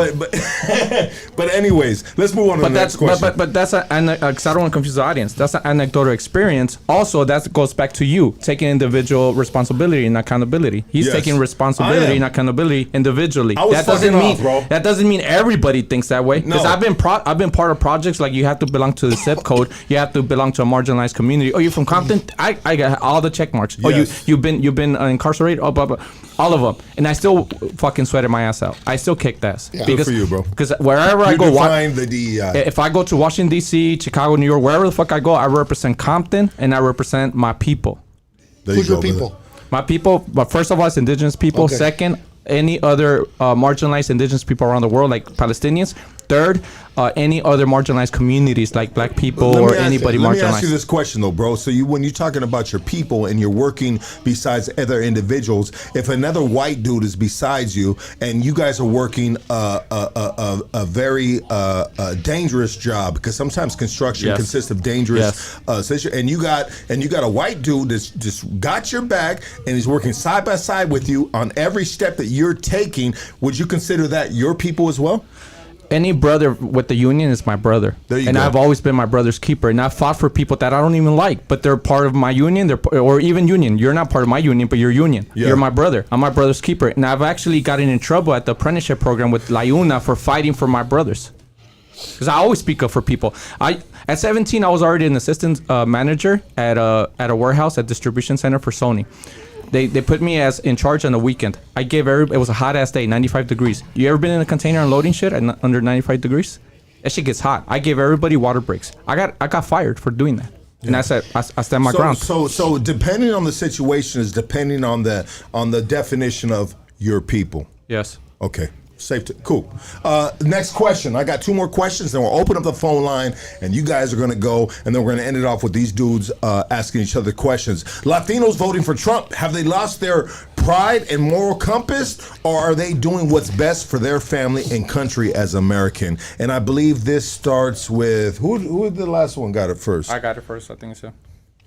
But anyways, let's move on to the next question. But that's because I don't want to confuse the audience. That's an anecdotal experience. Also, that goes back to you taking individual responsibility and accountability. He's Yes. taking responsibility and accountability individually. I was fucking off, bro. That doesn't mean everybody thinks that way. Because No. I've been part of projects like you have to belong to the zip code. You have to belong to a marginalized community. Oh, you're from Compton? I got all the check marks. Oh, Yes. you've been incarcerated. Oh, blah, blah. All of them. And I still fucking sweated my ass out. I still kicked ass. Yeah. Good for you, bro. Because wherever I You go, define the DEI. if I go to Washington D.C., Chicago, New York, wherever the fuck I go, I represent Compton and I represent my people. There you Who's your go, brother. people? My people, but first of all, it's indigenous people. Okay. Second, any other marginalized indigenous people around the world, like Palestinians. Third, any other marginalized communities, like black people Let or me ask anybody you, marginalized. Let me ask you this question though, bro. So when you're talking about your people and you're working besides other individuals, if another white dude is besides you and you guys are working a very dangerous job, because sometimes construction Yes. consists of dangerous situation, and you got a white dude that's just got your back and he's working side by side with you on every step that you're taking, would you consider that your people as well? any brother with the union is my brother. There you and go. I've always been my brother's keeper. And I've fought for people that I don't even like, but they're part of my union. Or even union. You're not part of my union, but you're union. Yeah. You're my brother. I'm my brother's keeper. And I've actually gotten in trouble at the apprenticeship program with La Una for fighting for my brothers. Because I always speak up for people. At 17, I was already an assistant manager at a warehouse at distribution center for Sony. They put me as in charge on the weekend. I gave it was a hot ass day, 95 degrees. You ever been in a container unloading shit at under 95 degrees? That shit gets hot. I gave everybody water breaks. I got fired for doing that. Yeah. And I said I stand my ground. So depending on the situation is depending on the definition of your people. Yes. Okay. Safe to cool. Next question. I got 2 more questions, then we'll open up the phone line, and you guys are going to go, and then we're going to end it off with these dudes asking each other questions. Latinos voting for Trump, have they lost their pride and moral compass, or are they doing what's best for their family and country as American? And I believe this starts with who the last one got it first? I got it first. I think so.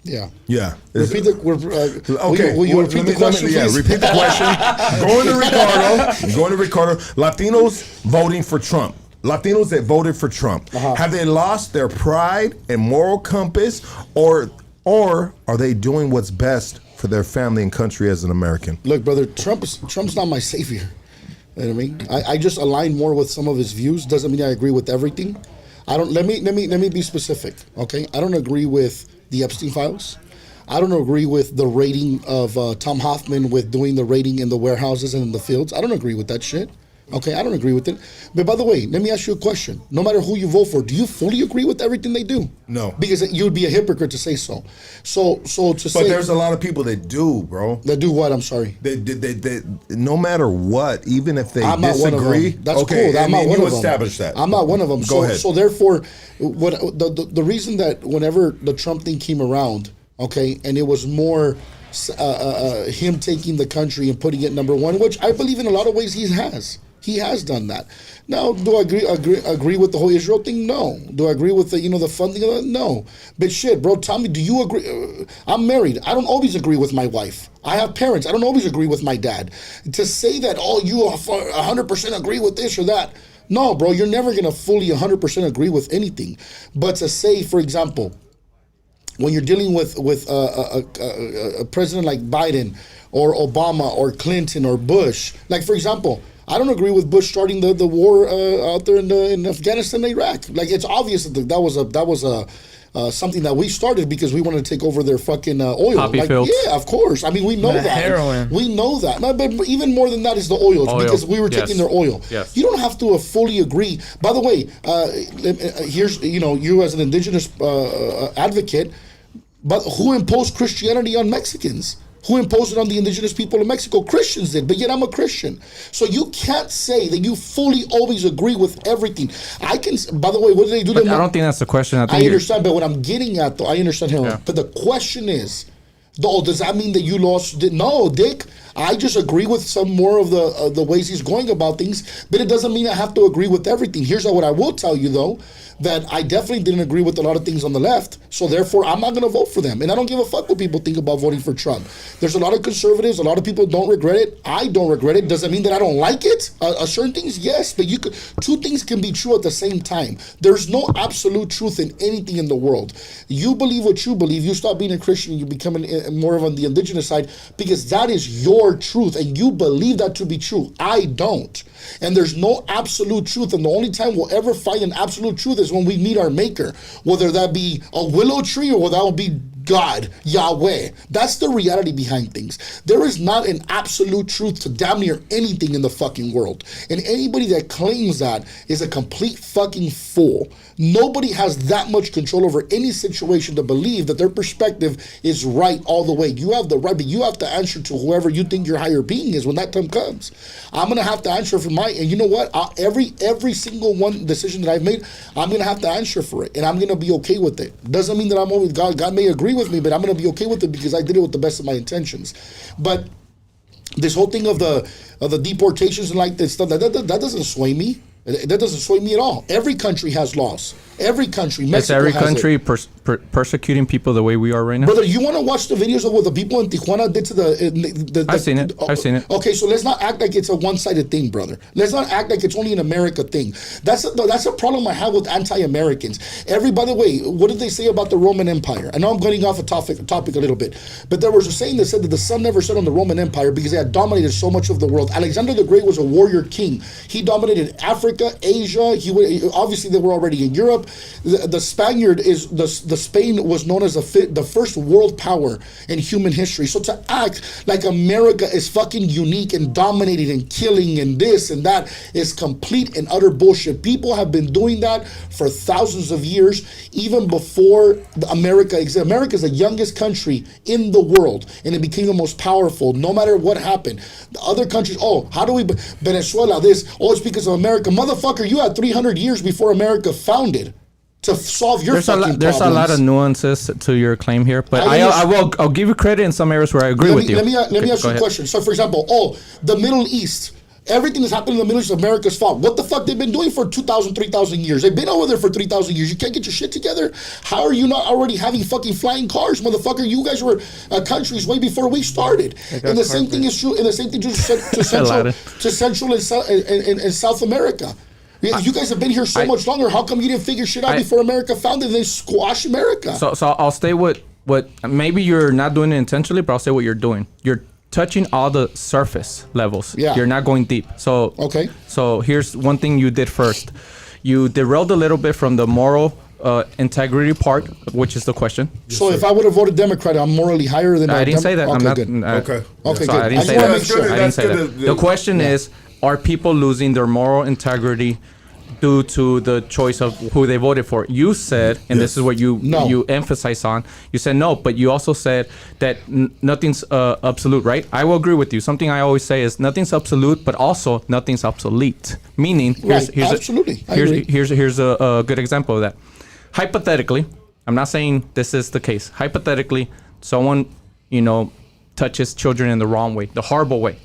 Yeah. Yeah. Repeat the. Okay. Will you repeat the question, please? Repeat the question. Going to Ricardo. Latinos voting for Trump. Latinos that voted for Trump. Have they lost their pride and moral compass, or are they doing what's best for their family and country as an American? Look, brother, Trump's not my savior. You know what I mean? I just align more with some of his views. Doesn't mean I agree with everything. Let me be specific. Okay, I don't agree with the Epstien files. I don't agree with the rating of Tom Hoffman with doing the rating in the warehouses and in the fields. I don't agree with that shit. Okay, I don't agree with it. But by the way, let me ask you a question. No matter who you vote for, do you fully agree with everything they do? No. Because you would be a hypocrite to say so. But there's a lot of people that do, bro. That do what? I'm sorry. They no matter what, even if they I'm disagree. not one of them. That's okay, cool. I'm not one of them. Establish that. I'm not one of them. Go ahead. So therefore, what the reason that whenever the Trump thing came around, okay, and it was more him taking the country and putting it number one, which I believe in a lot of ways he has. He has done that. Now, do I agree with the whole Israel thing? No. Do I agree with the funding of it? No. But shit, bro, tell me, do you agree? I'm married. I don't always agree with my wife. I have parents. I don't always agree with my dad. To say that, you 100% agree with this or that. No, bro, you're never going to fully 100% agree with anything. But to say, for example, when you're dealing with a president like Biden or Obama or Clinton or Bush, like, for example, I don't agree with Bush starting the war out there in Afghanistan and Iraq. Like, it's obvious that that was something that we started because we wanted to take over their fucking oil. Poppy fields. Yeah, of course. I mean, we know that. Heroin. We know that. But even more than that is the oil. Because we were taking their oil. Yes. You don't have to fully agree. By the way, here's you as an indigenous advocate, but who imposed Christianity on Mexicans? Who imposed it on the indigenous people of Mexico? Christians did, but yet I'm a Christian. So you can't say that you fully always agree with everything. I can, by the way, what do they do? But I don't think that's the question. I understand, but what I'm getting at, though, I understand him. Yeah. But the question is, does that mean that you lost? No, Dick. I just agree with some more of the ways he's going about things, but it doesn't mean I have to agree with everything. Here's what I will tell you, though, that I definitely didn't agree with a lot of things on the left, so therefore I'm not going to vote for them. And I don't give a fuck what people think about voting for Trump. There's a lot of conservatives, a lot of people don't regret it. I don't regret it. Does it mean that I don't like it? Certain things, yes, but two things can be true at the same time. There's no absolute truth in anything in the world. You believe what you believe. You stop being a Christian, you become more of on the indigenous side, because that is your truth, and you believe that to be true. I don't. And there's no absolute truth, and the only time we'll ever find an absolute truth is when we meet our maker, whether that be a willow tree or whether that will be God, Yahweh. That's the reality behind things. There is not an absolute truth to damn near anything in the fucking world. And anybody that claims that is a complete fucking fool. Nobody has that much control over any situation to believe that their perspective is right all the way. You have the right, but you have to answer to whoever you think your higher being is when that time comes. I'm going to have to answer for and you know what? Every single one decision that I've made, I'm going to have to answer for it. And I'm going to be okay with it. Doesn't mean that I'm always God. God may agree with me, but I'm going to be okay with it because I did it with the best of my intentions. But this whole thing of the deportations and like this stuff, that doesn't sway me. That doesn't sway me at all. Every country has laws. Every country. Is Mexico every has country it. persecuting people the way we are right now? Brother, you want to watch the videos of what the people in Tijuana did to the I've seen it. I've seen it. Okay, so let's not act like it's a one-sided thing, brother. Let's not act like it's only an America thing. That's a problem I have with anti-Americans. By the way, what did they say about the Roman Empire? I know I'm getting off a topic a little bit, but there was a saying that said that the sun never set on the Roman Empire because they had dominated so much of the world. Alexander the Great was a warrior king. He dominated Africa, Asia. Obviously they were already in Europe. The Spain was known as the first world power in human history. So to act like America is fucking unique and dominating and killing and this and that is complete and utter bullshit. People have been doing that for thousands of years, even before America existed. America is the youngest country in the world, and it became the most powerful no matter what happened. The other countries, how do we, Venezuela, it's because of America. Motherfucker, you had 300 years before America founded to solve your fucking problems. There's a lot of nuances to your claim here, but I'll give you credit in some areas where I agree with you. Let me ask you a question. So, for example, the Middle East. Everything that's happening in the Middle East is America's fault. What the fuck they've been doing for 2,000, 3,000 years? They've been over there for 3,000 years. You can't get your shit together? How are you not already having fucking flying cars, motherfucker? You guys were countries way before we started. And the same thing is true. And the same thing is true to Central and South America. You guys have been here so much longer. How come you didn't figure shit out before America founded and they squash America? So I'll stay with what maybe you're not doing it intentionally, but I'll say what you're doing. You're touching all the surface levels. Yeah. You're not going deep. So okay. So here's one thing you did first. You derailed a little bit from the moral integrity part, which is the question. So if I would have voted Democrat, I'm morally higher than I didn't say that. Okay, I'm not. good. Okay, good. I didn't say that. I didn't say that. The question is, are people losing their moral integrity due to the choice of who they voted for? You said, and this is what you emphasize on, you said no, but you also said that nothing's absolute, right? I will agree with you. Something I always say is nothing's absolute, but also nothing's obsolete. Meaning, here's a good example of that. Hypothetically, I'm not saying this is the case. Hypothetically, someone, touches children in the wrong way, the horrible way.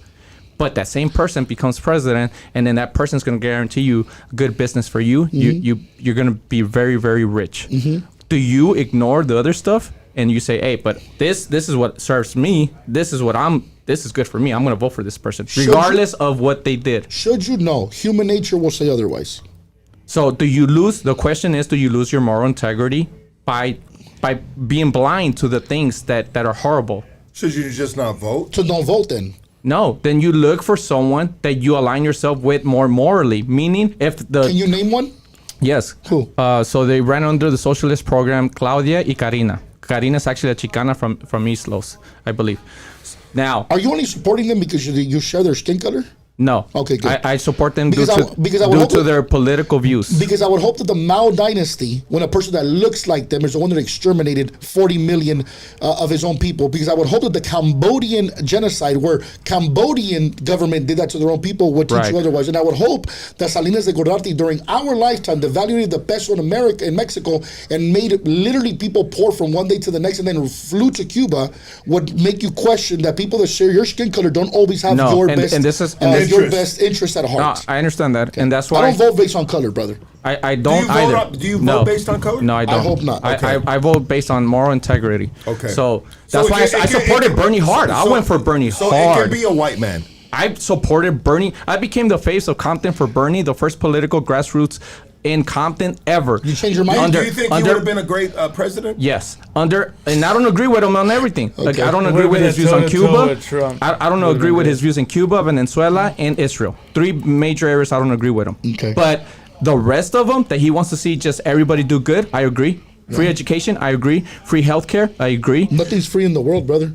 But that same person becomes president, and then that person's going to guarantee you good business for you. Mm-hmm. You're going to be very, very rich. Mm-hmm. Do you ignore the other stuff and you say, "Hey, but this is what serves me. This is good for me. I'm going to vote for this person, regardless of what they did." Should you know? Human nature will say otherwise. So, do you lose? The question is, do you lose your moral integrity by being blind to the things that are horrible? Should you just not vote? So don't vote then. No, then you look for someone that you align yourself with more morally. Meaning, Can you name one? Yes. Who? So they ran under the socialist program, Claudia y Karina. Karina is actually a Chicana from East Los, I believe. Now, are you only supporting them because you share their skin color? No. Okay, good. I support them due to their political views. Because I would hope that the Mao dynasty, when a person that looks like them is the one that exterminated 40 million of his own people, because I would hope that the Cambodian genocide, where Cambodian government did that to their own people, would teach you otherwise. And I would hope that Salinas de Gortari, during our lifetime, devaluated the peso in Mexico, and made literally people poor from one day to the next, and then flew to Cuba, would make you question that people that share your skin color don't always have your best interest at heart. No, I understand that, and that's why I don't vote based on color, brother. I don't either. Do you vote based on color? No, I don't. I hope not. Okay. I vote based on moral integrity. Okay. So that's why I supported Bernie hard. I went for Bernie hard. So it can be a white man. I supported Bernie. I became the face of Compton for Bernie, the first political grassroots in Compton ever. You changed your mind? Do you think he would have been a great president? Yes. And I don't agree with him on everything. Okay. Like I don't agree with his views on Cuba. I don't agree with his views in Cuba, Venezuela, and Israel. 3 major areas I don't agree with him. Okay. But the rest of them that he wants to see just everybody do good, I agree. Free education, I agree. Free healthcare, I agree. Nothing's free in the world, brother.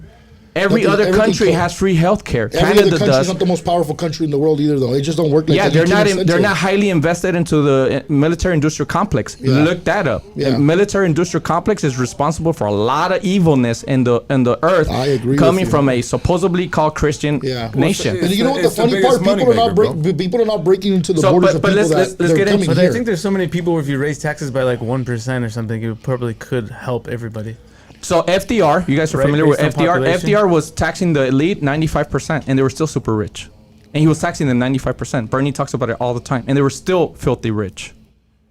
Every other country has free healthcare. Every other country is not the most powerful country in the world either, though. It just don't work like that. Yeah, they're not highly invested into the military-industrial complex. Yeah. Look that up. Yeah. The military-industrial complex is responsible for a lot of evilness in the earth. I agree coming from a supposedly called Christian nation. And you know what the funny part? People are not breaking into the borders of people let's get into. But I think there's so many people. If you raise taxes by like 1% or something, it probably could help everybody. So FDR, you guys are familiar with FDR? FDR was taxing the elite 95%, and they were still super rich. And he was taxing them 95%. Bernie talks about it all the time, and they were still filthy rich.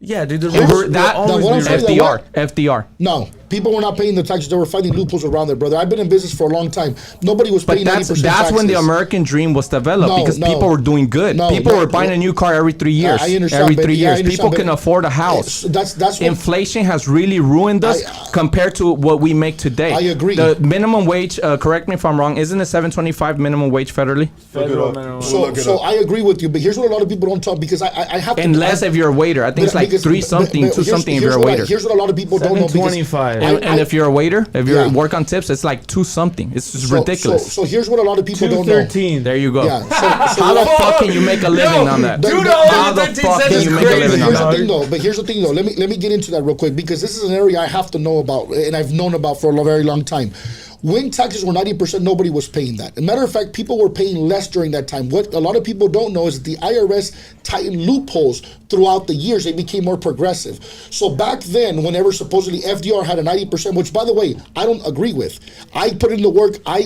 Yeah, dude. The Here's- rules will that always what I'm be saying, right. that FDR. No, people were not paying the taxes. They were finding loopholes around it, brother. I've been in business for a long time. Nobody was But paying 90% that's when the taxes. American dream was developed No, because no. people were doing good. No, People no, were buying no. a new car every 3 years. I understand, every but- 3 yeah, I years, people understand, can but- afford a house. That's what, Inflation has really ruined us compared to what we make today. I agree. The minimum wage, correct me if I'm wrong, isn't it $7.25 minimum wage federally? Federal minimum. so I agree with you, but here's what a lot of people don't talk because I have to. Unless if you're a waiter. I think it's like because- 3 something, but 2 here's- something if here's you're a what waiter. here's what a lot of people don't know. because 7.25. And if you're a waiter, if you Yeah. work on tips, it's like 2 something. It's just so- ridiculous. So here's what a lot of people don't know. 213. There you go. Yeah. So How the fuck can you make a living on that? $2 How the fuck can you make a living on Here's the that? thing, though. But here's the thing, though. Let me get into that real quick because this is an area I have to know about, and I've known about for a very long time. When taxes were 90%, nobody was paying that. As a matter of fact, people were paying less during that time. What a lot of people don't know is that the IRS tightened loopholes throughout the years. They became more progressive. So back then, whenever supposedly FDR had a 90%, which by the way, I don't agree with. I put in the work. I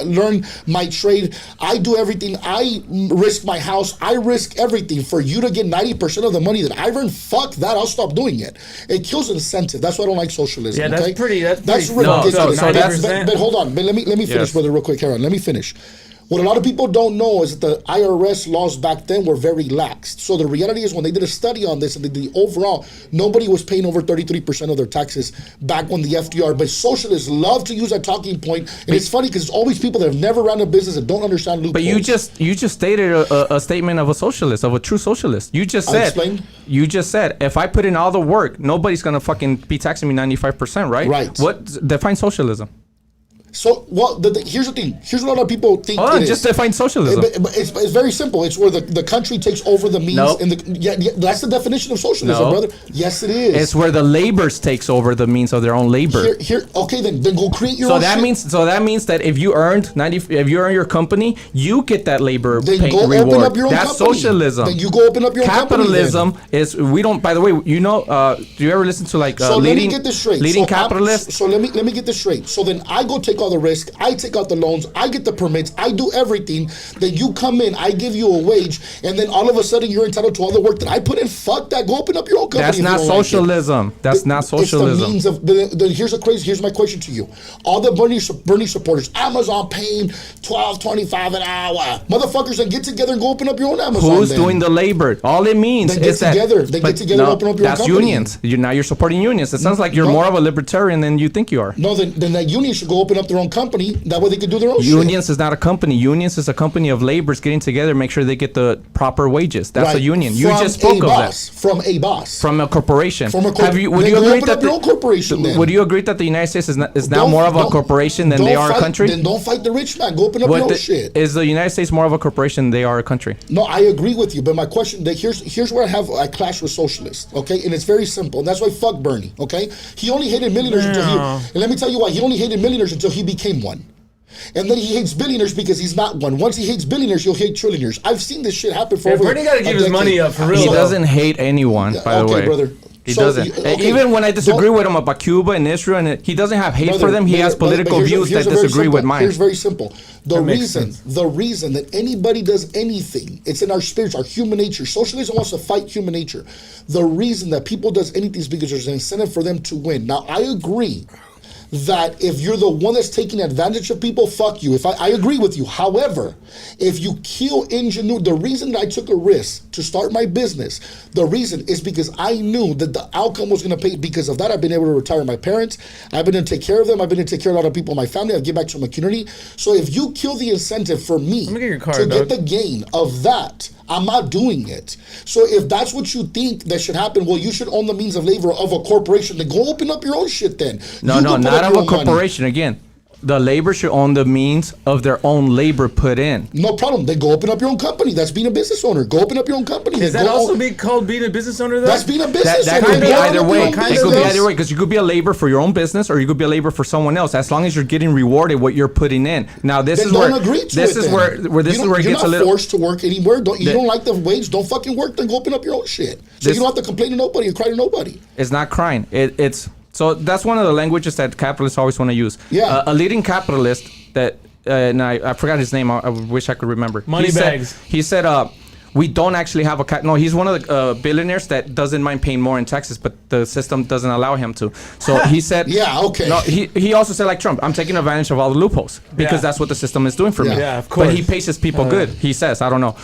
learn my trade. I do everything. I risk my house. I risk everything for you to get 90% of the money that I earn. Fuck that. I'll stop doing it. It kills incentive. That's why I don't like socialism. Yeah, that's okay? pretty- that's pretty- ridiculous. No, so that's- but hold on. But let me finish, Yes. brother, real quick, Heron. Let me finish. What a lot of people don't know is that the IRS laws back then were very lax. So the reality is when they did a study on this and they did the overall, nobody was paying over 33% of their taxes back when the FDR. But socialists love to use that talking point. And it's funny because it's always people that have never run a business that don't understand loopholes. But you just stated a statement of a socialist, of a true socialist. You just said explained. you just said if I put in all the work, nobody's gonna fucking be taxing me 95%, right? Right. What defines socialism? So, well, here's the thing. Here's what a lot of people think Hold on, it just is. define socialism. But it's very simple. It's where the country takes over the means. Nope. And yeah, that's the definition of socialism, No. brother. Yes, it is. It's where the laborers takes over the means of their own labor. Okay, then go create your So own that shit. means that if you earned if you earn your company, you get that labor Then pay go reward. open up your own That's company. socialism. Then you go open up your own company then. Capitalism is we don't. By the way, you know, do you ever listen to like So let leading me get this straight. leading So I'm- capitalists? So let me get this straight. So then I go take all the risk. I take out the loans. I get the permits. I do everything. Then you come in. I give you a wage, and then all of a sudden you're entitled to all the work that I put in. Fuck that. Go open up your own company. That's if you not don't like it. socialism. That's not It's the socialism. means of. Here's my question to you. All the Bernie supporters, Amazon paying $12.25 an hour. Motherfuckers, then get together and go open up your own Amazon. Who's then. doing the labor? All it means Then get is that together. Then but get together and open up your own that's company. unions. Now you're supporting unions. It sounds like you're No. more of a libertarian than you think you are. No, then that union should go open up their own company. That way they can do their own shit. Unions is not a company. Unions is a company of laborers getting together, make sure they get the proper wages. That's a Right. union. You From just spoke a of boss. that. From a boss. From a corporation. From a Have you? Would then you go agree open that up your own corporation then. Would you agree that the United States is now Don't- more of a don't- corporation than don't they are a fight- country? Then don't fight the rich man. Go open up your own shit. Is the United States more of a corporation than they are a country? No, I agree with you, but my question, here's where I clash with socialists, okay? And it's very simple, and that's why fuck Bernie, okay? He only hated millionaires until and let me tell you why, he only hated millionaires until he became one. And then he hates billionaires because he's not one. Once he hates billionaires, he'll hate trillionaires. I've seen this shit happen for over Bernie got to a give his decade. money up for real. He though. doesn't hate anyone, by the okay, way. brother. He So, doesn't. okay, Even when I disagree don't- with him about Cuba and Israel, and he doesn't have hate Brother, for them. He has but political here's views here's that a very disagree with simple- mine. Here's very simple. That makes sense. The reason that anybody does anything, it's in our spirits, our human nature. Socialism wants to fight human nature. The reason that people does anything is because there's an incentive for them to win. Now, I agree that if you're the one that's taking advantage of people, fuck you. If I agree with you. However, if you kill ingenuity, the reason that I took a risk to start my business, the reason is because I knew that the outcome was going to pay. Because of that, I've been able to retire my parents. I've been able to take care of them. I've been able to take care of a lot of people in my family. I've give back to my community. So if you kill the incentive for me me get your card, to dog. get the gain of that, I'm not doing it. So if that's what you think that should happen, well, you should own the means of labor of a corporation. Then go open up your own shit then. No, You no, go put not up of your a own money. corporation. Again, the labor should own the means of their own labor put in. No problem. Then go open up your own company. That's being a business owner. Go open up your own company. Does Then that go also own- be called being a business owner, though? That's being a business That owner. could be Go open either up your way. own It could be business. either way because you could be a labor for your own business, or you could be a labor for someone else. As long as you're getting rewarded what you're putting in. Now this Then is don't where agree to this it is then. where this You is where it you're gets a not little. forced to work anywhere. You The- don't like the wage. Don't fucking work. Then go open up your own shit. So This- you don't have to complain to nobody and cry to nobody. It's not crying. It's so that's one of the languages that capitalists always want to use. Yeah. A leading capitalist that and I forgot his name. I wish I could remember. Moneybags. He said, We don't actually have a cap. No, he's one of the billionaires that doesn't mind paying more in taxes, but the system doesn't allow him to. So he said, Yeah, okay. No, he also said, like Trump, I'm taking advantage of all the loopholes because that's what the system is doing for me. Yeah, of course. But he pays his people good. He says, I don't know.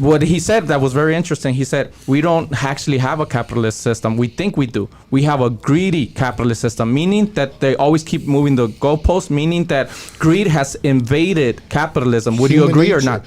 What he said that was very interesting. He said, we don't actually have a capitalist system. We think we do. We have a greedy capitalist system, meaning that they always keep moving the goalposts, meaning that greed has invaded capitalism. Would you Human agree or nature. not?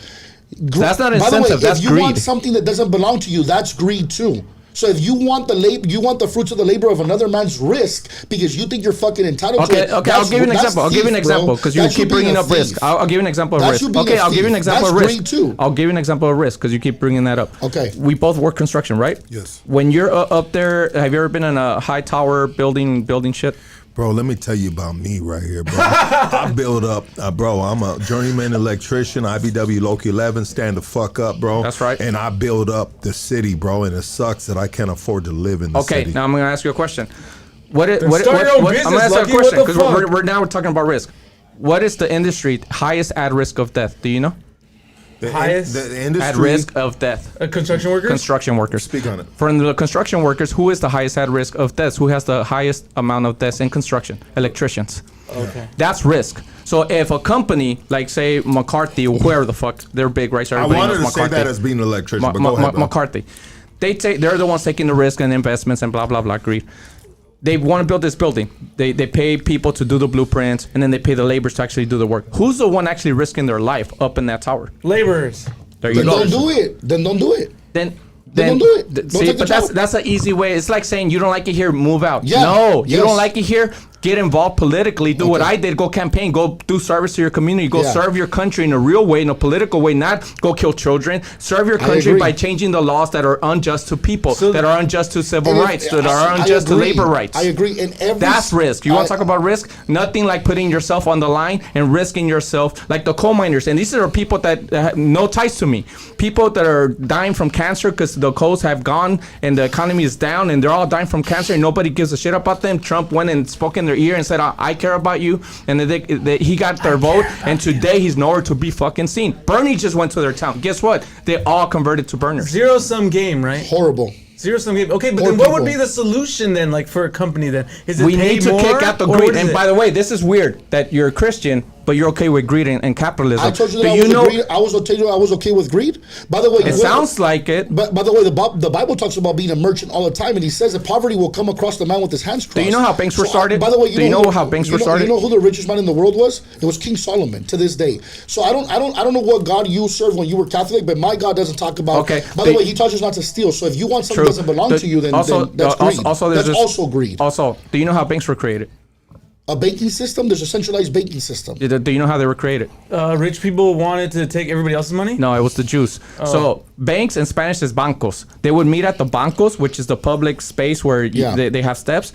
That's not By the way, incentive. That's if you greed. want something that doesn't belong to you, that's greed too. So if you want the fruits of the labor of another man's risk because you think you're fucking entitled to it. Okay, I'll give you an example. I'll give you an example because you keep bringing up risk. I'll give you an example of risk. Okay, I'll give you an example of risk. Too. I'll give you an example of risk because you keep bringing that up. Okay. We both work construction, right? Yes. When you're up there, have you ever been in a high tower building shit? Bro, let me tell you about me right here, bro. I build up, bro. I'm a journeyman electrician, IBW Local 11. Stand the fuck up, bro. That's right. And I build up the city, bro. And it sucks that I can't afford to live in the city. Okay, now I'm gonna ask you a question. start your own I'm business, gonna ask you a Lucky. What question the because fuck? we're talking about risk. What is the industry highest at risk of death? Do you know? Highest the industry At risk of death. construction workers. Construction workers. Speak on it. For the construction workers, who is the highest at risk of deaths? Who has the highest amount of deaths in construction? Electricians. Okay. That's risk. So if a company like say McCarthy, where the fuck they're big, right? So I everybody wanted knows to say that as being an electrician, but go ahead, bro. McCarthy. They're the ones taking the risk and investments and blah blah blah greed. They want to build this building. They pay people to do the blueprints and then they pay the laborers to actually do the work. Who's the one actually risking their life up in that tower? Laborers. There you Then go. don't do it. Then don't do it. Then don't do it. Don't See, take the but that's job. an easy way. It's like saying you don't like it here, move out. Yeah. No, you Yes. don't like it here. Get involved politically. Do what Okay. I did. Go campaign. Go do service to your community. Go Yeah. serve your country in a real way, in a political way. Not go kill children. Serve your country agree. by changing the laws that are unjust to people, that are unjust to civil And rights, that are I unjust to agree. labor rights. I agree. And That's risk. You want to talk about risk? Nothing like putting yourself on the line and risking yourself, like the coal miners. And these are people that have no ties to me. People that are dying from cancer because the coals have gone and the economy is down and they're all dying from cancer and nobody gives a shit about them. Trump went and spoke in their ear and said, I care about you. And he got their vote. And today he's nowhere to be fucking seen. Bernie just went to their town. Guess what? They all converted to burners. Zero sum game, right? horrible. Zero sum game. Okay, but Poor then what would people. be the solution then, like for a company then? Is it We pay need to more, kick out the or greed. what is And it? by the way, this is weird that you're a Christian, but you're okay with greed and capitalism. I told you Do that you know? I was okay with greed. By the way, It sounds like it. But by the way, the Bible talks about being a merchant all the time, and he says that poverty will come across the man with his hands crossed. Do you know how banks were started? By the way, Do you know how banks were started? You know who the richest man in the world was? It was King Solomon to this day. So I don't know what God you served when you were Catholic, but my God doesn't talk about. Okay. By the way, he tells us not to steal. So if you want something that doesn't belong to you, then that's greed. There's That's also greed. Also, do you know how banks were created? A banking system. There's a centralized banking system. Do you know how they were created? Rich people wanted to take everybody else's money? No, it was the Jews. So banks in Spanish is bancos. They would meet at the bancos, which is the public space where they have steps.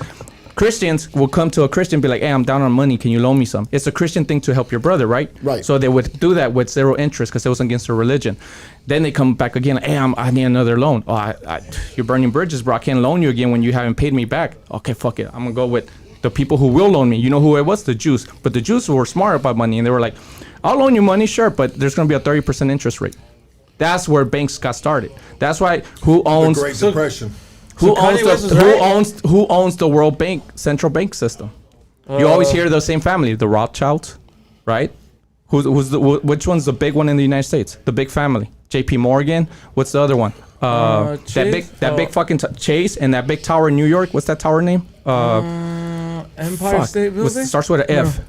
Christians will come to a Christian and be like, hey, I'm down on money. Can you loan me some? It's a Christian thing to help your brother, right? Right. So they would do that with zero interest because it was against their religion. Then they come back again, like, hey, I need another loan. Oh, you're burning bridges, bro. I can't loan you again when you haven't paid me back. Okay, fuck it. I'm going to go with the people who will loan me. You know who it was? The Jews. But the Jews were smart about money and they were like, I'll loan you money, sure, but there's going to be a 30% interest rate. That's where banks got started. That's why who owns The Great Depression. who owns Kanye West was the right. who owns the World Bank central bank system? You always hear the same family, the Rothschilds, right? Which one's the big one in the United States? The big family. J.P. Morgan. What's the other one? Chase? That big fucking Chase and that big tower in New York. What's that tower name? Empire State Building? Starts with an F.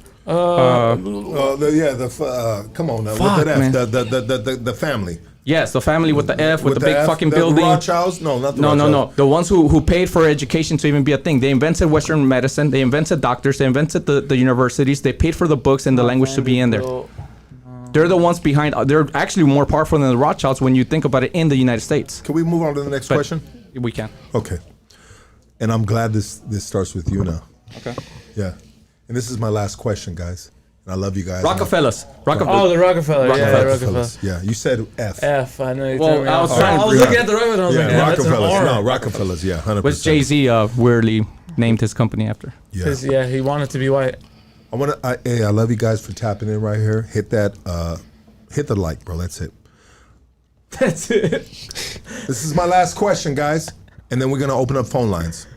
Come on now. Fuck, With that F, man. the family. Yes, the family with the F, with the big F, fucking the building. Rothschilds? No, not the No. Rothschilds. The ones who paid for education to even be a thing. They invented Western medicine. They invented doctors. They invented the universities. They paid for the books and the language to be in there. They're the ones behind. They're actually more powerful than the Rothschilds when you think about it in the United States. Can we move on to the next question? We can. Okay. And I'm glad this starts with you now. Okay. Yeah. And this is my last question, guys. And I love you guys. Rockefellers. Oh, the Rockefeller. Yeah, Rockefeller. Rockefeller. Yeah, you said F. F, I know. Well, I was trying to I was looking at the Rockefeller. I was like, Yeah, yeah, that's an Rockefellers. R. No, Rockefellers. Yeah, 100%. Which Jay-Z weirdly named his company after. Yeah. 'Cause, yeah, he wanted to be white. Hey, I love you guys for tapping in right here. Hit that, hit the like, bro. That's it. That's it. This is my last question, guys, and then we're gonna open up phone lines.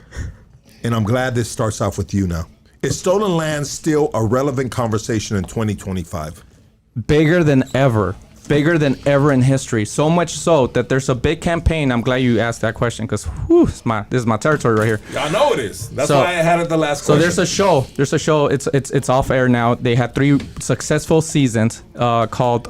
And I'm glad this starts off with you now. Is stolen land still a relevant conversation in 2025? Bigger than ever. Bigger than ever in history. So much so that there's a big campaign. I'm glad you asked that question because this is my territory right here. I know it is. That's So- why I had it the last So question. there's a show. It's off air now. They had 3 successful seasons called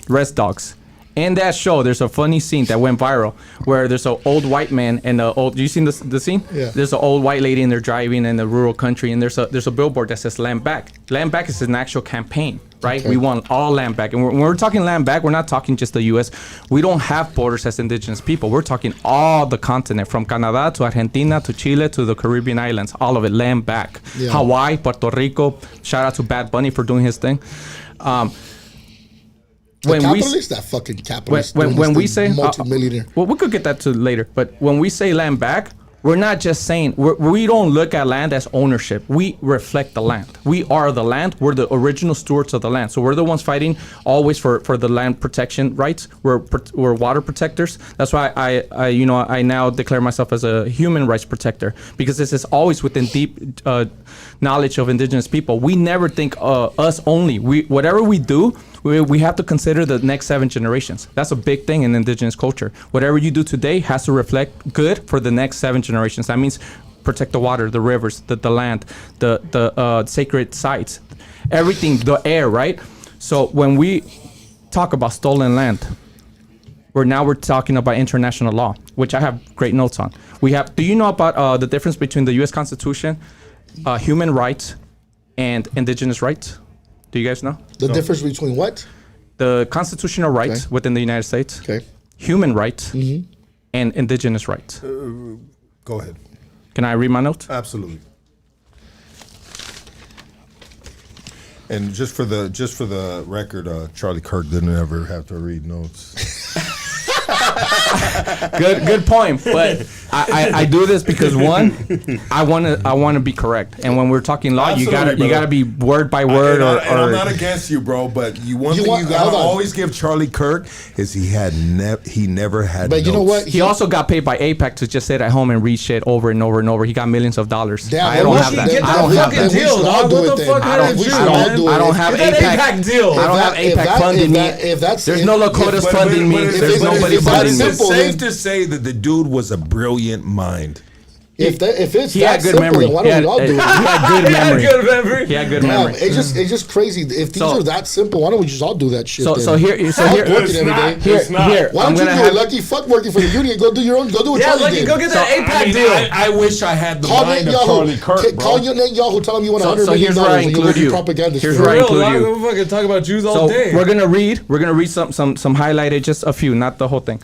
Rest Dogs. In that show, there's a funny scene that went viral where there's an old white man and a old. You seen the scene? Yeah. There's an old white lady and they're driving in the rural country and there's a billboard that says land back. Land back is an actual campaign, right? Okay. We want all land back. And when we're talking land back, we're not talking just the U.S. We don't have borders as indigenous people. We're talking all the continent from Canada to Argentina to Chile to the Caribbean islands. All of it land back. Yeah. Hawaii, Puerto Rico. Shout out to Bad Bunny for doing his thing. The When we capitalist, that fucking capitalist. when we say multimillionaire. well, we could get that to later. But when we say land back, we're not just saying we don't look at land as ownership. We reflect the land. We are the land. We're the original stewards of the land. So we're the ones fighting always for the land protection rights. We're water protectors. That's why I now declare myself as a human rights protector because this is always within deep knowledge of indigenous people. We never think us only. Whatever we do. We have to consider the next 7 generations. That's a big thing in indigenous culture. Whatever you do today has to reflect good for the next 7 generations. That means protect the water, the rivers, the land, the sacred sites, everything, the air, right? So when we talk about stolen land, we're talking about international law, which I have great notes on. Do you know about the difference between the U.S. Constitution, human rights, and indigenous rights? Do you guys know? The difference between what? The constitutional rights Okay. within the United States, Okay. human rights, and indigenous rights. Go ahead. Can I read my notes? Absolutely. And just for the record, Charlie Kirk didn't ever have to read notes. Good point. But I do this because one, I want to be correct. And when we're talking law, Absolutely, you gotta be word by word. And or I'm not against you, bro. But one thing you gotta hold on. always give Charlie Kirk is he never had. But you know notes. what? he also got paid by APAC to just sit at home and read shit over and over and over. He got millions of dollars. Damn, I well, don't we have should that. get I that don't have fucking that. deal, dog. I'll do What it the then. fuck? I How don't- did we you, should all man? do it. I don't have Get that APAC. APAC deal. I don't have If APAC that- funding me. if that's- There's if- no if- Lakotas but- funding me. There's nobody if that's funding me. It's simple, safe then- to say that the dude was a brilliant mind. If it's He that had good simple, memory. then why He don't had we all do it? he had good memory. Good memory. He had good Damn, memory. it's just crazy. If these So- are that simple, why don't we just all do that shit? So then? so here Stop working It's every not. day. It's not. Here, Why I'm don't you gonna do have it, Lucky? Fuck working for the union. Go do your own. Go do what Yeah, Charlie Lucky, did. go get that So, APAC deal. I wish I had the Call mind of Netanyahu. Charlie Kirk, bro. Call your Netanyahu. Tell him you want So- $100 so million here's where I and you'll include make you. propaganda. Here's for where I it. Real, include dog, you. we'll fucking talk about Jews all So day. we're gonna read some highlighted, just a few, not the whole thing.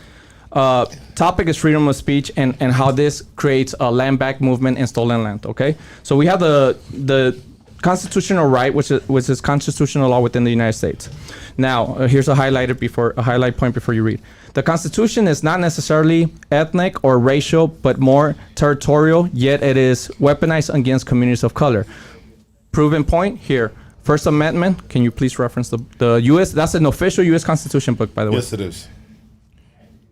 Topic is freedom of speech and how this creates a land back movement in stolen land. Okay, so we have the constitutional right, which is constitutional law within the United States. Now, here's a highlight point before you read. The Constitution is not necessarily ethnic or racial, but more territorial. Yet it is weaponized against communities of color. Proven point here. First Amendment. Can you please reference the U.S.? That's an official U.S. Constitution book, by the way. Yes, it is.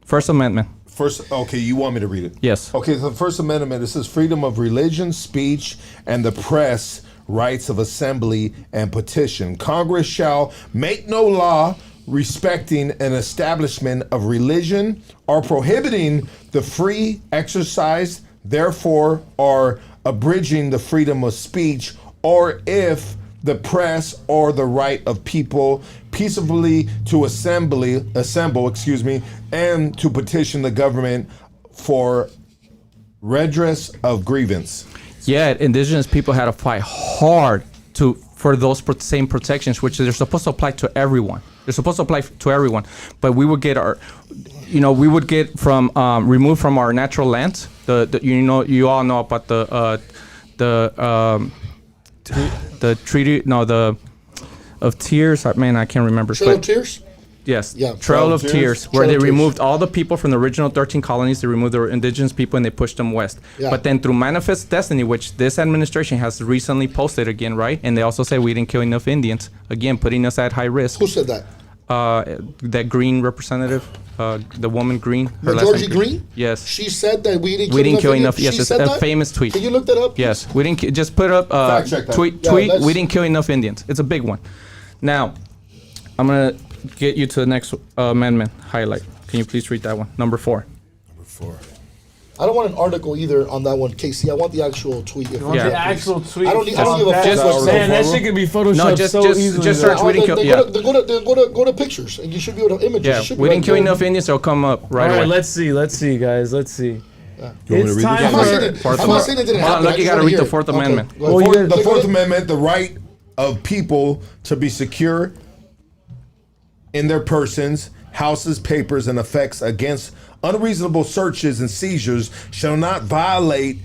First Amendment. Okay, you want me to read it? Yes. Okay, so the First Amendment, it says freedom of religion, speech, and the press, rights of assembly and petition. Congress shall make no law respecting an establishment of religion or prohibiting the free exercise, therefore, or abridging the freedom of speech, or if the press or the right of people peaceably to assemble, and to petition the government for redress of grievance. Yet indigenous people had to fight hard for those same protections, which they're supposed to apply to everyone. They're supposed to apply to everyone, but we would get from removed from our natural lands. You all know about the treaty, of tears. Man, I can't remember. Trail of But- Tears? Yes. Yeah, Trail of Tears, where Trail they of Tears. removed all the people from the original 13 colonies. They removed the indigenous people and they pushed them west. Yeah. But then through Manifest Destiny, which this administration has recently posted again, right? And they also say we didn't kill enough Indians, again, putting us at high risk. Who said that? that Green representative, the woman Green. Her last Marjorie name- Green? Yes. She said that we didn't kill enough. Indians? Yes, She it's said a that? famous tweet. Can you look that up? Yes, we didn't just put up Fact check that. tweet. Yeah, tweet. that's- We didn't kill enough Indians. It's a big one. Now, I'm gonna get you to the next amendment highlight. Can you please read that one? Number 4. I don't want an article either on that one, Casey. I want the actual tweet. If Yeah. The actual tweet. I don't give a fuck. Just- about Man, that that. shit could be photoshopped No, just- so just- easily. just though. search we didn't kill- Go to pictures, and you should be able to images. Yeah, It should be we didn't right kill there. enough Indians. They'll come up right All away. right, let's see, guys. Let's see. You want me to It's read time this? I'm not saying for. it- Fourth I'm not Amendment. saying it didn't Hold on, happen. look, I you just gotta wanna read hear the it. Fourth Okay, Amendment. go ahead. Well, you The gotta- Fourth Amendment, the right of people to be secure in their persons, houses, papers, and effects against unreasonable searches and seizures shall not violate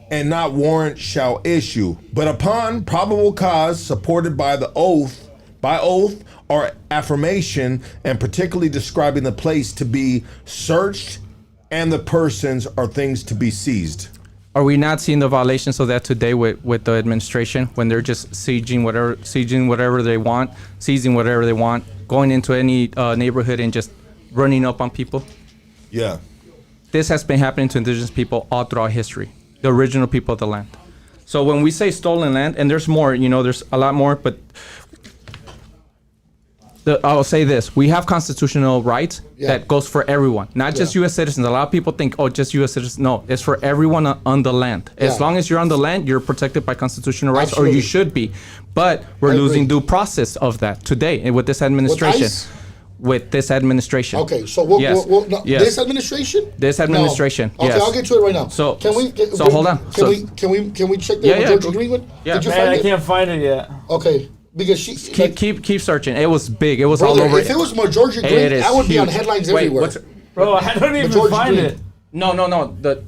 and not warrant shall issue, but upon probable cause supported by oath or affirmation, and particularly describing the place to be searched and the persons or things to be seized. Are we not seeing the violations of that today with the administration when they're just sieging whatever they want, seizing whatever they want, going into any neighborhood and just running up on people? Yeah. This has been happening to indigenous people all throughout history, the original people of the land. So when we say stolen land, and there's more, there's a lot more, but I'll say this: we have constitutional rights that goes for everyone, not just U.S. citizens. A lot of people think, oh, just U.S. citizens. No, it's for everyone on the land. As long as you're on the land, you're protected by constitutional rights, or you should be. But we're losing due process of that today with this administration. With this administration. Okay, so Yes. Yes. this administration? This administration, No. Okay, yes. I'll get to it right now. So- can so hold on. Can we check the Yeah, yeah, Georgia go- Green one? yeah. Did you Man, find I it? can't find it yet. Okay, because she Keep searching. It was big. It was all brother, over. if it was Georgia It Green, is I would be on huge. headlines Wait, everywhere. what's- Bro, I don't even Georgia find Green. it. No,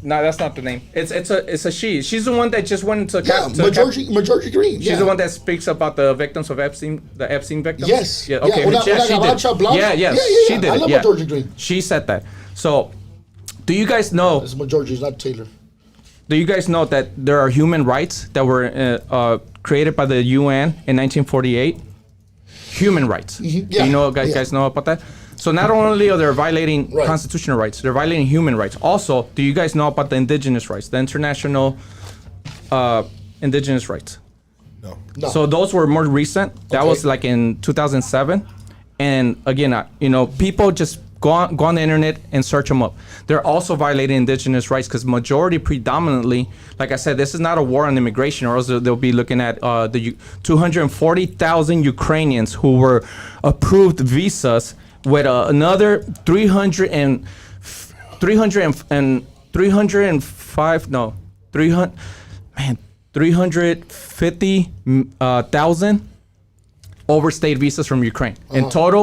that's not the name. It's a she. She's the one that just went into Marjorie Green. She's the one that speaks about the victims of Epstein, the Epstein victims. Yes. Yeah. Okay. Una she did. Gabacha Yeah. Yes. Yeah. She did I it. love Yeah. Marjorie Green. She said that. So, do you guys know? It's Marjorie, not Taylor. Do you guys know that there are human rights that were created by the UN in 1948? Human rights. Yeah, Do you know, guys know about that? So not only are they violating Right. constitutional rights, they're violating human rights. Also, do you guys know about the indigenous rights, the international indigenous rights? No. So those were more recent. That Okay. was like in 2007. And again, people just go on the internet and search them up. They're also violating indigenous rights because majority predominantly, like I said, this is not a war on immigration, or else they'll be looking at the 240,000 Ukrainians who were approved visas with another 350,000 overstayed visas from Ukraine. In total,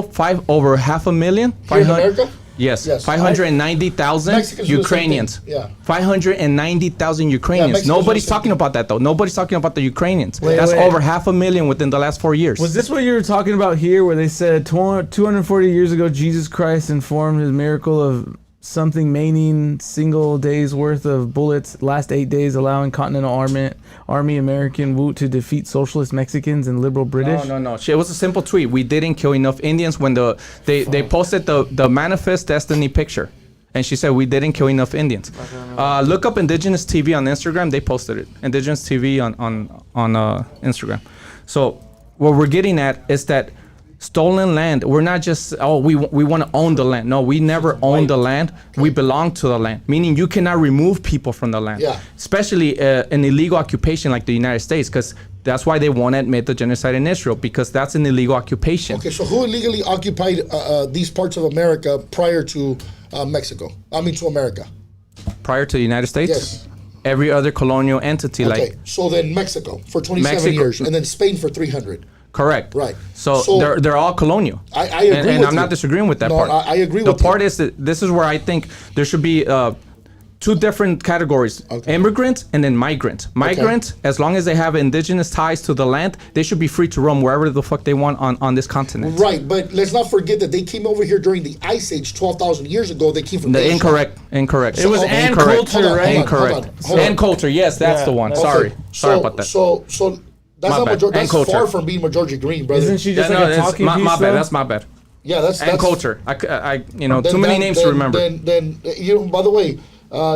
over 500,000. Here in America? Yes, Yes. 590,000 Mexicans do the same Ukrainians. thing. Yeah. 590,000 Ukrainians. Mexicans do the Nobody's same talking thing. about that though. Nobody's talking about the Ukrainians. Wait, That's wait. over 500,000 within the last 4 years. Was this what you were talking about here, where they said 240 years ago Jesus Christ informed his miracle of something meaning single day's worth of bullets, last 8 days allowing Continental Army American Woot to defeat socialist Mexicans and liberal British? No. It was a simple tweet. We didn't kill enough Indians when they posted the manifest destiny picture. And she said we didn't kill enough Indians. Look up Indigenous TV on Instagram. They posted it. Indigenous TV on Instagram. So what we're getting at is that stolen land. We're not just we want to own the land. No, we never own the land. We belong to the land. Meaning you cannot remove people from the land. Yeah. Especially an illegal occupation like the United States, because that's why they won't admit the genocide in Israel, because that's an illegal occupation. Okay, so who illegally occupied these parts of America prior to Mexico? I mean, to America. Prior to the United States, Yes. every other colonial entity, Okay, like so then Mexico for 27 Mexico- years, and then Spain for 300. correct, Right. So, So- they're all colonial. I agree and with I'm you. not disagreeing with that No, part. I agree The with you. part is that this is where I think there should be two different categories: Okay. immigrants and then migrants. Migrants, as long as they have indigenous ties to the land, they should be free to roam wherever the fuck they want on this continent. Right, but let's not forget that they came over here during the Ice Age 12,000 years ago. They came from Asia. Incorrect. It was and culture, right? Incorrect. Hold on. And culture, yes, that's Yeah, the one. that's- Sorry. Okay, Sorry about that. So that's My not bad. Majority. And That's culture. far from being Majority Green, brother. Isn't she just Yeah, like no, a it's talking my piece, bad. though? That's my bad. Yeah, that's culture. You know, then- too many then- names then- to remember. Then you know. By the way,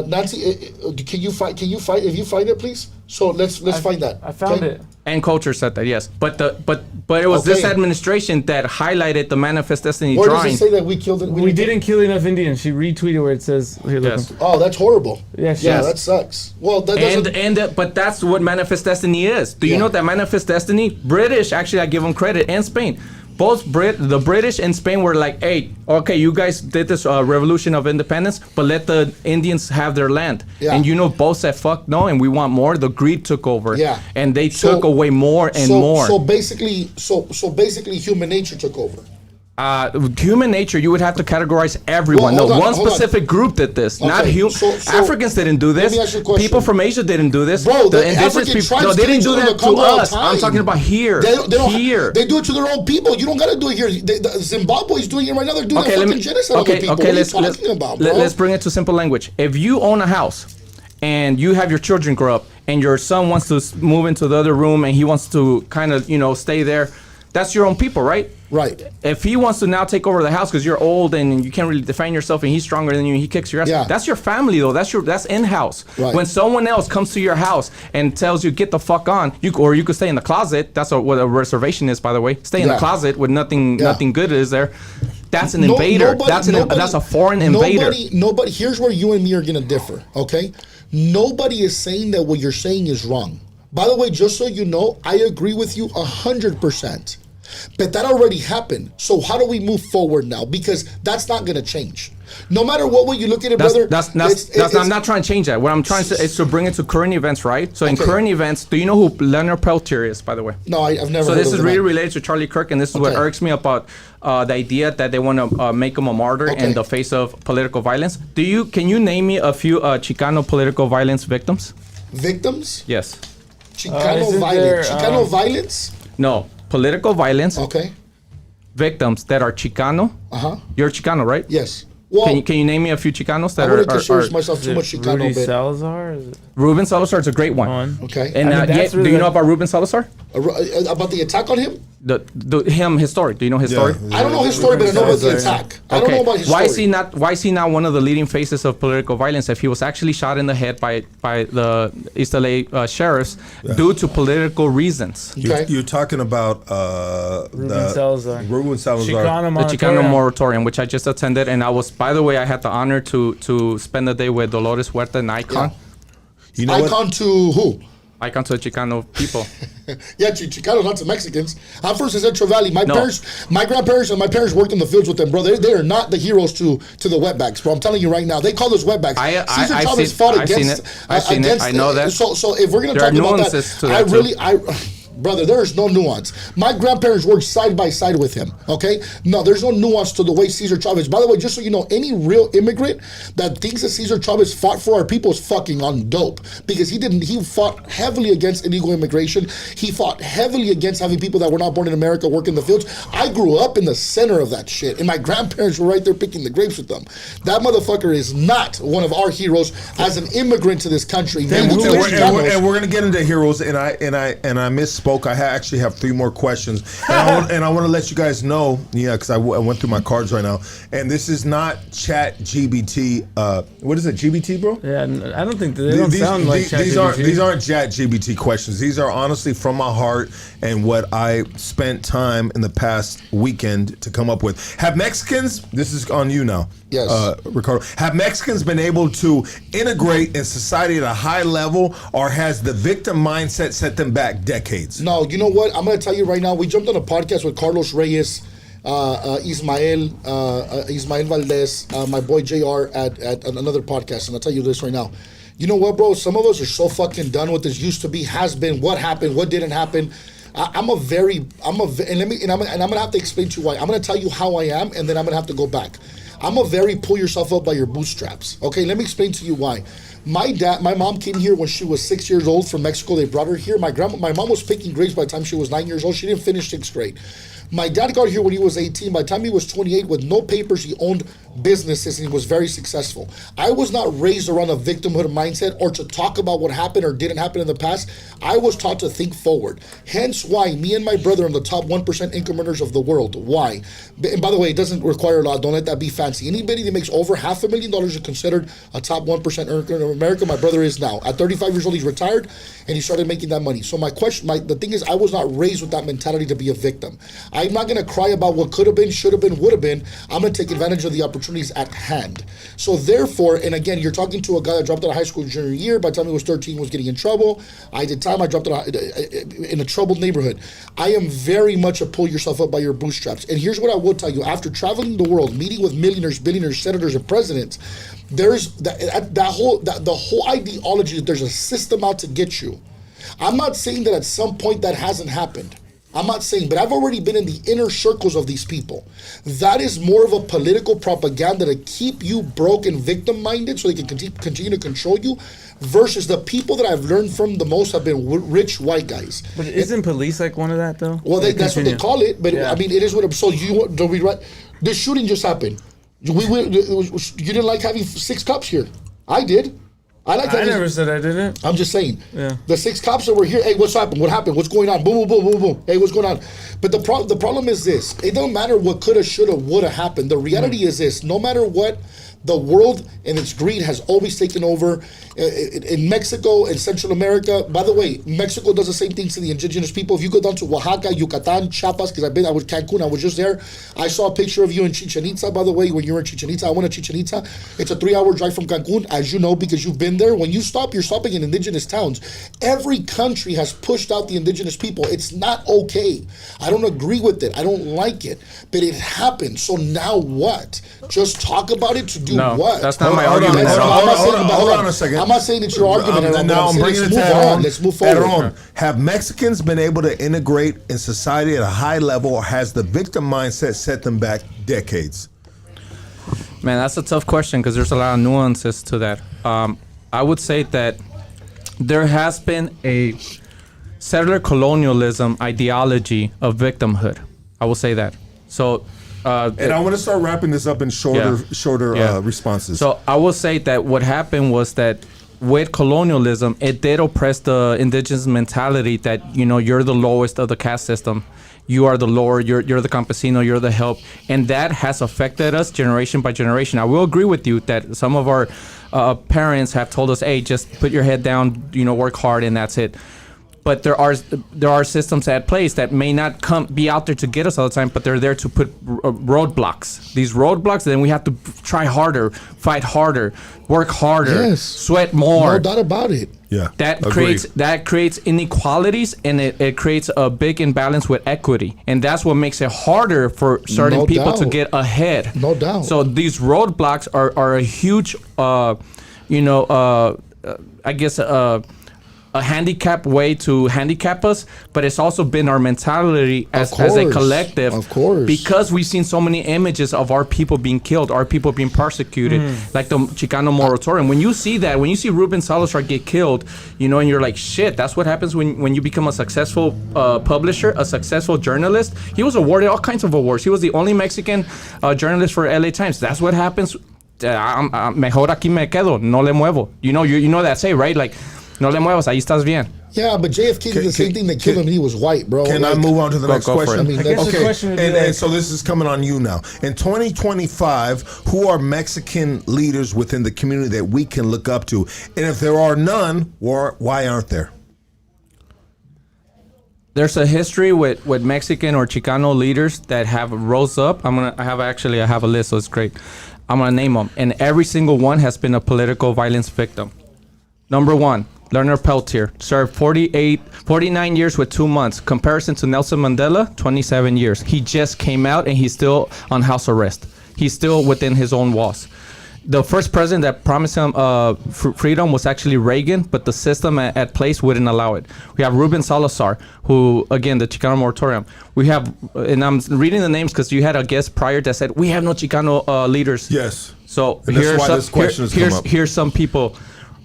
Nancy, can you fight? Can you fight? If you find it, please. So let's find that. I found okay? it. And culture said that, yes. But it was this Okay. administration that highlighted the Manifest Destiny Where drawing. does it say that we killed it? We didn't kill enough Indians. She retweeted where it says, here, look. Yes. Oh, that's horrible. Yes, Yeah, yes. that sucks. Well, that doesn't. But that's what Manifest Destiny is. Do you Yeah. know that Manifest Destiny? British, actually, I give them credit, and Spain. Both the British and Spain were like, hey, okay, you guys did this revolution of independence, but let the Indians have their land. Yeah. And you know, both said, fuck no, and we want more. The greed took over. Yeah. And they So- took away more and more. So basically, human nature took over. Human nature, you would have to categorize everyone. Well, hold on, one hold on. specific group did this, not Okay, human. so Africans didn't do let this. me ask you a question. People from Asia didn't do this. Bro, the indigenous African people, tribes no, they kill didn't each do other in that the to Congo all the us. I'm time. talking about here. They don't. Here. They do it to their own people. You don't got to do it here. Zimbabwe's doing it right now. They're doing Okay, that fucking genocide on the people. What are you talking about, bro? let's bring it to simple language. If you own a house and you have your children grow up and your son wants to move into the other room and he wants to kind of, stay there, that's your own people, right? Right. If he wants to now take over the house because you're old and you can't really defend yourself and he's stronger than you and he kicks your ass, Yeah. that's your family though. That's in-house. Right. When someone else comes to your house and tells you get the fuck on, you could stay in the closet. That's what a reservation is, by the way. Stay in the Yeah. closet with nothing good is there. That's an No- invader. nobody- That's a foreign invader. Nobody. Here's where you and me are gonna differ. Okay. Nobody is saying that what you're saying is wrong. By the way, just so you know, I agree with you 100%. But that already happened. So how do we move forward now? Because that's not gonna change. No matter what way you look at it, brother. I'm not trying to change that. What I'm trying to is to bring it to current events, right? So in Okay. current events, do you know who Leonard Peltier is, by the way? No, I've never. So heard this of is the really man. related to Charlie Kirk, and this is what Okay. irks me about the idea that they want to make him a martyr Okay. in the face of political violence. Can you name me a few Chicano political violence victims? Victims. Yes. Chicano isn't violence. there, Chicano violence. No. Political violence Okay. victims that are Chicano. Uh-huh. You're Chicano, right? Yes. Well, Can you name me a few Chicanos I that wouldn't are consider myself too much Chicano, Rudy but Salazar? Is it Ruben Salazar is a great one. one? okay. And I mean, that's do really you know like- about Ruben Salazar? About the attack on him? His story. Do you know his story? I don't know his story, but I know about the attack. I don't know about his Why is story. he not? Why is he not one of the leading faces of political violence? If he was actually shot in the head by the East LA sheriffs due to political reasons. Okay. You're talking about Ruben Salazar. Ruben Salazar. Chicano The Chicano moratorium. moratorium, which I just attended, and I was, by the way, I had the honor to spend the day with Dolores Huerta, an icon, You know what? Icon to who? icon to the Chicano people. Yeah, Chicanos, not to Mexicans. I'm from Central Valley. My No. parents, my grandparents, and my parents worked in the fields with them, bro. They are not the heroes to the wetbacks, bro. I'm telling you right now. They call us wetbacks. Cesar I've Chavez seen- fought I've seen against. it. I've seen it. I know that. So if we're gonna There talk are about nuances that, to that, too. Brother, there is no nuance. My grandparents worked side by side with him, okay? No, there's no nuance to the way Cesar Chavez. By the way, just so you know, any real immigrant that thinks that Cesar Chavez fought for our people is fucking on dope. Because he didn't, he fought heavily against illegal immigration. He fought heavily against having people that were not born in America work in the fields. I grew up in the center of that shit, and my grandparents were right there picking the grapes with them. That motherfucker is not one of our heroes as an immigrant to this country. And, Maybe to we're, the and, we're, Chicanos. and we're gonna get into heroes, and I misspoke. I actually have 3 more questions, and I want to let you guys know, because I went through my cards right now, and this is not Chat GBT. What is it, GBT, bro? Yeah, I don't think they don't sound like these aren't ChatGPT. Chat GBT questions. These are honestly from my heart and what I spent time in the past weekend to come up with. Have Mexicans? This is on you now. Yes. Ricardo. Have Mexicans been able to integrate in society at a high level, or has the victim mindset set them back decades? No, you know what? I'm going to tell you right now. We jumped on a podcast with Carlos Reyes, Ismael Valdez, my boy JR at another podcast, and I'll tell you this right now. You know what, bro? Some of us are so fucking done with this used to be, has been, what happened, what didn't happen. I'm gonna have to explain to you why. I'm gonna tell you how I am, and then I'm gonna have to go back. I'm a very pull yourself up by your bootstraps. Okay, let me explain to you why. My mom came here when she was 6 years old from Mexico. They brought her here. My mom was picking grapes by the time she was 9 years old. She didn't finish 6th grade. My dad got here when he was 18. By the time he was 28, with no papers, he owned businesses and he was very successful. I was not raised around a victimhood mindset or to talk about what happened or didn't happen in the past. I was taught to think forward. Hence why me and my brother are the top 1% income earners of the world. Why? And by the way, it doesn't require a lot. Don't let that be fancy. Anybody that makes over $500,000 is considered a top 1% earner in America. My brother is now. At 35 years old, he's retired and he started making that money. So the thing is, I was not raised with that mentality to be a victim. I'm not going to cry about what could have been, should have been, would have been. I'm going to take advantage of the opportunities at hand. So therefore, and again, you're talking to a guy that dropped out of high school junior year. By the time he was 13, was getting in trouble. I did time. I dropped out in a troubled neighborhood. I am very much a pull yourself up by your bootstraps. And here's what I will tell you. After traveling the world, meeting with millionaires, billionaires, senators, and presidents, there's the whole ideology that there's a system out to get you. I'm not saying that at some point that hasn't happened. I'm not saying, but I've already been in the inner circles of these people. That is more of a political propaganda to keep you broke and victim-minded so they can continue to control you, versus the people that I've learned from the most have been rich white guys. But isn't police like one of that, though? Well, that's what they call it, but yeah. I mean, it is what. So don't we right? This shooting just happened. You didn't like having 6 cops here. I did. I never said I didn't. I'm just saying. Yeah. The 6 cops that were here, hey, what's happened? What happened? What's going on? Boom, boom, boom, boom, boom. Hey, what's going on? But the problem is this. It don't matter what coulda, shoulda, woulda happened. The reality is this. No matter what, the world and its greed has always taken over. In Mexico and Central America, by the way, Mexico does the same thing to the indigenous people. If you go down to Oaxaca, Yucatan, Chiapas, because I was Cancun, I was just there. I saw a picture of you in Chichen Itza, by the way, when you were in Chichen Itza. I went to Chichen Itza. It's a 3-hour drive from Cancun, as you know, because you've been there. When you stop, you're stopping in indigenous towns. Every country has pushed out the indigenous people. It's not okay. I don't agree with it. I don't like it. But it happened. So now what? Just talk about it to do what? That's not my argument. Hold on a second. I'm not saying it's your argument. Now I'm bringing it to HERON. Let's move forward. HERON. Have Mexicans been able to integrate in society at a high level, or has the victim mindset set them back decades? Man, that's a tough question because there's a lot of nuances to that. I would say that there has been a settler colonialism ideology of victimhood. I will say that. So. And I want to start wrapping this up in shorter responses. So I will say that what happened was that with colonialism, it did oppress the indigenous mentality that, you're the lowest of the caste system. You are the lower, you're the campesino, you're the help. And that has affected us generation by generation. I will agree with you that some of our parents have told us, hey, just put your head down, work hard, and that's it. But there are systems at place that may not be out there to get us all the time, but they're there to put roadblocks. These roadblocks, then we have to try harder, fight harder, work harder, sweat more. No doubt about it. Yeah, that creates inequalities, and it creates a big imbalance with equity, and that's what makes it harder for certain people to get ahead. No doubt. So these roadblocks are a huge, I guess. A handicap way to handicap us, but it's also been our mentality as a collective. Of course. Because we've seen so many images of our people being killed, our people being persecuted, like the Chicano moratorium. When you see that, when you see Ruben Salazar get killed, and you're like, shit, that's what happens when you become a successful publisher, a successful journalist. He was awarded all kinds of awards. He was the only Mexican journalist for LA Times. That's what happens. Mejor aquí me quedo, no le muevo. You know that say, right? Like, no le muevas, ahí estás bien. Yeah, but JFK did the same thing that killed him. He was white, bro. Can I move on to the next question? I mean, the question would be and so this is coming on you now. In 2025, who are Mexican leaders within the community that we can look up to? And if there are none, why aren't there? There's a history with Mexican or Chicano leaders that have rose up. I have a list, so it's great. I'm gonna name them, and every single one has been a political violence victim. Number 1, Leonard Peltier served 49 years with 2 months. Comparison to Nelson Mandela, 27 years. He just came out and he's still on house arrest. He's still within his own walls. The first president that promised him freedom was actually Reagan, but the system at place wouldn't allow it. We have Ruben Salazar, who, again, the Chicano moratorium. We have, and I'm reading the names because you had a guest prior that said, we have no Chicano leaders. Yes. So here's some people.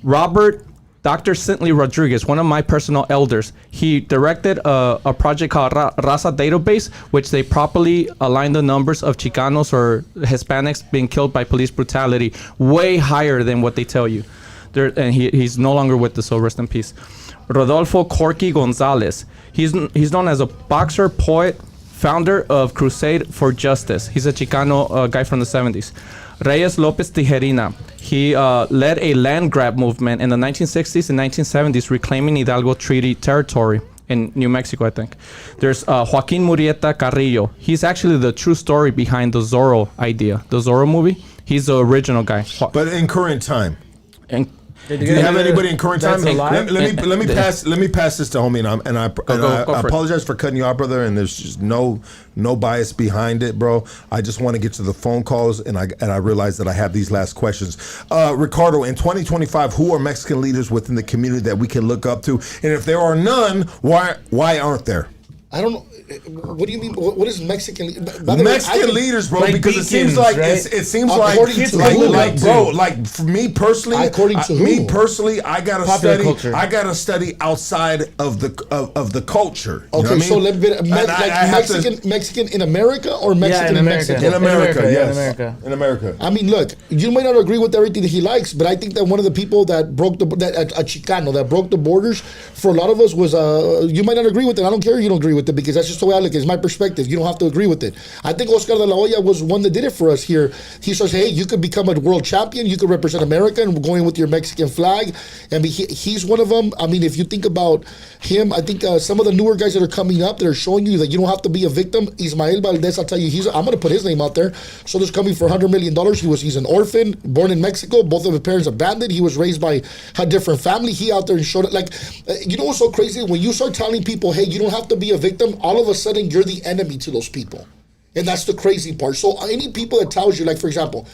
Robert Dr. Cintley Rodriguez, one of my personal elders, he directed a project called Raza Database, which they properly align the numbers of Chicanos or Hispanics being killed by police brutality way higher than what they tell you. And he's no longer with us, so rest in peace. Rodolfo Corky Gonzalez. He's known as a boxer, poet, founder of Crusade for Justice. He's a Chicano guy from the 70s. Reyes Lopez Tijerina. He led a land grab movement in the 1960s and 1970s, reclaiming Hidalgo Treaty territory in New Mexico, I think. There's Joaquin Murrieta Carrillo. He's actually the true story behind the Zorro idea, the Zorro movie. He's the original guy. But in current time. And Do you have anybody in current time? That's alive? Let me pass this to homie, and I Go for it. apologize for cutting you off, brother. And there's just no bias behind it, bro. I just want to get to the phone calls, and I realize that I have these last questions. Ricardo, in 2025, who are Mexican leaders within the community that we can look up to? And if there are none, why aren't there? I don't know. What do you mean? What is Mexican? Mexican leaders, bro, like because it seems beacons, like right? it seems According to like who? like bro, like for me personally, According to who? me personally, I gotta Popular study. culture. I gotta study outside of the culture. You know Okay, what I so mean? let me And I have to- Mexican in America or Mexican in in America. Mexico? in America, yeah, yes, in America. in America. I mean, look, you might not agree with everything that he likes, but I think that one of the people that broke a Chicano that broke the borders for a lot of us was you might not agree with it. I don't care if you don't agree with it because that's just the way I look. It's my perspective. You don't have to agree with it. I think Oscar de la Hoya was one that did it for us here. He says, hey, you could become a world champion. You could represent America and going with your Mexican flag. And he's one of them. I mean, if you think about him, I think some of the newer guys that are coming up that are showing you that you don't have to be a victim. Ismael Valdez, I'll tell you, I'm going to put his name out there. So there's coming for $100 million. He's an orphan, born in Mexico. Both of his parents abandoned. He was raised by a different family. He out there and showed it. Like, you know what's so crazy? When you start telling people, hey, you don't have to be a victim, all of a sudden you're the enemy to those people. And that's the crazy part. So any people that tells you, like, for example,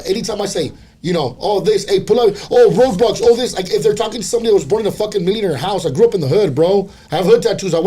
anytime I say, you know, oh, this, hey, pull out, oh, roadblocks, oh, this. Like, if they're talking to somebody that was born in a fucking millionaire house, I grew up in the hood, bro. I have hood tattoos. I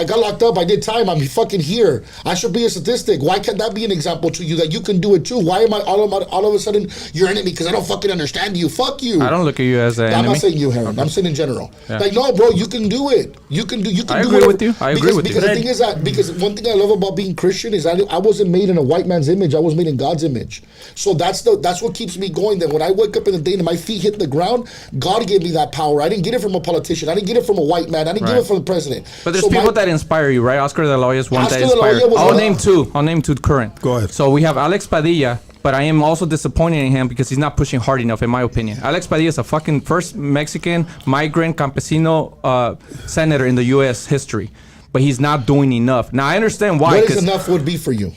got locked up. I did time. I'm fucking here. I should be a statistic. Why can't that be an example to you that you can do it too? Why am I all of a sudden your enemy because I don't fucking understand you? Fuck you. I don't look at you as an enemy. I'm not saying you, Heron. I'm saying in general. Yeah. Like, no, bro, you can do it. You can do I it. agree with you. I agree with you. Because the thing is that, because one thing I love about being Christian is I wasn't made in a white man's image. I was made in God's image. So that's what keeps me going. That when I wake up in the day and my feet hit the ground, God gave me that power. I didn't get it from a politician. I didn't get it from a white man. I didn't get it from the president. But there's people that inspire you, right? Oscar de la Hoya is one that inspires. I'll name two current. Go ahead. So we have Alex Padilla, but I am also disappointed in him because he's not pushing hard enough, in my opinion. Alex Padilla is a fucking first Mexican migrant campesino senator in the U.S. history, but he's not doing enough. Now I understand why. What is enough would be for you?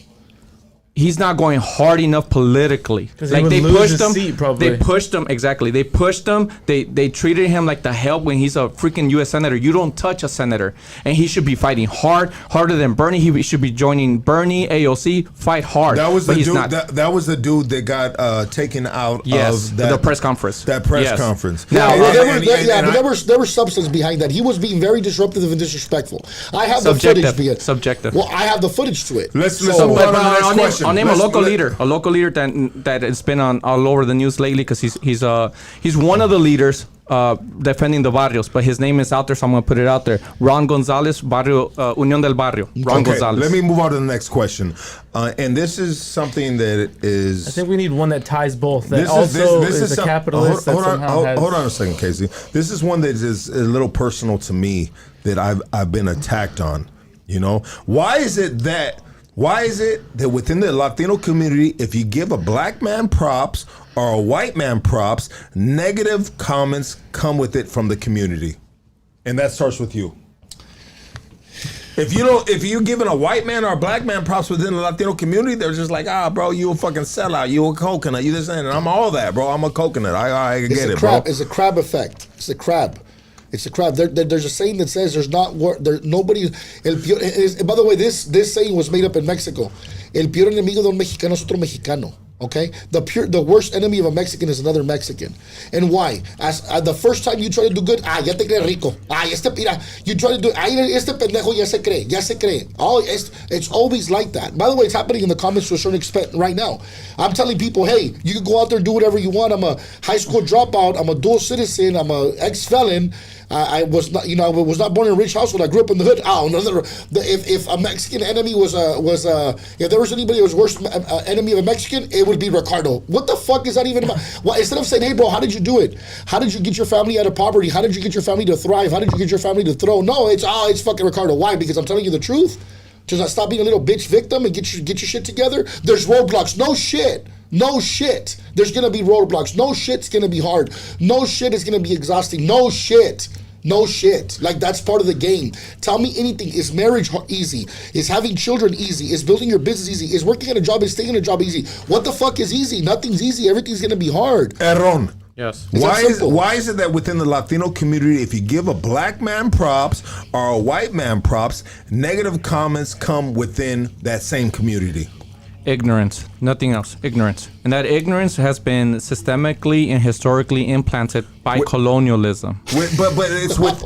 He's not going hard enough politically. Like they pushed him. Seat, they pushed him exactly. They pushed him. They treated him like the help when he's a freaking U.S. senator. You don't touch a senator, and he should be fighting harder than Bernie. He should be joining Bernie, AOC, fight hard. That was but the he's dude. not. That was the dude that got taken out of the press conference. That press conference. Now, there was substance behind that. He was being very disruptive and disrespectful. I have the footage. Subjective. Well, I have the footage to it. Let's move on to the next question. I'll name a local leader that has been on all over the news lately because he's one of the leaders defending the barrios, but his name is out there, so I'm going to put it out there. Ron Gonzalez, Barrio Unión del Barrio. Ron Gonzalez. Let me move on to the next question, and this is something that is. I think we need one that ties both. That this is a capitalist. Hold on a second, Casey. This is one that is a little personal to me that I've been attacked on. You know, why is it that within the Latino community, if you give a black man props or a white man props, negative comments come with it from the community? And that starts with you. If you're giving a white man or a black man props within the Latino community, they're just like, bro, you a fucking sellout, you a coconut, you this and I'm all that, bro. I'm a coconut. I get it, bro. It's a crab effect. It's a crab. It's a crab. There's a saying that says nobody. By the way, this saying was made up in Mexico. El peor enemigo de un mexicano es otro mexicano. Okay, the worst enemy of a Mexican is another Mexican, and why? As the first time you try to do good, ya te cree rico. Mira, you try to do, este pendejo ya se cree. Oh, it's always like that. By the way, it's happening in the comments to a certain extent right now. I'm telling people, hey, you can go out there and do whatever you want. I'm a high school dropout. I'm a dual citizen. I'm a ex-felon. I was not, I was not born in a rich household. I grew up in the hood. If a Mexican enemy if there was anybody who was worst enemy of a Mexican, it would be Ricardo. What the fuck is that even about? Well, instead of saying, hey, bro, how did you do it? How did you get your family out of poverty? How did you get your family to thrive? How did you get your family to throw? No, it's fucking Ricardo. Why? Because I'm telling you the truth. Just stop being a little bitch victim and get your shit together. There's roadblocks. No shit. There's gonna be roadblocks. No shit's gonna be hard. No shit is gonna be exhausting. No shit. Like, that's part of the game. Tell me anything. Is marriage easy? Is having children easy? Is building your business easy? Is working at a job, is staying in a job easy? What the fuck is easy? Nothing's easy. Everything's gonna be hard. HERON. Yes. Why is it that within the Latino community, if you give a black man props or a white man props, negative comments come within that same community? Ignorance, nothing else. Ignorance, and that ignorance has been systemically and historically implanted by colonialism. But it's with.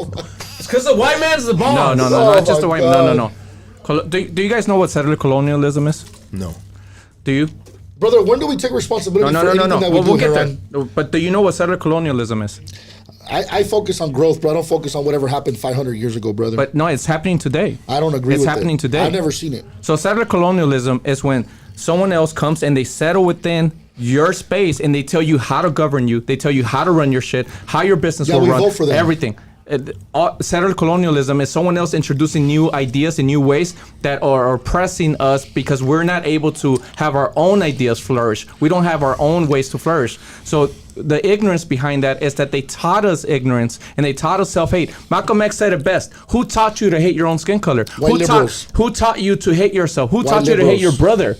It's because the white man's the boss. No, not just the white. No. Do you guys know what settler colonialism is? No. Do you? Brother, when do we take responsibility for anything that we do, We'll get HERON? there. But do you know what settler colonialism is? I focus on growth, bro. I don't focus on whatever happened 500 years ago, brother. But no, it's happening today. I don't agree with it. It's happening today. I've never seen it. So settler colonialism is when someone else comes and they settle within your space and they tell you how to govern you. They tell you how to run your shit, how your business will we run, vote for them. everything. Settler colonialism is someone else introducing new ideas and new ways that are oppressing us because we're not able to have our own ideas flourish. We don't have our own ways to flourish. So the ignorance behind that is that they taught us ignorance and they taught us self-hate. Malcolm X said it best. Who taught you to hate your own skin color? Who taught you to hate yourself? Who taught you to hate your brother?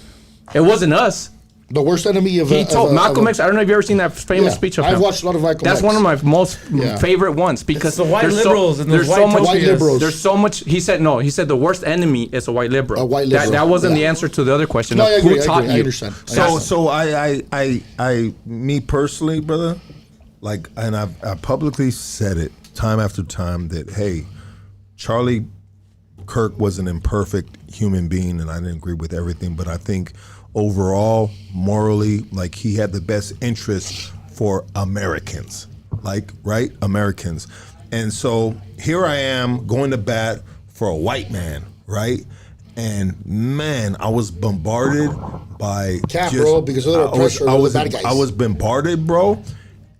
It wasn't us. The worst enemy of he told Malcolm X. I don't know if you've ever seen that famous speech of him. I've watched a lot of Malcolm X. That's one of my most favorite ones because it's the white liberals and the white liberals. There's so much. He said the worst enemy is a white liberal. A white liberal. That wasn't the answer to the other question. No, I agree. Who taught you? I understand. So I me personally, brother, like, and I publicly said it time after time that, hey, Charlie Kirk was an imperfect human being, and I didn't agree with everything, but I think overall, morally, like, he had the best interest for Americans, like, right? Americans. And so here I am going to bat for a white man, right? And man, I was bombarded by bro, because of the oppressor, the bad guys. I was bombarded, bro,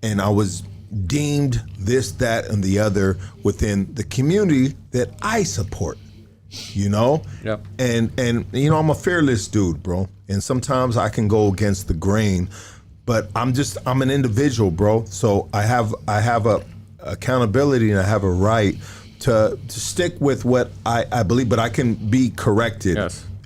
and I was deemed this, that, and the other within the community that I support. You know? Yep. And I'm a fearless dude, bro. And sometimes I can go against the grain, but I'm an individual, bro. So I have a accountability and I have a right to stick with what I believe, but I can be corrected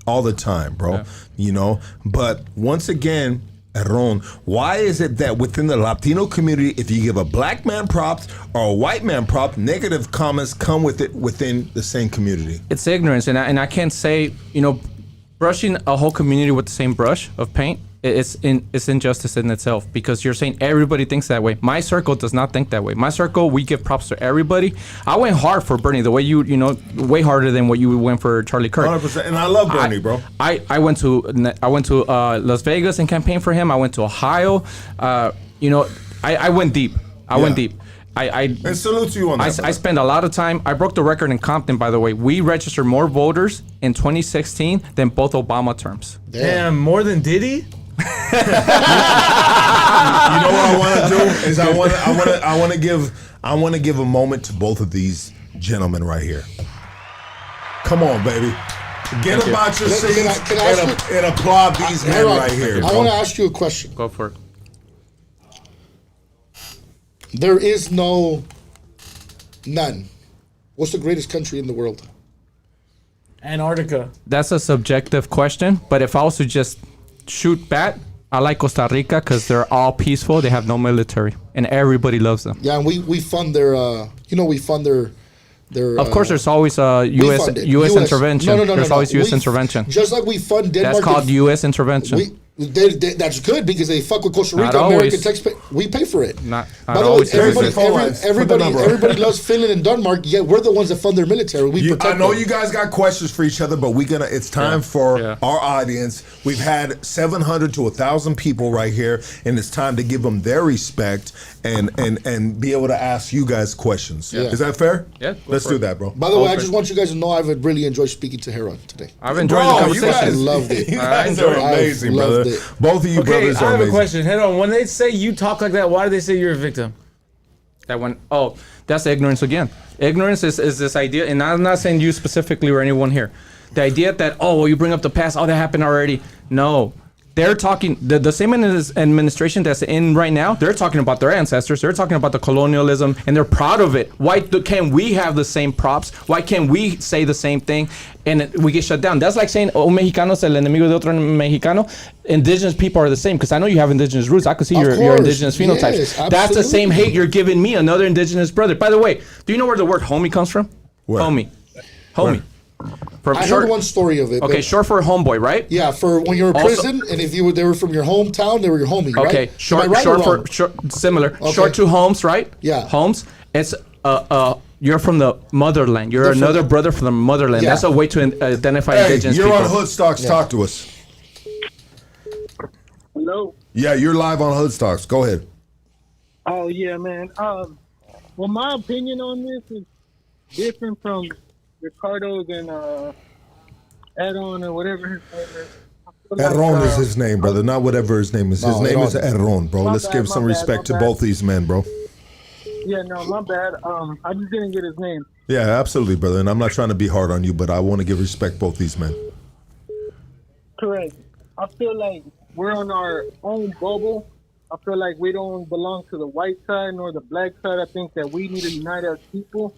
all the time, bro. Yeah. You know? But once again, HERON, why is it that within the Latino community, if you give a black man props or a white man prop, negative comments come with it within the same community? It's ignorance, and I can't say, brushing a whole community with the same brush of paint, it's injustice in itself, because you're saying everybody thinks that way. My circle does not think that way. My circle, we give props to everybody. I went hard for Bernie, the way way harder than what you went for Charlie Kirk. 100%, and I love Bernie, bro. I went to Las Vegas and campaigned for him. I went to Ohio. I went deep. I went deep. And salute to you on that. I spent a lot of time. I broke the record in Compton, by the way. We registered more voters in 2016 than both Obama terms. Damn, more than Diddy? You know what I want to do is I want to give a moment to both of these gentlemen right here. Come on, baby. Get about your seats and applaud these men right here. I want to ask you a question. Go for it. There is none. What's the greatest country in the world? Antarctica. That's a subjective question, but if I was to just shoot back, I like Costa Rica because they're all peaceful. They have no military, and everybody loves them. Yeah, and we fund their. We fund their. Of course, there's always U.S. intervention. No. There's always U.S. intervention. Just like we fund Denmark. That's called U.S. intervention. That's good because they fuck with Costa Rica. Not American always. taxpayer, we pay for it. Not By the way, always. everybody loves Finland and Denmark. Yet we're the ones that fund their military. We protect I know them. you guys got questions for each other, but it's time for our audience. We've had 700 to 1,000 people right here, and it's time to give them their respect and be able to ask you guys questions. Yeah. Is that fair? Yeah, Let's do that, bro. By the way, I just want you guys to know I've really enjoyed speaking to Heron today. I've enjoyed the Bro, you conversation. guys, Loved it. you I guys enjoyed are it. amazing, I've brother. loved it. Both of you Okay, brothers I are have amazing. a question. Hold on. When they say you talk like that, why do they say you're a victim? That one, that's ignorance again. Ignorance is this idea, and I'm not saying you specifically or anyone here. The idea that, you bring up the past, that happened already. No. They're talking, the same administration that's in right now, they're talking about their ancestors, they're talking about the colonialism, and they're proud of it. Why can't we have the same props? Why can't we say the same thing? And we get shut down. That's like saying, un mexicano es el enemigo de otro mexicano. Indigenous people are the same, because I know you have indigenous roots. I can see your indigenous phenotypes. Yes, that's the same absolutely. hate you're giving me, another indigenous brother. By the way, do you know where the word homie comes from? Where? Homie. From I short, heard one story of it. okay, but short for homeboy, right? yeah, for when you were in Also- prison, and if they were from your hometown, they were your homie, right? Okay, Am I right or wrong? similar. Okay. Short to homes, right? Yeah. Homes. It's you're from the motherland. You're They're from another the- brother from the motherland. Yeah. That's a way to identify Hey, indigenous you're people. on Hoodstocks. Yeah. Talk to us. Hello. Yeah, you're live on Hoodstocks. Go ahead. Oh yeah, man. Well, my opinion on this is different from Ricardo's and Edon or whatever his name is. I feel like, Heron is his name, brother. Not whatever his name is. His No, name is Heron. Heron, bro. My Let's bad, give my some bad, respect my to bad. both these men, bro. Yeah, no, my bad. I just didn't get his name. Yeah, absolutely, brother. And I'm not trying to be hard on you, but I want to give respect both these men. Correct. I feel like we're on our own bubble. I feel like we don't belong to the white side nor the black side. I think that we need to unite as people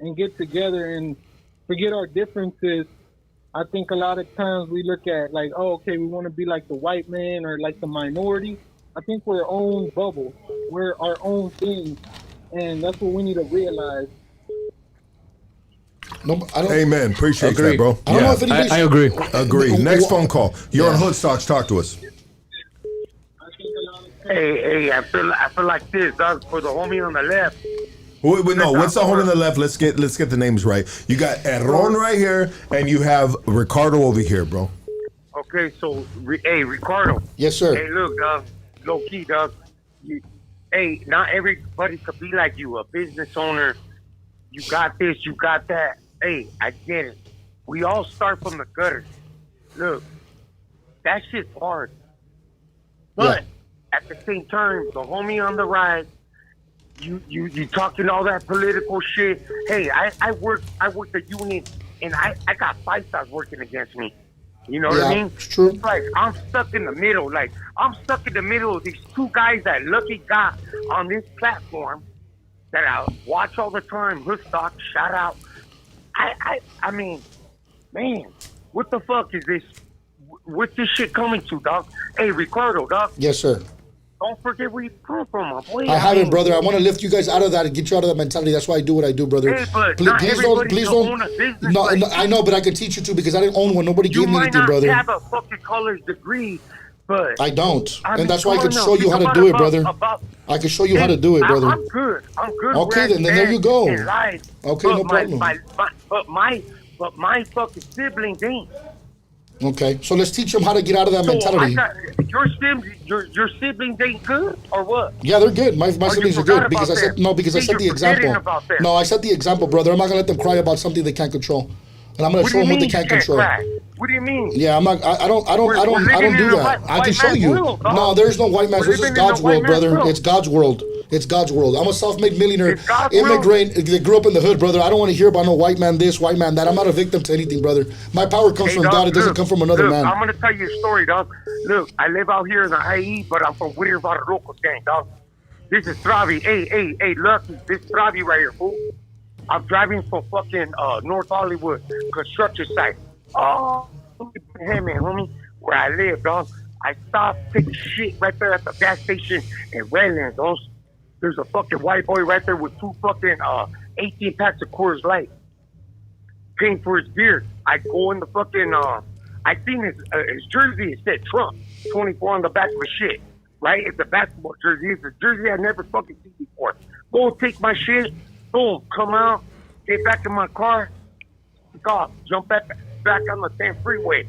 and get together and forget our differences. I think a lot of times we look at like, we want to be like the white man or like the minority. I think we're our own bubble. We're our own thing. And that's what we need to realize. No, I don't. Amen. Appreciate Agree. that, bro. I don't know if anybody's. I agree. Agree. Next phone call. You're on Hoodstocks. Talk to us. Hey, I feel like this, dog, for the homie on the left. Wait, no. What's the home on the left? Let's get the names right. You got Heron right here, and you have Ricardo over here, bro. Okay, so, Ricardo. Yes, sir. Hey, look, dog, low key, dog. Not everybody could be like you, a business owner. You got this, you got that. Hey, I get it. We all start from the gutter. Look, that shit's hard. But at the same time, the homie on the right, you talking all that political shit. Hey, I work the union, and I got 5 stars working against me. You know what I mean? It's true. It's like I'm stuck in the middle. Like I'm stuck in the middle of these two guys that Lucky got on this platform that I watch all the time. Hoodstock, shout out. I mean, man, what the fuck is this? What's this shit coming to, dog? Hey, Ricardo, dog. Yes, sir. Don't forget where you come from, my boy. I haven't, brother. I want to lift you guys out of that and get you out of that mentality. That's why I do what I do, brother. Hey, but Please, not please everybody don't. can own a business No, like no, I know, but I can teach you to because I didn't own one. Nobody You gave me might anything, not brother. have a fucking college degree, but I don't, I mean, and that's why I come can on show now. you how to Think do it, about- brother. about- I can show you how to do it, brother. I'm good. Okay, where then there I'm you go. in life. Okay, no problem. But my fucking siblings ain't. Okay, so let's teach them how to get out of that So mentality. your siblings ain't good or what? Yeah, they're good. My you siblings are forgot good because I about set them. because I See, set the you're forgetting example. about them. No, I set the example, brother. I'm not gonna let them cry about something they can't control, and I'm gonna What show do you them what mean they you can't can't control. crack? What do you mean? Yeah, I'm not. I don't living do in a that. I white can show man's you. world, dog. No, there's no white man's. We're This is living in a God's white world, man's brother. world. It's God's world. It's God's world. I'm a self-made millionaire, It's God's immigrant that grew up in the hood, brother. I don't want to hear about no white man this, white man that. I'm not a victim to anything, brother. My power comes Hey, from dog, God. It doesn't look, come from another look, man. I'm gonna tell you a story, dog. Look, I live out here in the IE, but I'm from Whittier, local gang, dog. This is Travi. Hey, Lucky. This is Travi right here, fool. I'm driving from fucking North Hollywood construction site. Oh, hey man, homie, where I live, dog. I stopped, take a shit right there at the gas station in Redlands, dog. There's a fucking white boy right there with 2 fucking 18 packs of Coors Light, paying for his beer. I go in the fucking I seen his jersey. It said Trump 24 on the back of his shit. Right? It's a basketball jersey. It's a jersey I never fucking seen before. Go take my shit. Boom. Come out. Get back in my car. Take off. Jump back on the same freeway.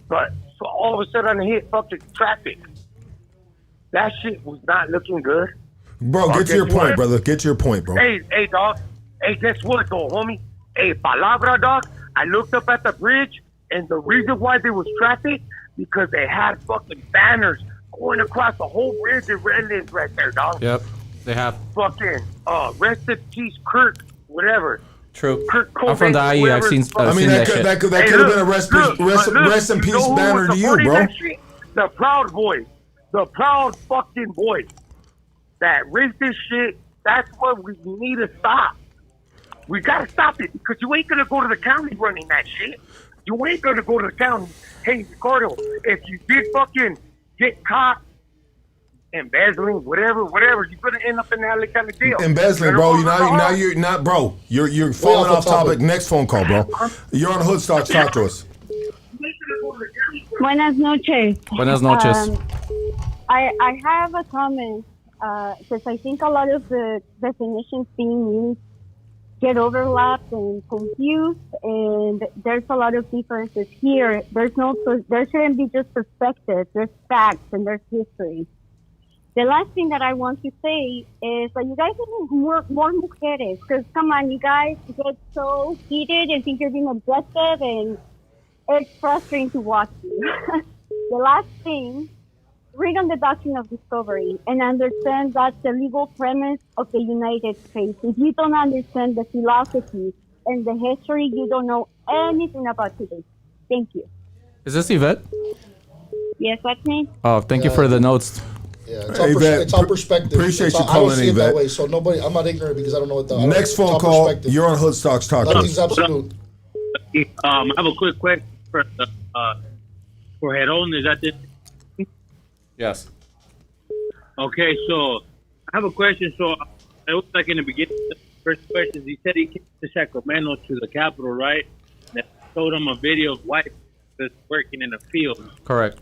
But so all of a sudden I hit fucking traffic. That shit was not looking good. Bro, get to your point, brother. Get to your point, bro. Hey, dog. Hey, guess what, though, homie? Hey, palabra, dog. I looked up at the bridge, and the reason why there was traffic, because they had fucking banners going across the whole bridge in Redlands right there, dog. Yep, they have. Fucking, rest in peace, Kirk, whatever. True. Kirk I'm from the IE. I've seen. I mean, that could have been a rest in peace banner to you, bro. The Proud Boys. The Proud fucking Boys. That racist shit, that's what we need to stop. We gotta stop it, because you ain't gonna go to the county running that shit. You ain't gonna go to the county. Hey, Ricardo, if you did fucking get caught embezzling, whatever, you're gonna end up in that kind of deal. Embezzling, bro. You're not, bro. You're falling off topic. Next phone call, bro. You're on Hoodstocks. Talk to us. Buenas noches. Buenas noches. I have a comment because I think a lot of the definitions being used get overlapped and confused, and there's a lot of differences here. There shouldn't be just perspective. There's facts and there's history. The last thing that I want to say is that you guys need more mujeres, because come on, you guys get so heated and think you're being objective, and it's frustrating to watch you. The last thing, read on the doctrine of discovery and understand that's the legal premise of the United States. If you don't understand the philosophy and the history, you don't know anything about today. Thank you. Is this Yvette? Yes, that's me. Oh, thank you for the notes. Yeah, Yvette, it's all perspective. appreciate you I don't calling, see it Yvette. that way, so nobody. I'm not ignorant because I don't know what the Next phone call. You're on Hoodstocks. Talk to Nothing's us. absolute. I have a quick question for HERON. Is that this? Yes. Okay, so I have a question. So it was like in the beginning, the first question, he said he came to Sacramento to the Capitol, right? They showed him a video of white that's working in the field. Correct.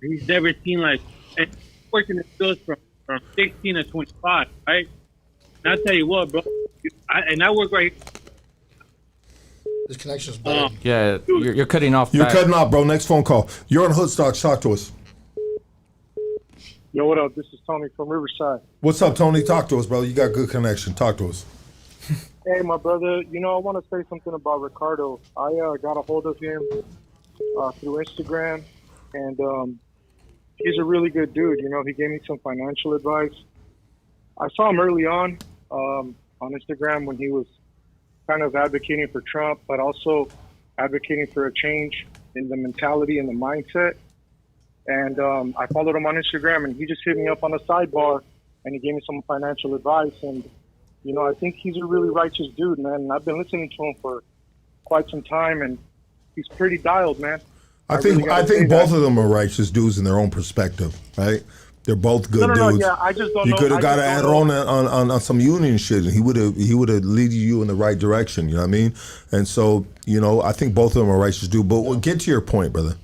He's never seen like working in the fields from 16 to 25, right? And I'll tell you what, bro. I work right here. This connection's bad. Yeah, you're cutting off. You're back. cutting off, bro. Next phone call. You're on Hoodstocks. Talk to us. Yo, what up? This is Tony from Riverside. What's up, Tony? Talk to us, bro. You got good connection. Talk to us. Hey, my brother. You know, I want to say something about Ricardo. I got a hold of him through Instagram, and he's a really good dude. You know, he gave me some financial advice. I saw him early on Instagram when he was kind of advocating for Trump, but also advocating for a change in the mentality and the mindset. And I followed him on Instagram, and he just hit me up on a sidebar, and he gave me some financial advice. And, you know, I think he's a really righteous dude, man. And I've been listening to him for quite some time, and he's pretty dialed, man. I think both of them are righteous dudes in their own perspective, right? They're both good dudes. Yeah, I just don't know. You could have got to add on some union shit, and he would have leaded you in the right direction. You know what I mean? And so, you know, I think both of them are righteous dudes. But we'll get to your point, brother.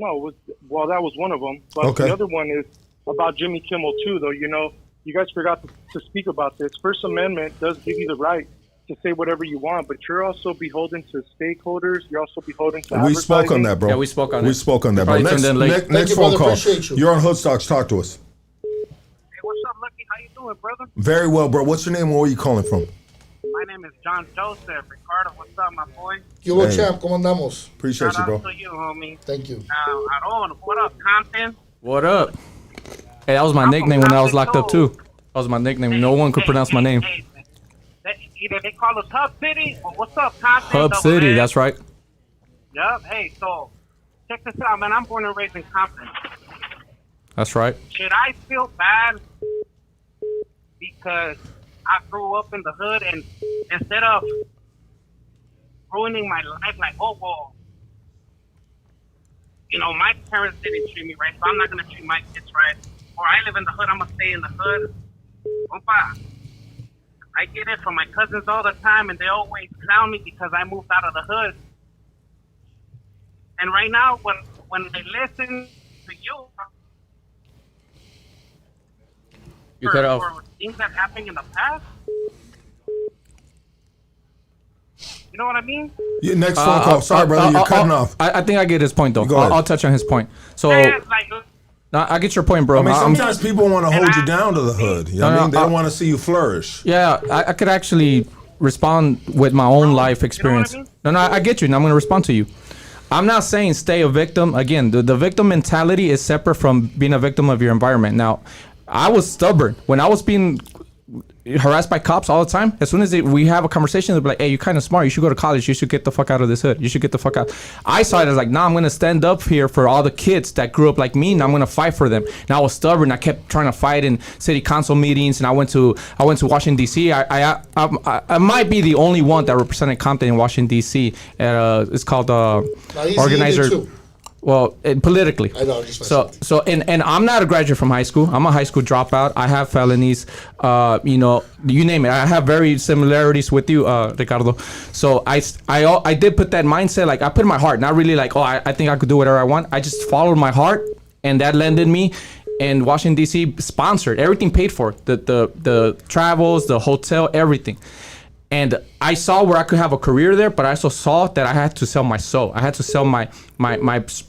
No, well, that was one of them. But Okay. The other one is about Jimmy Kimmel too, though. You know, you guys forgot to speak about this. First Amendment does give you the right to say whatever you want, but you're also beholden to stakeholders. You're also beholden to We spoke on that, bro. Yeah, we spoke on it. We spoke on that, bro. Probably tuned in late. Next you, phone brother. call. Appreciate you. You're on Hoodstocks. Talk to us. Hey, what's up, Lucky? How you doing, brother? Very well, bro. What's your name and where are you calling from? My name is John Joseph. Ricardo, what's up, my boy? Yo, Hey. champ, ¿cómo andamos? Appreciate you, Shout bro. out to you, homie. Thank you. Aaron, what up, Compton? What up? Hey, that was my nickname when I was locked up too. That was my nickname. No one could pronounce my name. Either they call us Hub City, or what's up, Compton? Hub City. That's right. Yup. Hey, so check this out, man. I'm born and raised in Compton. That's right. Should I feel bad because I grew up in the hood, and instead of ruining my life, like, oh, well, you know, my parents didn't treat me right, so I'm not going to treat my kids right. Or I live in the hood, I'm going to stay in the hood. Opa, I get it from my cousins all the time, and they always clown me because I moved out of the hood. And right now, when I listen to you, cut off. for things that happened in the past, you know what I mean? Yeah, next phone call. Sorry, brother, you're cutting off. I think I get his point though. Go ahead. I'll touch on his point. So Yeah, like, no, I get your point, bro. I mean, I'm- sometimes people want to hold you down to the hood. You know what I mean? They don't want to see you flourish. Yeah, I could actually respond with my own life experience. I mean? No, I get you, and I'm going to respond to you. I'm not saying stay a victim. Again, the victim mentality is separate from being a victim of your environment. Now, I was stubborn. When I was being harassed by cops all the time, as soon as we have a conversation, they'll be like, hey, you're kind of smart. You should go to college. You should get the fuck out of this hood. You should get the fuck out. I saw it as like, nah, I'm going to stand up here for all the kids that grew up like me, and I'm going to fight for them. And I was stubborn. I kept trying to fight in city council meetings, and I went to Washington, D.C. I might be the only one that represented Compton in Washington, D.C. It's called Organizer. Well, politically. I know, just so and I'm not a graduate from high school. I'm a high school dropout. I have felonies. You know, you name it. I have very similarities with you, Ricardo. So I did put that mindset. Like I put in my heart. Not really like, oh, I think I could do whatever I want. I just followed my heart, and that landed me. And Washington D.C. sponsored everything, paid for the travels, the hotel, everything. And I saw where I could have a career there, but I also saw that I had to sell my soul. I had to sell my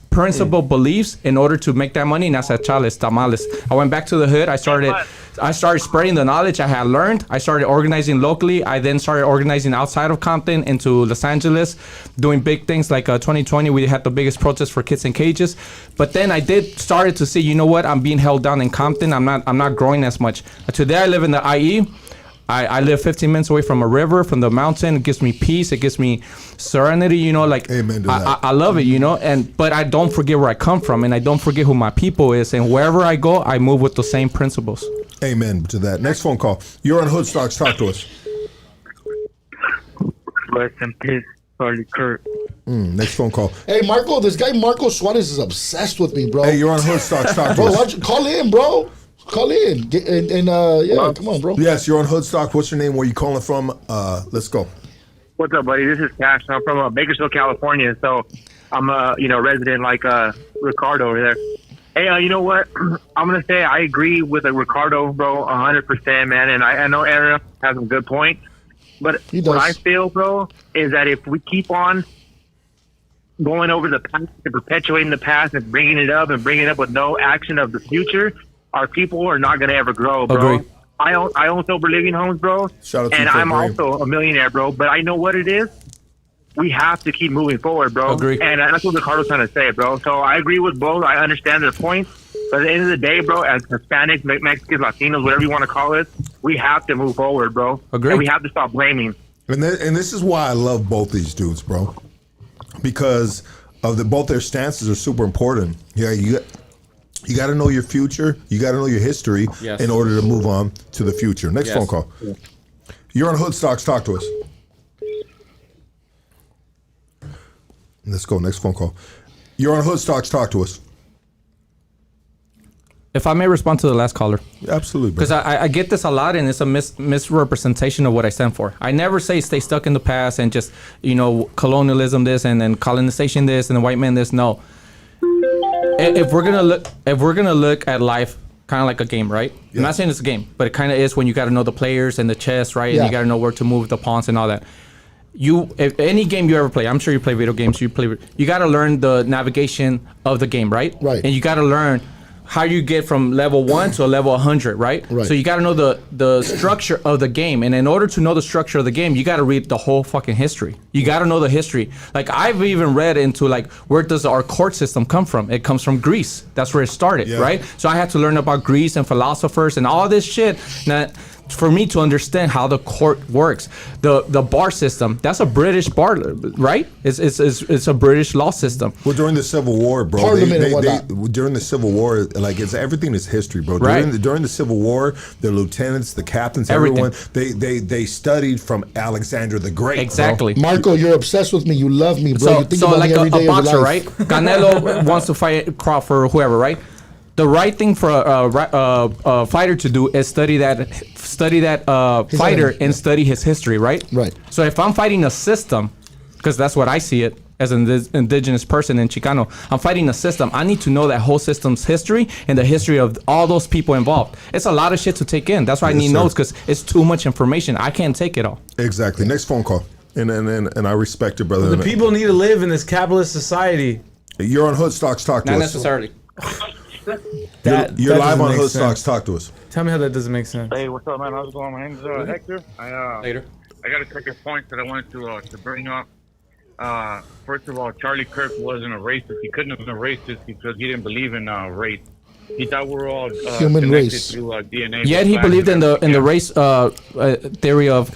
principal beliefs in order to make that money. And I said, chales, tamales. I went back to the hood. I started spreading the knowledge I had learned. I started organizing locally. I then started organizing outside of Compton into Los Angeles, doing big things like 2020. We had the biggest protest for kids in cages. But then I started to see, you know what? I'm being held down in Compton. I'm not growing as much. Today I live in the IE. I live 15 minutes away from a river, from the mountain. It gives me peace. It gives me serenity, you know, like Amen to that. I love it, you know, but I don't forget where I come from, and I don't forget who my people is, and wherever I go, I move with the same principles. Amen to that. Next phone call. You're on Hoodstocks. Talk to us. Rest in peace, Charlie Kirk. Next phone call. Hey, Marco, this guy Marco Suarez is obsessed with me, bro. Hey, you're on Hoodstocks. Talk to Bro, why us. don't you call in, bro? Call in. Yeah, come on, bro. Yes, you're on Hoodstock. What's your name? Where you calling from? Let's go. What's up, buddy? This is Cash. I'm from Bakersfield, California. So I'm a resident like Ricardo over there. Hey, you know what? I'm gonna say I agree with Ricardo, bro, 100%, man. And I know Aaron has some good points, but what I feel, bro, is that if we keep on going over the past and perpetuating the past and bringing it up with no action of the future, our people are not gonna ever grow, bro. Agree. I own sober living homes, bro, Shout out to and you for I'm agreeing. also a millionaire, bro. But I know what it is. We have to keep moving forward, bro. Agree. And that's what Ricardo's trying to say, bro. So I agree with both. I understand their points. But at the end of the day, bro, as Hispanics, Mexicans, Latinos, whatever you want to call it, we have to move forward, bro. Agree. And we have to stop blaming. And this is why I love both these dudes, bro. Because of both their stances are super important. Yeah, you got to know your future. You got to know your history Yes. in order to move on to the future. Next Yes. phone call. You're on Hoodstocks. Talk to us. Let's go. Next phone call. You're on Hoodstocks. Talk to us. If I may respond to the last caller. Absolutely, bro. Because I get this a lot, and it's a misrepresentation of what I stand for. I never say stay stuck in the past and just, colonialism this and then colonization this and the white man this. No. If we're gonna look at life kind of like a game, right? Yeah. I'm not saying it's a game, but it kind of is when you got to know the players and the chess, right? Yeah. And you got to know where to move the pawns and all that. If any game you ever play, I'm sure you play video games. You got to learn the navigation of the game, right? Right. And you got to learn how you get from level 1 to a level 100, right? Right. So you got to know the structure of the game, and in order to know the structure of the game, you got to read the whole fucking history. You got to know the history. Like I've even read into like where does our court system come from? It comes from Greece. That's where it started, Yeah. right? So I had to learn about Greece and philosophers and all this shit. Now, for me to understand how the court works, the bar system, that's a British bar, right? It's a British law system. Well, during the Civil War, bro. Parliament and whatnot. During the Civil War, like everything is history, bro. Right. During the Civil War, the lieutenants, the captains, Everything. everyone, they studied from Alexander the Great. bro. Exactly. Marco, you're obsessed with me. You love me, bro. You think So about like me every day a of your boxer, life. right? Canelo wants to fight Crawford or whoever, right? The right thing for a fighter to do is study that study that fighter and study his history, right? Right. So if I'm fighting a system, because that's what I see it as an indigenous person in Chicano, I'm fighting a system. I need to know that whole system's history and the history of all those people involved. It's a lot of shit to take in. That's why I need notes, because it's too much information. I can't take it all. Exactly. Next phone call. And I respect it, brother. The people need to live in this capitalist society. You're on Hoodstocks. Talk to Not us. necessarily. You're live doesn't on make Hoodstocks. sense. Talk to us. Tell me how that doesn't make sense. Hey, what's up, man? How's it going? My name's Hector. Later. I got a couple of points that I wanted to bring up. First of all, Charlie Kirk wasn't a racist. He couldn't have been a racist because he didn't believe in race. He thought we were all Human connected race. through DNA. Yet he believed in the race theory of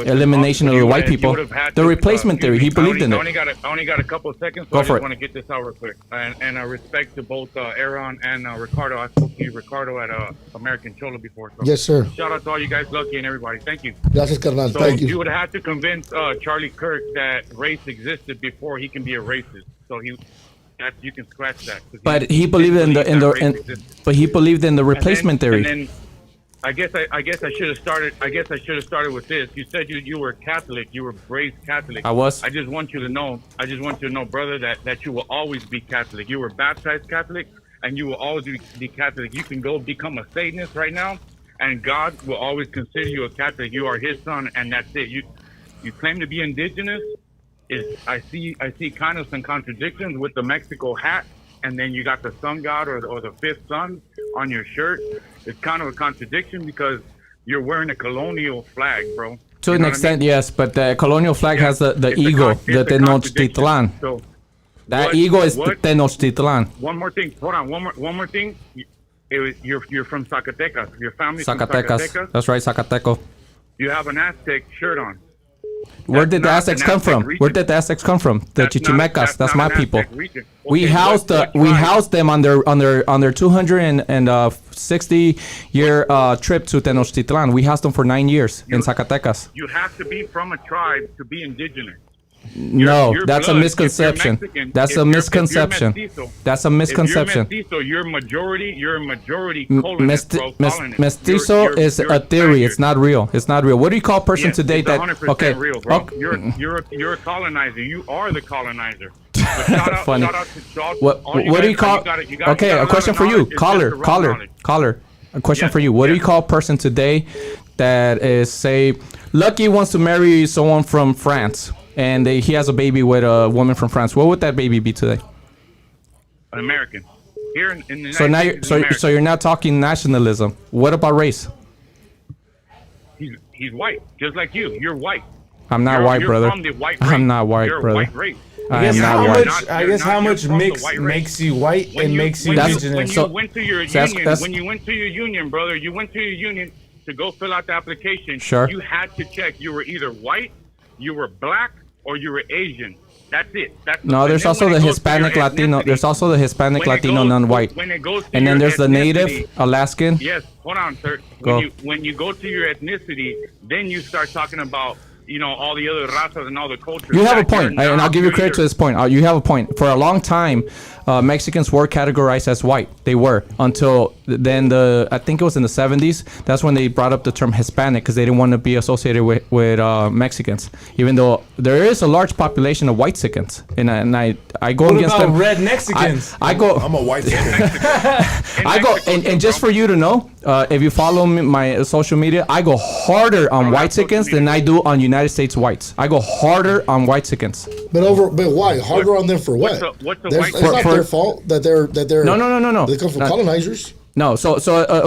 elimination of the white people. The replacement theory. He believed in I it. only got a couple of seconds, so Go I just for it. want to get this out real quick. And I respect to both HERON and Ricardo. I spoke to Ricardo at American Cholo before. So Yes, sir. shout out to all you guys, Lucky and everybody. Thank you. Gracias, carnal. So Thank you you. would have to convince Charlie Kirk that race existed before he can be a racist. So you can scratch that. But he believed in but he believed in the replacement theory. And then I guess I should have started. I guess I should have started with this. You said you were Catholic. You were raised Catholic. I was. I just want you to know. Brother, that you will always be Catholic. You were baptized Catholic, and you will always be Catholic. You can go become a Satanist right now, and God will always consider you a Catholic. You are His son, and that's it. You claim to be indigenous. I see kind of some contradictions with the Mexico hat, and then you got the sun god or the fifth sun on your shirt. It's kind of a contradiction because you're wearing a colonial flag, bro. To an extent, yes, but the colonial flag has the ego, the Tenochtitlan. So that ego is Tenochtitlan. one more thing. Hold on. One more thing. You're from Zacatecas. Your family's from Zacatecas. Zacatecas. That's right, Zacateco. You have an Aztec shirt on. Where did the not Aztecs an come Aztec from? region. Where did the Aztecs come from? The That's not- Chichimecas. That's my not an people. Aztec region. We Okay, housed what tribe? them on their 260 year trip to Tenochtitlan. We housed them for 9 years in Zacatecas. You have to be from a tribe to be indigenous. No, Your that's a blood, if you're misconception. Mexican, That's if a you're misconception. mestizo, That's a misconception. If you're mestizo, you're a majority colonist, bro, colonist. Mestizo is you're a theory. Spaniard. It's not real. It's not real. What do you call a person Yes, today it's that 100% okay? real, bro. okay. You're a colonizer. You are the colonizer. But shout out, Funny. shout out to all What you do you guys, call? you gotta- you gotta- Okay, you gotta a question learn for you, knowledge. It's just caller, the wrong knowledge. caller. A question Yes, for you. What do yes. you call a person today that is, say, Lucky wants to marry someone from France, and he has a baby with a woman from France? What would that baby be today? An American. Here in the United So now, States, so you're not talking nationalism. What about race? he's white, just like you. You're white. I'm not You're- white, you're brother. from the white race. I'm not white, You're a brother. white race. I am Guess not how white. much? I You're guess not- how you're much from the mix white race. makes you white and makes you That's- indigenous. so- you went to your that's- union, that's- when you went to your union, brother, you went to your union to go fill out the application. Sure. You had to check you were either white, you were black, or you were Asian. That's it. No, and there's then also when the it goes to Hispanic your Latino. ethnicity- There's also the Hispanic when it Latino goes- non-white. when it goes to And then your there's the native ethnicity- Alaskan. Yes, hold on, sir. Go. When you go to your ethnicity, then you start talking about all the other razas and all the cultures. You have a that you're point, and I'll not give you credit to either. this point. You have a point. For a long time, Mexicans were categorized as white. They were until then. I think it was in the 70s. That's when they brought up the term Hispanic because they didn't want to be associated with Mexicans. Even though there is a large population of white Mexicans, and I go What against about them. red Mexicans? I go. I'm a white chicken. I go, and just for you to know, if you follow me, my social media, I go harder on white Mexicans than I do on United States whites. I go harder on white Mexicans. But why? Harder on them for what? what's the There's- white- it's not For- their fault that they're No. They come from colonizers. No, so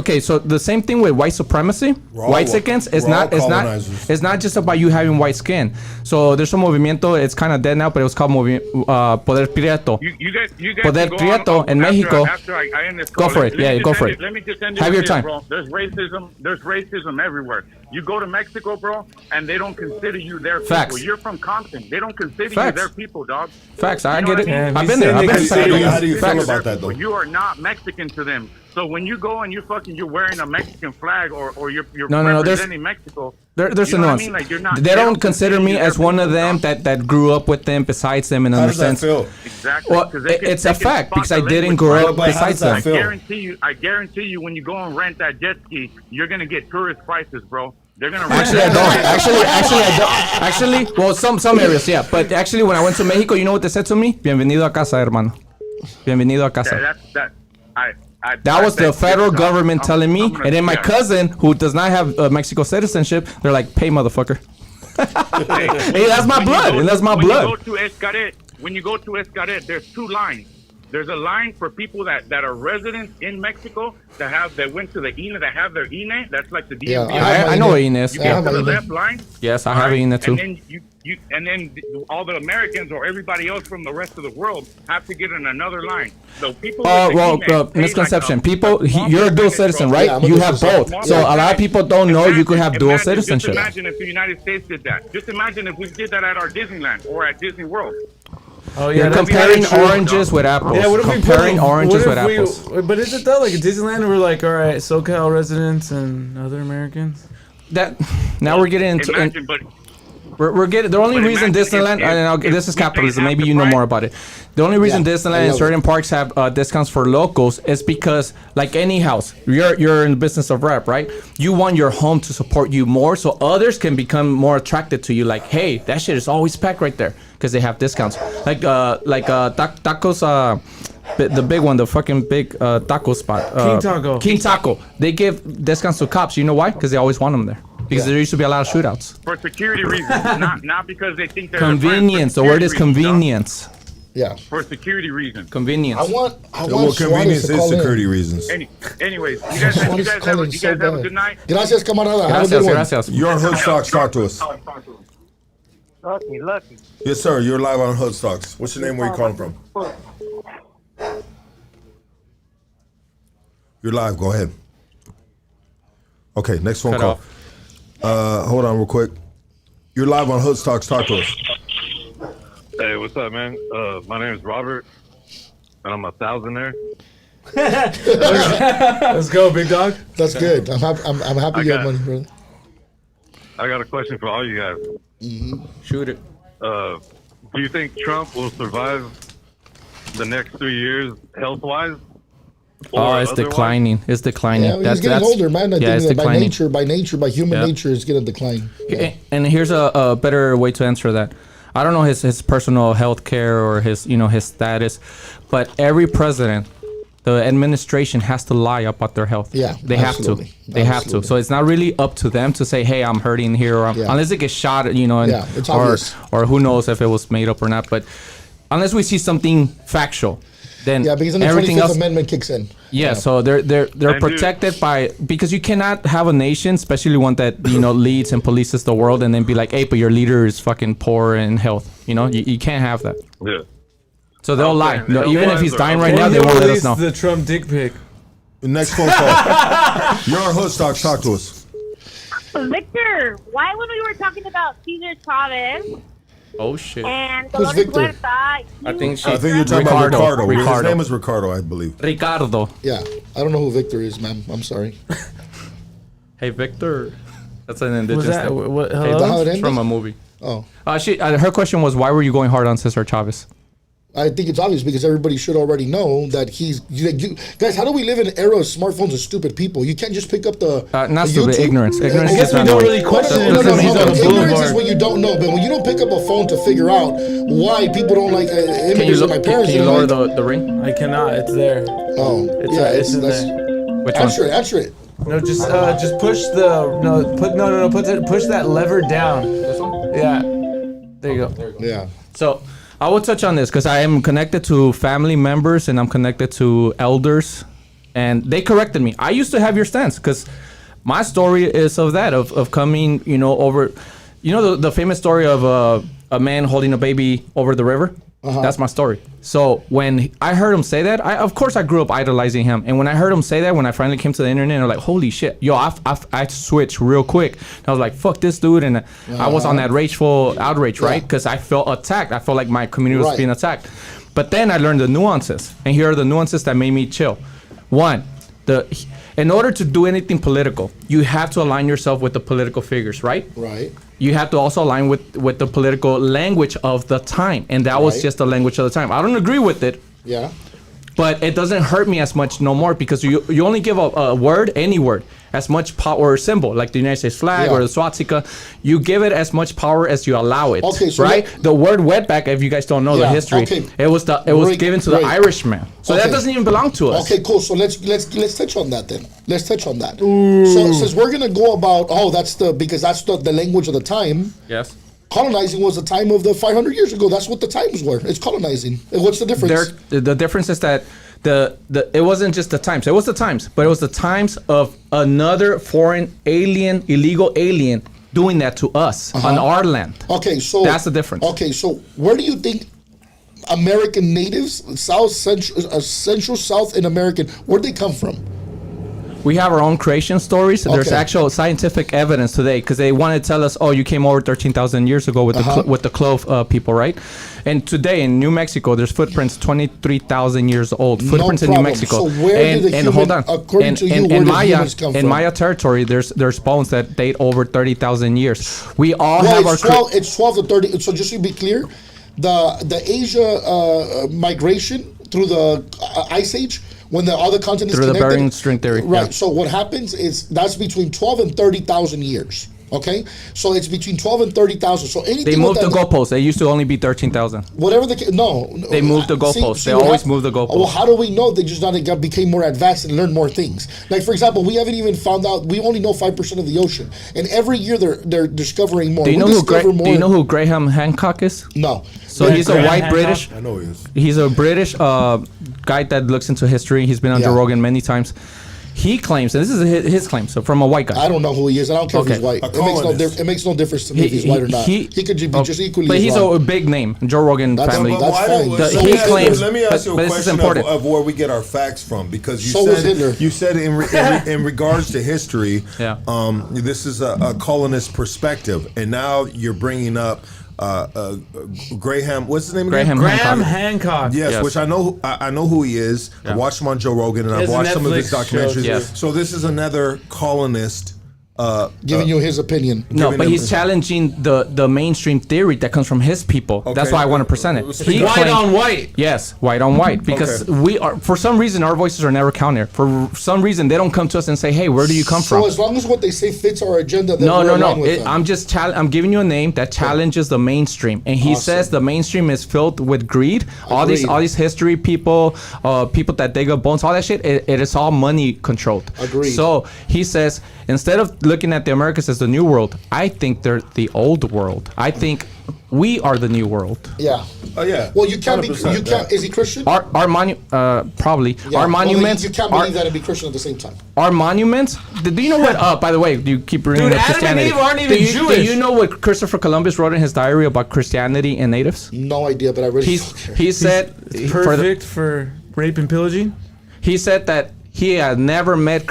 okay, so the same thing with white supremacy. We're White all- Mexicans is we're all not colonizers. it's not just about you having white skin. So there's a movimiento. It's kind of dead now, but it was called Poder Prieto. You guys Poder can go Prieto on en after- Mexico. after I end this Go call. for it. Let me Yeah, just go end for it. it. Let me just end it Have with your this, time. bro. There's racism everywhere. You go to Mexico, bro, and they don't consider you their Facts. people. You're from Compton. They don't consider Facts. you their people, dog. Facts, I You know get what it. I mean? Yeah, I've been there. we I've say been they there. consider How do you feel Facts. about that, though? You are not Mexican to them. So when you go and you're wearing a Mexican flag or you're No, there's- representing Mexico, There's You a know what I nuance. mean? Like, you're not- They they don't don't consider consider me you as their one of people, them dog. that grew up with them, besides them, and How does that understands. feel? Exactly. Well, 'cause they can- it's they a can fact spot because the I didn't language, grow bro. up But how besides does that them. feel? I guarantee you, when you go and rent that jet ski, you're gonna get tourist prices, bro. They're gonna Actually, I don't. Actually, I don't. Actually, well, some areas, yeah. But actually, when I went to Mexico, you know what they said to me? Bienvenido a casa, hermano. Bienvenido a casa. That was the federal government telling me, and then my cousin, who does not have Mexico citizenship, they're like, "Pay, motherfucker." Hey, that's my blood, and that's my blood. When you go to Escaret, there's two lines. There's a line for people that are residents in Mexico that went to the INE, that have their INE. That's like the DMV. I know what INE is. You get to the left line. Yes, I have INE too. And then all the Americans or everybody else from the rest of the world have to get in another line. So people. Misconception. You're a dual citizen, right? Yeah, You have both. So a lot of people don't know you could have dual citizenship. Just imagine if the United States did that. Just imagine if we did that at our Disneyland or at Disney World. Oh You're comparing oranges with apples. Yeah, what if comparing oranges with we, apples? But is it though? Like at Disneyland, we're like, all right, SoCal residents and other Americans. Now we're getting into. Imagine, but We're getting the only But reason imagine Disneyland. if This is we capitalism. have Maybe the you know price- more about it. The only reason Yeah, Disneyland I and love certain parks have discounts for locals is because, like any house, you're in the business of rep, right? You want your home to support you more, so others can become more attracted to you. Like, hey, that shit is always packed right there because they have discounts. Like tacos. The big one, the fucking big taco spot. King Taco. King Taco. They give discounts to cops. You know why? Because they always want them there. Because there used to be a lot of shootouts. for security reasons, not because they think they're Convenience. The word is convenience. Yeah. For security reasons. Convenience. I want Well, Suarez convenience to is call in. security reasons. Anyways, you guys have a good night. Gracias, camarada. Have a Gracias, good one. gracias. You're on Hoodstocks. Talk to us. Lucky. Yes, sir. You're live on Hoodstocks. What's your name? Where you calling from? You're live. Go ahead. Okay, next phone Cut call. off. Hold on real quick. You're live on Hoodstocks. Talk to us. Hey, what's up, man? My name is Robert, and I'm a thousandaire. Let's go, big dog. That's good. I'm happy you have money, brother. I got a question for all you guys. Shoot it. Do you think Trump will survive the next 3 years health-wise? Oh, it's otherwise? declining. It's declining. Yeah, he's getting older, man. I think it's that by declining. nature, by human nature, it's gonna decline. Yeah. And here's a better way to answer that. I don't know his personal health care or his status, but every president, the administration has to lie about their health. Yeah, they absolutely. have to. They have to. So it's not really up to them to say, "Hey, I'm hurting here," or unless it gets shot, and, it's obvious. or who knows if it was made up or not. But unless we see something factual, then because then the everything 25th else. Amendment kicks in. Yeah, so they're protected by, because you cannot have a nation, especially one that leads and polices the world, and then be like, hey, but your leader is fucking poor in health. You can't have that. Yeah. So they'll lie. No, even if he's dying right Or now, they he'll won't let us release know. the Trump dick pic. Next phone call. You're on Hoodstocks. Talk to us. Victor, why when we were talking about Cesar Chavez Oh shit! and Who's Dolores Victor? Huerta, I think you're talking about Ricardo. His Ricardo. name is Ricardo, I believe. Ricardo. Yeah, I don't know who Victor is, ma'am. I'm sorry. Hey Victor. That's an indigenous Was that name. what? Hey, Is that how it it's ended? from a movie. Oh, Her question was, why were you going hard on Cesar Chavez? I think it's obvious because everybody should already know that guys. How do we live in an era of smartphones and stupid people? You can't just pick up the Not the stupid, YouTube. ignorance. Ignorance I guess is we not don't knowing. really question it No, because he's on a ignorance is boulevard. when you don't know, but when you don't pick up a phone to figure out why people don't like images of my parents. Can you and lower like, the ring? I cannot. It's there. oh, It's yeah, it's in that's there. Which one? answer it. No, just push the push that lever down. This one? Yeah. There you go. Yeah. So I will touch on this because I am connected to family members and I'm connected to elders, and they corrected me. I used to have your stance because my story is of coming, over, the famous story of a man holding a baby over the river. That's my story. So when I heard him say that, of course I grew up idolizing him. And when I heard him say that, when I finally came to the internet, I was like, holy shit. Yo, I switched real quick. And I was like, fuck this dude. And I was on that rageful outrage, right? Because I felt attacked. I felt like my community was being attacked. But then I learned the nuances. And here are the nuances that made me chill. One, In order to do anything political, you have to align yourself with the political figures, right? Right. You have to also align with the political language of the time, and that was just the language of the time. I don't agree with it. Yeah. But it doesn't hurt me as much no more because you only give a word, any word, as much power or symbol, like the United States flag or the swastika. You give it as much power as you allow it. Okay, so right? The word wetback, if you guys don't know the history, it was given to the Irishman. So that doesn't even belong to us. Okay, cool. So let's touch on that then. Let's touch on that. So since we're gonna go about that's the language of the time. Yes. Colonizing was the time of the 500 years ago. That's what the times were. It's colonizing. And what's the difference? The difference is that it wasn't just the times. It was the times, but it was the times of another foreign alien, illegal alien doing that to us on our land. Okay, so that's the difference. Okay, so where do you think American natives, Central South and American, where'd they come from? We have our own creation stories. There's actual scientific evidence today because they want to tell us, you came over 13,000 years ago with the Clove people, right? And today in New Mexico, there's footprints 23,000 years old. Footprints in New Mexico. So where did the humans come from? In Maya territory, there's bones that date over 30,000 years. We all have it's 12 to 30. So just to be clear, the Asia migration through the Ice Age, when the other continents through connected, the Bering String theory, right? So what happens is that's between 12 and 30,000 years. Okay, so it's between 12 and 30,000. So anything they moved the goalposts. They used to only be 13,000. Whatever they moved the goalposts. They always move the goalposts. Well, how do we know they just became more advanced and learned more things? Like for example, we haven't even found out. We only know 5% of the ocean, and every year they're discovering more. Do you know who Graham Hancock is? No. So he's a white British. I know he is. He's a British guy that looks into history. He's been on Joe Rogan many times. He claims, and this is his claim, so from a white guy. I don't know who he is. I don't care if he's white. It makes no difference to me if he's white or not. He could be just equally. But he's a big name, Joe Rogan family. That's fine. He claims. Let me ask you a question of where we get our facts from, because you said in regards to history, this is a colonist perspective, and now you're bringing up. Graham, what's his name again? Graham Hancock. Yes, which I know who he is. I watched him on Joe Rogan, and I've watched some of his documentaries. Yes. So this is another colonist giving you his opinion. No, but he's challenging the mainstream theory that comes from his people. Okay. That's why I want to present it. White on white. Yes, white on white. Because we are, for some reason, our voices are never counted. For some reason, they don't come to us and say, "Hey, where do you come from?" So as long as what they say fits our agenda, then no. I'm giving you a name that challenges the mainstream, and he says the mainstream is filled with greed. All these history people, people that dig up bones, all that shit. It is all money controlled. Agreed. So he says, instead of looking at the Americas as the new world, I think they're the old world. I think we are the new world. Yeah. Oh yeah. Well, you can't be. You can't. Is he Christian? Our probably yeah. Our monuments. You can't believe that and be Christian at the same time. Our monuments. Do you know what? By the way, you keep bringing up Christianity. Adam and Eve aren't even Jewish. Do you know what Christopher Columbus wrote in his diary about Christianity and natives? No idea, but I really. He said perfect for rape and pillaging. He said that he had never met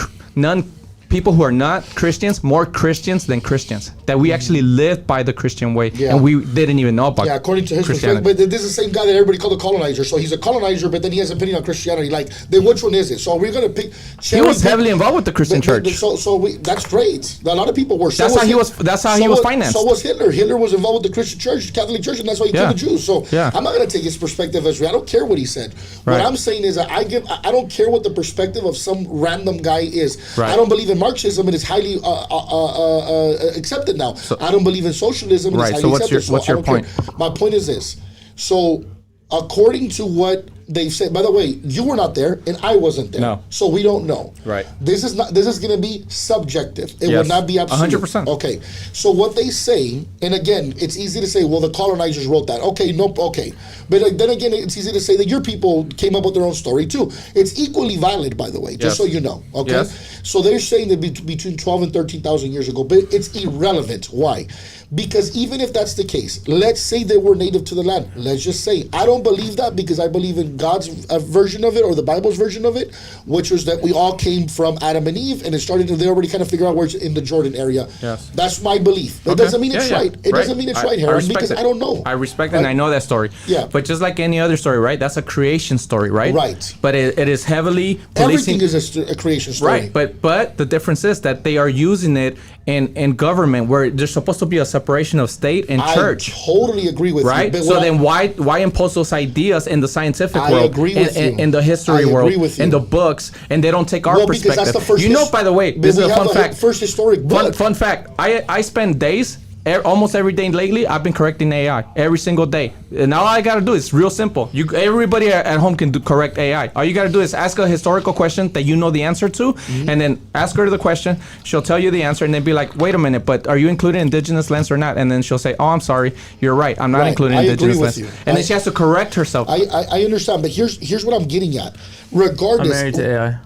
people who are not Christians, more Christians than Christians. That we actually lived by the Christian way, and we didn't even know about. Yeah, according to his Christianity. But this is the same guy that everybody called a colonizer. So he's a colonizer, but then he has an opinion on Christianity. Like, then which one is it? So we're gonna pick. He was heavily involved with the Christian church. That's great. A lot of people were. That's how he was financed. So was Hitler. Hitler was involved with the Christian church, Catholic Church, and that's why he killed the Jews. So I'm not gonna take his perspective as real. I don't care what he said. What I'm saying is that I don't care what the perspective of some random guy is. Right. I don't believe in Marxism. It is highly accepted now. I don't believe in socialism. Right. So what's your point? My point is this. So according to what they've said, by the way, you were not there and I wasn't there. No. So we don't know. Right. This is going to be subjective. It will not be absolute. 100%. Okay. So what they say, and again, it's easy to say, well, the colonizers wrote that. Okay. But then again, it's easy to say that your people came up with their own story too. It's equally valid, by the way, just so you know. Okay. Yes. So they're saying that between 12 and 13,000 years ago, but it's irrelevant. Why? Because even if that's the case, let's say they were native to the land. Let's just say, I don't believe that because I believe in God's version of it, or the Bible's version of it, which was that we all came from Adam and Eve, and it started to, they already kind of figure out where it's in the Jordan area. Yes. That's my belief. It doesn't mean it's right. It doesn't mean it's right, Heron, because I don't know. I respect it, and I know that story. Yeah. But just like any other story, right? That's a creation story, right? Right. But it is heavily policing. Everything is a creation story. Right. But the difference is that they are using it in government, where there's supposed to be a separation of state and church. I totally agree with you. Right. But So then why impose those ideas in the scientific world? I agree with you. In the history I world, agree with you. in the books, and they don't take our Well, because perspective. that's the first You know, by the way, this is a fun fact. First historic book. Fun fact. I spend days, almost every day lately, I've been correcting AI every single day. And all I gotta do is real simple. Everybody at home can correct AI. All you gotta do is ask a historical question that you know the answer to, and then ask her the question. She'll tell you the answer, and then be like, "Wait a minute, but are you including indigenous lands or not?" And then she'll say, "Oh, I'm sorry, you're right. I'm not including indigenous lands." And then she has to correct herself. I understand, but here's what I'm getting at. Regardless, I'm married to AI.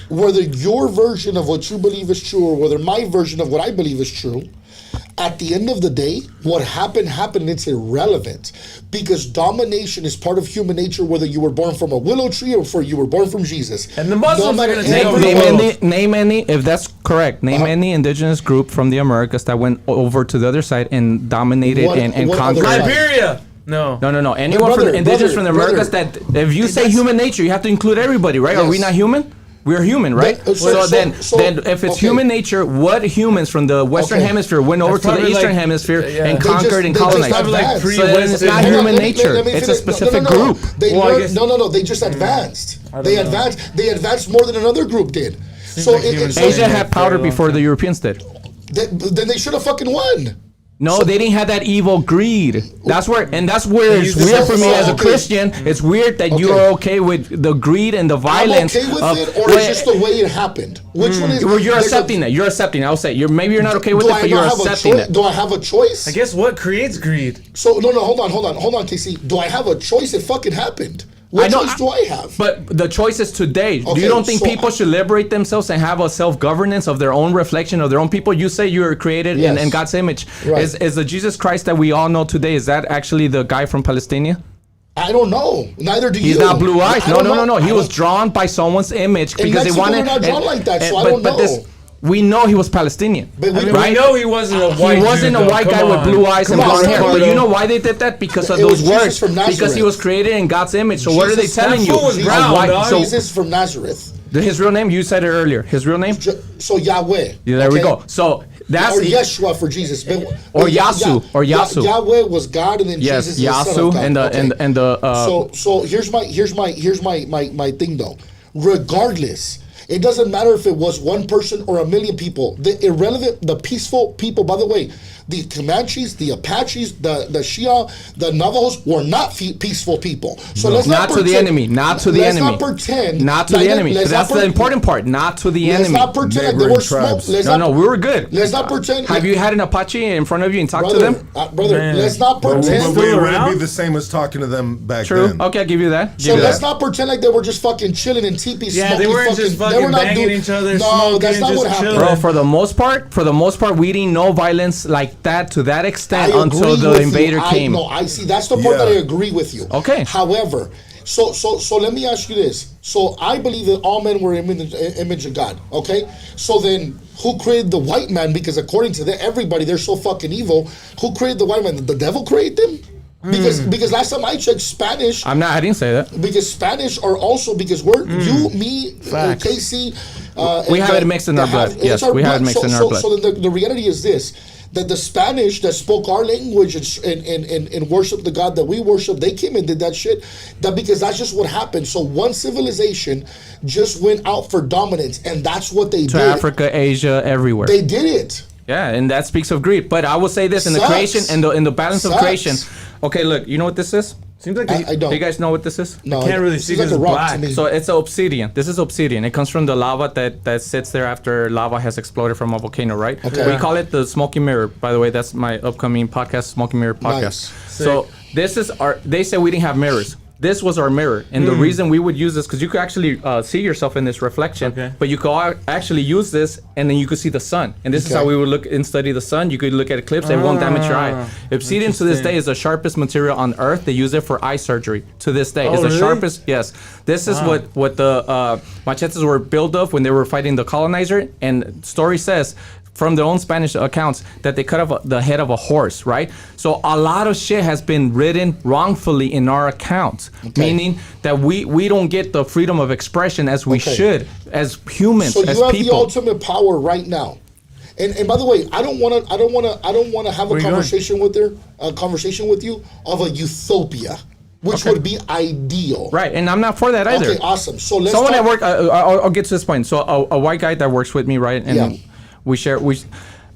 Whether your version of what you believe is true, or whether my version of what I believe is true, at the end of the day, what happened, it's irrelevant, because domination is part of human nature, whether you were born from a willow tree or you were born from Jesus. And the Muslims are going to take name any, if that's correct, any indigenous group from the Americas that went over to the other side and dominated and conquered. Liberia. No. Anyone from the indigenous from the Americas that, if you say human nature, you have to include everybody, right? Yes. Are we not human? We're human, right? So then if it's human nature, what humans from the Western Hemisphere went over to the Eastern Hemisphere and conquered and colonized? So then it's not human nature. It's a specific group. They just advanced. They advanced more than another group did. So Asia had powder before the Europeans did. Then they should have fucking won. No, they didn't have that evil greed. That's where it's weird for me as a Christian. It's weird that you are okay with the greed and the violence. I'm okay with it, or it's just the way it happened? Which one is? Well, you're accepting that. You're accepting. I'll say maybe you're not okay with it, but you're accepting it. Do I have a choice? I guess what creates greed? So no, hold on, Casey. Do I have a choice? It fucking happened. What choice do I have? But the choice is today. You don't think people should liberate themselves and have a self-governance of their own reflection of their own people? You say you were created in God's image. Right. Is the Jesus Christ that we all know today, is that actually the guy from Palestine? I don't know. Neither do you. He's not blue eyes. No. He was drawn by someone's image because they wanted. Not drawn like that, so I don't know. We know he was Palestinian, right? We know he wasn't a white. He wasn't a white guy with blue eyes and blonde hair. But you know why they did that? Because of those words. Because he was created in God's image. So what are they telling you? Jesus from Nazareth. His real name? You said it earlier. His real name? So Yahweh. Yeah, there we go. So that's or Yeshua for Jesus. Or Yasu. Yahweh was God, and then Jesus is the Son of God. and the. So here's my thing though. Regardless. It doesn't matter if it was one person or a million people. The peaceful people, by the way, the Comanches, the Apaches, the Shia, the Navajos were not peaceful people. So let's not to the enemy. Not to the enemy. Let's not pretend. Not to the enemy. That's the important part. Not to the enemy. Let's not pretend like there were smoke. No, we were good. Let's not pretend. Have you had an Apache in front of you and talked to them? Brother, let's not pretend. We wouldn't be the same as talking to them back then. Okay, I'll give you that. So let's not pretend like they were just fucking chilling in teepees. Yeah, they weren't just fucking banging each other. No, that's not what happened. Bro, for the most part, we didn't know violence like that to that extent until the invader came. I see. That's the part that I agree with you. Okay. However, so let me ask you this. So I believe that all men were in the image of God. Okay. So then, who created the white man? Because according to everybody, they're so fucking evil. Who created the white man? Did the devil create them? Because last time I checked, Spanish. I didn't say that. Because Spanish are also we're you, me, Casey. We have it mixed in our blood. Yes, we have it mixed in our blood. So the reality is this: that the Spanish that spoke our language and worshiped the God that we worship, they came and did that shit. Because that's just what happened. So one civilization just went out for dominance, and that's what they did. To Africa, Asia, everywhere. They did it. Yeah, and that speaks of greed. But I will say this in the creation and in the balance of creation. Okay, look, you know what this is? Seems like I don't. Do you guys know what this is? No, I can't really see this. Like a rock to me. So it's obsidian. This is obsidian. It comes from the lava that sits there after lava has exploded from a volcano, right? Okay. We call it the smoky mirror. By the way, that's my upcoming podcast, Smoky Mirror Podcast. Nice. So this is they say we didn't have mirrors. this was our mirror, and the reason we would use this, because you could actually see yourself in this reflection, but you could actually use this, and then you could see the sun. And this is how we would look and study the sun. You could look at eclipse; it won't damage your eye. Obsidian to this day is the sharpest material on Earth. They use it for eye surgery. To this day, it's the sharpest. Yes, this is what the machetes were built of when they were fighting the colonizer. And story says, from their own Spanish accounts, that they cut off the head of a horse, right? So a lot of shit has been written wrongfully in our accounts, meaning that we don't get the freedom of expression as we should, as humans, so as you have people. the ultimate power right now. And by the way, I don't want to have a conversation with you of a utopia, which would be ideal. Right, and I'm not for that either. Okay, awesome. So let's someone talk. at work. I'll get to this point. So a white guy that works with me, right? And we share.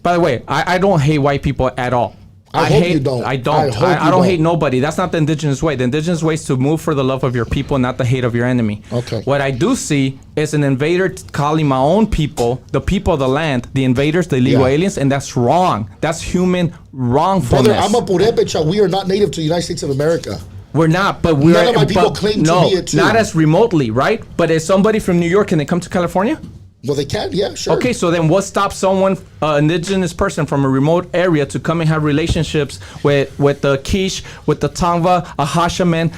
By the way, I don't hate white people at all. I hope hate, you don't. I don't. I don't hate nobody. That's not the indigenous way. The indigenous way is to move for the love of your people, not the hate of your enemy. Okay. What I do see is an invader calling my own people, the people of the land, the invaders, the illegal aliens, and that's wrong. That's human wrongfulness. Brother, I'm a Purepecha. We are not native to the United States of America. We're not, but we're. None of my people claim to be it too. Not as remotely, right? But as somebody from New York, can they come to California? Well, they can, yeah, sure. Okay, so then what stops someone, indigenous person from a remote area, to come and have relationships with the Quiche, with the Tongva, a Hashaman,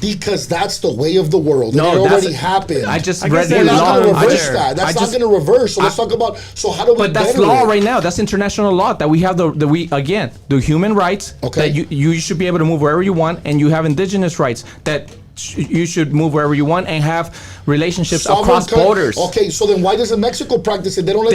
Because that's the way of the world. No, it already happened. I just read We're it not law. going to reverse that. That's not going to reverse. So let's talk about, so how do we But that's better law it? right now. That's international law that we have the human rights. Okay. That you should be able to move wherever you want, and you have indigenous rights that you should move wherever you want and have relationships across borders. Okay, so then why doesn't Mexico practice it? They don't let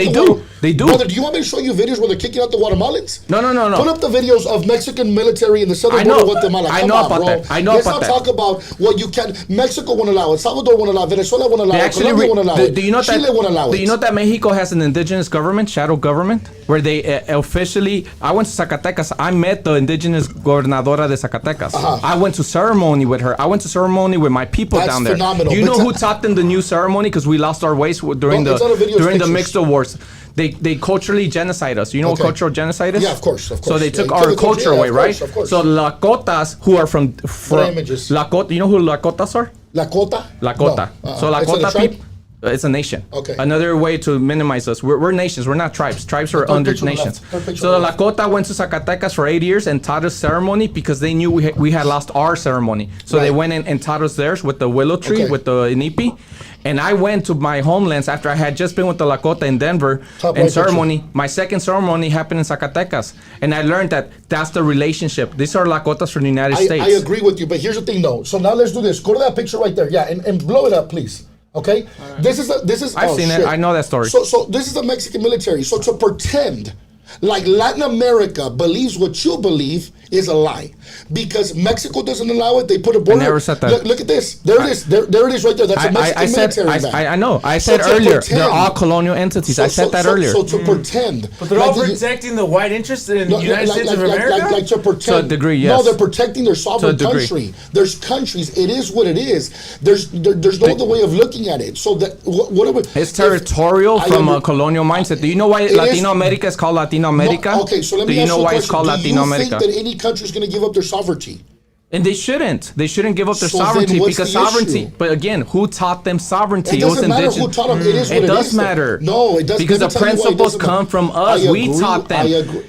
They do. Brother, do you want me to show you videos where they're kicking out the Guatemalans? No. Put up the videos of Mexican military in the southern border of Guatemala. I know about that. Let's not talk about what you can. Mexico won't allow it. Salvador won't allow it. Venezuela won't allow it. Colombia won't allow it. Chile won't allow it. Do you know that Mexico has an indigenous government, shadow government, where they officially? I went to Zacatecas. I met the indigenous gobernadora de Zacatecas. I went to ceremony with her. I went to ceremony with my people down there. Phenomenal. Do you know who taught them the new ceremony? Because we lost our ways during the mixed wars. They culturally genocide us. You know what cultural genocide is? Yeah, of course. So they took our culture away, right? Of course. So Lakotas, who are from Lakota, you know who Lakotas are? Lakota? Lakota. No. So Lakota people. It's a nation. Okay. Another way to minimize us. We're nations. We're not tribes. Tribes are under nations. So the Lakota went to Zacatecas for 8 years and taught us ceremony because they knew we had lost our ceremony. So they went in and taught us theirs with the willow tree, with the inipi. And I went to my homelands after I had just been with the Lakota in Denver in ceremony. My second ceremony happened in Zacatecas. And I learned that that's the relationship. These are Lakotas from the United States. I agree with you, but here's the thing though. So now let's do this. Go to that picture right there. Yeah, and blow it up, please. Okay? Right. This is I've seen it. I know that story. So this is the Mexican military. So to pretend like Latin America believes what you believe is a lie. Because Mexico doesn't allow it, they put a border. I never said that. Look at this. There it is. There it is right there. That's a Mexican military. I know. I said earlier, they're all colonial entities. I said that earlier. So to pretend. But they're all protecting the white interests in the United States of America? Like to pretend. To a degree, yes. No, they're protecting their sovereign country. There's countries. It is what it is. There's no other way of looking at it. So that what are we? It's territorial from a colonial mindset. Do you know why Latino America is called Latino America? Okay, so let me ask you a question. Do you know why it's called Latino America? Do you think that any country is going to give up their sovereignty? And they shouldn't. They shouldn't give up their sovereignty because sovereignty. Issue? But again, who taught them sovereignty? It doesn't matter who taught them. It is what it is. Does matter. No, it doesn't. Because the principles come from us. We taught them.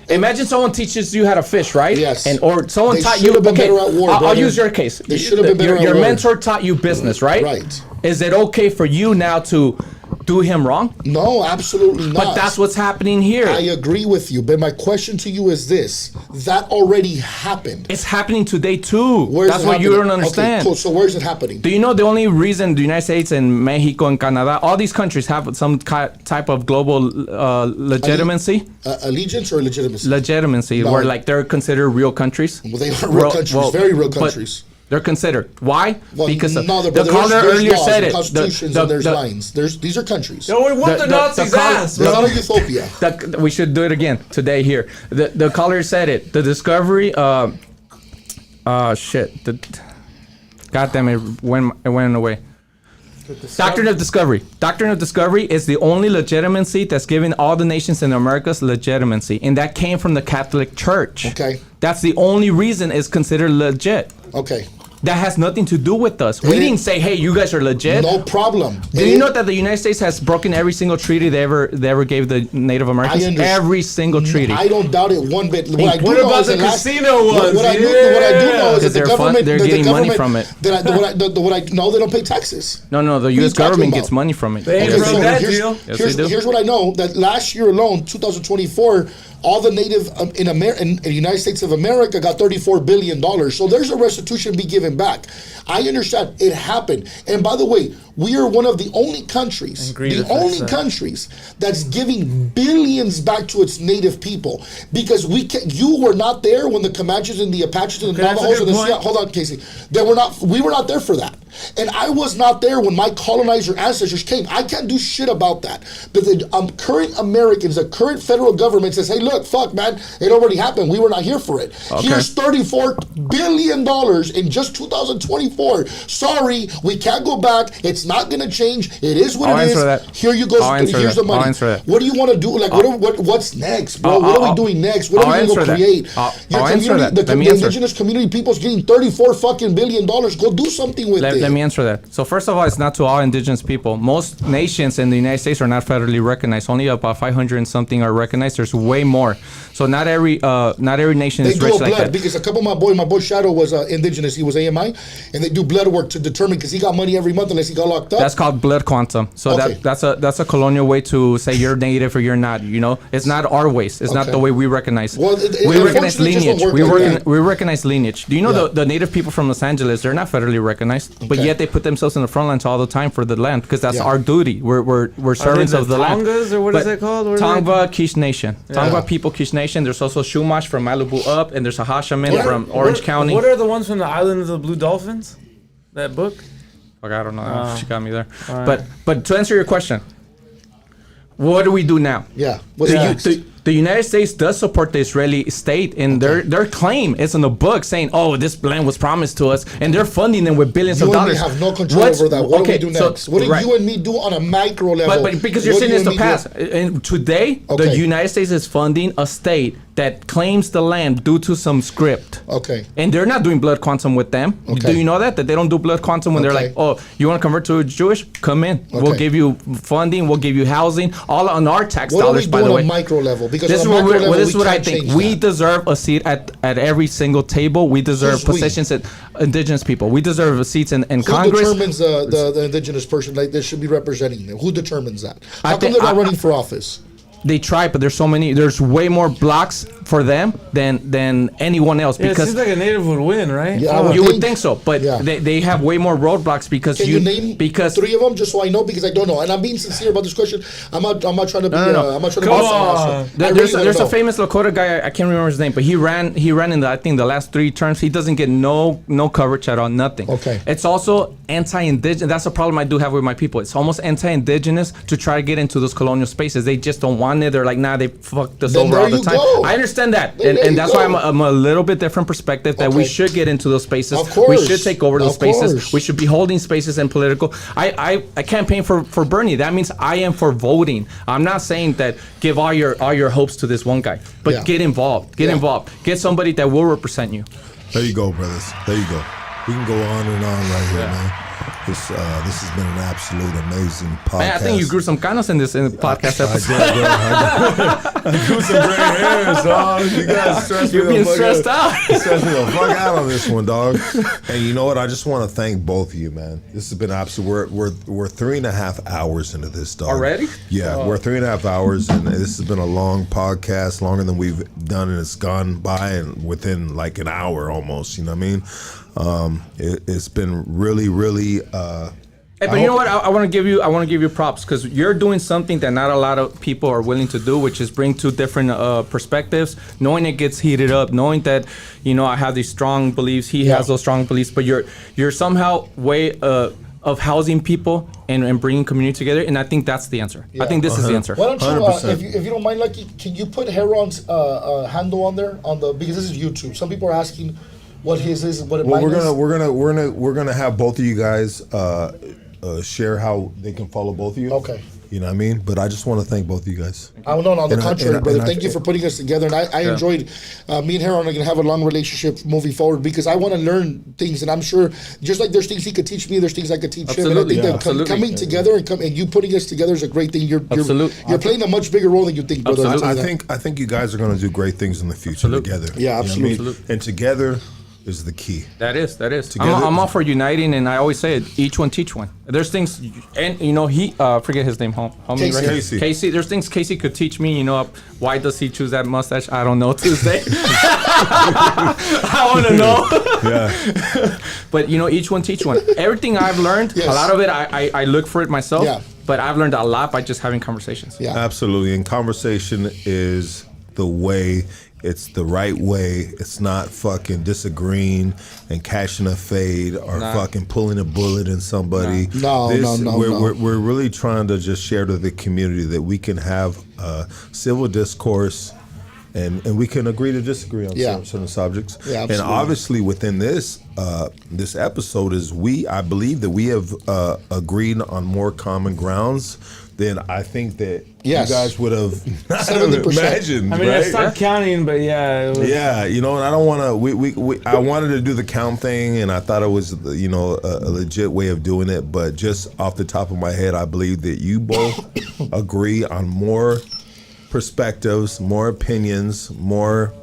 Imagine someone teaches you how to fish, right? Yes. Or someone taught you. Okay, I'll use your case. They should have been better at war. Your mentor taught you business, right? Right. Is it okay for you now to do him wrong? No, absolutely not. But that's what's happening here. I agree with you, but my question to you is this: that already happened. It's happening today too. Where's that's what you don't understand. Okay, cool. So where's it happening? Do you know the only reason the United States and Mexico and Canada, all these countries have some type of global legitimacy? Allegiance or legitimacy? Legitimacy, where like they're considered real countries. Well, they are real countries, very real countries. They're considered. Why? Well, because the caller earlier said it. Constitutions and there's lines. These are countries. No, we want the Nazis' ass. It's not a utopia. We should do it again today here. The caller said it. The discovery. Shit. God damn it! It went away. Doctrine of discovery. Doctrine of discovery is the only legitimacy that's given all the nations in America's legitimacy, and that came from the Catholic Church. Okay. That's the only reason it's considered legit. Okay. That has nothing to do with us. We didn't say, hey, you guys are legit. No problem. Do you know that the United States has broken every single treaty they ever gave the Native Americans? Every single treaty. I don't doubt it one bit. What about the casino ones? What I do know is that the government, they're getting money from it. No, they don't pay taxes. No, the U.S. government gets money from it. Here's what I know, that last year alone, 2024, all the native in the United States of America got $34 billion. So there's a restitution be given back. I understand it happened. And by the way, we are one of the only countries, that's giving billions back to its native people, because you were not there when the Comanches and the Apaches and the Navajos and the Sioux. Hold on, Casey. We were not there for that. And I was not there when my colonizer ancestors came. I can't do shit about that. But the current Americans, the current federal government says, hey, look, fuck, man, it already happened. We were not here for it. Okay. Here's $34 billion in just 2024. Sorry, we can't go back. It's not going to change. It is what it is. That. Here you go. Here's the money. What do you want to do? Like, what's next, bro? What are we doing next? What are we going to create? The indigenous community people's getting $34 billion. Go do something with it. Let me answer that. So first of all, it's not to all indigenous people. Most nations in the United States are not federally recognized. Only about 500 and something are recognized. There's way more. So not every nation is rich like that. Because a couple of my boy Shadow was indigenous. He was AMI, and they do blood work to determine, because he got money every month unless he got locked up. That's called blood quantum. So that's a colonial way to say you're native or you're not. You know, it's not our ways. It's not the way we recognize. Well, we recognize lineage. We recognize lineage. Do you know the native people from Los Angeles? They're not federally recognized, but yet they put themselves in the front lines all the time for the land, because that's our duty. We're servants of the land. Tongas, or what is it called? Tongva Kish Nation. Tongva people Kish Nation. There's also Chumash from Malibu up, and there's a Hashaman from Orange County. What are the ones from the Island of the Blue Dolphins? That book? Okay, I don't know. She got me there. Right. But to answer your question, what do we do now? Yeah. The United States does support the Israeli state in their claim. It's in the book saying, "Oh, this land was promised to us," and they're funding them with billions of dollars. You and me have no control over that. What do we do next? What do you and me do on a micro level? But because you're saying it's the past, and today the United States is funding a state that claims the land due to some script. Okay. And they're not doing blood quantum with them. Okay. Do you know that they don't do blood quantum when they're like, "Oh, you want to convert to Jewish? Come in. Okay. We'll give you funding. We'll give you housing, all on our tax dollars." By the way, on a micro level? Because this is what I think. We deserve a seat at every single table. We deserve positions at indigenous people. We deserve seats in Congress. Who determines the indigenous person like this should be representing them? Who determines that? How come they're not running for office? They try, but there's way more blocks for them than anyone else. Because it seems like a native would win, right? Yeah, you would think so, but they have way more roadblocks because Can you name three of them just so I know, because I don't know, and I'm being sincere about this question. I'm not trying to be. I'm not trying to be. There's a famous Lakota guy. I can't remember his name, but he ran in the last 3 terms. He doesn't get no coverage at all, nothing. Okay. It's also anti-indigenous. That's a problem I do have with my people. It's almost anti-indigenous to try to get into those colonial spaces. They just don't want it. They're like, nah, they fucked us over all the time. I understand that, and that's why I'm a little bit different perspective that we should get into those spaces. Of course. We should take over those spaces. We should be holding spaces in political. I campaign for Bernie. That means I am for voting. I'm not saying that give all your hopes to this one guy, but get involved. Get involved. Get somebody that will represent you. There you go, brothers. There you go. We can go on and on right here, man. This has been an absolute amazing podcast. Man, I think you grew some canos in the podcast episode. I grew some gray hairs, dog. You guys stressed me. You're being stressed out. Stressed me the fuck out on this one, dog. And you know what? I just want to thank both of you, man. This has been absolute. We're 3.5 hours into this, dog. Already? Yeah, we're 3.5 hours, and this has been a long podcast, longer than we've done, and it's gone by and within like an hour almost. You know what I mean? It's been really, really. Hey, but you know what? I want to give you props, because you're doing something that not a lot of people are willing to do, which is bring 2 different perspectives. Knowing it gets heated up, knowing that I have these strong beliefs, he has those strong beliefs, but you're somehow way of housing people and bringing community together, and I think that's the answer. I think this is the answer. Why don't you, if you don't mind, Lucky, can you put HERON's handle on there because this is YouTube. Some people are asking what his is, what it might is. We're gonna have both of you guys share how they can follow both of you. Okay. You know what I mean? But I just want to thank both of you guys. Oh, no, on the And contrary, brother. Thank you for putting us together. And I enjoyed, me and Heron are going to have a long relationship moving forward because I want to learn things. And I'm sure, just like there's things he could teach me, there's things I could teach him. And I think that coming together and you putting us together is a great thing. You're playing a much bigger role than you think, brother. I think you guys are going to do great things in the future together. Yeah, absolutely. You know what I mean? And together is the key. That is. I'm all for uniting, and I always say it, each one teach one. There's things, and you know, he forget his name, homie, right? Casey. There's things Casey could teach me. You know, why does he choose that mustache? I don't know to this day. I want to know. Yeah. But you know, each one teach one. Everything I've learned, a lot of it, I look for it myself. Yeah. But I've learned a lot by just having conversations. Yeah. Absolutely. And conversation is the way. It's the right way. It's not fucking disagreeing and catching a fade or fucking pulling a bullet in somebody. No. We're really trying to just share to the community that we can have civil discourse and we can agree to disagree on certain subjects. Yeah, and obviously within this this episode I believe that we have agreed on more common grounds than I think that you guys would have 70%. imagined. I mean, I right? stopped counting, but yeah. Yeah, you know, and I don't want to. I wanted to do the count thing, and I thought it was, you know, a legit way of doing it. But just off the top of my head, I believe that you both agree on more perspectives, more opinions, more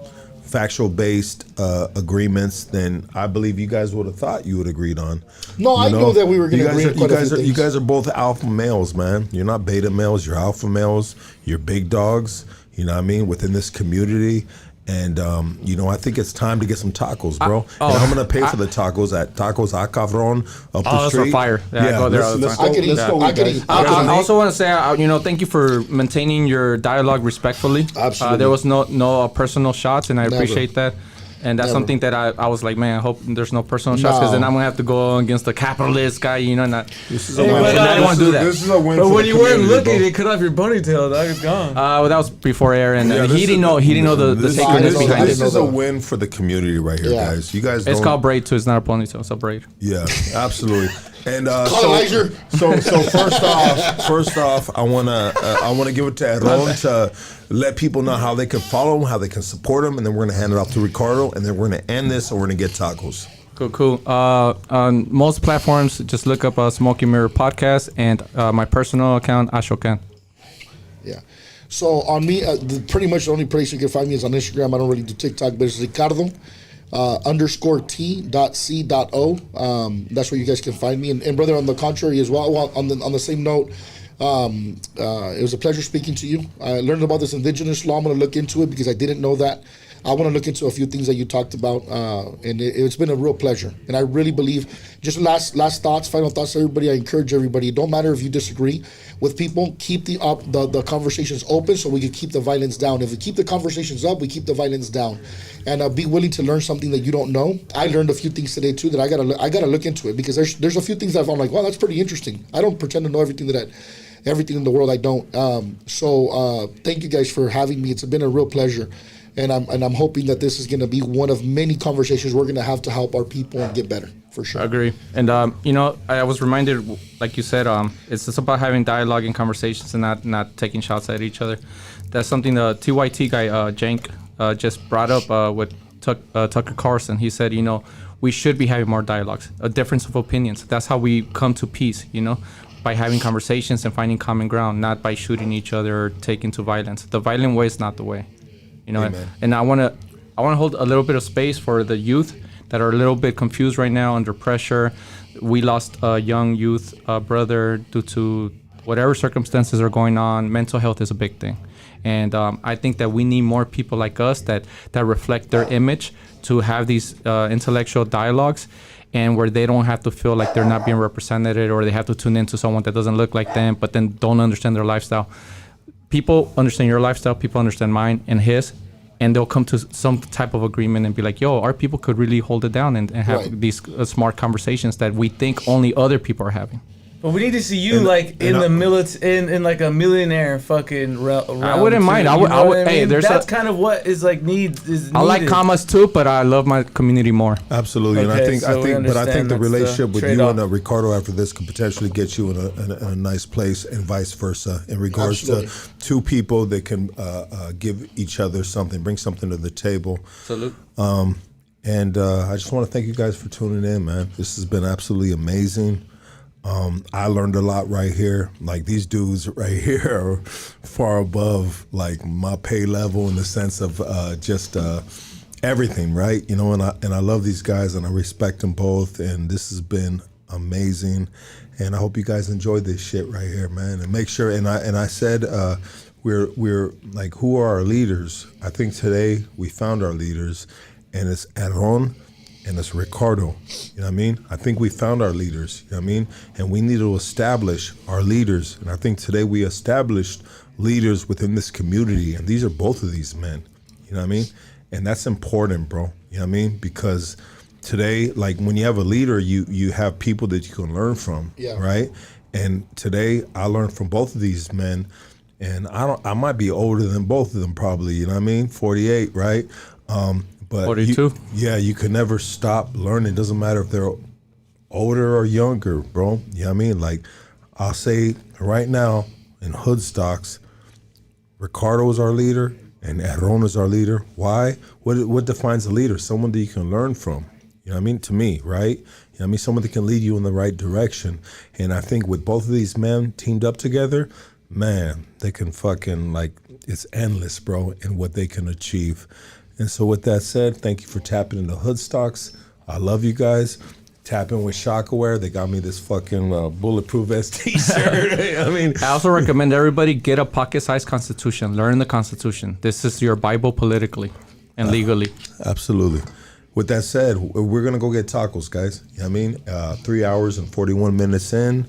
factual-based agreements than I believe you guys would have thought you would agreed on. No, I know that we were going to agree on quite a few things. You guys are both alpha males, man. You're not beta males. You're alpha males. You're big dogs. You know what I mean? Within this community. And, you know, I think it's time to get some tacos, bro. And I'm going to pay for the tacos at Tacos A Cabron up the street. That's fire. Yeah, I go there all the time. I also want to say, you know, thank you for maintaining your dialogue respectfully. Absolutely. There was no personal shots, and I appreciate that. And that's something that I was like, man, I hope there's no personal shots, because then I'm going to have to go against the capitalist guy, you know, This is a win. I didn't want to do that. This is a win. But for when the you weren't community, looking, bro. they cut off your ponytail, dog. It's gone. Well, that was before air, and he didn't know the sacredness behind it. This is a win for the community right here, guys. You guys. It's called braid too. It's not a ponytail. It's a braid. Yeah, absolutely. And so first off, I wanna give it to HERON to let people know how they can follow him, how they can support him, and then we're gonna hand it off to Ricardo, and then we're gonna end this, and we're gonna get tacos. Cool. On most platforms, just look up Smoky Mirror Podcast and my personal account, Ashokan. Yeah. So on me, pretty much the only place you can find me is on Instagram. I don't really do TikTok, but it's Ricardo _T.C.O. That's where you guys can find me. And brother, on the contrary as well, on the same note, it was a pleasure speaking to you. I learned about this indigenous law. I'm going to look into it because I didn't know that. I want to look into a few things that you talked about, and it's been a real pleasure. And I really believe, just last thoughts, final thoughts to everybody, I encourage everybody, it don't matter if you disagree with people, keep the conversations open so we can keep the violence down. If we keep the conversations up, we keep the violence down. And be willing to learn something that you don't know. I learned a few things today too that I gotta look into it, because there's a few things that I found like, wow, that's pretty interesting. I don't pretend to know everything in the world I don't. So thank you guys for having me. It's been a real pleasure. And I'm hoping that this is going to be one of many conversations we're going to have to help our people and get better, for sure. I agree. And, you know, I was reminded, like you said, it's just about having dialogue and conversations and not taking shots at each other. That's something the TYT guy, Jank, just brought up with Tucker Carlson. He said, you know, we should be having more dialogues, a difference of opinions. That's how we come to peace, you know, by having conversations and finding common ground, not by shooting each other or taking to violence. The violent way is not the way. You know, and I want to hold a little bit of space for the youth that are a little bit confused right now, under pressure. We lost a young youth brother due to whatever circumstances are going on. Mental health is a big thing, and I think that we need more people like us that reflect their image to have these intellectual dialogues, and where they don't have to feel like they're not being represented, or they have to tune into someone that doesn't look like them, but then don't understand their lifestyle. People understand your lifestyle, people understand mine and his, and they'll come to some type of agreement and be like, yo, our people could really hold it down and have these smart conversations that we think only other people are having. But we need to see you in the in like a millionaire fucking realm. I wouldn't mind. I would. Hey, that's kind of what is like needed. I like commas too, but I love my community more. Absolutely, and I think the relationship with you and Ricardo after this could potentially get you in a nice place, and vice versa, in regards to two people that can give each other something, bring something to the table. Salute. And I just want to thank you guys for tuning in, man. This has been absolutely amazing. I learned a lot right here. Like, these dudes right here are far above like my pay level in the sense of just everything, right? You know, and I love these guys and I respect them both. And this has been amazing. And I hope you guys enjoyed this shit right here, man. And make sure. And I said we're like, who are our leaders? I think today we found our leaders, and it's HERON. And it's Ricardo, you know what I mean? I think we found our leaders, you know what I mean? And we need to establish our leaders. And I think today we established leaders within this community. And these are both of these men, you know what I mean? And that's important, bro, you know what I mean? Because today, like, when you have a leader, you have people that you can learn from, right? And today I learned from both of these men. And I might be older than both of them probably, you know what I mean? 48, right? But 42. You can never stop learning. It doesn't matter if they're older or younger, bro. You know what I mean? Like, I'll say right now in Hoodstocks, Ricardo is our leader and HERON is our leader. Why? What defines a leader? Someone that you can learn from. You know what I mean? To me, right? You know what I mean? Someone that can lead you in the right direction. And I think with both of these men teamed up together, man, they can fucking, like, it's endless, bro, in what they can achieve. And so with that said, thank you for tapping into Hoodstocks. I love you guys. Tap in with Shockaware. They got me this fucking bulletproof vest t-shirt. I mean, I also recommend everybody get a pocket-sized Constitution. Learn the Constitution. This is your Bible politically and legally. Absolutely. With that said, we're going to go get tacos, guys. You know what I mean? 3 hours and 41 minutes in.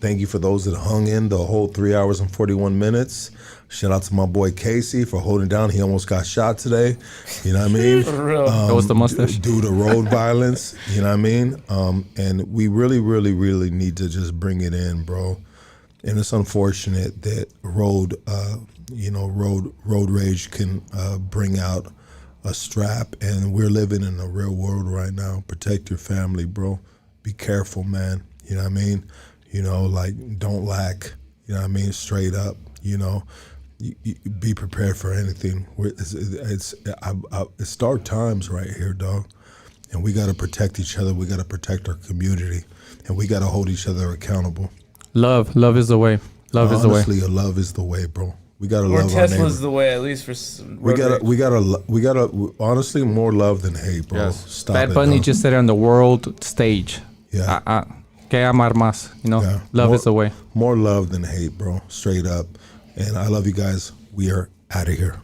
Thank you for those that hung in the whole 3 hours and 41 minutes. Shout out to my boy Casey for holding down. He almost got shot today. You know what I mean? For real. That was the mustache. Due to road violence. You know what I mean? And we really, really, really need to just bring it in, bro. And it's unfortunate that road rage can bring out a strap. And we're living in the real world right now. Protect your family, bro. Be careful, man. You know what I mean? You know, like, don't lack. You know what I mean? Straight up, you know. You be prepared for anything. It's dark times right here, dog. And we got to protect each other. We got to protect our community. And we got to hold each other accountable. Love is the way. Honestly, love is the way, bro. We got to love our neighbor. Tesla's the way, at least for we gotta honestly, more love than hate, bro. Yes. Stop Bad it, Bunny dog. just said it on the world stage. Yeah. Que amar más, you know? Yeah. Love is the way. More love than hate, bro. Straight up. And I love you guys. We are out of here.